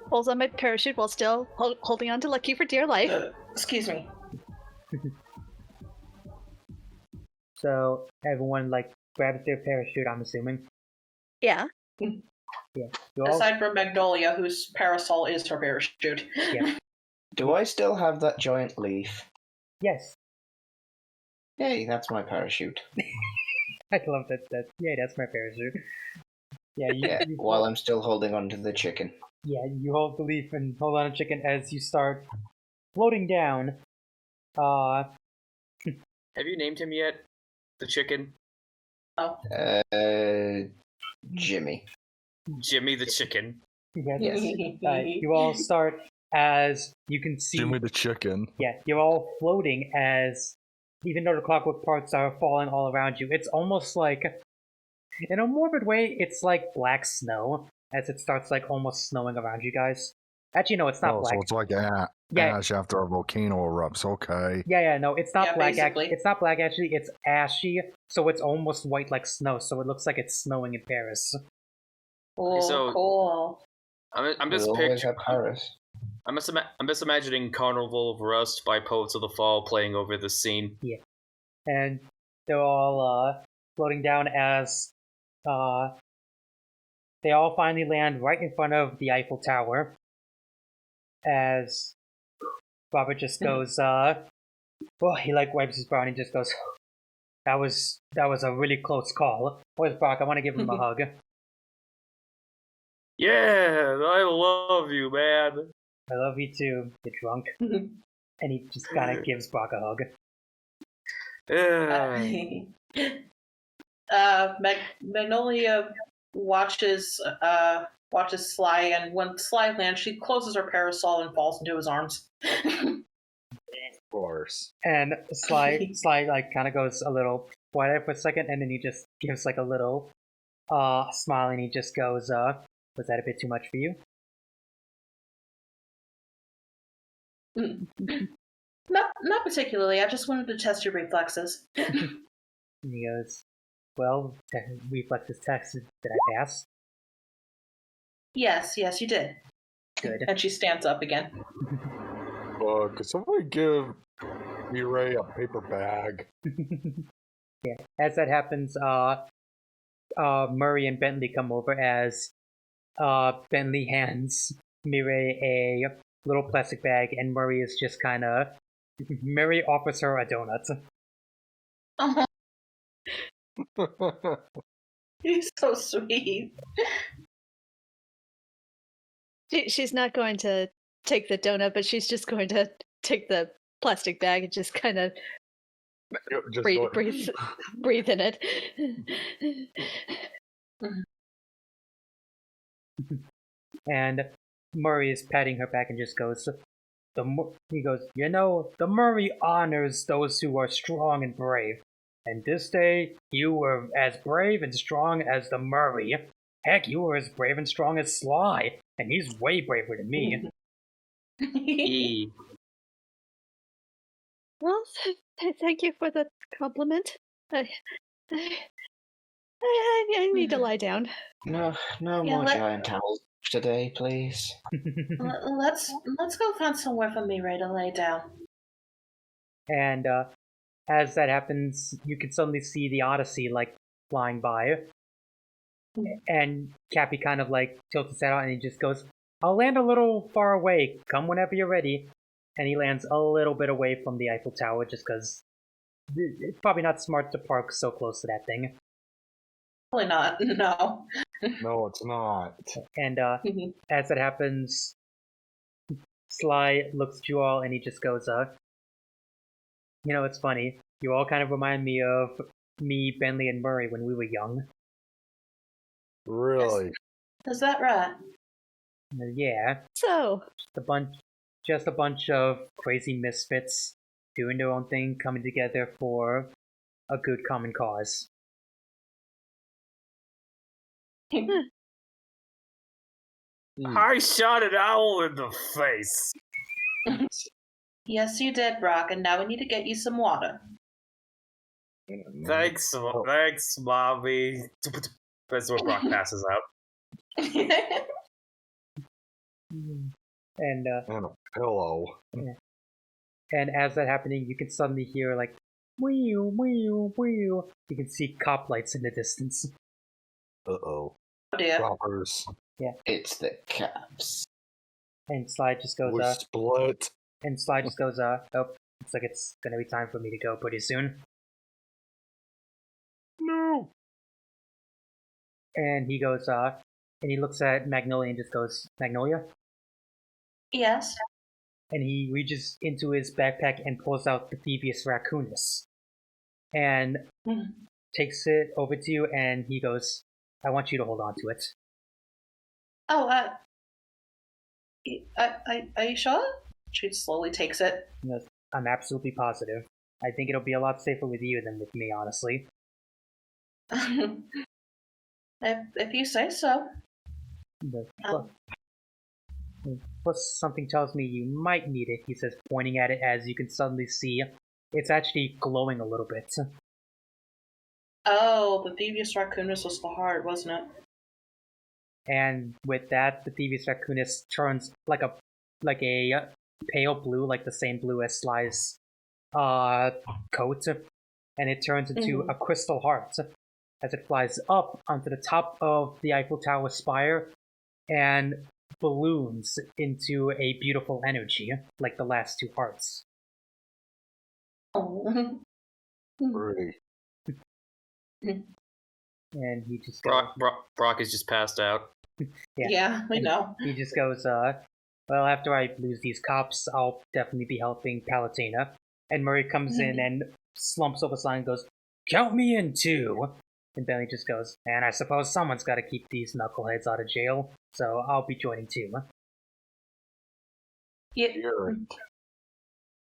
Speaker 3: Pulls on my parachute while still holding on to Lucky for dear life.
Speaker 5: Excuse me.
Speaker 2: So everyone like grabs their parachute, I'm assuming.
Speaker 3: Yeah.
Speaker 2: Yeah.
Speaker 5: Aside from Magnolia, whose parasol is her parachute.
Speaker 2: Yeah.
Speaker 6: Do I still have that giant leaf?
Speaker 2: Yes.
Speaker 6: Hey, that's my parachute.
Speaker 2: I love that. Yeah, that's my parachute. Yeah,
Speaker 6: while I'm still holding on to the chicken.
Speaker 2: Yeah, you hold the leaf and hold on to chicken as you start floating down.
Speaker 1: Have you named him yet? The chicken?
Speaker 5: Oh.
Speaker 6: Jimmy.
Speaker 1: Jimmy the chicken.
Speaker 2: Yes. You all start as you can see.
Speaker 4: Jimmy the chicken.
Speaker 2: Yeah, you're all floating as, even though the clockwork parts are falling all around you, it's almost like, in a morbid way, it's like black snow, as it starts like almost snowing around you guys. Actually, no, it's not black.
Speaker 4: So it's like ash after a volcano erupts. Okay.
Speaker 2: Yeah, no, it's not black.
Speaker 5: Basically.
Speaker 2: It's not black. Actually, it's ashy, so it's almost white like snow. So it looks like it's snowing in Paris.
Speaker 9: Oh,
Speaker 1: So-
Speaker 9: cool.
Speaker 1: I'm
Speaker 6: We
Speaker 1: just
Speaker 6: always
Speaker 1: picturing.
Speaker 6: have Paris.
Speaker 1: I'm just imagining Carnival of Rust by Poets of the Fall playing over the scene.
Speaker 2: And they're all floating down as they all finally land right in front of the Eiffel Tower. As Robert just goes, well, he like wipes his brow and he just goes, that was a really close call. Where's Brock? I want to give him a hug.
Speaker 1: Yeah, I love you, man.
Speaker 2: I love you too, you drunk. And he just kind of gives Brock a hug.
Speaker 1: Yeah.
Speaker 9: Magnolia watches Sly, and when Sly lands, she closes her parasol and falls into his arms.
Speaker 4: Of course.
Speaker 2: And Sly like kind of goes a little quiet for a second, and then he just gives like a little smile, and he just goes, was that a bit too much for you?
Speaker 9: Not particularly. I just wanted to test your reflexes.
Speaker 2: And he goes, well, reflexes tested. Did I pass?
Speaker 9: Yes, you did.
Speaker 2: Good.
Speaker 9: And she stands up again.
Speaker 4: Could somebody give Mireille a paper bag?
Speaker 2: Yeah. As that happens, Murray and Bentley come over as Bentley hands Mireille a little plastic bag, and Murray is just kind of... Murray offers her a donut.
Speaker 9: Oh, he's so sweet.
Speaker 3: She's not going to take the donut, but she's just going to take the plastic bag and just kind of
Speaker 4: Just
Speaker 3: breathe in it.
Speaker 2: And Murray is patting her back and just goes, he goes, you know, the Murray honors those who are strong and brave. And this day, you were as brave and strong as the Murray. Heck, you were as brave and strong as Sly, and he's way braver than me.
Speaker 3: Well, thank you for the compliment. I need to lie down.
Speaker 6: No more giant owls today, please.
Speaker 9: Let's go find somewhere for me, Ray, to lay down.
Speaker 2: And as that happens, you can suddenly see the Odyssey like flying by. And Cappy kind of like tilts his head out and he just goes, I'll land a little far away. Come whenever you're ready. And he lands a little bit away from the Eiffel Tower just because it's probably not smart to park so close to that thing.
Speaker 9: Probably not, no.
Speaker 4: No, it's not.
Speaker 2: And as that happens, Sly looks at you all and he just goes, you know, it's funny. You all kind of remind me of me, Bentley, and Murray when we were young.
Speaker 4: Really?
Speaker 9: Is that right?
Speaker 2: Yeah.
Speaker 3: So,
Speaker 2: just a bunch of crazy misfits doing their own thing, coming together for a good common cause.
Speaker 1: I shot an owl in the face.
Speaker 9: Yes, you did, Brock, and now we need to get you some water.
Speaker 1: Thanks, Mommy. That's where Brock passes out.
Speaker 2: And
Speaker 4: a pillow.
Speaker 2: Yeah. And as that happening, you can suddenly hear like, wee wee wee. You can see cop lights in the distance.
Speaker 4: Uh-oh.
Speaker 9: Oh dear.
Speaker 4: Droppers.
Speaker 2: Yeah.
Speaker 6: It's the caps.
Speaker 2: And Sly just goes,
Speaker 4: We split.
Speaker 2: And Sly just goes, oh, looks like it's gonna be time for me to go pretty soon.
Speaker 4: No.
Speaker 2: And he goes, and he looks at Magnolia and just goes, Magnolia?
Speaker 9: Yes.
Speaker 2: And he reaches into his backpack and pulls out the Thievius Raccoonus. And takes it over to you and he goes, I want you to hold on to it.
Speaker 9: Oh, are you sure? She slowly takes it.
Speaker 2: He goes, I'm absolutely positive. I think it'll be a lot safer with you than with me, honestly.
Speaker 9: If you say so.
Speaker 2: Plus, something tells me you might need it, he says, pointing at it as you can suddenly see it's actually glowing a little bit.
Speaker 9: Oh, the Thievius Raccoonus was the heart, wasn't it?
Speaker 2: And with that, the Thievius Raccoonus turns like a pale blue, like the same blue as Sly's coat, and it turns into a crystal heart as it flies up onto the top of the Eiffel Tower spire and balloons into a beautiful energy, like the last two hearts.
Speaker 9: Oh.
Speaker 4: Pretty.
Speaker 2: And he just
Speaker 1: Brock is just passed out.
Speaker 9: Yeah, we know.
Speaker 2: He just goes, well, after I lose these cops, I'll definitely be helping Palatina. And Murray comes in and slumps over Sly and goes, count me in too. And Bentley just goes, and I suppose someone's got to keep these knuckleheads out of jail, so I'll be joining too.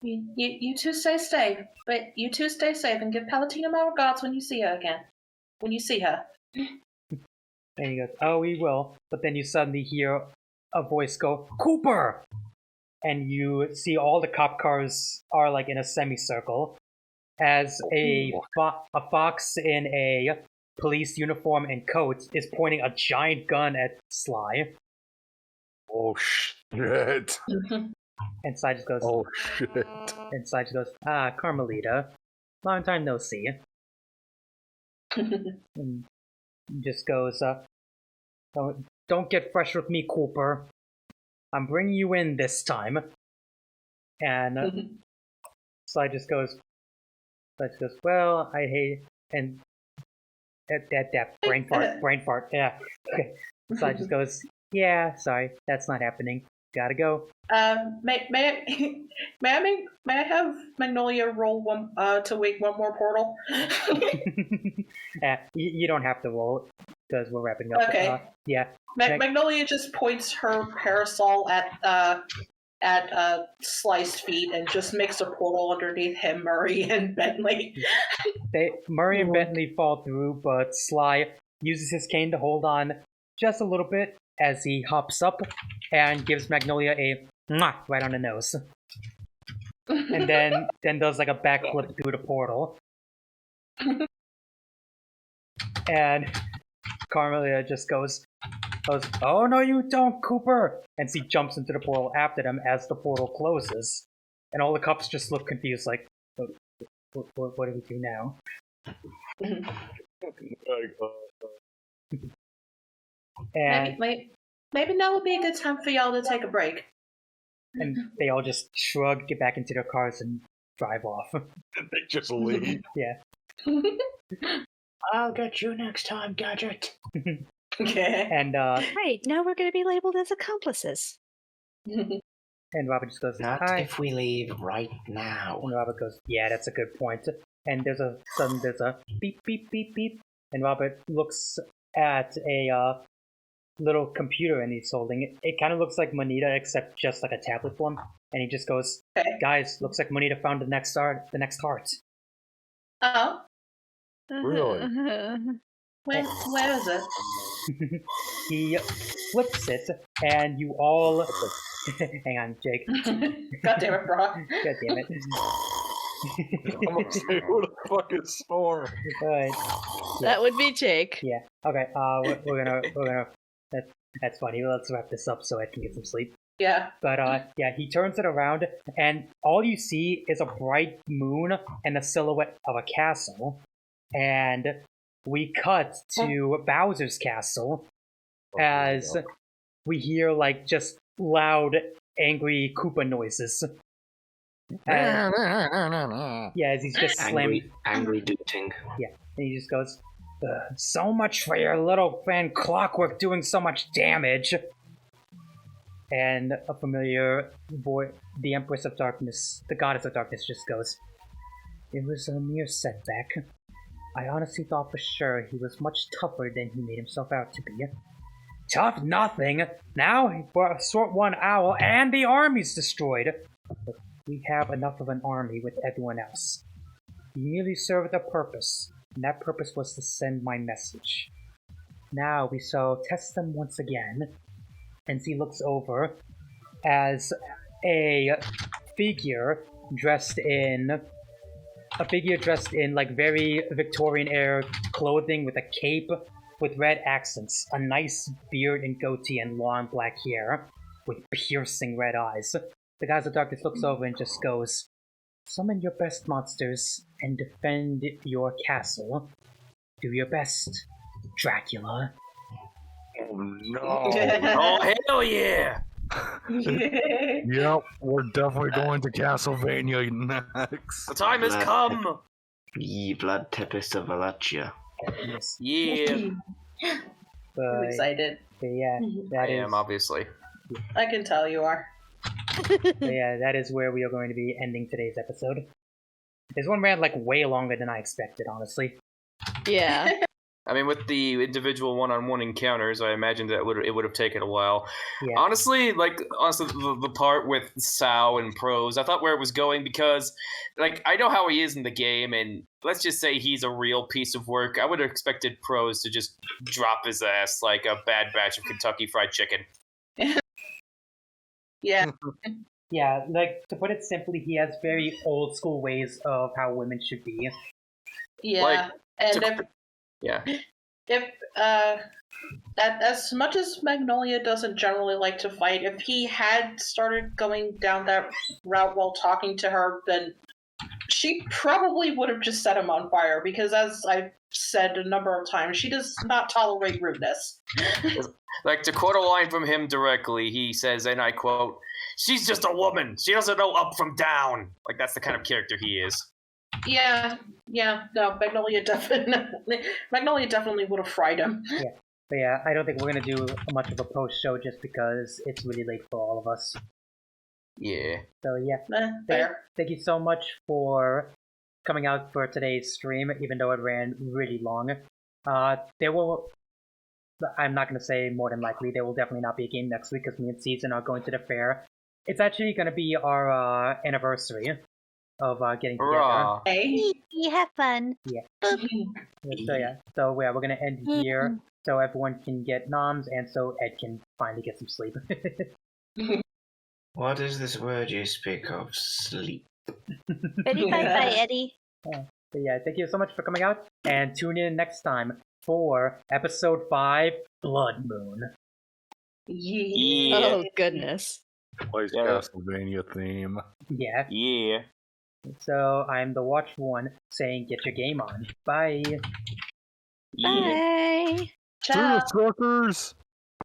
Speaker 9: You two stay safe, but you two stay safe and give Palatina my regards when you see her again. When you see her.
Speaker 2: And he goes, oh, we will. But then you suddenly hear a voice go, Cooper! And you see all the cop cars are like in a semicircle as a fox in a police uniform and coat is pointing a giant gun at Sly.
Speaker 4: Oh, shit.
Speaker 2: And Sly just goes,
Speaker 4: oh, shit.
Speaker 2: And Sly just goes, ah, Carmelita. Long time no see. And just goes, don't get fresh with me, Cooper. I'm bringing you in this time. And Sly just goes, well, I hate, and that brain fart, yeah. Okay. Sly just goes, yeah, sorry, that's not happening. Gotta go.
Speaker 9: May I have Magnolia roll one to wake one more portal?
Speaker 2: You don't have to roll because we're wrapping up.
Speaker 9: Okay.
Speaker 2: Yeah.
Speaker 9: Magnolia just points her parasol at Sly's feet and just makes a portal underneath him, Murray, and Bentley.
Speaker 2: Murray and Bentley fall through, but Sly uses his cane to hold on just a little bit as he hops up and gives Magnolia a mwah right on the nose. And then does like a backflip through the portal. And Carmelia just goes, oh no you don't, Cooper! And she jumps into the portal after them as the portal closes. And all the cops just look confused like, what do we do now? And
Speaker 9: maybe now would be a good time for y'all to take a break.
Speaker 2: And they all just shrug, get back into their cars, and drive off.
Speaker 4: They just leave.
Speaker 2: Yeah.
Speaker 7: I'll get you next time, Gadget.
Speaker 9: Okay.
Speaker 2: And
Speaker 3: right, now we're going to be labeled as accomplices.
Speaker 2: And Robert just goes,
Speaker 7: not
Speaker 2: hi.
Speaker 7: If we leave right now.
Speaker 2: And Robert goes, yeah, that's a good point. And there's a beep, beep, beep, beep. And Robert looks at a little computer and he's holding it. It kind of looks like Monita, except just like a tablet form. And he just goes, guys, looks like Monita found the next heart.
Speaker 9: Oh.
Speaker 4: Really?
Speaker 9: Where is it?
Speaker 2: He flips it, and you all... Hang on, Jake.
Speaker 9: God damn it, Brock.
Speaker 2: God damn it.
Speaker 4: I'm gonna say, who the fuck is Storm?
Speaker 2: Alright.
Speaker 13: That would be Jake.
Speaker 2: Yeah. Okay. We're gonna. That's funny. Let's wrap this up so I can get some sleep.
Speaker 9: Yeah.
Speaker 2: But yeah, he turns it around, and all you see is a bright moon and the silhouette of a castle. And we cut to Bowser's castle as we hear like just loud, angry Koopa noises. Yeah, as he's just slamming.
Speaker 7: Angry dooting.
Speaker 2: Yeah, and he just goes, so much for your little fan Clockwork doing so much damage. And a familiar voice, the Empress of Darkness, the Goddess of Darkness, just goes, it was a mere setback. I honestly thought for sure he was much tougher than he made himself out to be. Tough nothing! Now for a short one owl and the army's destroyed! But we have enough of an army with everyone else. He merely served a purpose, and that purpose was to send my message. Now we shall test them once again. And she looks over as a figure dressed in like very Victorian era clothing with a cape with red accents, a nice beard and goatee, and long black hair, with piercing red eyes. The Gods of Darkness looks over and just goes, "Summon your best monsters and defend your castle. Do your best, Dracula."
Speaker 4: Oh no!
Speaker 1: Oh hell yeah!
Speaker 4: Yep, we're definitely going to Castlevania next.
Speaker 1: The time has come.
Speaker 7: Ye blood tempest of Valachia.
Speaker 2: Yes.
Speaker 1: Yeah.
Speaker 9: I'm excited.
Speaker 2: But yeah, that
Speaker 1: I
Speaker 2: is.
Speaker 1: am obviously.
Speaker 9: I can tell you are.
Speaker 2: But yeah, that is where we are going to be ending today's episode. This one ran like way longer than I expected, honestly.
Speaker 13: Yeah.
Speaker 1: I mean, with the individual one-on-one encounters, I imagined that it would have taken a while.
Speaker 2: Yeah.
Speaker 1: Honestly, the part with Sao and Prose, I thought where it was going because, like, I know how he is in the game, and let's just say he's a real piece of work. I would have expected Prose to just drop his ass like a bad batch of Kentucky Fried Chicken.
Speaker 9: Yeah.
Speaker 2: Yeah, like, to put it simply, he has very old school ways of how women should be.
Speaker 9: Yeah.
Speaker 1: Like,
Speaker 9: and if as much as Magnolia doesn't generally like to fight, if he had started going down that route while talking to her, then she probably would have just set him on fire, because as I've said a number of times, she does not tolerate rudeness.
Speaker 1: Like, to quote a line from him directly, he says, and I quote, "She's just a woman. She doesn't know up from down." Like, that's the kind of character he is.
Speaker 9: Yeah, no, Magnolia definitely would have fried him.
Speaker 2: Yeah. But yeah, I don't think we're going to do much of a post-show just because it's really late for all of us.
Speaker 1: Yeah.
Speaker 2: So yeah,
Speaker 9: Fair.
Speaker 2: thank you so much for coming out for today's stream, even though it ran really long. I'm not going to say more than likely, there will definitely not be a game next week because me and Season are going to the fair. It's actually going to be our anniversary of getting together.
Speaker 9: Hey.
Speaker 3: Have fun.
Speaker 2: Yeah. So we're going to end here so everyone can get noms and so Ed can finally get some sleep.
Speaker 7: What is this word you speak of? Sleep.
Speaker 3: Ready? Bye, Eddie.
Speaker 2: So yeah, thank you so much for coming out, and tune in next time for episode 5, Blood Moon.
Speaker 9: Yeah.
Speaker 13: Oh, goodness.
Speaker 4: Plays Castlevania theme.
Speaker 2: Yeah.
Speaker 1: Yeah.
Speaker 2: So I'm the Watch One saying get your game on. Bye.
Speaker 1: Yeah.
Speaker 3: Bye.
Speaker 4: See you, suckers!